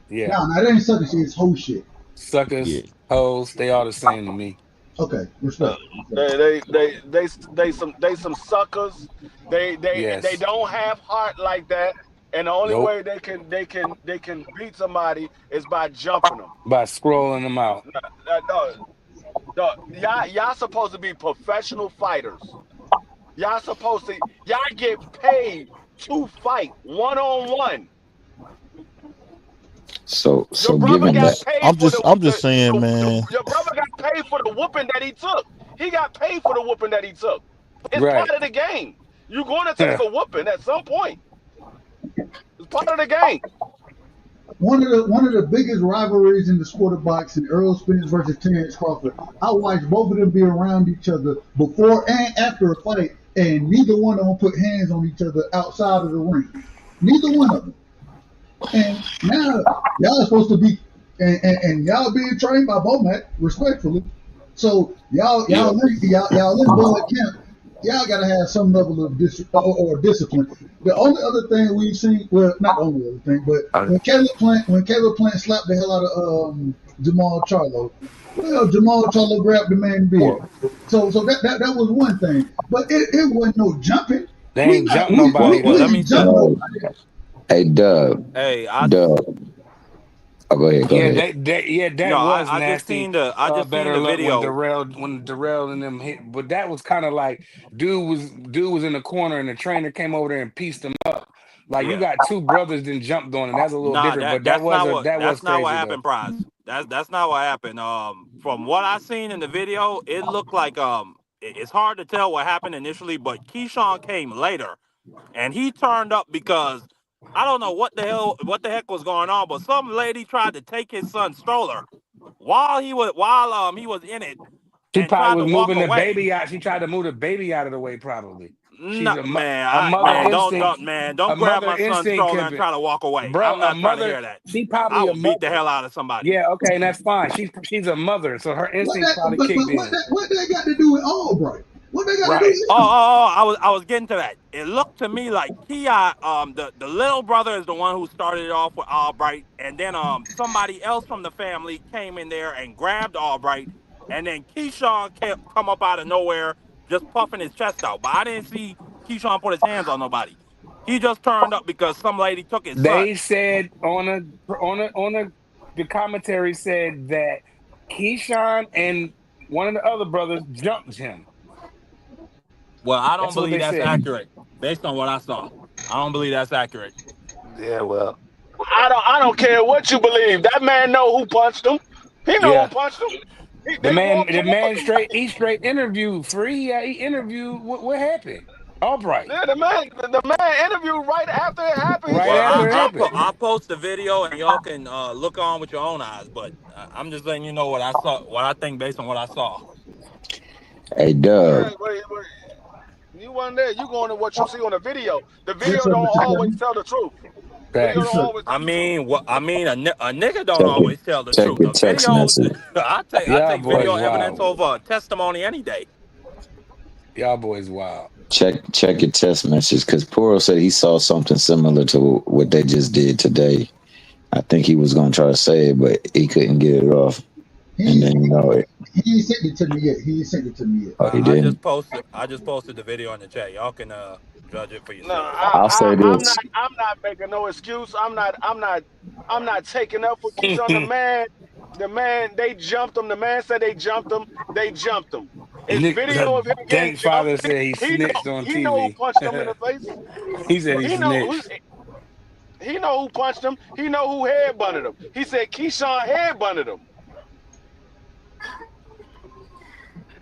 Yeah. No, that ain't sucker shit. It's hoe shit. Suckers, hoes, they all the same to me. Okay, respect. They some suckers. They Yes. don't have heart like that. And the only Nope. way they can beat somebody is by jumping them. By scrolling them out. Y'all supposed to be professional fighters. Y'all get paid to fight one-on-one. So Your brother given got that, paid for I'm just saying, man. your brother got paid for the whooping that he took. He got paid for the whooping that he took. It's part Right. of the game. You're going to take a whooping at some point. It's part of the game. One of the biggest rivalries in the sport of boxing, Earl Spence versus Terrence Crawford. I watched both of them be around each other before and after a fight, and neither one of them put hands on each other outside of the ring. Neither one of them. And now y'all are supposed to be, and y'all being trained by Bomac, respectfully. So y'all in Bud Camp. Y'all gotta have some level of discipline. The only other thing we've seen, well, not the only other thing, but when Caleb Plant slapped the hell out of Jamal Charlo, well, Jamal Charlo grabbed the man's beard. So that was one thing, but it wasn't no jumping. They We ain't not jump nobody we though. ain't jump nobody. hey Dub, Hey, Oh, go ahead. Yeah, Ahead. that no, was I just nasty. seen Better the luck when video. Darrell and them hit, but that was kind of like dude was in the corner and the trainer came over there and pieced him up. Like you Yeah. got two brothers then jumped on, and that's a little Nah, different. But that was that's not what crazy though. happened, Prize. That's not what happened. From what I seen in the video, it looked like it's hard to tell what happened initially, but Keyshawn came later and he turned up because I don't know what the heck was going on, but some lady tried to take his son's stroller while he was in it She and probably tried to was walk moving the away. baby out. She tried to move the baby out of the way. Probably No, she's man, a mother instinct. don't A grab mother my son's instinct stroller could and be, try to walk away. bro. I'm A not trying to mother. hear that. She I probably a will beat the mother. hell out of somebody. Yeah, okay, and that's fine. She's a mother, so her instincts probably But kicked in. what they got to do with Albright? What they got to do Right. with him? I was getting to that. It looked to me like the little brother is the one who started it off with Albright, and then somebody else from the family came in there and grabbed Albright, and then Keyshawn kept come up out of nowhere just puffing his chest out. But I didn't see Keyshawn put his hands on nobody. He just turned up because some lady took his son. They said the commentary said that Keyshawn and one of the other brothers jumped him. Well, I don't That's what believe they that's said. accurate based on what I saw. I don't believe that's accurate. Yeah, well, I don't care what you believe. That man know who punched him. He know who yeah. punched him. The They man, walked the toward man him. straight interviewed free. Yeah, he interviewed what happened. Albright. Yeah, the man interviewed right after it happened. He Right said, after "I it jumped happened. him." I'll post the video and y'all can look on with your own eyes. But I'm just letting you know what I saw, what I think based on what I saw. Hey Yeah, Dub. but you wasn't there. You going to what you see on the video. The Yes, video sir, don't Mr. always Chairman. tell the truth. Video Yes, don't Facts. sir. always tell the truth. A nigga don't Check it. always tell the Check truth. your A text video, message. I Y'all take video boys evidence wild. over testimony any day. Y'all boys wild. Check your text message because Poro said he saw something similar to what they just did today. I think he was gonna try to say it, but he couldn't get it off. And He, then he ain't sent it to me yet. He ain't sent it to me yet. oh, he I didn't. just posted the video in the chat. Y'all can judge it for No, yourselves. I'll say this. I'm not making no excuse. I'm not taking up for Keyshawn. The man, they jumped him. The man said they jumped him. They jumped him. It's Nick, video of him getting Dank jumped. father said he snitched on He know who TV. punched him in the face. He said he He know snitched. He know who punched him. He know who head butted him. He said Keyshawn head butted him.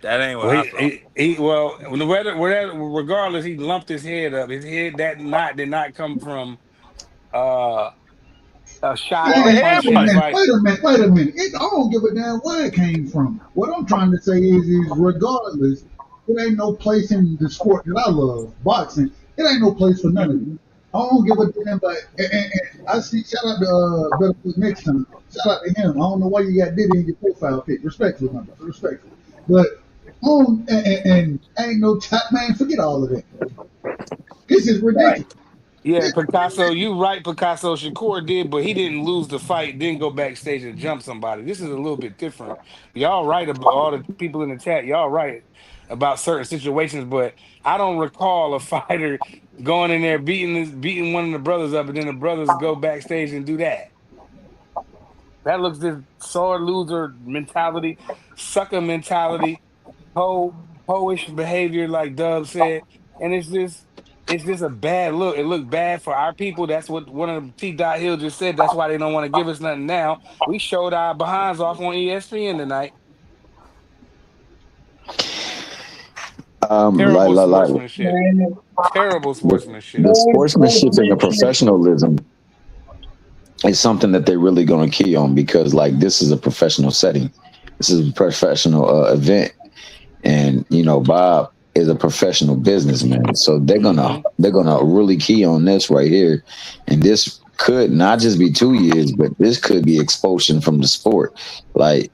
That ain't what Well, I saw. regardless, he lumped his head up. His head did not come from a shot From or the a Wait head punch a in the butt. minute, fight. wait a minute, wait a minute. I don't give a damn where it came from. What I'm trying to say is regardless, it ain't no place in the sport that I love, boxing. It ain't no place for none of it. I don't give a damn. But and I see. Shout out to Better Foot next time. Shout out to him. I don't know why you got Diddy in your profile pic. Respectfully, my brother. Respectfully. But and ain't no top man. Forget all of that. This is Right. ridiculous. Yeah, Picasso, you right. Picasso Shakur did, but he didn't lose the fight. Didn't go backstage and jump somebody. This is a little bit different. Y'all right about all the people in the chat. Y'all right about certain situations, but I don't recall a fighter going in there beating one of the brothers up, and then the brothers go backstage and do that. That looks this sore loser mentality, sucker mentality, ho-ish behavior, like Dub said, and it's just a bad look. It looked bad for our people. That's what one of the T. Dot Hill just said. That's why they don't want to give us nothing now. We showed our behinds off on ESPN tonight. Terrible sportsmanship. Terrible sportsmanship. the sportsmanship and the professionalism is something that they're really going to key on, because like this is a professional setting. This is a professional event, and Bob is a professional businessman, so they're gonna really key on this right here, and this could not just be 2 years, but this could be expulsion from the sport. Like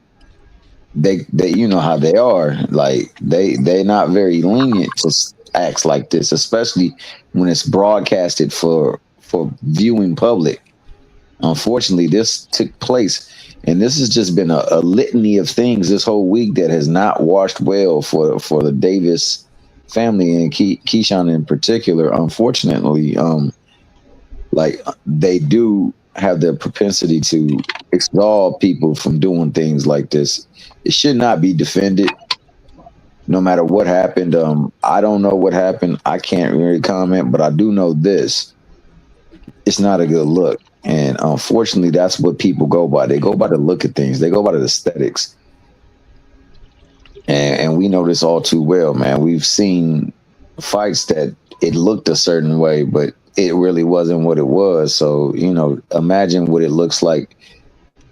they you know how they are, like they're not very lenient to acts like this, especially when it's broadcasted for viewing public. Unfortunately, this took place, and this has just been a litany of things this whole week that has not washed well for the Davis family, and Keyshawn in particular. Unfortunately, like they do have the propensity to exalt people from doing things like this. It should not be defended, no matter what happened. I don't know what happened. I can't really comment, but I do know this: it's not a good look. And unfortunately, that's what people go by. They go by the look of things. They go by the aesthetics. And we know this all too well, man. We've seen fights that it looked a certain way, but it really wasn't what it was. So, imagine what it looks like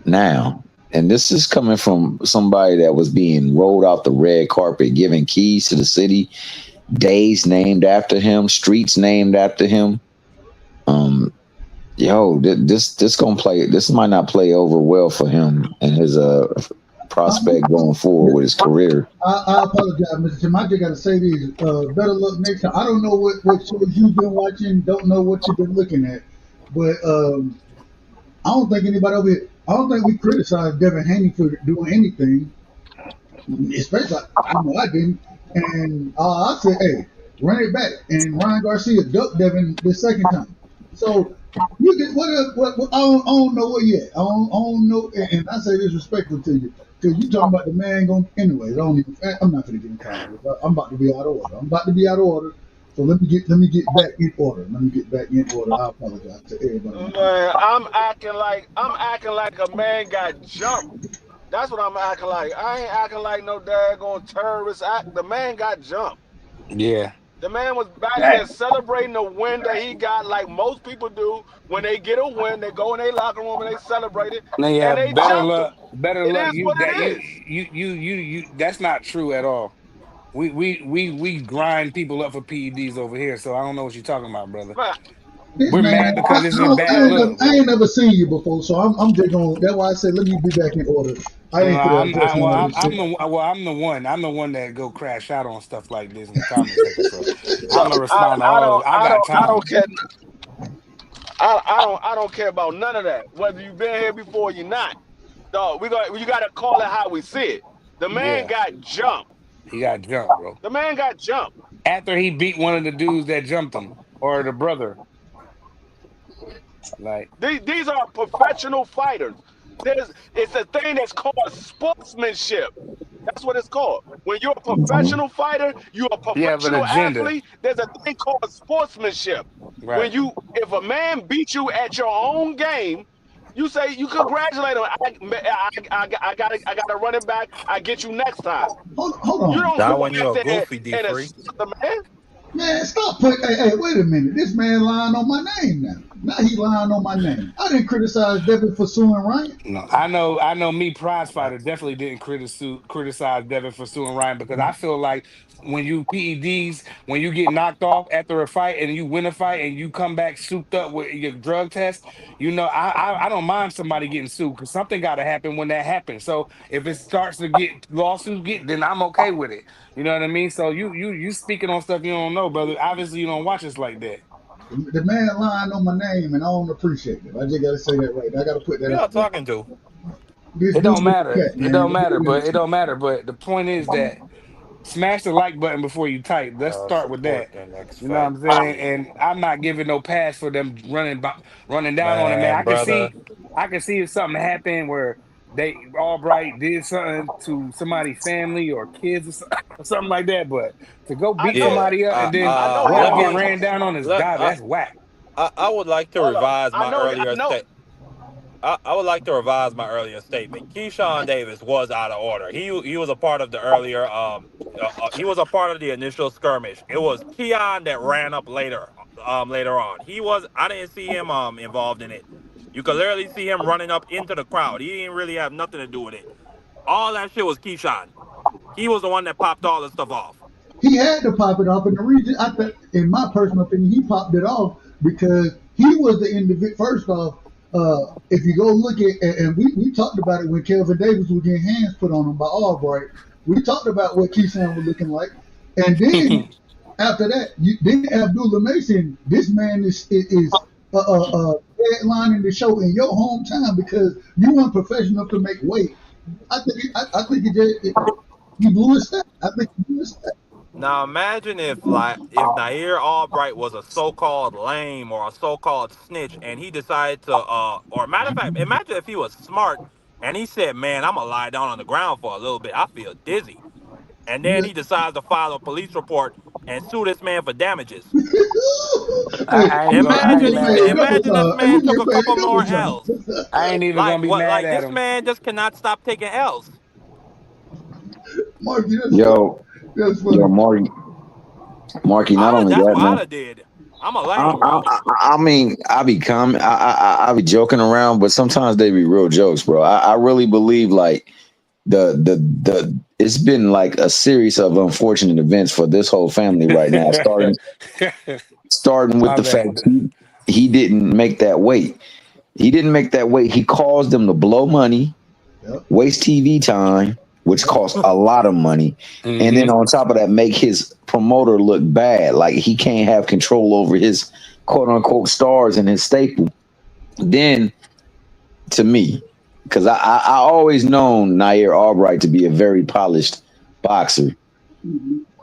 now. And this is coming from somebody that was being rolled out the red carpet, given keys to the city, days named after him, streets named after him. This gonna play. This might not play over well for him and his prospect going forward with his career. I apologize, Mr. Tim. I just got to say this. Better luck next time. I don't know what shows you've been watching. Don't know what you've been looking at, but I don't think anybody over here. I don't think we criticize Devin Haney for doing anything. Especially, I know I didn't. And I said, hey, run it back. And Ryan Garcia ducked Devin the second time. So you get what I don't know what yet. I don't know, and I say this respectful to you, because you talking about the man going. Anyways, I'm not gonna get in contact. I'm about to be out of order. So let me get back in order. I apologize to everybody. Man, I'm acting like a man got jumped. That's what I'm acting like. I ain't acting like no daggone terrorist act. The man got jumped. Yeah. The man was back there celebrating a win that he got, like most people do. When they get a win, they go in their locker room and they celebrate it. Yeah, And they better jumped him. luck. Better It luck. is what it is. You. That's not true at all. We grind people up for PEDs over here, so I don't know what you're talking about, brother. Man, We're mad because it's a bad look. I ain't never seen you before, so I'm just going. That's why I said let me be back in order. I'm the one that go crash out on stuff like this in the comment section. So I'm gonna respond to all of it. I got time. I don't care. I don't care about none of that. Whether you've been here before or you're not. Dog, you gotta call it how we see it. The man got jumped. He got jumped, bro. The man got jumped. After he beat one of the dudes that jumped him, or the brother. Like these are professional fighters. It's a thing that's called sportsmanship. That's what it's called. When you're a Mhm. professional fighter, you're a You have an professional agenda. athlete. There's a thing called sportsmanship. Right. If a man beat you at your own game, you congratulate him. I got a running back. I get you next time. Hold on. You don't Not go when you're a out there goofy, and D3. insult the man. Man, stop putting. Hey, wait a minute. This man lying on my name now. Now he lying on my name. I didn't criticize Devin for suing Ryan. No, I know. Me, prize fighter, definitely didn't criticize Devin for suing Ryan because I feel like when you PEDs, when you get knocked off after a fight and you win a fight and you come back souped up with your drug test, I don't mind somebody getting sued because something got to happen when that happens. So if it starts to get lawsuits, then I'm okay with it. You know what I mean? So you speaking on stuff you don't know, brother. Obviously, you don't watch us like that. The man lying on my name, and I don't appreciate it. I just got to say that right. I got to put that Who y'all out there. talking to? This It dude don't is matter. cat, It man. don't matter. But it don't matter. But the point is that smash the like button before you type. Let's start with Support that. the next You know what fight, I'm saying? please. And I'm not giving no pass for them running down on him, man. Man, brother. I can see if something happened where they Albright did something to somebody's family or kids or something like that. But to go beat Yeah. somebody up and then I know go he out Let and get me. lost. ran down on his Let. guy, that's whack. I would like to Hold up. revise I my know. earlier state. I would like to revise my earlier statement. Keyshawn Davis was out of order. He was a part of the earlier he was a part of the initial skirmish. It was Keon that ran up later on. I didn't see him involved in it. You could literally see him running up into the crowd. He didn't really have nothing to do with it. All that shit was Keyshawn. He was the one that popped all the stuff off. He had to pop it off, and the reason I think, in my personal opinion, he popped it off because he was the individual. First off, if you go look at, and we talked about it when Kelvin Davis was getting hands put on him by Albright. We talked about what Keyshawn was looking like, and then after that, then Abdullah Mason. This man is headlining the show in your hometown because you weren't professional to make weight. I think he blew his step. I think he blew his step. Now imagine if Nair Albright was a so-called lame or a so-called snitch and he decided to or matter of fact, imagine if he was smart and he said, "Man, I'm gonna lie down on the ground for a little bit. I feel dizzy." And then he decides to file a police report and sue this man for damages. Hey, I ain't gonna I ain't Imagine mad at him. this man took a couple double more time. L's. I ain't even gonna be mad Like at this him. man just cannot stop taking L's. Marky, that's funny. Yo, Marky. Not only That's that, what I'd man. have did. I'm a lame, bro. I mean, I be joking around, but sometimes they be real jokes, bro. I really believe like the it's been like a series of unfortunate events for this whole family right now. Starting with My the bad. fact he didn't make that weight. He didn't make that weight. He caused them to blow money, waste TV time, which costs a lot of money, and then on top of that, make his promoter look bad. Like he can't have control over his quote unquote stars and his staple. Then, to me, because I always known Nair Albright to be a very polished boxer.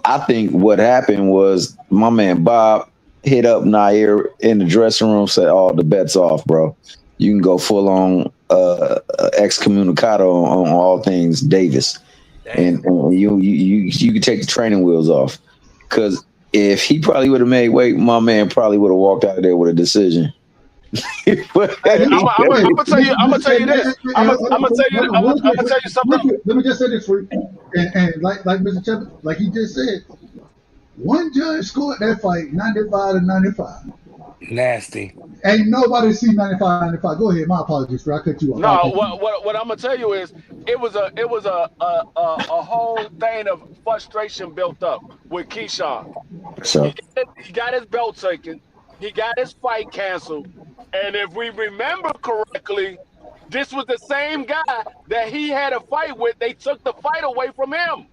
I think what happened was my man Bob hit up Nair in the dressing room, said, "Oh, the bet's off, bro. You can go full on excommunicado on all things Davis, and you can take the training wheels off." Because if he probably would have made weight, my man probably would have walked out of there with a decision. I'm gonna tell you this. I'm gonna tell you something. Let me just say this for you. And like Mr. Chapman, like he just said, one judge scored that fight 95-95. Nasty. Ain't nobody seen 95-95. Go ahead. My apologies for I cut you off. No, what I'm gonna tell you is it was a whole thing of frustration built up with Keyshawn. So He got his belt taken. He got his fight canceled. And if we remember correctly, this was the same guy that he had a fight with. They took the fight away from him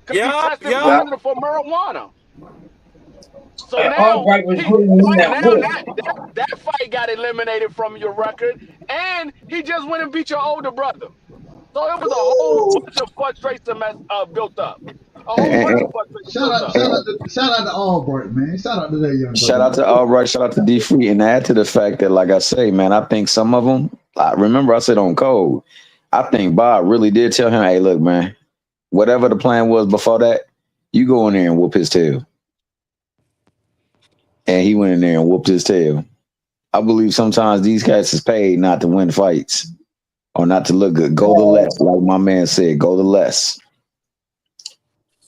because he tested positive for marijuana. So now, that fight got eliminated from your record, and he just went and beat your older brother. So it was a whole bunch of frustration built up. Shout out to Albright, man. Shout out to that young brother. Shout out to Albright, shout out to D Free, and add to the fact that, like I say, man, I think some of them. I remember I said on code. I think Bob really did tell him, "Hey, look, man, whatever the plan was before that, you go in there and whoop his tail." And he went in there and whooped his tail. I believe sometimes these cats is paid not to win fights or not to look good. Go the less, like my man said. Go the less.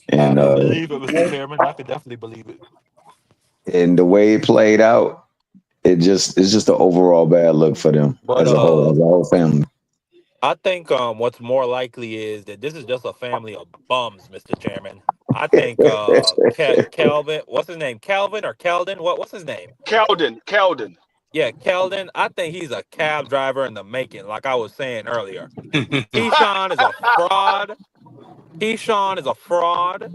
And I can believe it, Mr. Chairman. I could definitely believe it. and the way it played out, it's just an overall bad look for them But as a whole family. I think what's more likely is that this is just a family of bums, Mr. Chairman. I think Calvin, what's his name? Calvin or Keldon? What's his name? Keldon. Yeah, Keldon. I think he's a cab driver in the making, like I was saying earlier. Keyshawn is a fraud. Keyshawn is a fraud.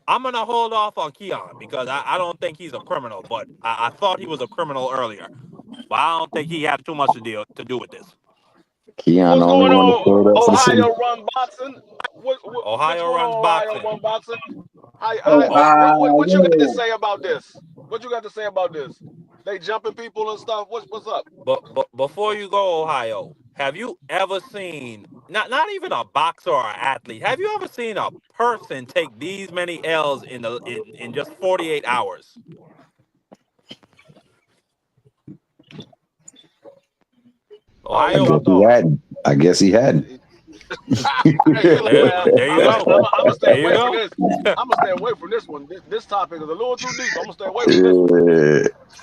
I'm gonna hold off on Keon because I don't think he's a criminal, but I thought he was a criminal earlier. But I don't think he had too much to do with this. Keon What's only going one to on? pull up for the city. Ohio run boxing. Ohio runs boxing. Ohio run boxing. What you got to say about this? What you got to say about this? They jumping people and stuff. What's up? But before you go, Ohio, have you ever seen not even a boxer or an athlete? Have you ever seen a person take these many L's in just 48 hours? Ohio. I guess he hadn't. There you go. I'm gonna stay away from this. I'm gonna stay away from this one. This topic is a little too deep. I'm gonna stay away from this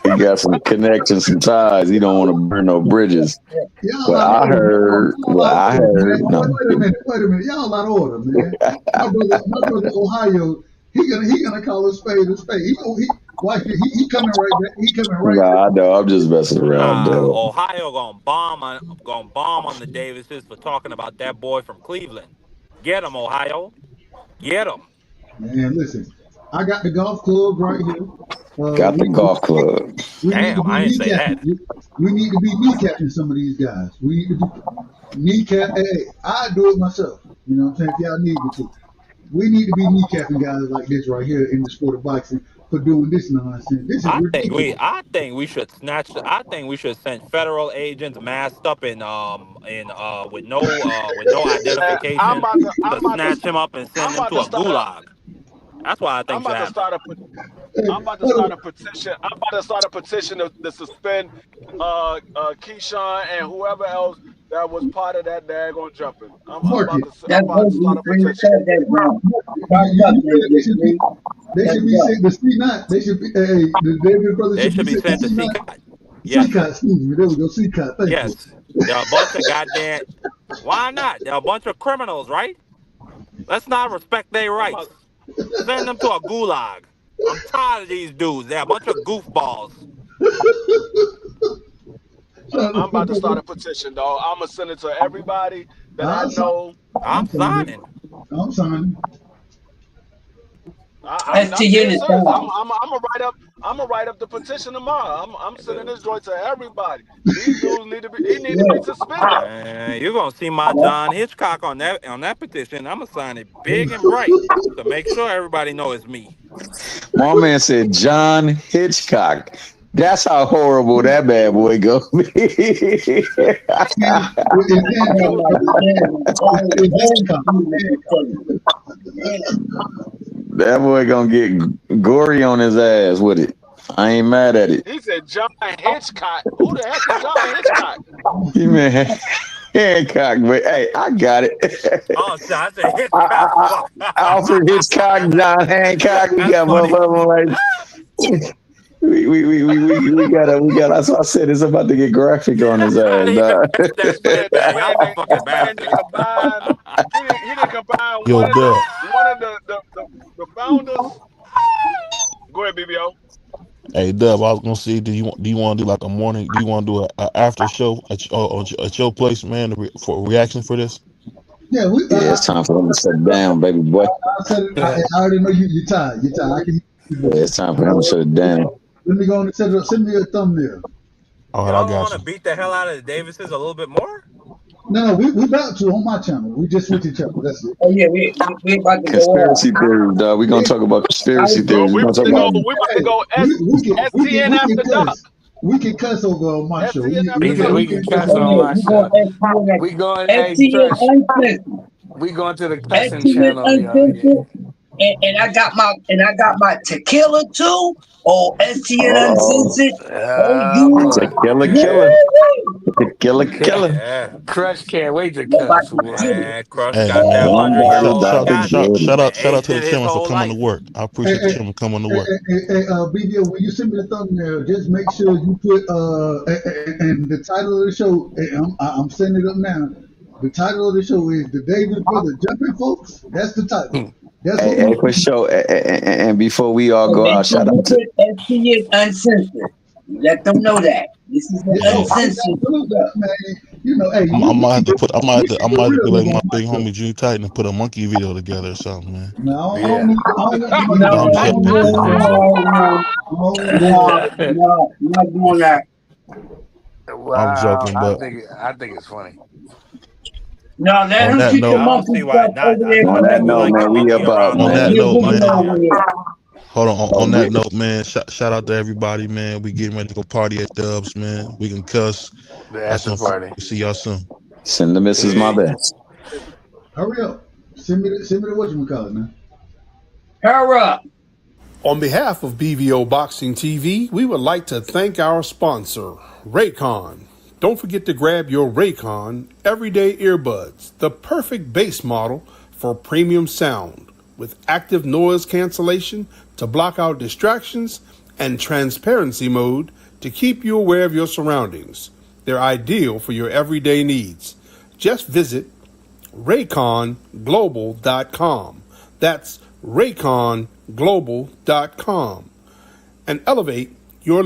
one. He got some connections, some ties. He don't want to burn no bridges. But I heard. Wait a minute. Y'all out of order, man. My brother Ohio, he gonna call a spade a spade. He coming right back. He coming right back. Nah, I know. I'm just messing around, though. Ohio gonna bomb on the Davises for talking about that boy from Cleveland. Get him, Ohio. Get him. Man, listen. I got the golf club right here. Got the golf club. Damn, I ain't say that. We need to be kneecapping some of these guys. We need to be kneecap. Hey, I do it myself. You know what I'm saying? If y'all need me to. We need to be kneecapping guys like this right here in the sport of boxing for doing this nonsense. This is ridiculous. I think we should send federal agents masked up with no identification to snatch him up and send him to a gulag. That's why I think I'm about to start a petition. I'm about to start a petition to suspend Keyshawn and whoever else that was part of that daggone jumping. I'm about to start a petition. They should be sent to C9. They should be the David brothers. They should be sent to CCOT. Yes. CCOT, excuse me. There we go. CCOT. Thank you. They're a bunch of goddamn. Why not? They're a bunch of criminals, right? Let's not respect their rights. Send them to a gulag. I'm tired of these dudes. They're a bunch of goofballs. I'm about to start a petition, dog. I'm gonna send it to everybody that I know. I'm signing. I'm signing. I'm gonna write up the petition tomorrow. I'm sending this joint to everybody. These dudes need to be suspended. You're gonna see my John Hitchcock on that petition. I'm gonna sign it big and bright to make sure everybody knows it's me. My man said John Hitchcock. That's how horrible that bad boy go. That boy gonna get gory on his ass with it. I ain't mad at it. He said John Hitchcock. Who the heck is John Hitchcock? He meant Hancock, but hey, I got it. Oh, so I said Hitchcock. Alfred Hitchcock, John Hancock. We got motherfucker right. We got. That's what I said. It's about to get graphic on his ass. He didn't combine Yo, one of the founders. Go ahead, BBO. Hey Dub, I was gonna see. Do you want to do like a morning? Do you want to do a after show at your place, man, for a reaction for this? Yeah, it's time for him to sit down, baby boy. I already know you're tired. You're tired. It's time for him to sit down. Let me go on and send me a thumbnail. All right, Y'all I got want to beat the hell out of the Davises a little bit more? No, we about to on my channel. We just switch each other. That's it. Oh yeah, we about to conspiracy theories, dog. We're gonna talk about conspiracy theories. We about to go STN after dark. We can cuss over on my show. FTN not We finna can, go we to can the cuss Oh, on yeah, my we going show. FTN, We going, hey, FTN Trish, uncensored. we going to the cussing FTN channel, yo. uncensored. And I got my tequila too. Oh, STN Oh, uncensored. Oh, Oh, you. boy. killer. Yeah. Crush can't wait to You about cuss, to get boy. it. Man, Crush Hey got man, that Oh, I'm 100-year about, old. about to Got get it. shout out man, to he's the been his gentleman for whole coming to life. work. I Hey, appreciate the hey, gentleman coming to hey, work. BBO, when you send me the thumbnail, just make sure you put and the title of the show. I'm sending it up now. The title of the show is "The Davis Brother Jumping Folks." That's the title. That's what Hey, we. for sure. And before we all and go make out, sure shout you out to put STN uncensored. Let them know that this is an Yeah, oh, uncensored absolutely, show. man. You know, hey, I you might have keep to it, put you keep I it might have to be real like over my on my big show. homie G Titan and put a monkey video together or something, man. No, Yeah. I don't want the No, monkey I'm No, video. joking. no, I don't want that. no, no, not doing that. I'm Wow, joking, but I think it's funny. No, let on him that keep the Yeah, note, I don't monkey see why stuff not. over I, there on I for that do note, like the man. We monkey about, around on the that man. your note, video man. over there. Hold Oh, on yeah. that note, man. Shout out to everybody, man. We getting ready to go party at Dubs, man. We can cuss, The have after some fun. party. See y'all soon. Send the missus my Peace. best. Hurry up. Send me the whatchamacallit, man. Hurry up. On behalf of BVO Boxing TV, we would like to thank our sponsor, Raycon. Don't forget to grab your Raycon everyday earbuds, the perfect bass model for premium sound, with active noise cancellation to block out distractions and transparency mode to keep you aware of your surroundings. They're ideal for your everyday needs. Just visit rayconglobal.com. That's rayconglobal.com and elevate your